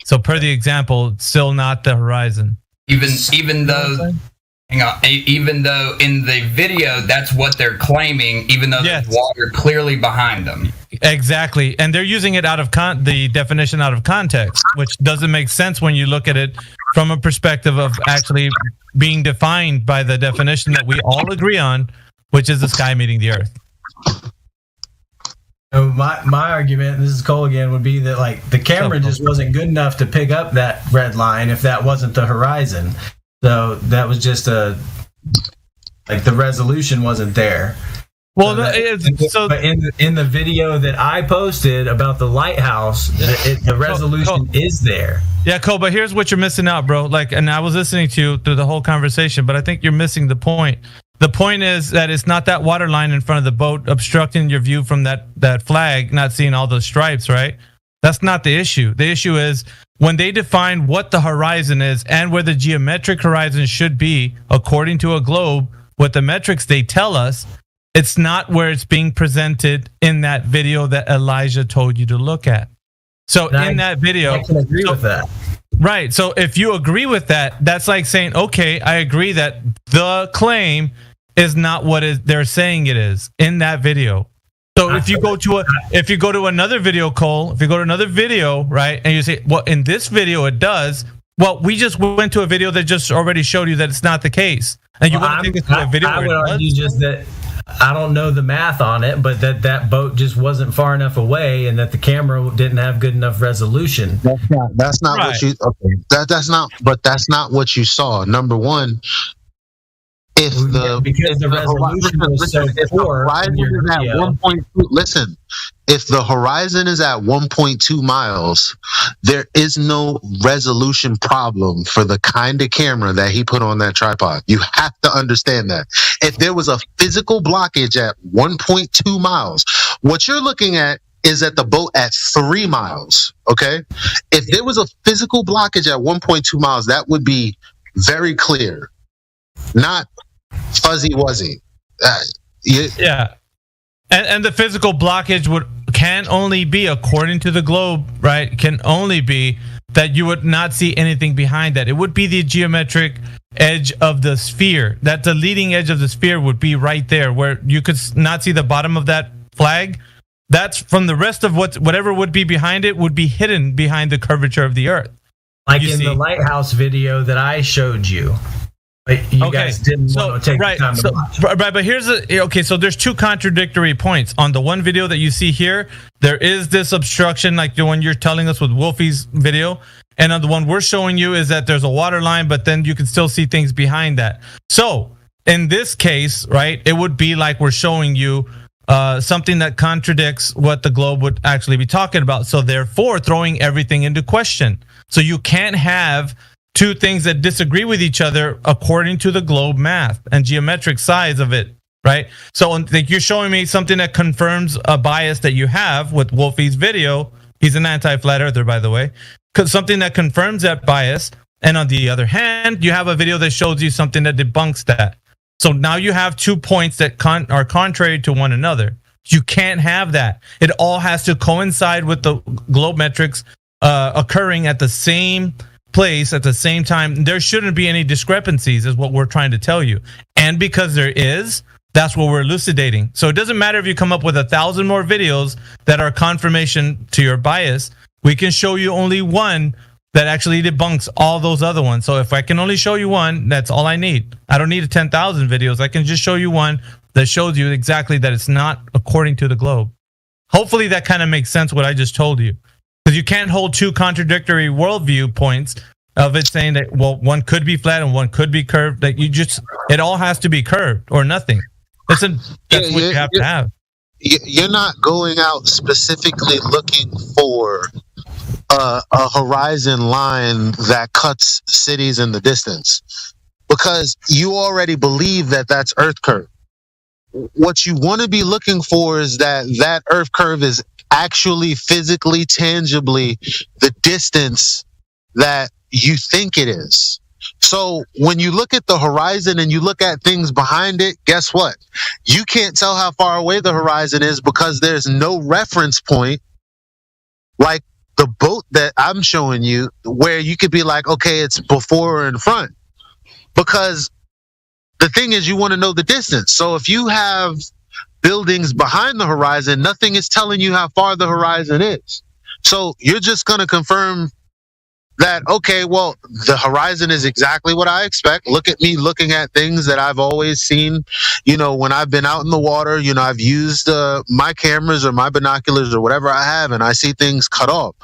So per the example, it's still not the horizon. Even though in the video, that's what they're claiming, even though there's water clearly behind them. Exactly. And they're using it out of the definition out of context, which doesn't make sense when you look at it from a perspective of actually being defined by the definition that we all agree on, which is the sky meeting the earth. So my argument, this is Cole again, would be that like the camera just wasn't good enough to pick up that red line if that wasn't the horizon. So that was just the resolution wasn't there. Well, but in the video that I posted about the lighthouse, the resolution is there. Yeah, Cole, but here's what you're missing out, bro. And I was listening to you through the whole conversation, but I think you're missing the point. The point is that it's not that water line in front of the boat obstructing your view from that flag, not seeing all those stripes, right? That's not the issue. The issue is when they define what the horizon is and where the geometric horizon should be, according to a globe, with the metrics they tell us, it's not where it's being presented in that video that Elijah told you to look at. So that video, I can agree with that. Right. So if you agree with that, that's like saying, okay, I agree that the claim is not what they're saying it is in that video. So if you go to another video, Cole, right, and you say, well, in this video it does. Well, we just went to a video that just already showed you that it's not the case, and you want to take us to a video. I would argue just that I don't know the math on it, but that boat just wasn't far enough away, and that the camera didn't have good enough resolution. That's not right. What you. Okay, that's not what you saw. Number one. Because the resolution was so poor. Listen, if the horizon is at 1.2 miles, there is no resolution problem for the kind of camera that he put on that tripod. You have to understand that. If there was a physical blockage at 1.2 miles, what you're looking at is at the boat at 3 miles. Okay, if there was a physical blockage at 1.2 miles, that would be very clear, not fuzzy wuzzy. Yeah. And the physical blockage can only be, according to the globe, right, can only be that you would not see anything behind that. It would be the geometric edge of the sphere. That the leading edge of the sphere would be right there where you could not see the bottom of that flag. That's from the rest of whatever would be behind it would be hidden behind the curvature of the earth. Like in the lighthouse video that I showed you. But you guys didn't want to take the time to watch. Right, but here's so there's two contradictory points. On the one video that you see here, there is this obstruction, like the one you're telling us with Wolfie's video, And on the one we're showing you is that there's a water line, but then you can still see things behind that. So in this case, right, it would be like we're showing you something that contradicts what the globe would actually be talking about. So therefore, throwing everything into question. So you can't have two things that disagree with each other according to the globe math and geometric size of it, right? So like you're showing me something that confirms a bias that you have with Wolfie's video. He's an anti-flat earther, by the way. Something that confirms that bias. And on the other hand, you have a video that shows you something that debunks that. So now you have 2 points that are contrary to one another. You can't have that. It all has to coincide with the globe metrics occurring at the same place at the same time. There shouldn't be any discrepancies, is what we're trying to tell you. And because there is, that's what we're elucidating. So it doesn't matter if you come up with 1,000 more videos that are confirmation to your bias. We can show you only one that actually debunks all those other ones. So if I can only show you one, that's all I need. I don't need 10,000 videos. I can just show you one that shows you exactly that it's not according to the globe. Hopefully that kind of makes sense what I just told you. Because you can't hold two contradictory worldview points of it saying that, well, one could be flat and one could be curved. That it all has to be curved or nothing. That's what you have to have. You're not going out specifically looking for a horizon line that cuts cities in the distance, because you already believe that that's Earth curve. What you want to be looking for is that Earth curve is actually physically, tangibly the distance that you think it is. So when you look at the horizon and you look at things behind it, guess what? You can't tell how far away the horizon is because there's no reference point like the boat that I'm showing you where you could be like, okay, it's before or in front. Because the thing is, you want to know the distance. So if you have buildings behind the horizon, nothing is telling you how far the horizon is. So you're just going to confirm that, okay, well, the horizon is exactly what I expect. Look at me looking at things that I've always seen, when I've been out in the water, I've used my cameras or my binoculars or whatever I have, and I see things cut off.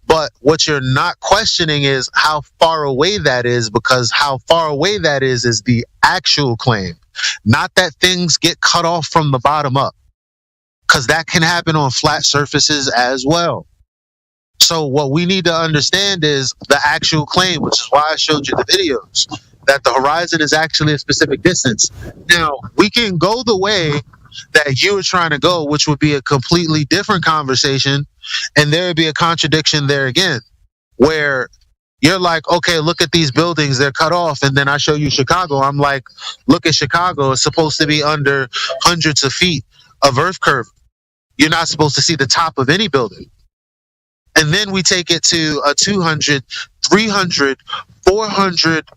But what you're not questioning is how far away that is, because how far away that is the actual claim, not that things get cut off from the bottom up, because that can happen on flat surfaces as well. So what we need to understand is the actual claim, which is why I showed you the videos, that the horizon is actually a specific distance. Now, we can go the way that you were trying to go, which would be a completely different conversation, and there would be a contradiction there again, where you're like, okay, look at these buildings, they're cut off, and then I show you Chicago. I'm like, look at Chicago, it's supposed to be under hundreds of feet of Earth curve. You're not supposed to see the top of any building. And then we take it to a 200, 300, 400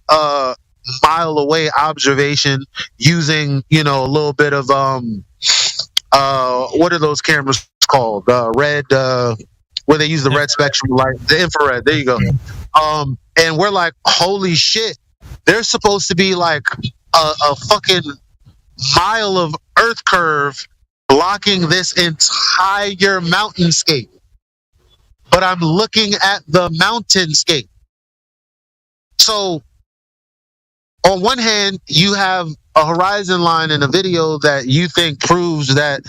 mile away observation using, a little bit of, what are those cameras called? Red, where they use the red spectrum light, the infrared. There you go. And we're like, holy shit, there's supposed to be like a fucking mile of Earth curve blocking this entire mountainscape. But I'm looking at the mountainscape. So on one hand, you have a horizon line in a video that you think proves that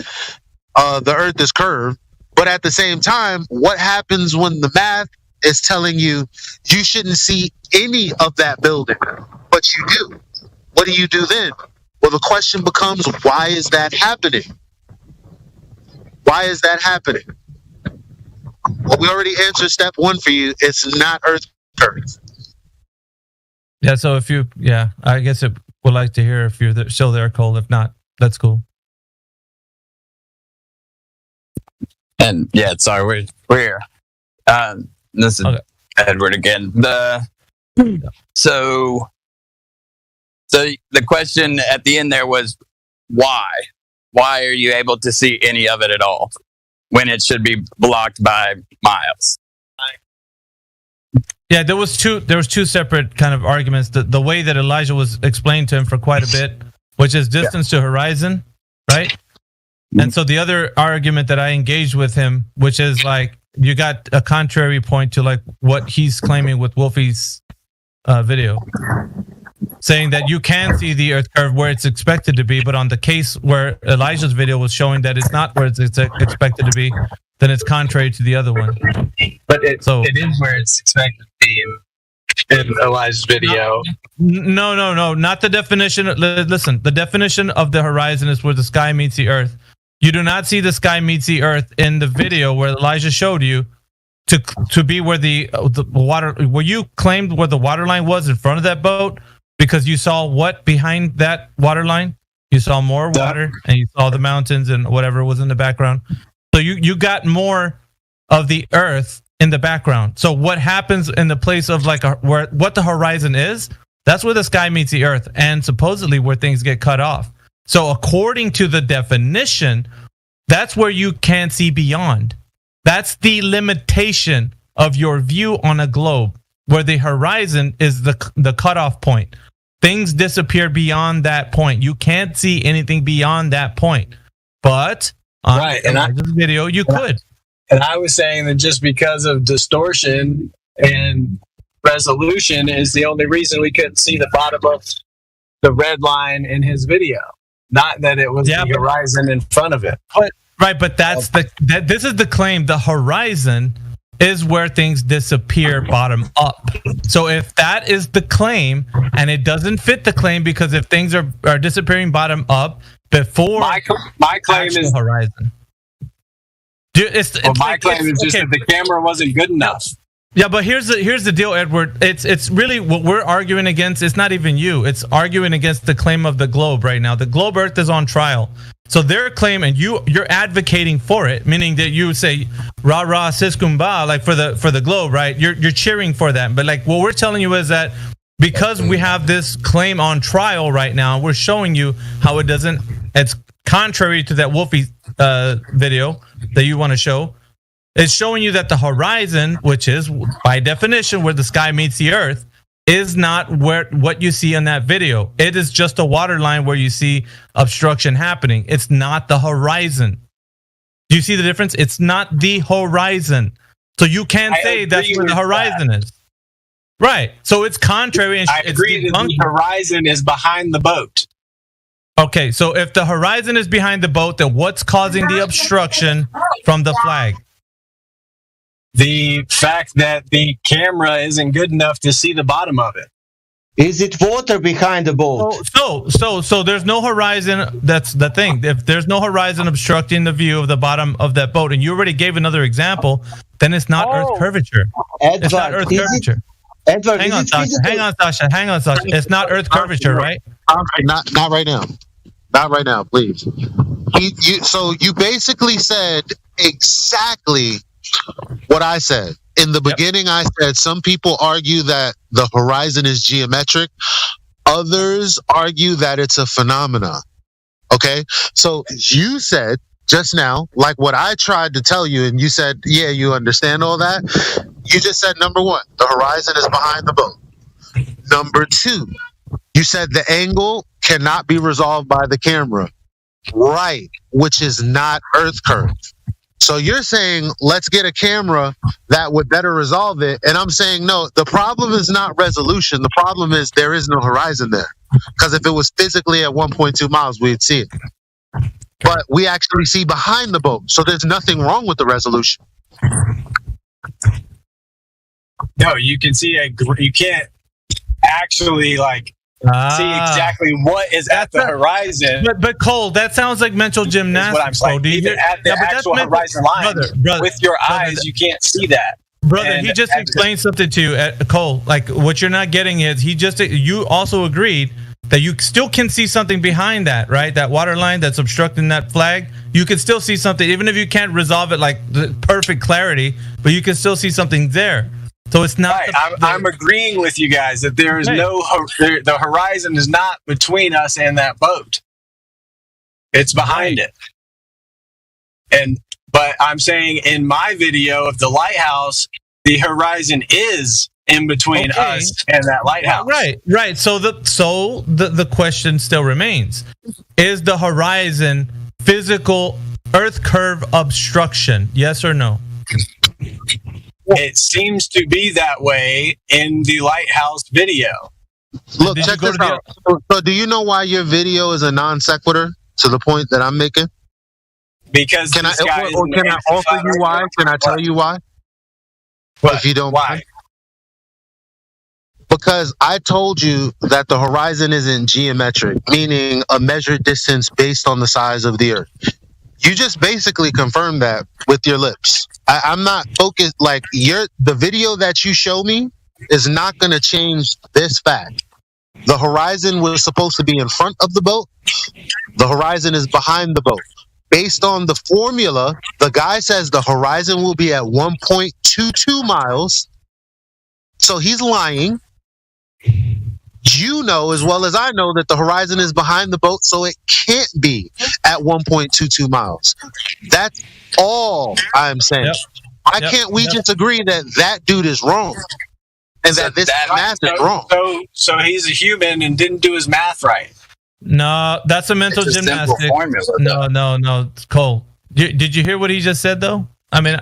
the Earth is curved. But at the same time, what happens when the math is telling you you shouldn't see any of that building, but you do? What do you do then? Well, the question becomes, why is that happening? Why is that happening? Well, we already answered step one for you. It's not Earth curve. Yeah, so I guess it would like to hear if you're still there, Cole. If not, that's cool. And yeah, sorry, we're here. This is Edward again. So the question at the end there was why? Why are you able to see any of it at all when it should be blocked by miles? Yeah, there was two separate kind of arguments. The way that Elijah was explained to him for quite a bit, which is distance to horizon, right? And so the other argument that I engaged with him, which is like, you got a contrary point to like what he's claiming with Wolfie's video, saying that you can see the Earth curve where it's expected to be, but on the case where Elijah's video was showing that it's not where it's expected to be, then it's contrary to the other one. But it is where it's expected to be in Elijah's video. No, not the definition. Listen, the definition of the horizon is where the sky meets the Earth. You do not see the sky meets the Earth in the video where Elijah showed you to be where the water, where you claimed where the water line was in front of that boat, because you saw what behind that water line? You saw more water and you saw the mountains and whatever was in the background. So you got more of the Earth in the background. So what happens in the place of like what the horizon is, that's where the sky meets the Earth, and supposedly where things get cut off. So according to the definition, that's where you can't see beyond. That's the limitation of your view on a globe, where the horizon is the cutoff point. Things disappear beyond that point. You can't see anything beyond that point. But on this video, you could. And I was saying that just because of distortion and resolution is the only reason we couldn't see the bottom of the red line in his video. Not that it was the horizon in front of it. But that's this is the claim. The horizon is where things disappear bottom up. So if that is the claim, and it doesn't fit the claim, because if things are disappearing bottom up before my claim is horizon. My claim is just that the camera wasn't good enough. Yeah, but here's the deal, Edward. It's really what we're arguing against. It's not even you. It's arguing against the claim of the globe right now. The globe Earth is on trial. So their claim, and you're advocating for it, meaning that you say rah rah siskumba, like for the globe, right? You're cheering for that. But like what we're telling you is that because we have this claim on trial right now, we're showing you how it's contrary to that Wolfie video that you want to show. It's showing you that the horizon, which is by definition where the sky meets the Earth, is not what you see in that video. It is just a water line where you see obstruction happening. It's not the horizon. Do you see the difference? It's not the horizon. So you can't say that's where the horizon is. Right. So it's contrary. And I agree that the horizon is behind the boat. Okay, so if the horizon is behind the boat, then what's causing the obstruction from the flag? The fact that the camera isn't good enough to see the bottom of it. Is it water behind the boat? So there's no horizon. That's the thing. If there's no horizon obstructing the view of the bottom of that boat, and you already gave another example, then it's not Earth curvature. Edward, it's not Earth curvature. Edward, hang on, Sasha. It's not Earth curvature, right? Not right now. Not right now, please. So you basically said exactly what I said. In the beginning, I said some people argue that the horizon is geometric. Others argue that it's a phenomena. Okay? So you said just now, like what I tried to tell you, and you said, yeah, you understand all that. You just said, number one, the horizon is behind the boat. Number two, you said the angle cannot be resolved by the camera. Right, which is not Earth curve. So you're saying, let's get a camera that would better resolve it. And I'm saying, no, the problem is not resolution. The problem is there is no horizon there. Because if it was physically at 1.2 miles, we'd see it. But we actually see behind the boat. So there's nothing wrong with the resolution. No, you can see you can't actually see exactly what is at the horizon. But Cole, that sounds like mental gymnastics. Even at the actual horizon line, with your eyes, you can't see that. Brother, he just explained something to you, Cole. Like what you're not getting is you also agreed that you still can see something behind that, right? That water line that's obstructing that flag. You can still see something, even if you can't resolve it like the perfect clarity, but you can still see something there. So it's not. Right. I'm agreeing with you guys that there is the horizon is not between us and that boat. It's behind it. But I'm saying in my video of the lighthouse, the horizon is in between us and that lighthouse. Right. So the question still remains: is the horizon physical Earth curve obstruction? Yes or no? It seems to be that way in the lighthouse video. Look, check this out. So do you know why your video is a non sequitur to the point that I'm making? Because can I offer you why? Can I tell you why? What? If you don't why? mind. Because I told you that the horizon isn't geometric, meaning a measured distance based on the size of the Earth. You just basically confirmed that with your lips. I'm not focused. Like the video that you show me is not going to change this fact. The horizon was supposed to be in front of the boat. The horizon is behind the boat. Based on the formula, the guy says the horizon will be at 1.22 miles. So he's lying. You know as well as I know that the horizon is behind the boat, so it can't be at 1.22 miles. That's all I'm saying. Yep. Why can't we just agree that dude is wrong? And that this math is wrong. So he's a human and didn't do his math right. No, that's a mental gymnastics. No, Cole. Did you hear what he just said though? I mean,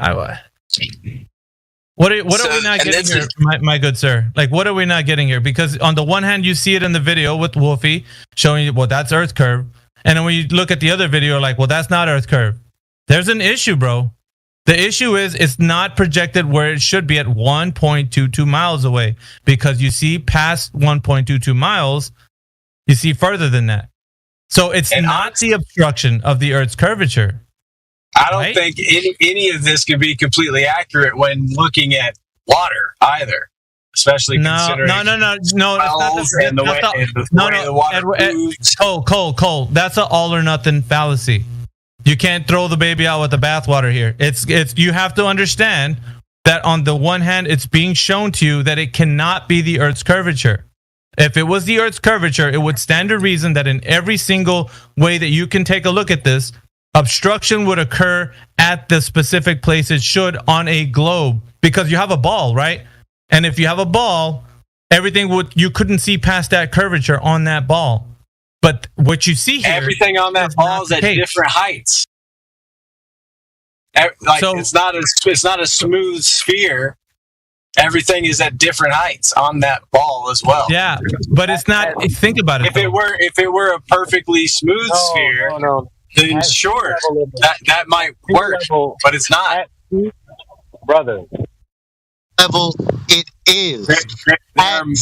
what are we not getting here, my good sir? Like, what are we not getting here? Because on the one hand, you see it in the video with Wolfie showing you, well, that's Earth curve, and then when you look at the other video, like, well, that's not Earth curve. There's an issue, bro. The issue is it's not projected where it should be at 1.22 miles away, because you see past 1.22 miles, you see further than that. So it's not the obstruction of the Earth's curvature. I don't think any of this could be completely accurate when looking at water either, especially considering it's not the water moves. Cole, that's an all or nothing fallacy. You can't throw the baby out with the bathwater here. It's you have to understand that on the one hand, it's being shown to you that it cannot be the Earth's curvature. If it was the Earth's curvature, it would stand to reason that in every single way that you can take a look at this, obstruction would occur at the specific place it should on a globe, because you have a ball, right? And if you have a ball, you couldn't see past that curvature on that ball. But what you see here, everything on that ball is at different heights. It's not a smooth sphere. Everything is at different heights on that ball as well. Yeah, but it's not. Think about it. If it were a perfectly smooth sphere, then sure, that might work, but it's not. Brother. Level it is.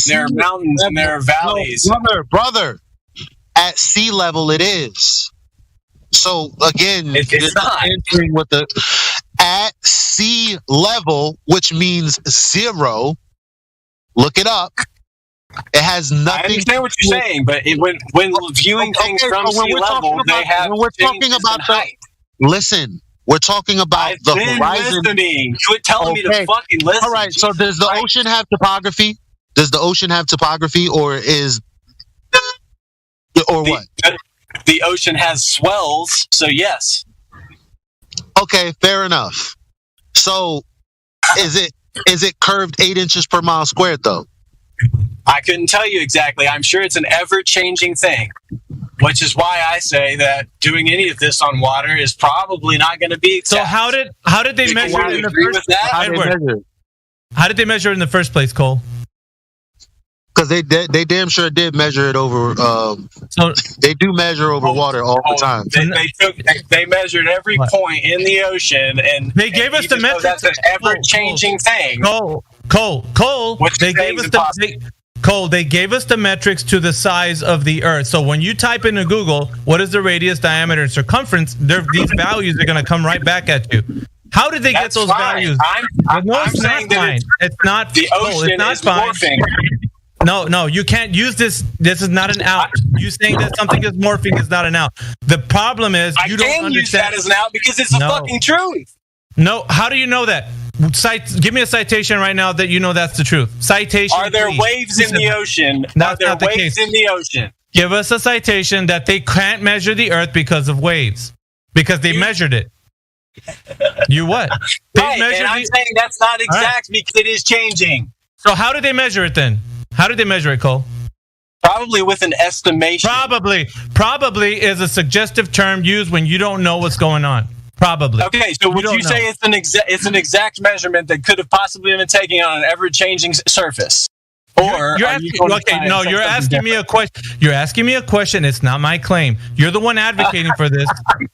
There are mountains and there are valleys. Brother. At sea level it is. So again, it's not entering with the at sea level, which means zero. Look it up. It has nothing. I understand what you're saying, but when viewing things from sea level, we're talking about height. Listen, we're talking about the horizon. Listening. Quit telling me to fucking listen. All right. So does the ocean have topography? Does the ocean have topography, or what? The ocean has swells, so yes. Okay, fair enough. So, is it curved 8 inches per mile squared though? I couldn't tell you exactly. I'm sure it's an ever-changing thing, which is why I say that doing any of this on water is probably not going to be exact. So how did they measure it in the first place? How did they measure it in the first place, Cole? Because they damn sure did measure it over. They do measure over water all the time. They measured every point in the ocean, and they gave us the metrics. That's an ever-changing thing. Cole. They gave us the metrics to the size of the Earth. So when you type into Google, what is the radius, diameter, and circumference? These values are going to come right back at you. How did they get those values? I'm saying that it's not. The ocean is morphing. No, you can't use this. This is not an out. You saying that something is morphing is not an out. The problem is you don't understand. I can use that as an out because it's the fucking truth. No, how do you know that? Give me a citation right now that you know that's the truth. Citation. Are there waves in the ocean? Are there waves in the ocean? Give us a citation that they can't measure the Earth because of waves, because they measured it. You what? Right, and I'm saying that's not exact because it is changing. So how did they measure it then? How did they measure it, Cole? Probably with an estimation. Probably is a suggestive term used when you don't know what's going on. Probably. Okay, so would you say it's an exact measurement that could have possibly been taken on an ever-changing surface? Or you're asking me a question. You're asking me a question. It's not my claim. You're the one advocating for this.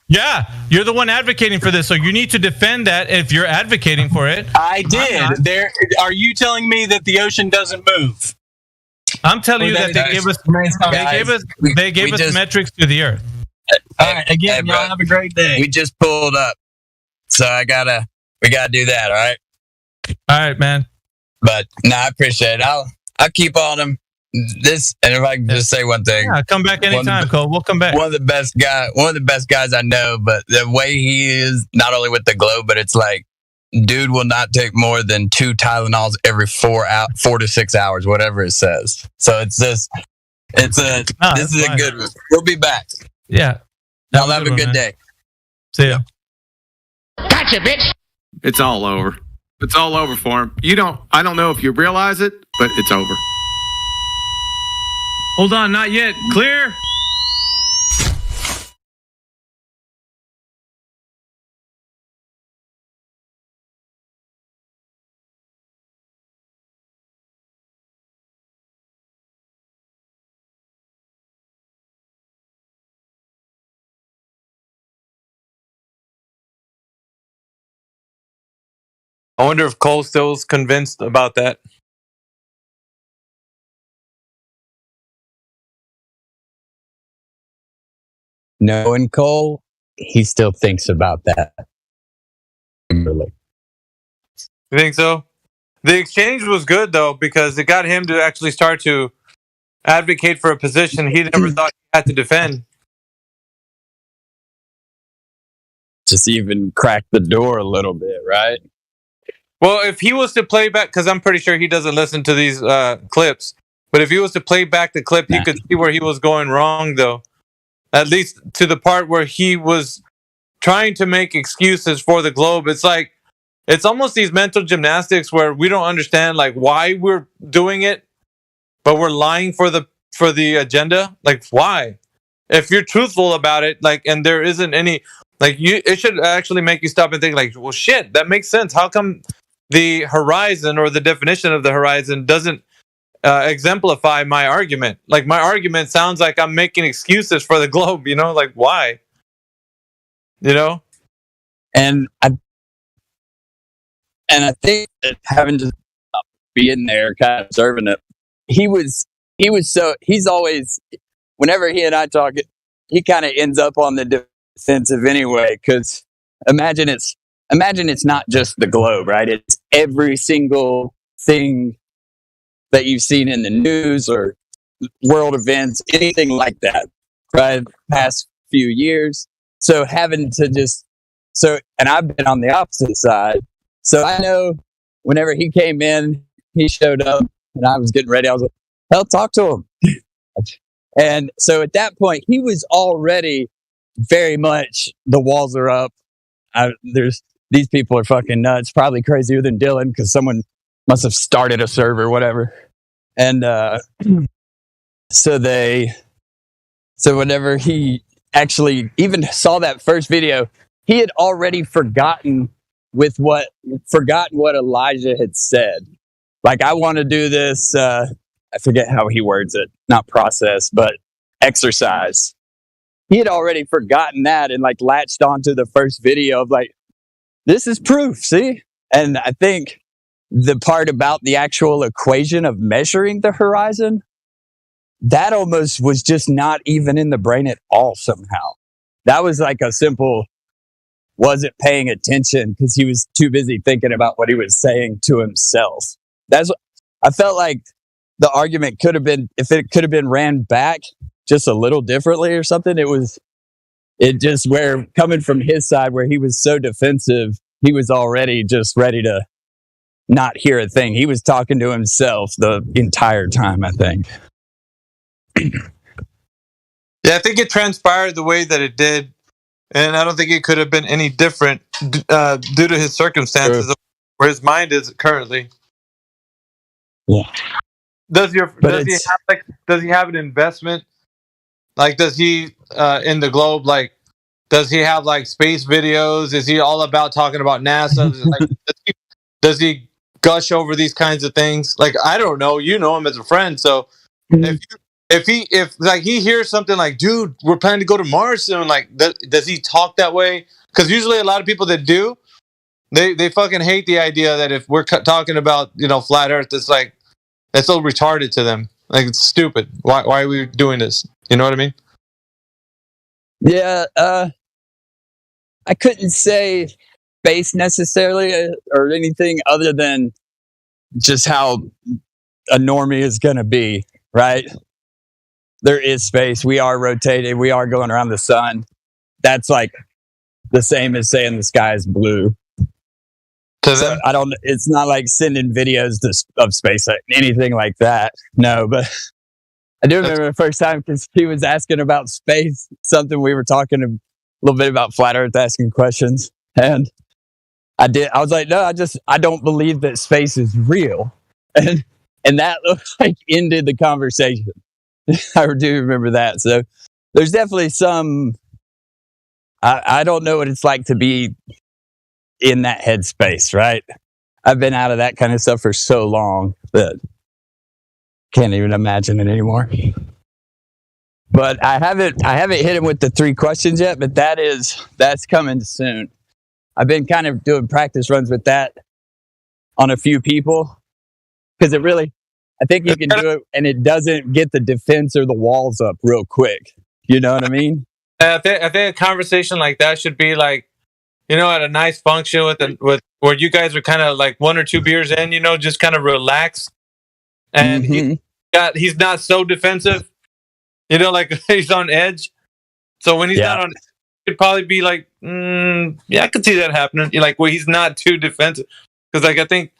Yeah, you're the one advocating for this. So you need to defend that if you're advocating for it. I did. Are you telling me that the ocean doesn't move? I'm telling you that they gave us metrics to the Earth. All right, again, y'all have a great day. We just pulled up, so we gotta do that. All right. All right, man. But no, I appreciate it. I'll keep on them. This, and if I can just say one thing, yeah, come back anytime, Cole. We'll come back. One of the best guys I know. But the way he is, not only with the Globe, but it's like, dude will not take more than 2 Tylenols every 4 to 6 hours, whatever it says. So this is a good one. We'll be back. Yeah. Y'all have a good day. See ya. Gotcha, bitch. It's all over. It's all over for him. I don't know if you realize it, but it's over. Hold on, not yet. Clear. I wonder if Cole still's convinced about that. Knowing Cole, he still thinks about that. Really. You think so? The exchange was good though, because it got him to actually start to advocate for a position he never thought he had to defend. Just even crack the door a little bit, right? Well, if he was to play back, because I'm pretty sure he doesn't listen to these clips, but if he was to play back the clip, he could see where he was going wrong, though. At least to the part where he was trying to make excuses for the Globe. It's like, it's almost these mental gymnastics where we don't understand like why we're doing it, but we're lying for the agenda. Like, why? If you're truthful about it, like, and there isn't any, like, it should actually make you stop and think, like, well, shit, that makes sense. How come the horizon or the definition of the horizon doesn't exemplify my argument? Like, my argument sounds like I'm making excuses for the Globe, you know? Like, why? You know? And I think that having to be in there, kind of observing it, he's always, whenever he and I talk, he kind of ends up on the defensive anyway, because imagine it's not just the Globe, right? It's every single thing that you've seen in the news or world events, anything like that, right? Past few years. So having to and I've been on the opposite side. So I know whenever he came in, he showed up and I was getting ready. I was like, hell, talk to him. And so at that point, he was already very much, the walls are up. These people are fucking nuts, probably crazier than Dylan because someone must have started a server, whatever. And so whenever he actually even saw that first video, he had already forgotten what Elijah had said. Like, I want to do this, I forget how he words it, not process, but exercise. He had already forgotten that and like latched onto the first video of like, this is proof, see? And I think the part about the actual equation of measuring the horizon, that almost was just not even in the brain at all somehow. That was like a simple, wasn't paying attention because he was too busy thinking about what he was saying to himself. I felt like the argument could have been, if it could have been ran back just a little differently or something, where coming from his side where he was so defensive, he was already just ready to not hear a thing. He was talking to himself the entire time, I think. Yeah, I think it transpired the way that it did. And I don't think it could have been any different due to his circumstances of where his mind is currently. Yeah. Does he have an investment? Like, does he in the Globe, like, Does he have like space videos? Is he all about talking about NASA? Like, does he gush over these kinds of things? Like, I don't know. You know him as a friend, so if he hears something like, "Dude, we're planning to go to Mars soon," like, does he talk that way? Because usually a lot of people that do, they fucking hate the idea that if we're talking about flat Earth, it's like it's so retarded to them. Like, it's stupid. Why are we doing this? You know what I mean? Yeah, I couldn't say space necessarily or anything other than just how a normie is going to be, right? There is space. We are rotating. We are going around the sun. That's like the same as saying the sky is blue. So it's not like sending videos of space, anything like that. No, but I do remember the first time because he was asking about space, something we were talking a little bit about flat Earth, asking questions. And I was like, no, I don't believe that space is real. And that looked like ended the conversation. I do remember that. So there's definitely some, I don't know what it's like to be in that headspace, right? I've been out of that kind of stuff for so long that can't even imagine it anymore. But I haven't hit him with the 3 questions yet, but that's coming soon. I've been kind of doing practice runs with that on a few people because I think you can do it and it doesn't get the defense or the walls up real quick. You know what I mean? I think a conversation like that should be like, at a nice function with where you guys are kind of like 1 or 2 beers in, just kind of relax. And he's not so defensive, like he's on edge. So when he's not on, it'd probably be like, I could see that happening. Like, where he's not too defensive. Because like, I think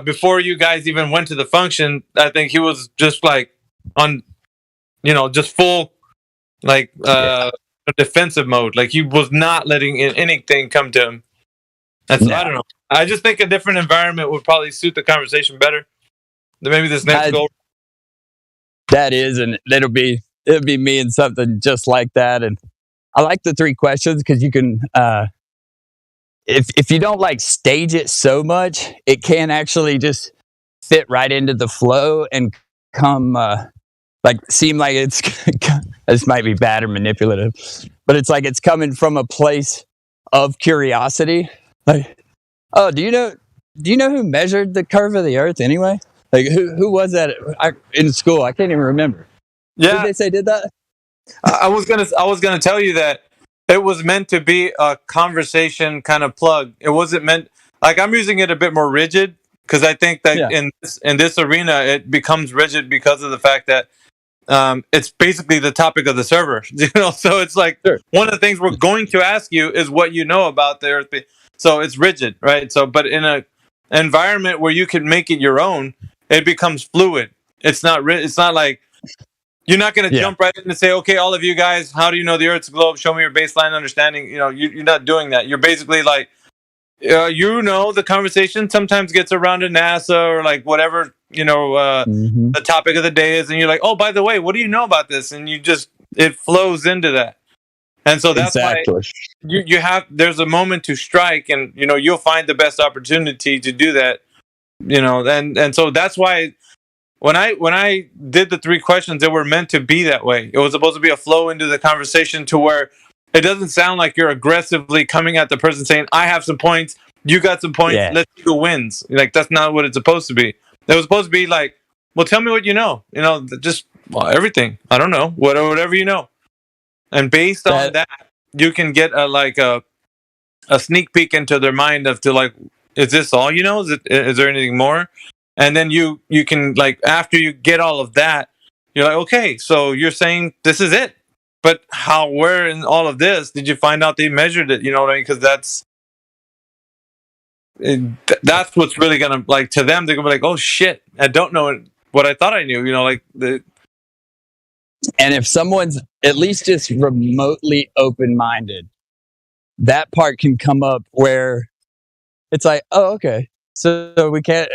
before you guys even went to the function, I think he was just like on, just full, like, defensive mode. Like, he was not letting anything come to him. I don't know. I just think a different environment would probably suit the conversation better. Maybe this next goal. That is, and it'll be me and something just like that. And I like the 3 questions because you can, if you don't like stage it so much, it can actually just fit right into the flow and come seem like it's this might be bad or manipulative, but it's like it's coming from a place of curiosity. Like, oh, do you know who measured the curve of the Earth anyway? Like, who was that in school? I can't even remember. Yeah, who did they say did that? I was gonna tell you that it was meant to be a conversation kind of plug. It wasn't meant, like, I'm using it a bit more rigid because I think that in this arena it becomes rigid because of the fact that it's basically the topic of the server. So it's like one of the things we're going to ask you is what you know about the Earth. So it's rigid, right? So, but in an environment where you can make it your own, it becomes fluid. It's not like you're not going to jump right in and say, okay, all of you guys, how do you know the Earth's globe? Show me your baseline understanding. You're not doing that. You're basically like, the conversation sometimes gets around to NASA or like whatever, the topic of the day is. And you're like, oh, by the way, what do you know about this? And it flows into that. And so that's why there's a moment to strike, and, you'll find the best opportunity to do that, and so that's why when I did the 3 questions, they were meant to be that way. It was supposed to be a flow into the conversation to where it doesn't sound like you're aggressively coming at the person saying, I have some points, you got some points, let's see who wins. Like, that's not what it's supposed to be. It was supposed to be like, well, tell me what you know. Just everything. I don't know. Whatever you know. And based on that, you can get a sneak peek into their mind is this all you know? Is there anything more? And then you can, like, after you get all of that, you're like, okay, so you're saying this is it. But where in all of this did you find out they measured it? You know what I mean? Because that's what's really gonna, like, to them, they're gonna be like, oh shit, I don't know what I thought I knew. And if someone's at least just remotely open-minded, that part can come up where it's like, oh, okay, so we can't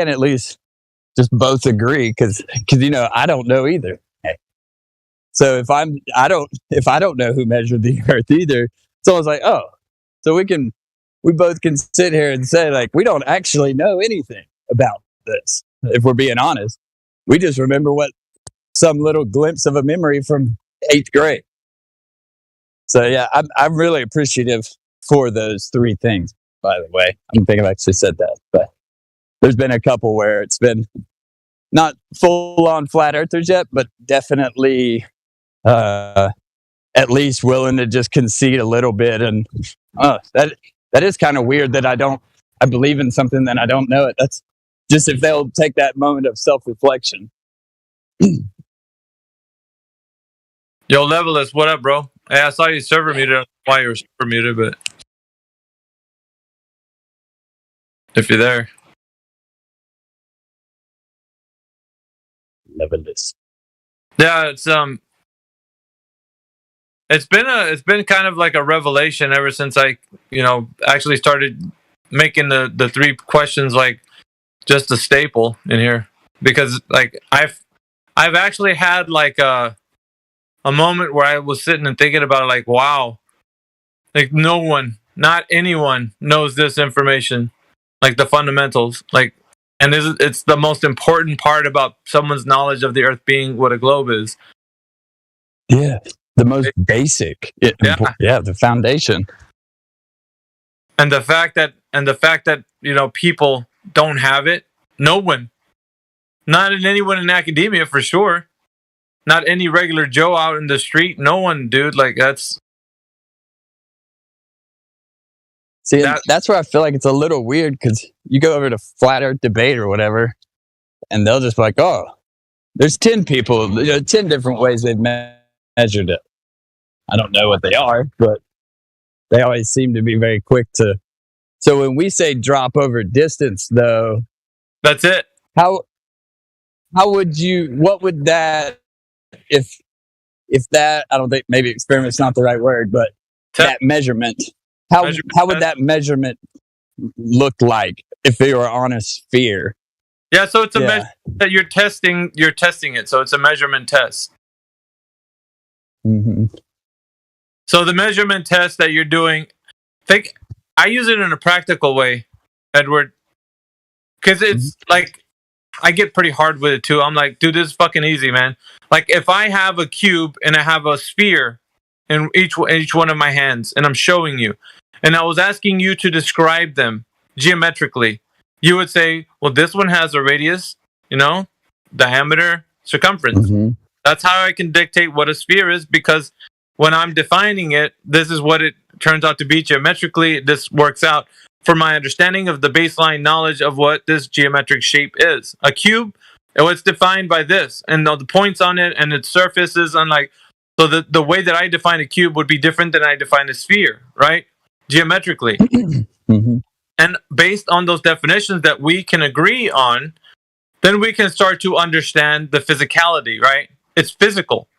at least just both agree because I don't know either. So if I don't know who measured the Earth either, someone's like, oh, so we both can sit here and say like we don't actually know anything about this. If we're being honest, we just remember what some little glimpse of a memory from 8th grade. So yeah, I'm really appreciative for those 3 things. By the way, I don't think I've actually said that, but there's been a couple where it's been not full on flat earthers yet, but definitely at least willing to just concede a little bit. And that is kind of weird that I believe in something that I don't know it. That's just if they'll take that moment of self-reflection. Yo, Levelist, what up, bro? Hey, I saw you server muted. I don't know why you were server muted, but if you're there. Levelist. Yeah, it's been kind of like a revelation ever since I, actually started making the 3 questions like just a staple in here, because like I've actually had like a moment where I was sitting and thinking about it, like, wow, like not anyone knows this information, like the fundamentals, like, and it's the most important part about someone's knowledge of the Earth being what a globe is. Yeah, the most basic. Yeah, the foundation. And the fact that people don't have it. No one, not anyone in academia for sure. Not any regular Joe out in the street. No one, dude. Like that's. See, that's where I feel like it's a little weird, because you go over to Flat Earth Debate or whatever, and they'll just be like, "Oh, there's 10 people, 10 different ways they've measured it." I don't know what they are, but they always seem to be very quick to. So when we say drop over distance, though, that's it. How would you? What would that? If that, I don't think, maybe experiment's not the right word, but that measurement. How would that measurement look like if they were on a sphere? Yeah, so it's a measure that you're testing it, so it's a measurement test. Mm-hmm. So the measurement test that you're doing, I use it in a practical way, Edward, because it's like I get pretty hard with it too. I'm like, dude, this is fucking easy, man. Like if I have a cube and I have a sphere in each one of my hands, and I'm showing you, and I was asking you to describe them geometrically, you would say, well, this one has a radius, diameter, circumference. Mm-hmm. That's how I can dictate what a sphere is, because when I'm defining it, this is what it turns out to be geometrically. This works out for my understanding of the baseline knowledge of what this geometric shape is. A cube, it's defined by this, and the points on it and its surfaces, unlike. So the way that I define a cube would be different than I define a sphere, right? Geometrically. Mm-hmm. And based on those definitions that we can agree on, then we can start to understand the physicality, right? It's physical.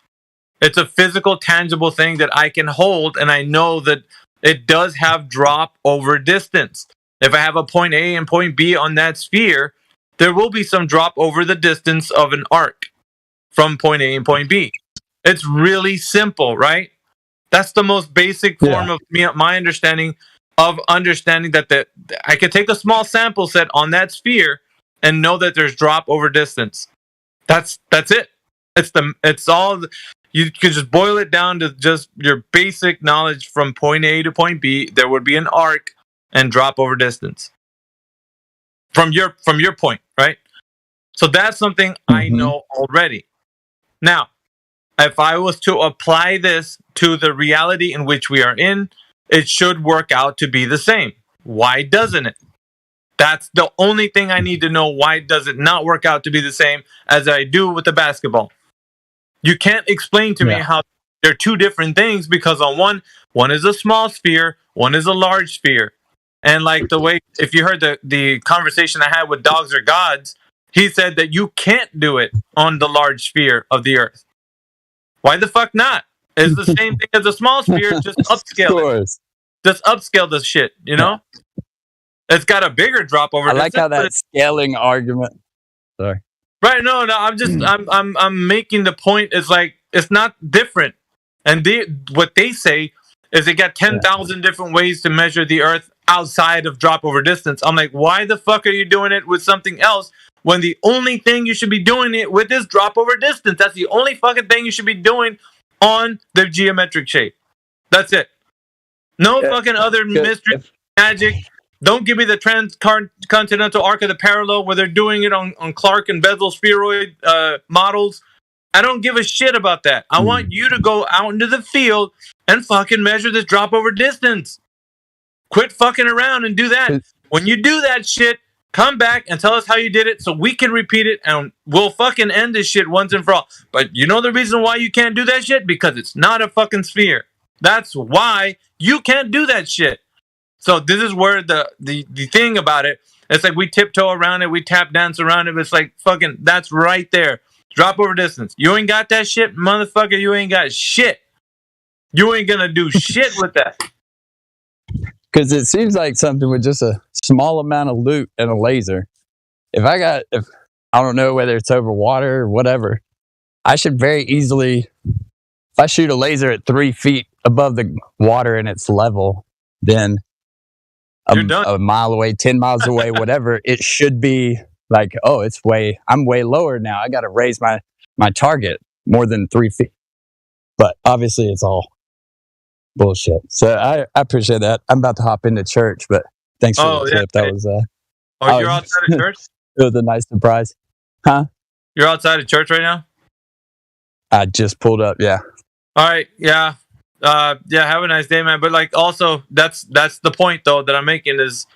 It's a physical, tangible thing that I can hold, and I know that it does have drop over distance. If I have a point A and point B on that sphere, there will be some drop over the distance of an arc from point A and point B. It's really simple, right? That's the most basic form of my understanding that I could take a small sample set on that sphere and know that there's drop over distance. That's it. It's all. You could just boil it down to just your basic knowledge from point A to point B. There would be an arc and drop over distance from your point, right? So that's something I know already. Now, if I was to apply this to the reality in which we are in, it should work out to be the same. Why doesn't it? That's the only thing I need to know. Why does it not work out to be the same as I do with the basketball? You can't explain to me how they're 2 different things, because on one is a small sphere, one is a large sphere. And like the way, if you heard the conversation I had with Dogs Are Gods, he said that you can't do it on the large sphere of the Earth. Why the fuck not? It's the same thing as a small sphere, just upscale it. Just upscale this shit, It's got a bigger drop over. I like how that scaling argument. Sorry. Right, no, I'm just I'm making the point. It's like It's not different. And what they say is they got 10,000 different ways to measure the Earth outside of drop over distance. I'm like, why the fuck are you doing it with something else when the only thing you should be doing it with is drop over distance? That's the only fucking thing you should be doing on the geometric shape. That's it. No fucking other mystery, magic. Don't give me the transcontinental arc of the parallel where they're doing it on Clark and Bezel spheroid models. I don't give a shit about that. I want you to go out into the field and fucking measure this drop over distance. Quit fucking around and do that. When you do that shit, come back and tell us how you did it so we can repeat it and we'll fucking end this shit once and for all. But you know the reason why you can't do that shit? Because it's not a fucking sphere. That's why you can't do that shit. So this is where the thing about it, it's like we tiptoe around it, we tap dance around it, but it's like fucking, that's right there. Drop over distance. You ain't got that shit, motherfucker. You ain't got shit. You ain't gonna do shit with that. Because it seems like something with just a small amount of loot and a laser. If I don't know whether it's over water or whatever, I should very easily, if I shoot a laser at 3 feet above the water and it's level, then a mile away, 10 miles away, whatever, it should be like, oh, I'm way lower now. I got to raise my target more than 3 feet. But obviously it's all bullshit. So I appreciate that. I'm about to hop into church, but thanks for the clip. That was you're outside of church? It was a nice surprise. Huh? You're outside of church right now? I just pulled up, yeah. All right, yeah. Have a nice day, man. But like also that's the point though that I'm making is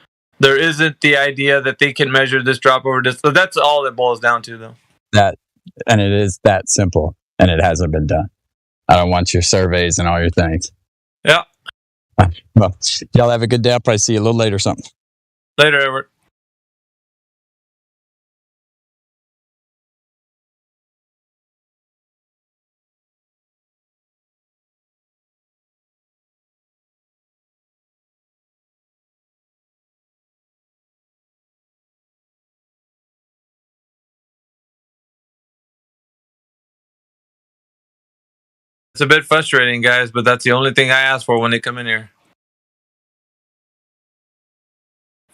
there isn't the idea that they can measure this drop over distance. So that's all it boils down to though. And it is that simple, and it hasn't been done. I don't want your surveys and all your things. Yeah. Well, y'all have a good day. I'll probably see you a little later or something. Later, Edward. It's a bit frustrating, guys, but that's the only thing I ask for when they come in here.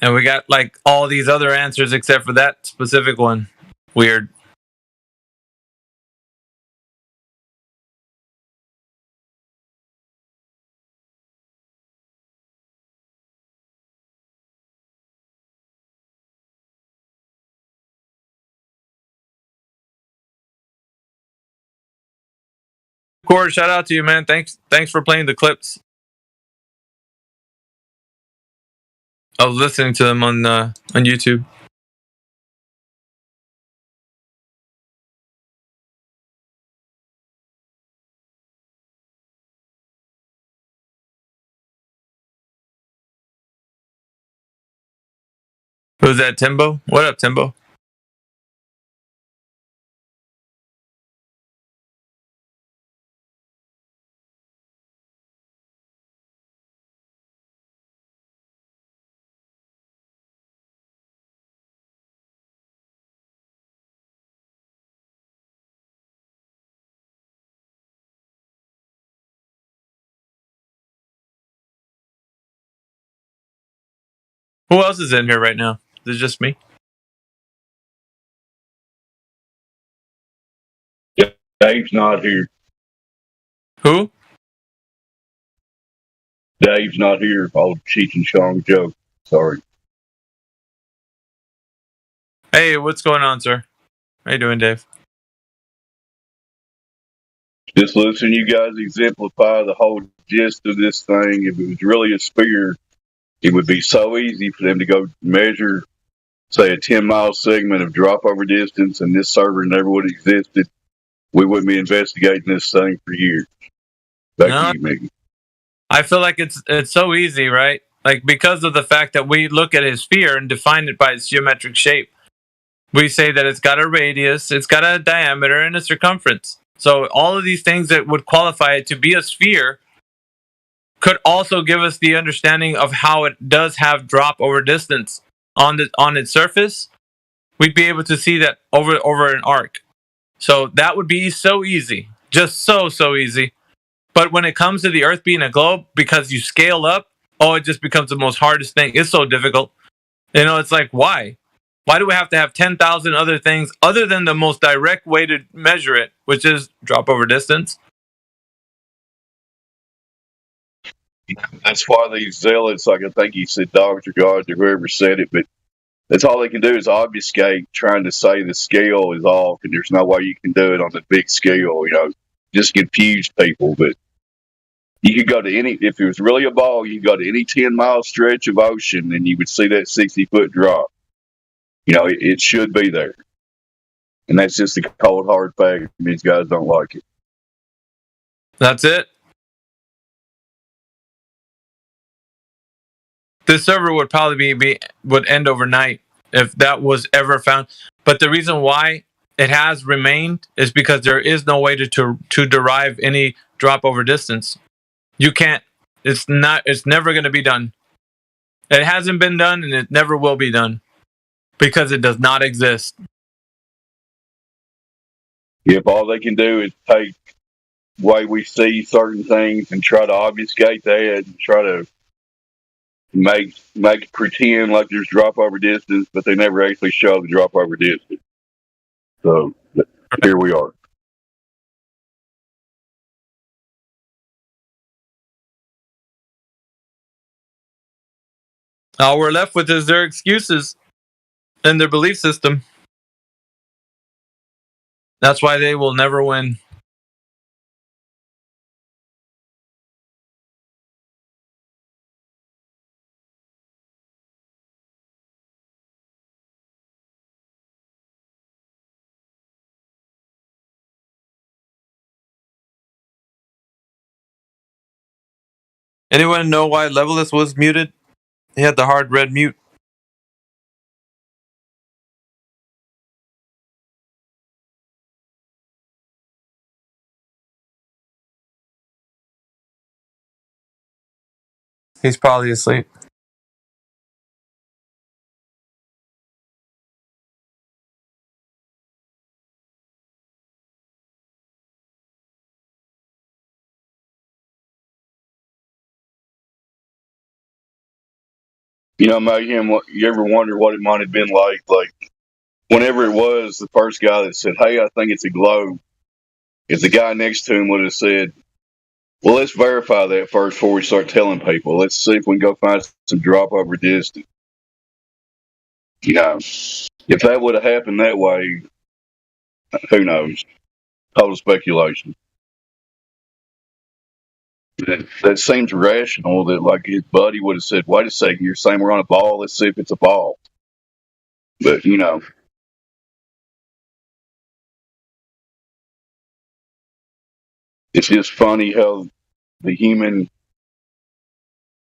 And we got like all these other answers except for that specific one. Weird. Cord, shout out to you, man. Thanks for playing the clips. I was listening to them on YouTube. Who's that, Timbo? What up, Timbo? Who else is in here right now? Is it just me? Dave's not here. Who? Dave's not here. Old Cheech and Chong joke. Sorry. Hey, what's going on, sir? How you doing, Dave? Just listen, you guys exemplify the whole gist of this thing. If it was really a sphere, it would be so easy for them to go measure, say, a 10-mile segment of drop over distance, and this server never would have existed. We wouldn't be investigating this thing for years. Back to you, Mickey. I feel like it's so easy, right? Like, because of the fact that we look at a sphere and define it by its geometric shape. We say that it's got a radius, it's got a diameter, and a circumference. So all of these things that would qualify it to be a sphere could also give us the understanding of how it does have drop over distance on its surface. We'd be able to see that over an arc. So that would be so easy. Just so easy. But when it comes to the Earth being a globe, because you scale up, oh, it just becomes the most hardest thing. It's so difficult. You know, it's like, why? Why do we have to have 10,000 other things other than the most direct way to measure it, which is drop over distance? That's why these zealots, like I think he said, Dr. God or whoever said it, but that's all they can do is obfuscate trying to say the scale is off, and there's no way you can do it on the big scale, you know, just confuse people. But you could go to any, if it was really a ball, you could go to any 10-mile stretch of ocean and you would see that 60-foot drop. You know, it should be there. And that's just a cold, hard fact. These guys don't like it. That's it. This server would probably would end overnight if that was ever found. But the reason why it has remained is because there is no way to derive any drop over distance. You can't. It's never going to be done. It hasn't been done, and it never will be done because it does not exist. If all they can do is take the way we see certain things and try to obfuscate that and try to make pretend like there's drop over distance, but they never actually show the drop over distance. So here we are. All we're left with is their excuses and their belief system. That's why they will never win. Anyone know why Levelist was muted? He had the hard red mute. He's probably asleep. You know, Mayhem, you ever wonder what it might have been like whenever it was the first guy that said, "Hey, I think it's a globe," if the guy next to him would have said, "Well, let's verify that first before we start telling people. Let's see if we can go find some drop over distance." You know, if that would have happened that way, who knows? Total speculation. That seems rational that, like, his buddy would have said, "Wait a second, you're saying we're on a ball? Let's see if it's a ball." But, you know, it's just funny how the human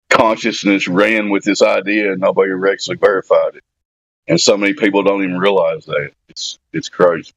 consciousness ran with this idea and nobody ever actually verified it. And so many people don't even realize that. It's crazy.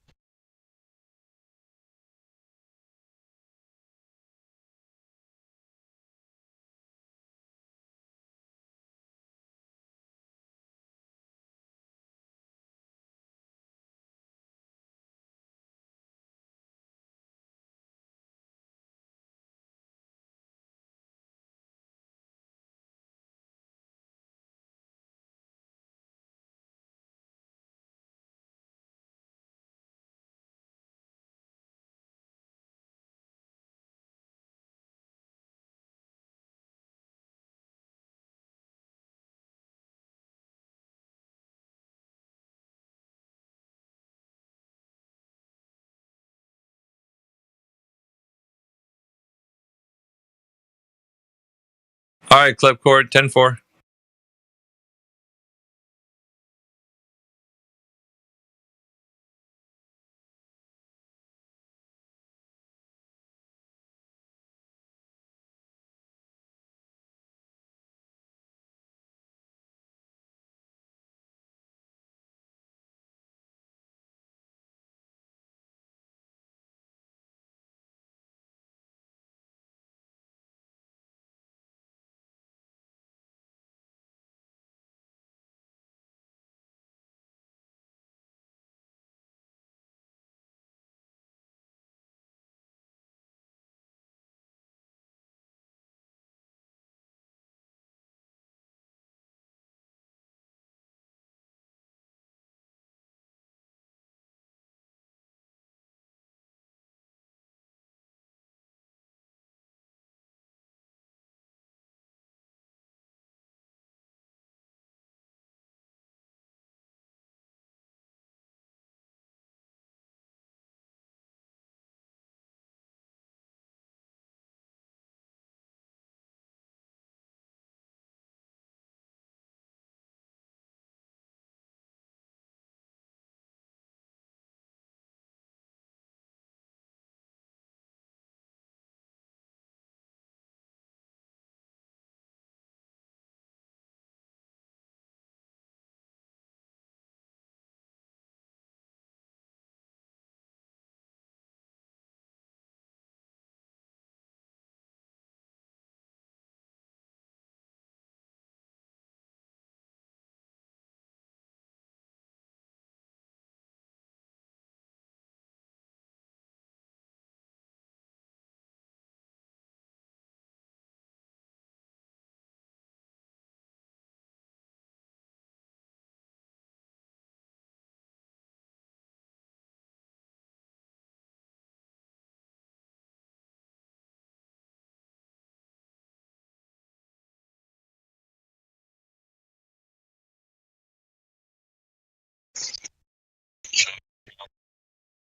All right, Clipcord, 10-4.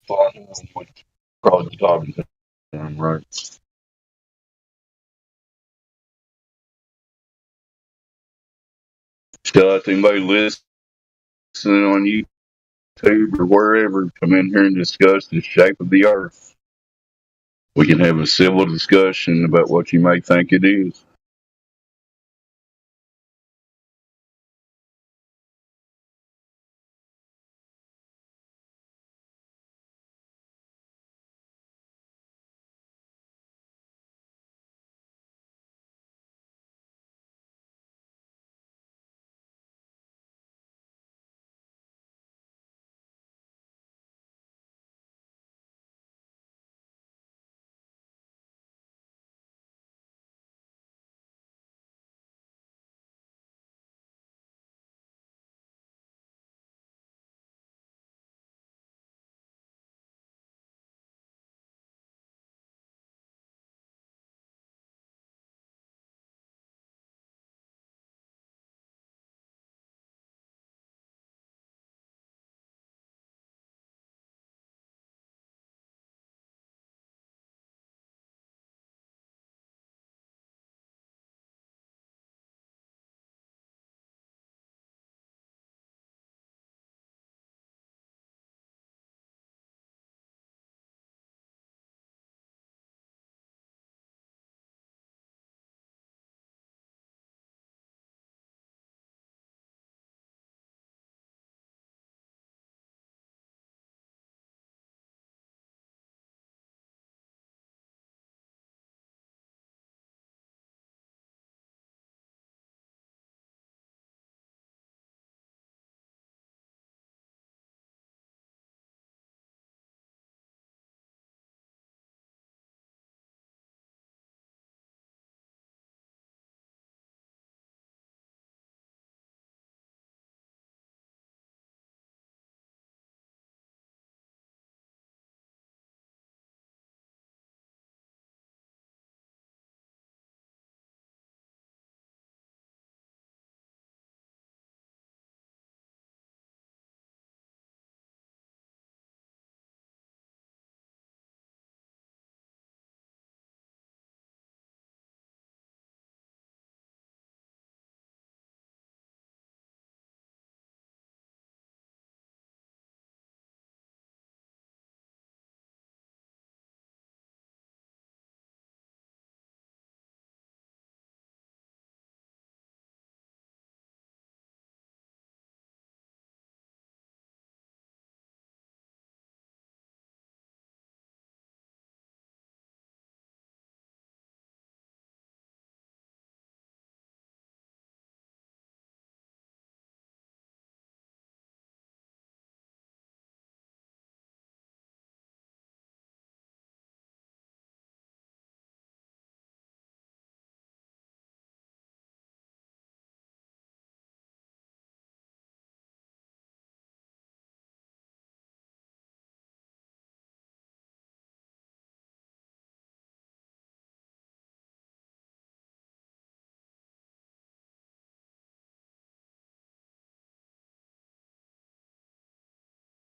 Probably talking to him, right? So if anybody listening on YouTube or wherever, come in here and discuss the shape of the earth. We can have a civil discussion about what you may think it is.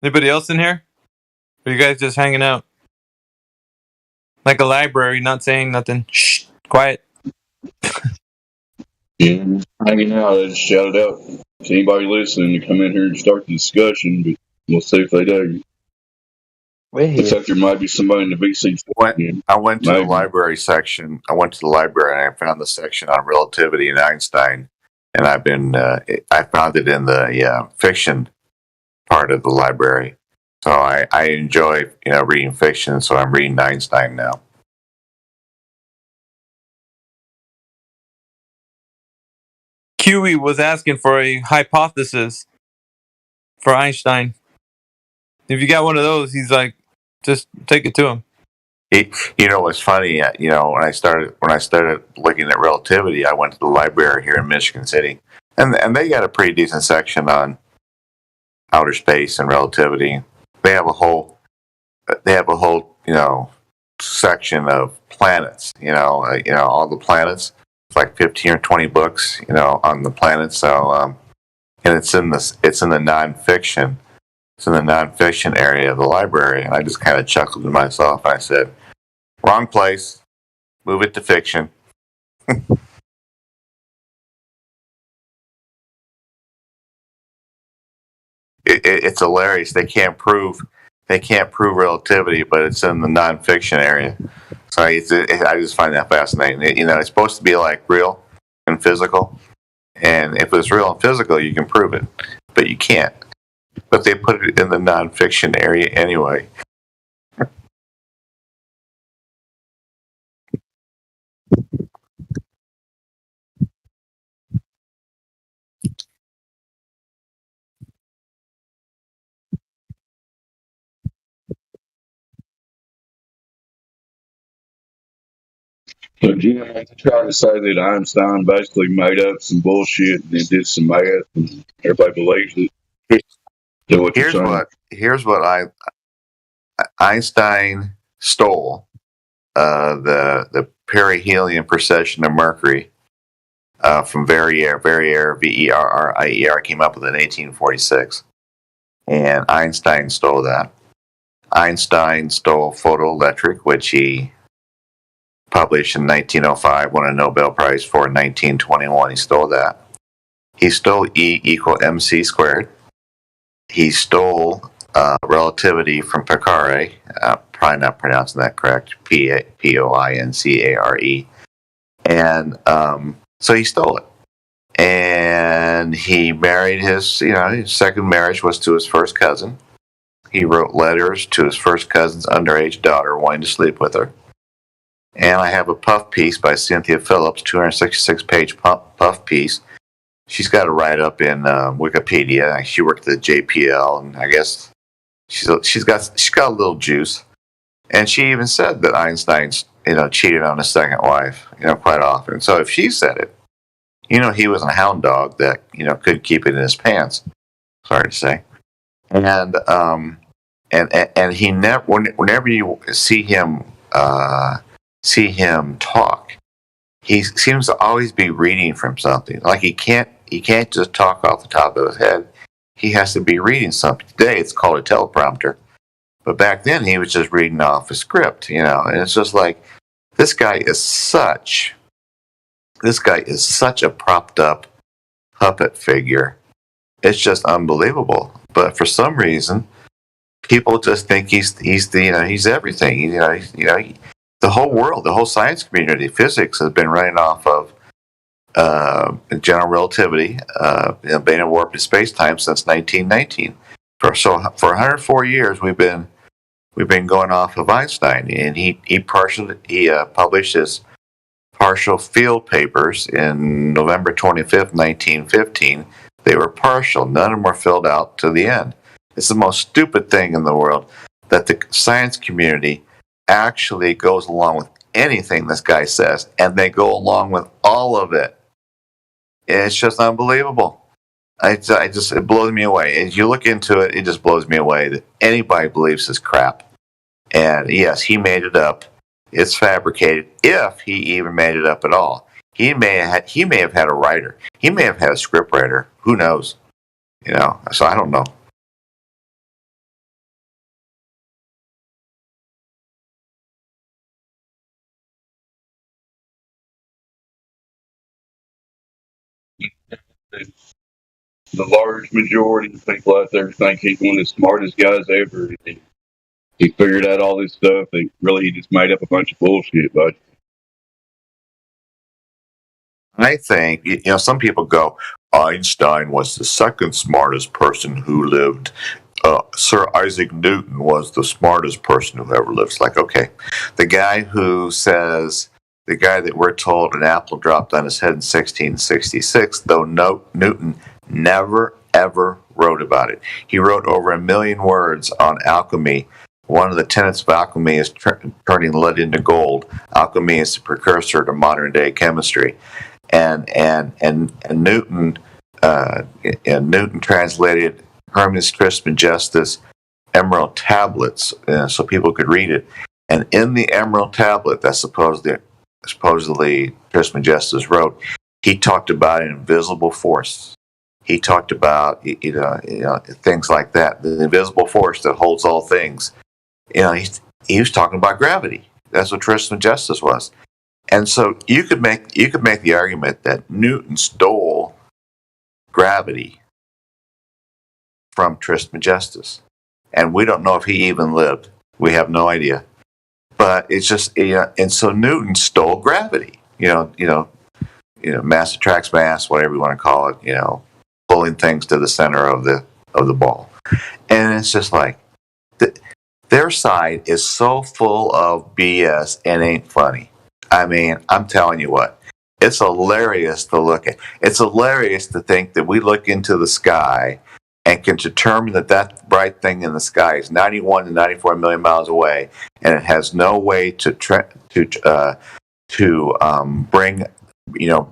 Anybody else in here? Or you guys just hanging out? Like a library, not saying nothing. Shh, quiet. Yeah, hanging out. I just shouted out to anybody listening to come in here and start the discussion, but we'll see if they do. Looks like there might be somebody in the VC. I went to the library section. I went to the library and I found the section on relativity and Einstein, and I've been I found it in the fiction part of the library. So I enjoy reading fiction. So I'm reading Einstein now. QE was asking for a hypothesis for Einstein. If you got one of those, he's like, just take it to him. It's funny. When I started looking at relativity, I went to the library here in Michigan City, and they got a pretty decent section on outer space and relativity. They have a whole section of planets. All the planets. It's like 15 or 20 books, on the planets. So, and it's in the nonfiction. It's in the nonfiction area of the library. And I just kind of chuckled to myself. I said, wrong place. Move it to fiction. It's hilarious. They can't prove relativity, but it's in the nonfiction area. So I just find that fascinating. You know, it's supposed to be like real and physical, and if it's real and physical, you can prove it, but you can't. But they put it in the nonfiction area anyway. So Jim, I try to say that Einstein basically made up some bullshit and then did some math, and everybody believes it. Here's what Einstein stole the perihelion precession of Mercury from Verrier, Verrier came up with it in 1846, and Einstein stole that. Einstein stole photoelectric, which he published in 1905, won a Nobel Prize for in 1921. He stole that. He stole E equal mc squared. He stole relativity from Poincare, probably not pronouncing that correct, Poincare. And so he stole it. And he married his second marriage was to his first cousin. He wrote letters to his first cousin's underage daughter wanting to sleep with her. And I have a puff piece by Cynthia Phillips, 266-page puff piece. She's got a write-up in Wikipedia. She worked at the JPL, and I guess she's got a little juice. And she even said that Einstein, cheated on his second wife, quite often. So if she said it, he was a hound dog that couldn't keep it in his pants. Sorry to say. And he never, whenever you see him talk, he seems to always be reading from something. Like he can't just talk off the top of his head. He has to be reading something. Today it's called a teleprompter, but back then he was just reading off a script, And it's just like this guy is such a propped up puppet figure. It's just unbelievable. But for some reason, people just think he's everything. The whole world, the whole science community, physics has been running off of general relativity, being a warped space-time since 1919. For 104 years, we've been going off of Einstein, and he published his partial field papers in November 25th, 1915. They were partial; none of them were filled out to the end. It's the most stupid thing in the world that the science community actually goes along with anything this guy says, and they go along with all of it. It's just unbelievable. It blows me away. As you look into it, it just blows me away that anybody believes this crap. And yes, he made it up. It's fabricated, if he even made it up at all. He may have had a writer. He may have had a script writer. Who knows? So I don't know. The large majority of people out there think he's one of the smartest guys ever. He figured out all this stuff. He just made up a bunch of bullshit. But I think, some people go, Einstein was the second smartest person who lived. Sir Isaac Newton was the smartest person who ever lived. It's like, okay, the guy that we're told an apple dropped on his head in 1666, though Newton never, ever wrote about it. He wrote over 1 million words on alchemy. One of the tenets of alchemy is turning lead into gold. Alchemy is the precursor to modern day chemistry. And Newton translated Hermes Trismegistus emerald tablets so people could read it. And in the emerald tablet that supposedly Trismegistus wrote, he talked about an invisible force He talked about things like that, the invisible force that holds all things. He was talking about gravity. That's what Tristan Justice was. And so you could make the argument that Newton stole gravity from Tristan Justice, and we don't know if he even lived. We have no idea. But it's just and so Newton stole gravity. Mass attracts mass, whatever you want to call it. Pulling things to the center of the ball, and it's just like their side is so full of BS and ain't funny. I mean, I'm telling you what, it's hilarious to look at. It's hilarious to think that we look into the sky and can determine that bright thing in the sky is 91 to 94 million miles away, and it has no way to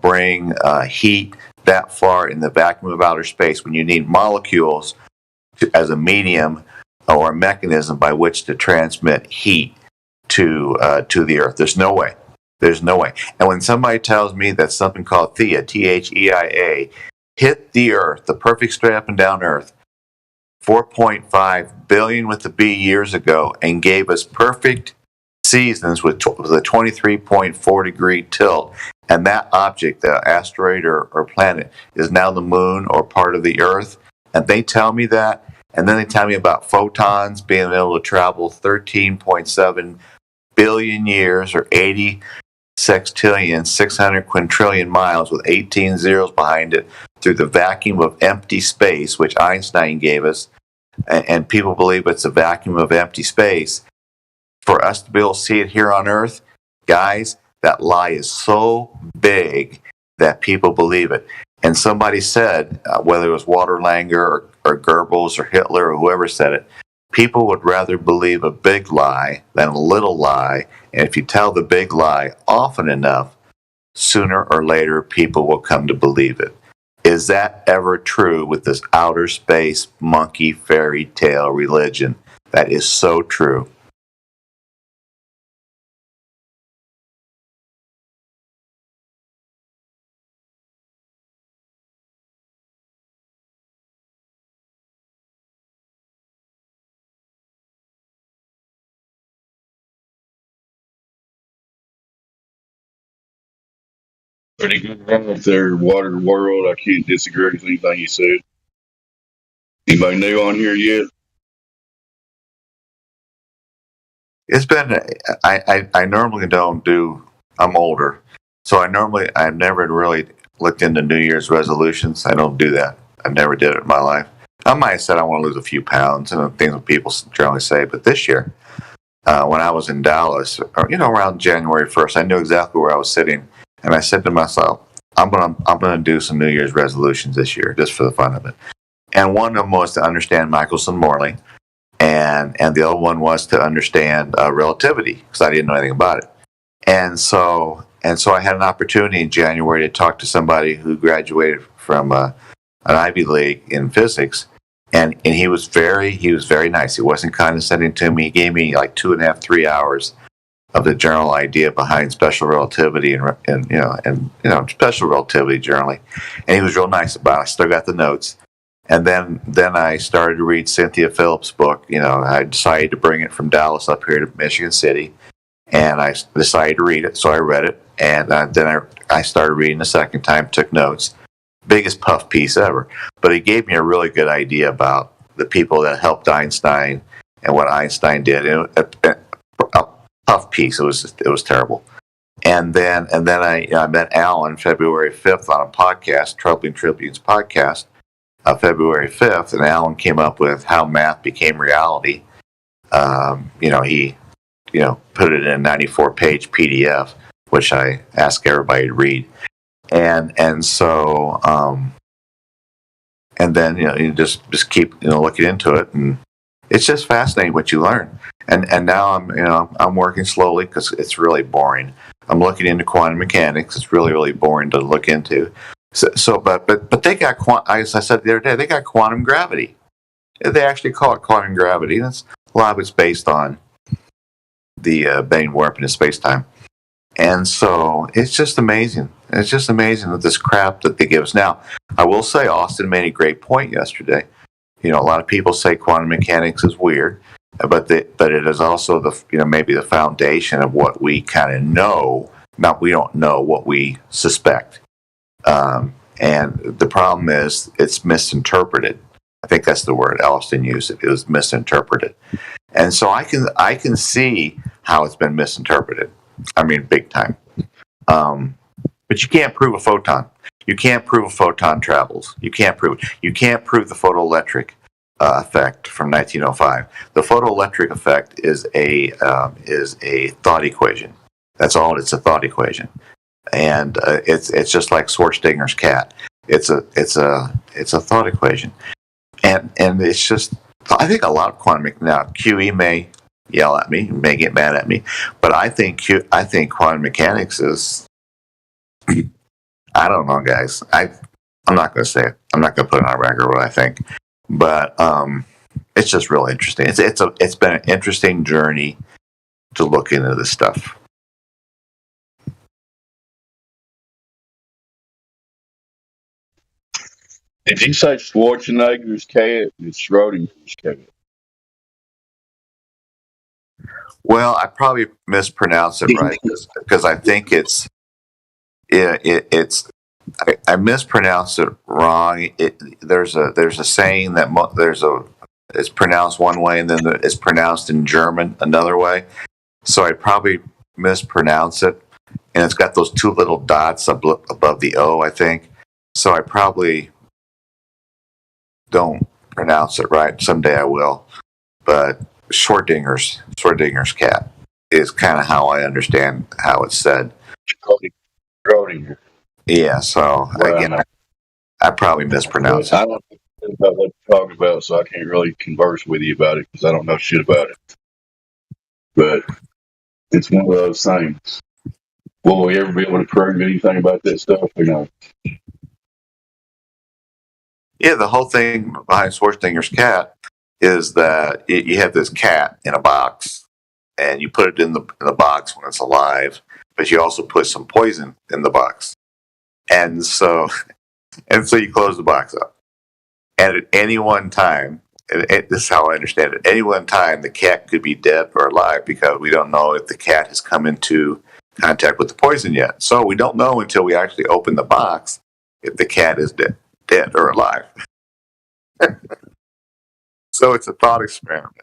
bring heat that far in the vacuum of outer space when you need molecules as a medium or a mechanism by which to transmit heat to the Earth. There's no way. There's no way. And when somebody tells me that something called Theia, Theia, hit the Earth, the perfect straight up and down Earth, 4.5 billion with the B years ago, and gave us perfect seasons with a 23.4 degree tilt, and that object, the asteroid or planet, is now the moon or part of the Earth, and they tell me that, and then they tell me about photons being able to travel 13.7 billion years or 80 sextillion, 600 quintillion miles with 18 zeros behind it through the vacuum of empty space, which Einstein gave us, and people believe it's a vacuum of empty space. For us to be able to see it here on Earth, guys, that lie is so big that people believe it. And somebody said, whether it was Walter Langer or Goebbels or Hitler or whoever said it, people would rather believe a big lie than a little lie. And if you tell the big lie often enough, sooner or later people will come to believe it. Is that ever true with this outer space monkey fairy tale religion? That is so true. Pretty good run with their water world. I can't disagree with anything you said. Anybody new on here yet? It's been, I normally don't do, I'm older, so I've never really looked into New Year's resolutions. I don't do that. I've never did it in my life. I might have said I want to lose a few pounds and things that people generally say, but this year, when I was in Dallas, around January 1st, I knew exactly where I was sitting. And I said to myself, I'm gonna do some New Year's resolutions this year, just for the fun of it. And one of them was to understand Michelson Morley, and the other one was to understand relativity, because I didn't know anything about it. And so I had an opportunity in January to talk to somebody who graduated from an Ivy League in physics, and he was very nice. He wasn't condescending to me. He gave me like 2.5, 3 hours of the general idea behind special relativity and special relativity generally, and he was real nice about it. I still got the notes, and then I started to read Cynthia Phillips' book. I decided to bring it from Dallas up here to Michigan City, and I decided to read it, so I read it, and then I started reading the second time, took notes. Biggest puff piece ever, but it gave me a really good idea about the people that helped Einstein and what Einstein did. Tough piece. It was terrible. And then I met Alan February 5th on a podcast, Troubling Tribunes podcast, February 5th, and Alan came up with how math became reality. He put it in a 94-page PDF, which I ask everybody to read. And so and then you just keep looking into it, and it's just fascinating what you learn. And now I'm working slowly because it's really boring. I'm looking into quantum mechanics. It's really, really boring to look into. But they got as I said the other day, they got quantum gravity. They actually call it quantum gravity. A lot of it's based on the bending warp in space time. And so it's just amazing. It's just amazing with this crap that they give us. Now, I will say Austin made a great point yesterday. A lot of people say quantum mechanics is weird, but it is also maybe the foundation of what we kind of know. Not we don't know what we suspect. And the problem is it's misinterpreted. I think that's the word Austin used. It was misinterpreted. And so I can see how it's been misinterpreted. I mean, big time. But you can't prove a photon. You can't prove a photon travels. You can't prove it. You can't prove the photoelectric effect from 1905. The photoelectric effect is a thought equation. That's all. It's a thought equation, and it's just like Schwarzschild cat. It's a thought equation, and it's just. I think a lot of quantum now QE may yell at me, may get mad at me, but I think quantum mechanics is. I don't know, guys. I'm not going to say it. I'm not going to put it on record what I think, but it's just really interesting. It's been an interesting journey to look into this stuff. Did you say Schwarzenegger's cat? It's Schrodinger's cat. Well, I probably mispronounced it right because I think it's I mispronounced it wrong. There's a saying that it's pronounced one way and then it's pronounced in German another way. So I probably mispronounce it, and it's got those two little dots above the O, I think. So I probably don't pronounce it right. Someday I will. But Schrodinger's cat is kind of how I understand how it's said. Schrodinger. Yeah, so again, I probably mispronounced it. I don't know about what you're talking about, so I can't really converse with you about it because I don't know shit about it. But it's one of those things. Will we ever be able to prove anything about that stuff? Who knows? Yeah, the whole thing behind Schwarzenegger's cat is that you have this cat in a box, and you put it in the box when it's alive, but you also put some poison in the box, and so you close the box up. And at any one time, this is how I understand it. At any one time, the cat could be dead or alive because we don't know if the cat has come into contact with the poison yet. So we don't know until we actually open the box if the cat is dead or alive. So it's a thought experiment.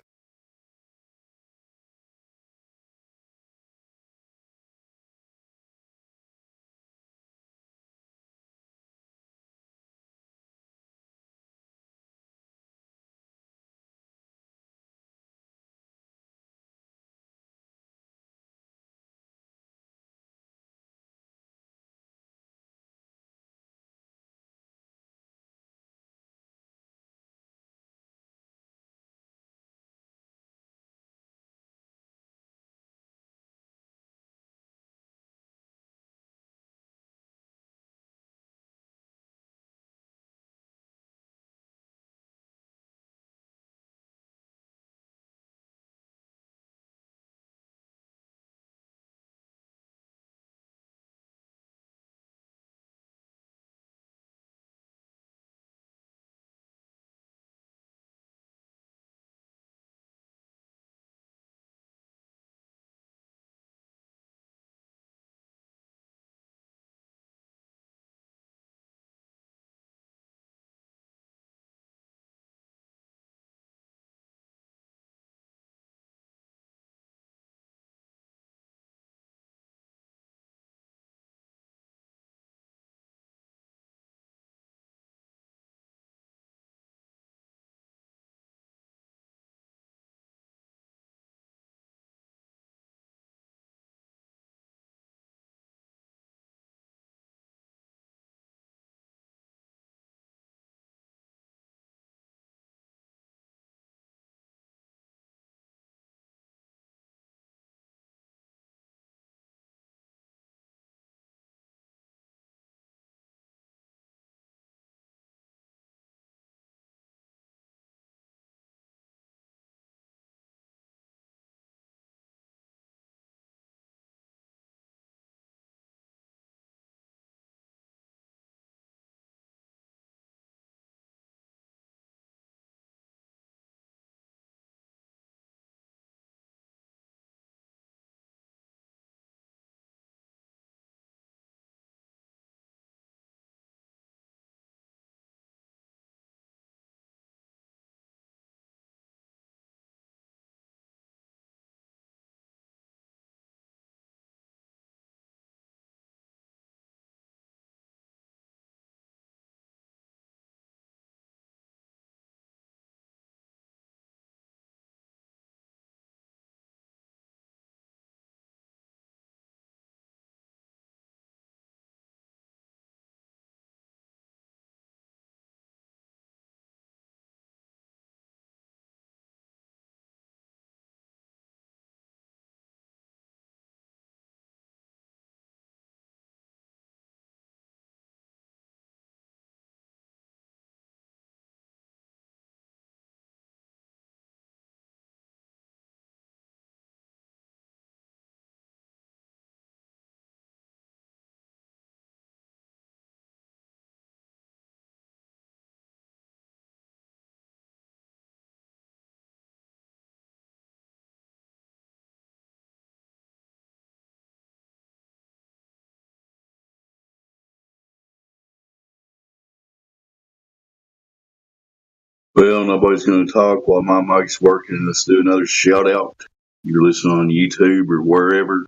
Well, nobody's going to talk while my mic's working. Let's do another shout out. You're listening on YouTube or wherever.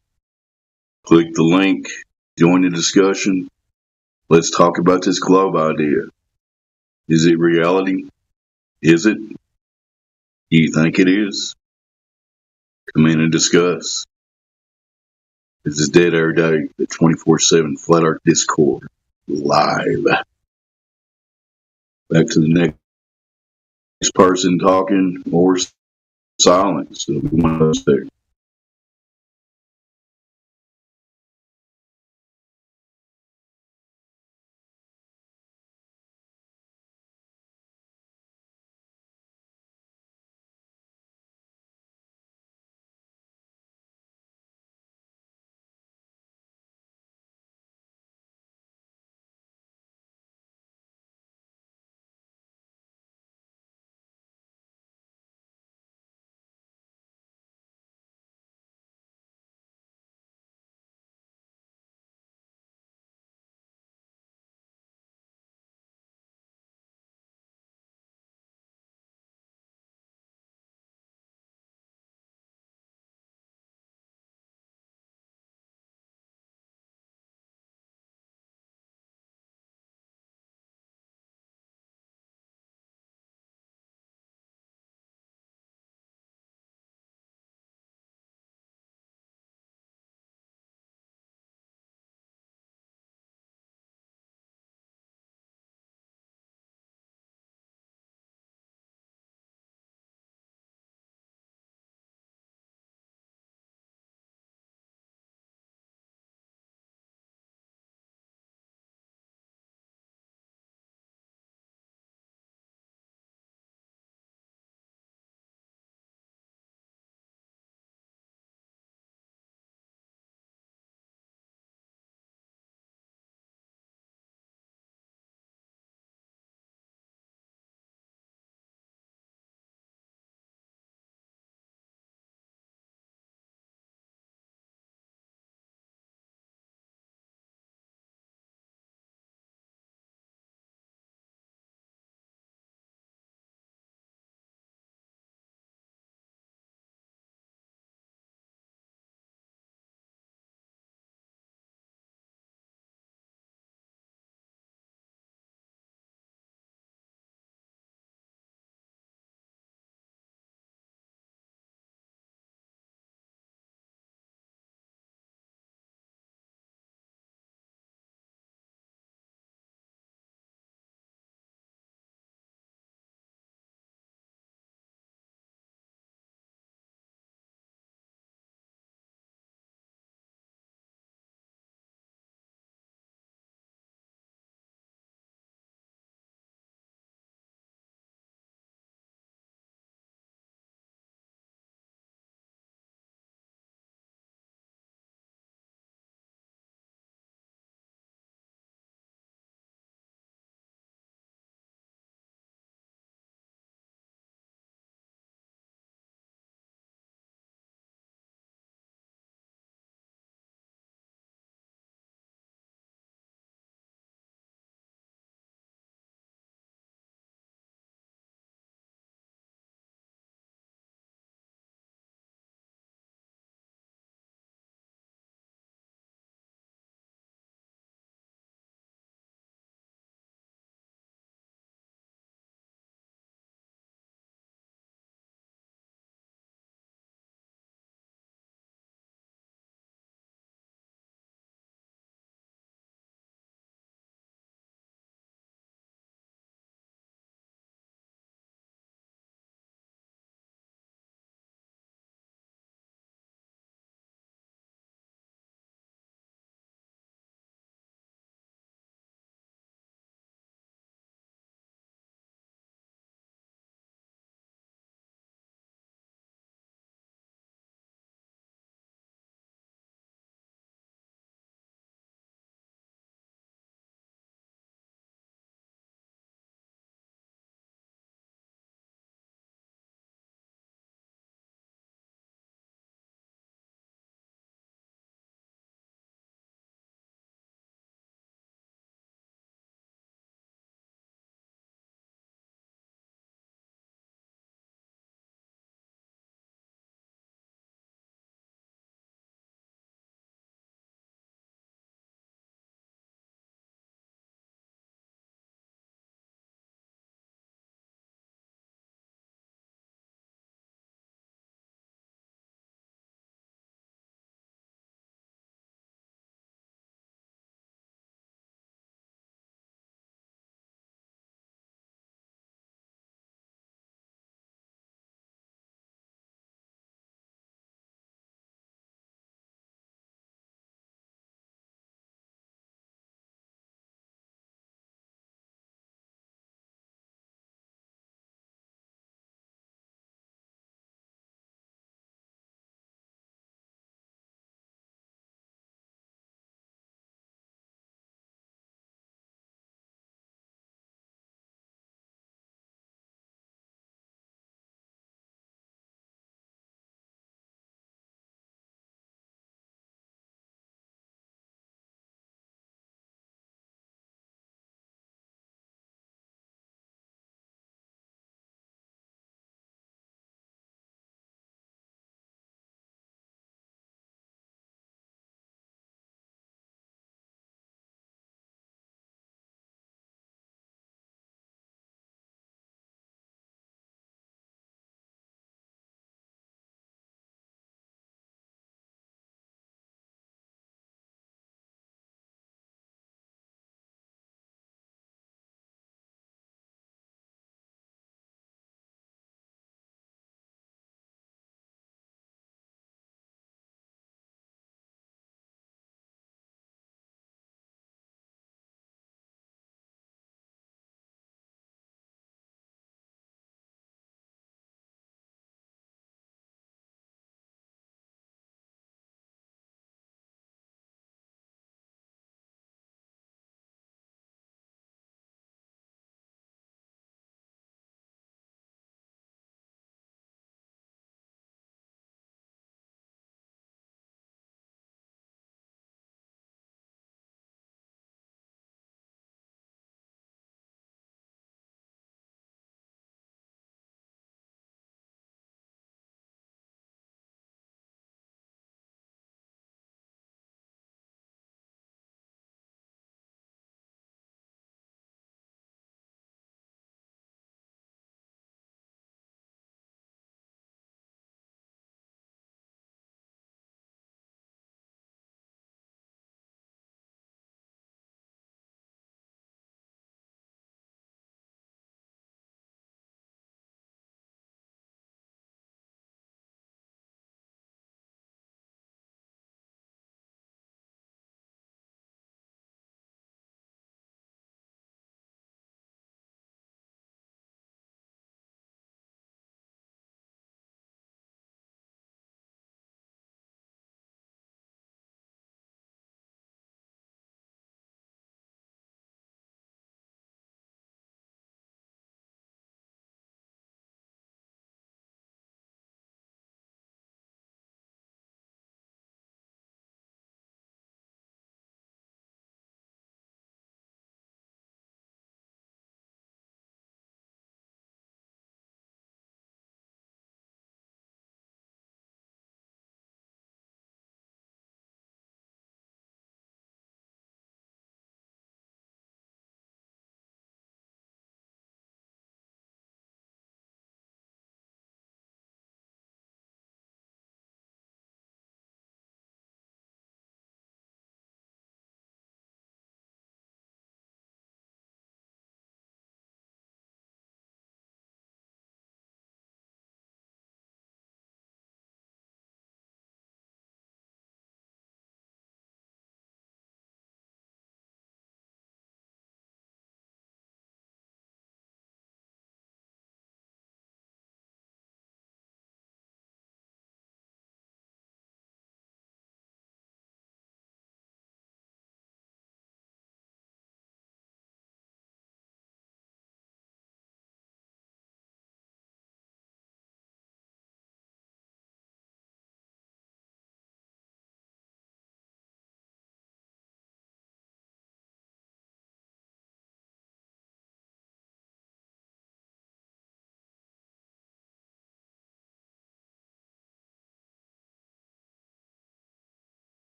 Click the link, join the discussion. Let's talk about this globe idea. Is it reality? Is it? Do you think it is? Come in and discuss. This is Dead Air Day, the 24/7 Flat Earth Discord, live. Back to the next person talking or silence. So one of us there.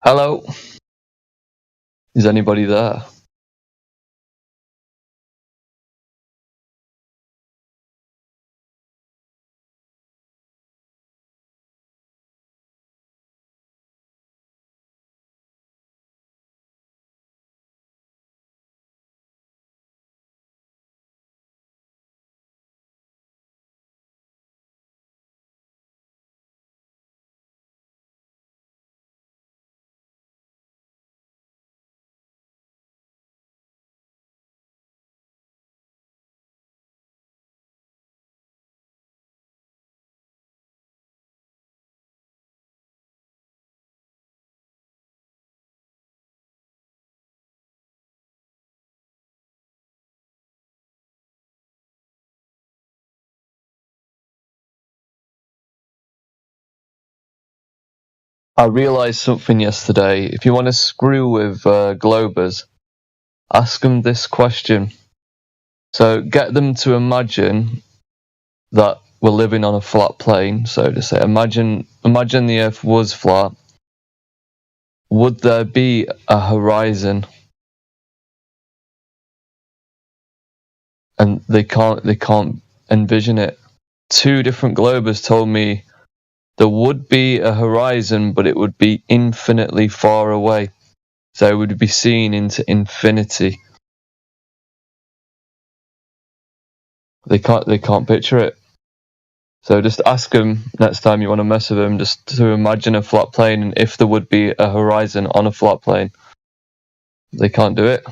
Hello? Is anybody there? I realised something yesterday. If you want to screw with Globers, ask them this question. So get them to imagine that we're living on a flat plane, so to say. Imagine the Earth was flat. Would there be a horizon? And they can't envision it. 2 different Globers told me there would be a horizon, but it would be infinitely far away. So it would be seen into infinity. They can't picture it. So just ask them next time you want to mess with them, just to imagine a flat plane, and if there would be a horizon on a flat plane. They can't do it.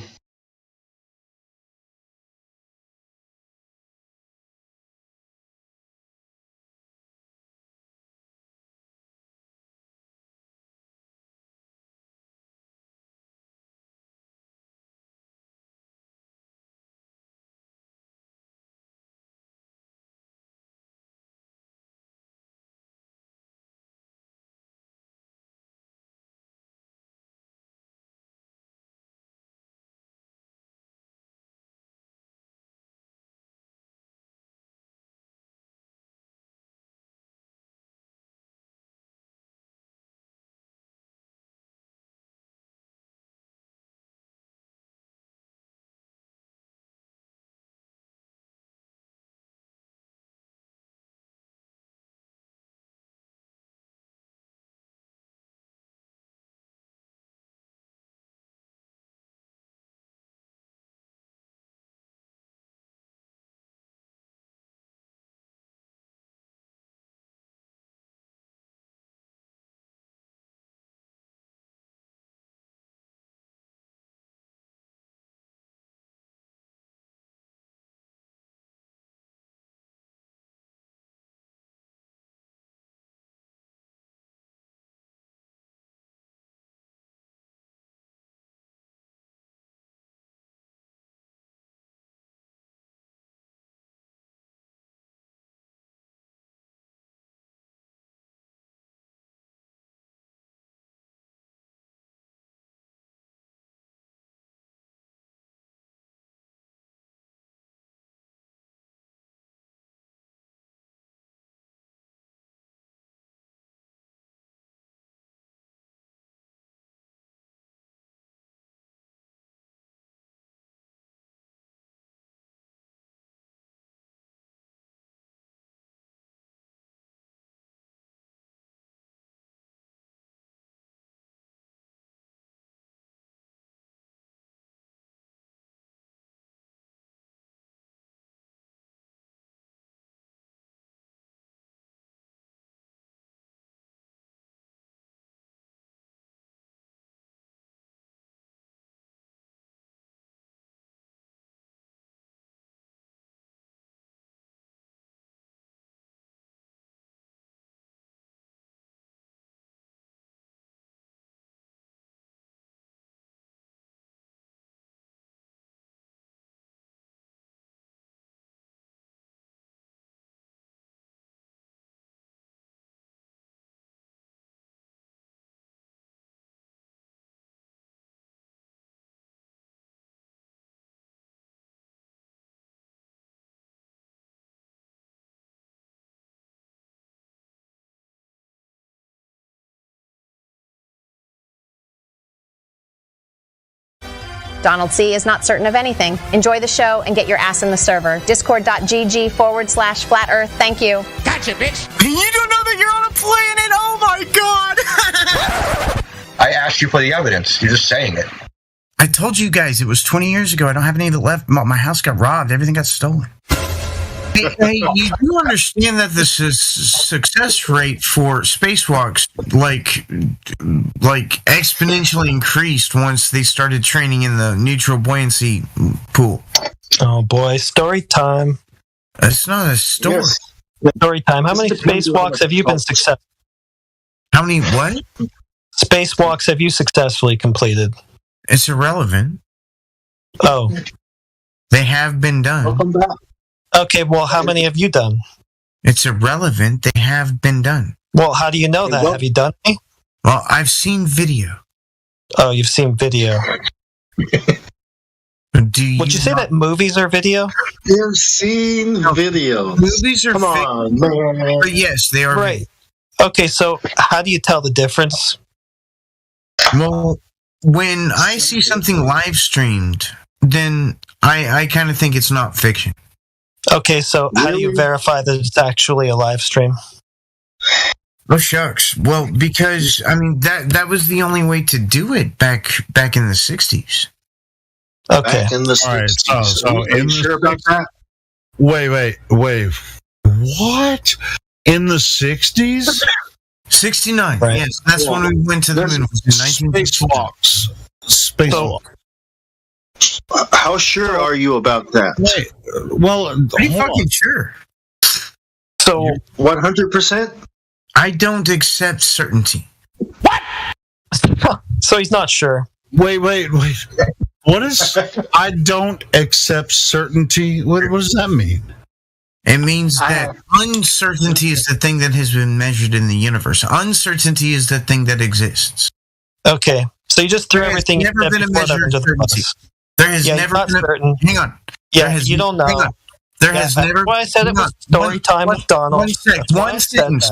Donald C. is not certain of anything. Enjoy the show and get your ass in the server. Discord.gg/flat earth. Thank you. Gotcha, bitch. You don't know that you're on a planet? Oh my god! I asked you for the evidence. You're just saying it. I told you guys it was 20 years ago. I don't have any left. My house got robbed. Everything got stolen. Hey, you do understand that the success rate for spacewalks like exponentially increased once they started training in the neutral buoyancy pool. Oh boy, story time. It's not a story. Yes. Story time. How many spacewalks have you been successful? How many what? Spacewalks have you successfully completed? It's irrelevant. Oh. They have been done. Welcome back. Okay, well, how many have you done? It's irrelevant. They have been done. Well, how do you know that? Have you done any? Well, I've seen video. Oh, you've seen video. Would you say that movies are video? You've seen video. Movies are Come on, man. But yes, they are. Right. Okay, so how do you tell the difference? Well, when I see something live streamed, then I kind of think it's not fiction. Okay, so how do you verify that it's actually a live stream? Oh shucks. Well, because I mean that was the only way to do it back in the 60s. Okay. Back in the 60s. All right, so are you sure about that? Wait. What? In the 60s? 69. Right. Yes, that's when we went to the moon. Spacewalks. Spacewalk. How sure are you about that? Wait, well, pretty fucking sure. So 100%? I don't accept certainty. What? So he's not sure. Wait. What is? I don't accept certainty. What does that mean? It means that uncertainty is the thing that has been measured in the universe. Uncertainty is the thing that exists. Okay, so you just threw everything. Never been a measure of certainty. There has never been. Hang on. Yeah, you don't know. There has never. Why I said it was story time with Donald. One sentence.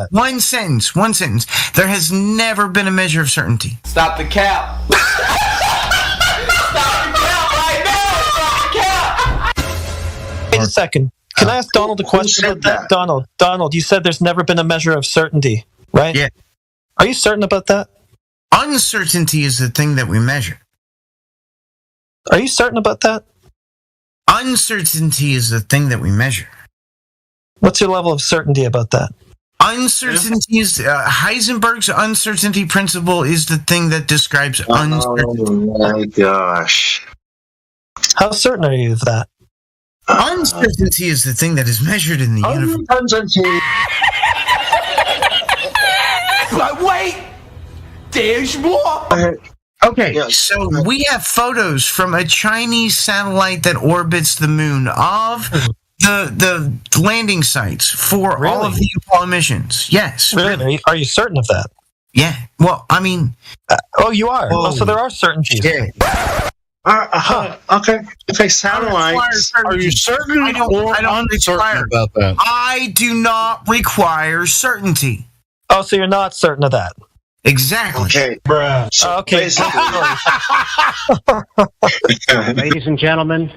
There has never been a measure of certainty. Stop the cap. Wait a second. Can I ask Donald a question about that? Donald, you said there's never been a measure of certainty, right? Yeah. Are you certain about that? Uncertainty is the thing that we measure. Are you certain about that? Uncertainty is the thing that we measure. What's your level of certainty about that? Uncertainty is Heisenberg's uncertainty principle is the thing that describes uncertainty. Oh my gosh. How certain are you of that? Uncertainty is the thing that is measured in the universe. Uncertainty. But wait, there's more. Okay, so we have photos from a Chinese satellite that orbits the moon of the landing sites for all of the Apollo missions. Yes. Really? Are you certain of that? Yeah. Well, I mean. Oh, you are. Oh, so there are certainties. Yeah. Okay, satellites. Are you certain I don't uncertain about that? I do not require certainty. Oh, so you're not certain of that? Exactly. Okay, bruh. So okay. Ladies and gentlemen,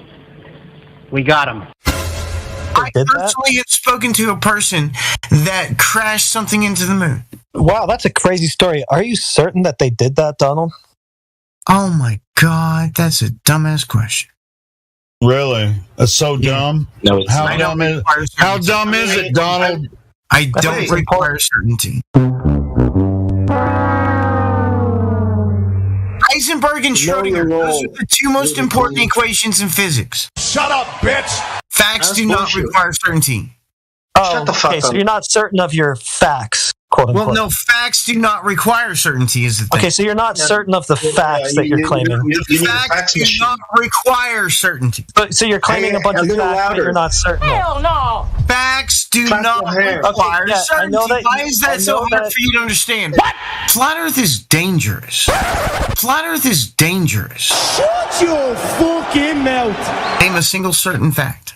we got him. I personally have spoken to a person that crashed something into the moon. Wow, that's a crazy story. Are you certain that they did that, Donald? Oh my God, that's a dumbass question. Really? That's so dumb. No, it's how dumb is it, Donald? I don't require certainty. Heisenberg and Schrodinger, those are the two most important equations in physics. Shut up, bitch! Facts do not require certainty. Oh, shut the fuck up. So you're not certain of your facts, quote unquote. Well, no, facts do not require certainty is the thing. Okay, so you're not certain of the facts that you're claiming. Facts do not require certainty. So you're claiming a bunch of facts that you're not certain of. Hell no! Facts do not require certainty. Why is that so hard for you to understand? What? Flat Earth is dangerous. Flat Earth is dangerous. Shut your fucking mouth! Name a single certain fact.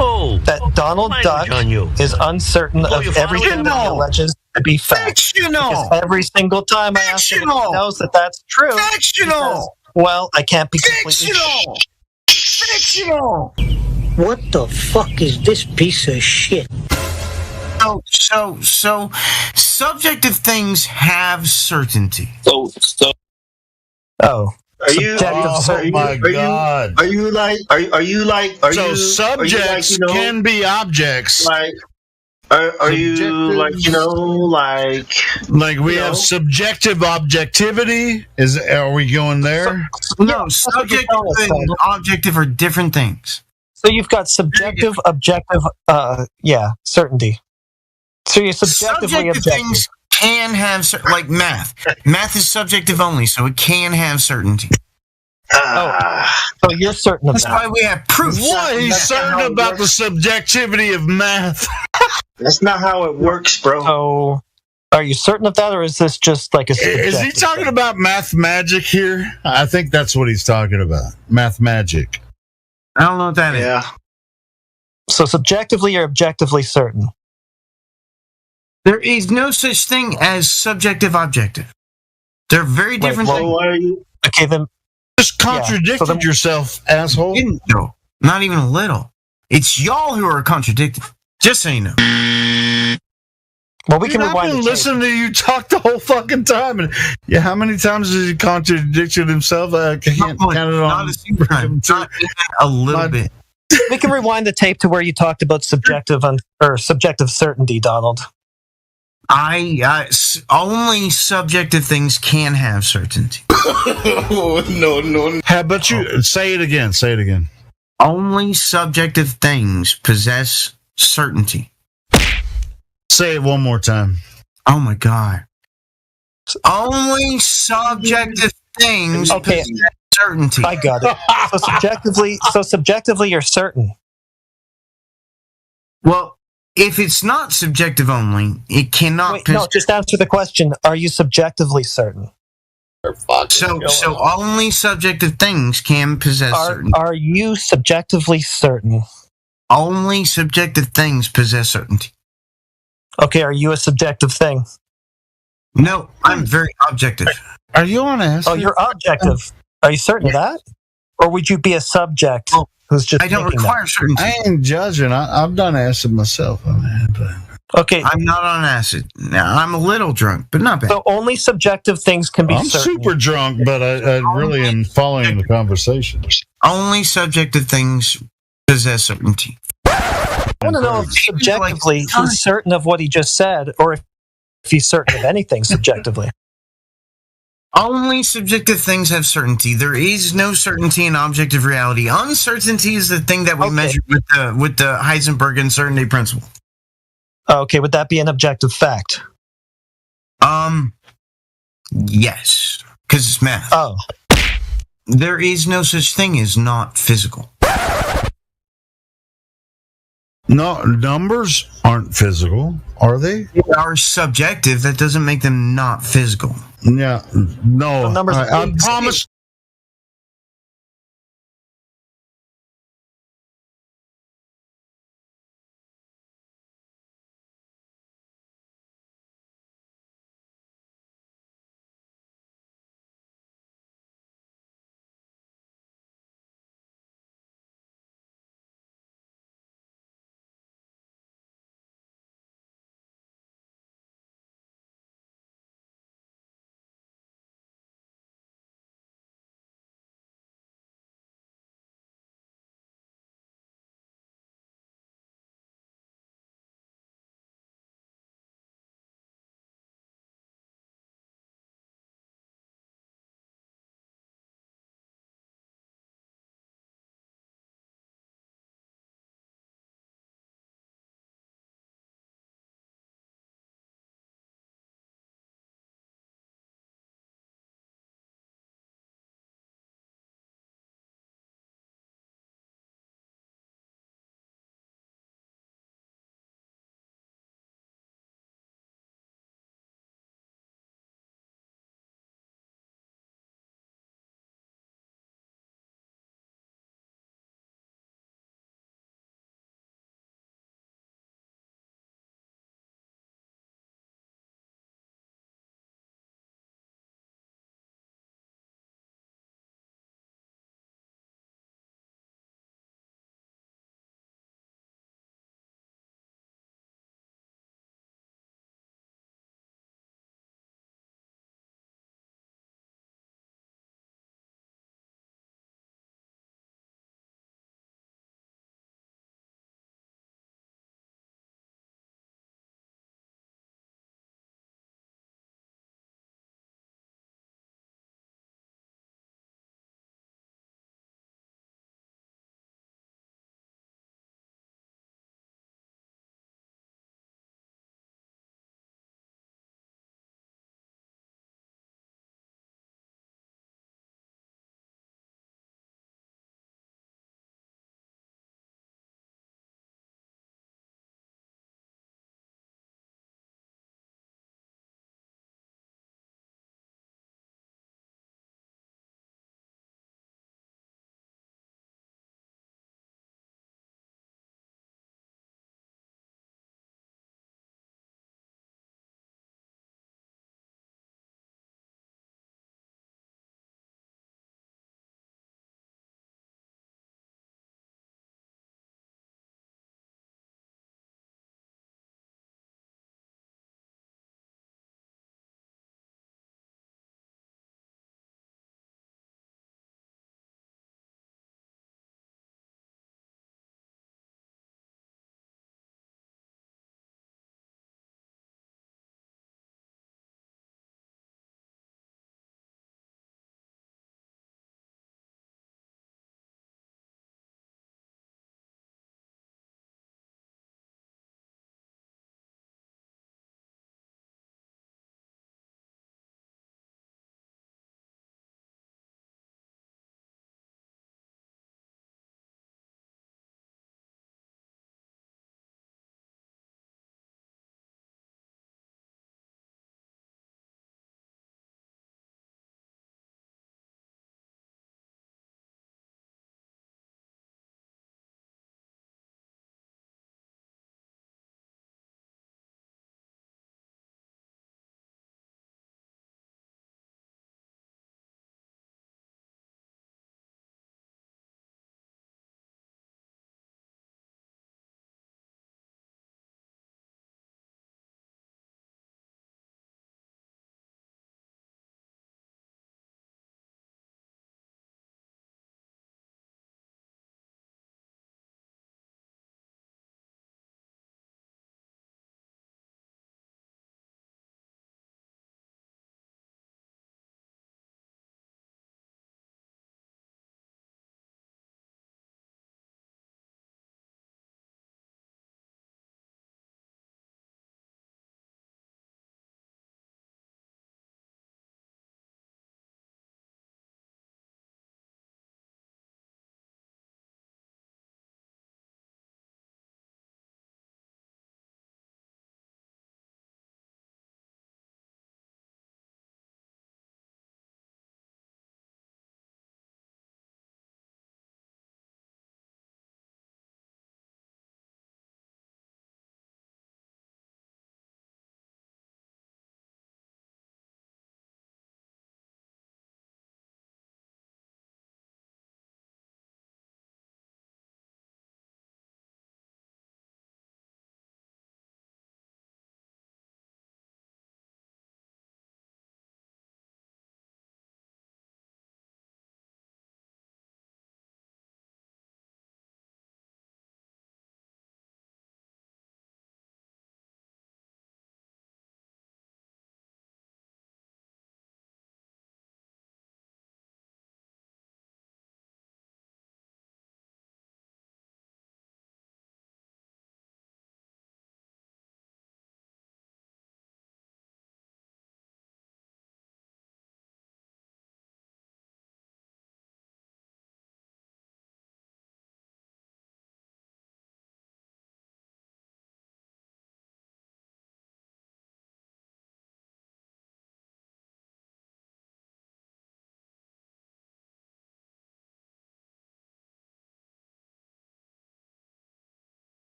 Oh, that Donald Duck is uncertain of everything that he alleges to be fact. Fictional. Because every single time I ask him if he knows that that's true. Fictional. Well, I can't be completely. Fictional. What the fuck is this piece of shit? So subjective things have certainty. Oh. Are you? Oh my God! Are you like? So subjects can be objects. Like, are you like we have subjective objectivity? Are we going there? No, subjective and objective are different things. So you've got subjective, objective, certainty. So you're subjectively Subjective objective. things can have like math. Math is subjective only, so it can have certainty. So you're certain of That's that. why we have proof. What? He's certain about the subjectivity of math. That's not how it works, bro. So, are you certain of that, or is this just like a? Is he talking about math magic here? I think that's what he's talking about. Math magic. I don't know what that is. Yeah. So subjectively or objectively certain? There is no such thing as subjective objective. They're very different things. Why are you? Okay, then. Just contradicted yourself, asshole. Didn't know. Not even a little. It's y'all who are contradicted. Just so you know. Well, we can I've rewind. been listening to you talk the whole fucking time, and how many times has he contradicted himself? I can't count it on. Not a single time. Not even a little bit. We can rewind the tape to where you talked about subjective or subjective certainty, Donald. Only subjective things can have certainty. No. How about you say it again? Say it again. Only subjective things possess certainty. Say it one more time. Oh my God. Only subjective things possess certainty. I got it. So subjectively, you're certain. Well, if it's not subjective only, it cannot. Wait, no, just answer the question. Are you subjectively certain? So only subjective things can possess certainty. Are you subjectively certain? Only subjective things possess certainty. Okay, are you a subjective thing? No, I'm very objective. Are you on acid? Oh, you're objective. Are you certain of that? Or would you be a subject who's just I don't thinking require that? certainty. I ain't judging. I've done acid myself. Okay. I'm not on acid. Now, I'm a little drunk, but not bad. So only subjective things can be I'm certain. super drunk, but I really am following the conversation. Only subjective things possess certainty. I want to know if subjectively he's certain of what he just said, or if he's certain of anything subjectively. Only subjective things have certainty. There is no certainty in objective reality. Uncertainty is the thing that we measure with the Heisenberg uncertainty principle. Okay, would that be an objective fact? Yes, because it's math. Oh. There is no such thing as not physical. No, numbers aren't physical, are they? They are subjective. That doesn't make them not physical. Yeah, no. Numbers I promise.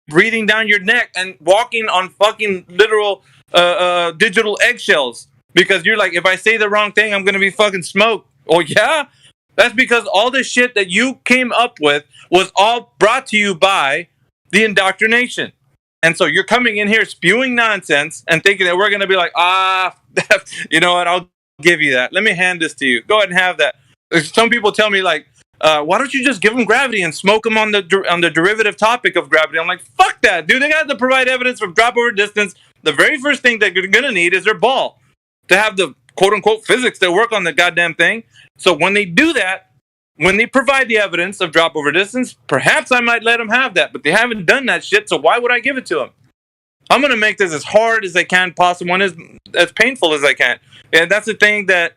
breathing down your neck and walking on fucking literal digital eggshells because you're like, if I say the wrong thing, I'm gonna be fucking smoked. Oh yeah, that's because all the shit that you came up with was all brought to you by the indoctrination. And so you're coming in here spewing nonsense and thinking that we're gonna be like, you know what? I'll give you that. Let me hand this to you. Go ahead and have that. Some people tell me like, why don't you just give them gravity and smoke them on the derivative topic of gravity? I'm like, fuck that, dude. They got to provide evidence of drop over distance. The very first thing that you're gonna need is their ball to have the quote unquote physics that work on the goddamn thing. So when they do that, when they provide the evidence of drop over distance, perhaps I might let them have that. But they haven't done that shit, so why would I give it to them? I'm gonna make this as hard as I can possible and as painful as I can. And that's the thing that,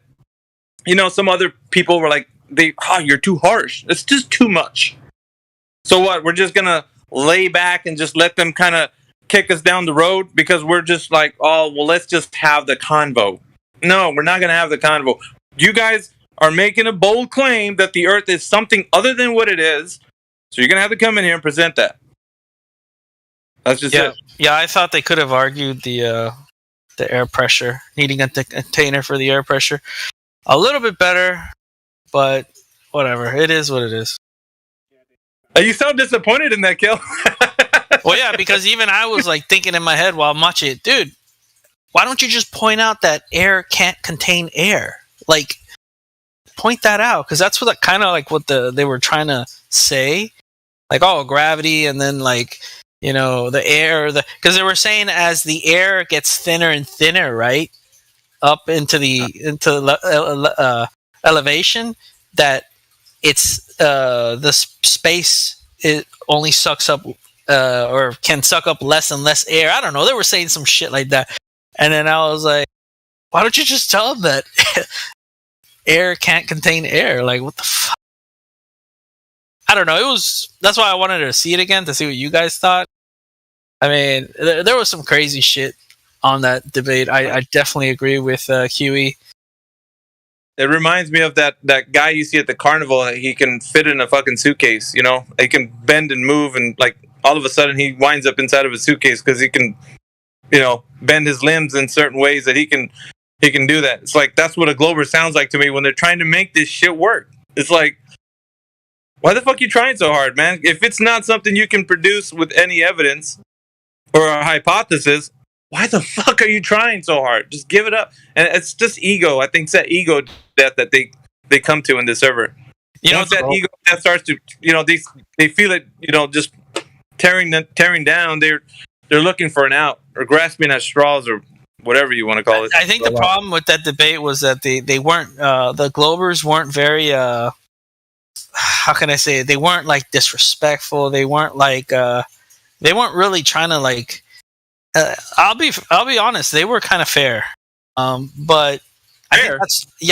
you know, some other people were like, you're too harsh. It's just too much. So what? We're just gonna lay back and just let them kind of kick us down the road because we're just like, oh, well, let's just have the convo. No, we're not gonna have the convo. You guys are making a bold claim that the Earth is something other than what it is. So you're gonna have to come in here and present that. That's just it. Yeah, I thought they could have argued the air pressure, needing a container for the air pressure, a little bit better, but whatever. It is what it is. You sound disappointed in that, Kill. Well, yeah, because even I was like thinking in my head while I'm watching it, dude, why don't you just point out that air can't contain air? Like, point that out, because that's what kind of like what they were trying to say, like, oh, gravity, and then like, you know, the air, because they were saying as the air gets thinner and thinner, right, up into the elevation, that it's the space, it only sucks up or can suck up less and less air. I don't know. They were saying some shit like that, and then I was like, why don't you just tell them that air can't contain air? Like, what the fuck? I don't know. That's why I wanted to see it again to see what you guys thought. I mean, there was some crazy shit on that debate. I definitely agree with QE. It reminds me of that guy you see at the carnival. He can fit in a fucking suitcase, you know? He can bend and move, and like all of a sudden he winds up inside of a suitcase because he can, you know, bend his limbs in certain ways that he can do that. It's like, that's what a Glober sounds like to me when they're trying to make this shit work. It's like, why the fuck are you trying so hard, man? If it's not something you can produce with any evidence or a hypothesis, why the fuck are you trying so hard? Just give it up. And it's just ego. I think it's that ego death that they come to in the server. You know, that ego that starts to, you know, they feel it, you know, just tearing down. They're looking for an out or grasping at straws or whatever you want to call it. I think the problem with that debate was that they weren't the Globers weren't very how can I say it? They weren't like disrespectful. They weren't like they weren't really trying to like. I'll be honest. They were kind of fair, but fair.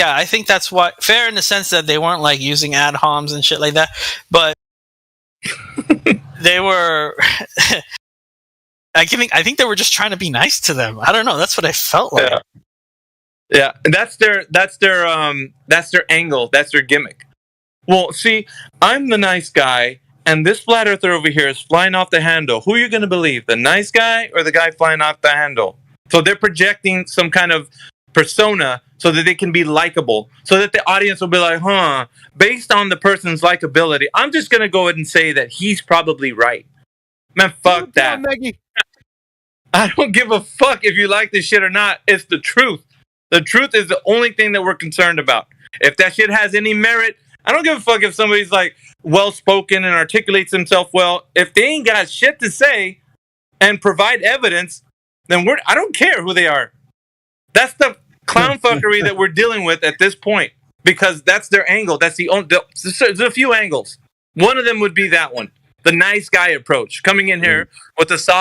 I think that's what fair in the sense that they weren't like using ad homs and shit like that. But they were. I think they were just trying to be nice to them. I don't know. That's what I felt like. Yeah, and that's their angle. That's their gimmick. Well, see, I'm the nice guy, and this flat earther over here is flying off the handle. Who are you going to believe, the nice guy or the guy flying off the handle? So they're projecting some kind of persona so that they can be likable, so that the audience will be like, based on the person's likability, I'm just going to go ahead and say that he's probably right. Man, fuck that. I don't give a fuck if you like this shit or not. It's the truth. The truth is the only thing that we're concerned about. If that shit has any merit, I don't give a fuck if somebody's like well-spoken and articulates himself well. If they ain't got shit to say and provide evidence, then I don't care who they are. That's the clown fuckery that we're dealing with at this point, because that's their angle. That's there's a few angles. One of them would be that one, the nice guy approach, coming in here with a soft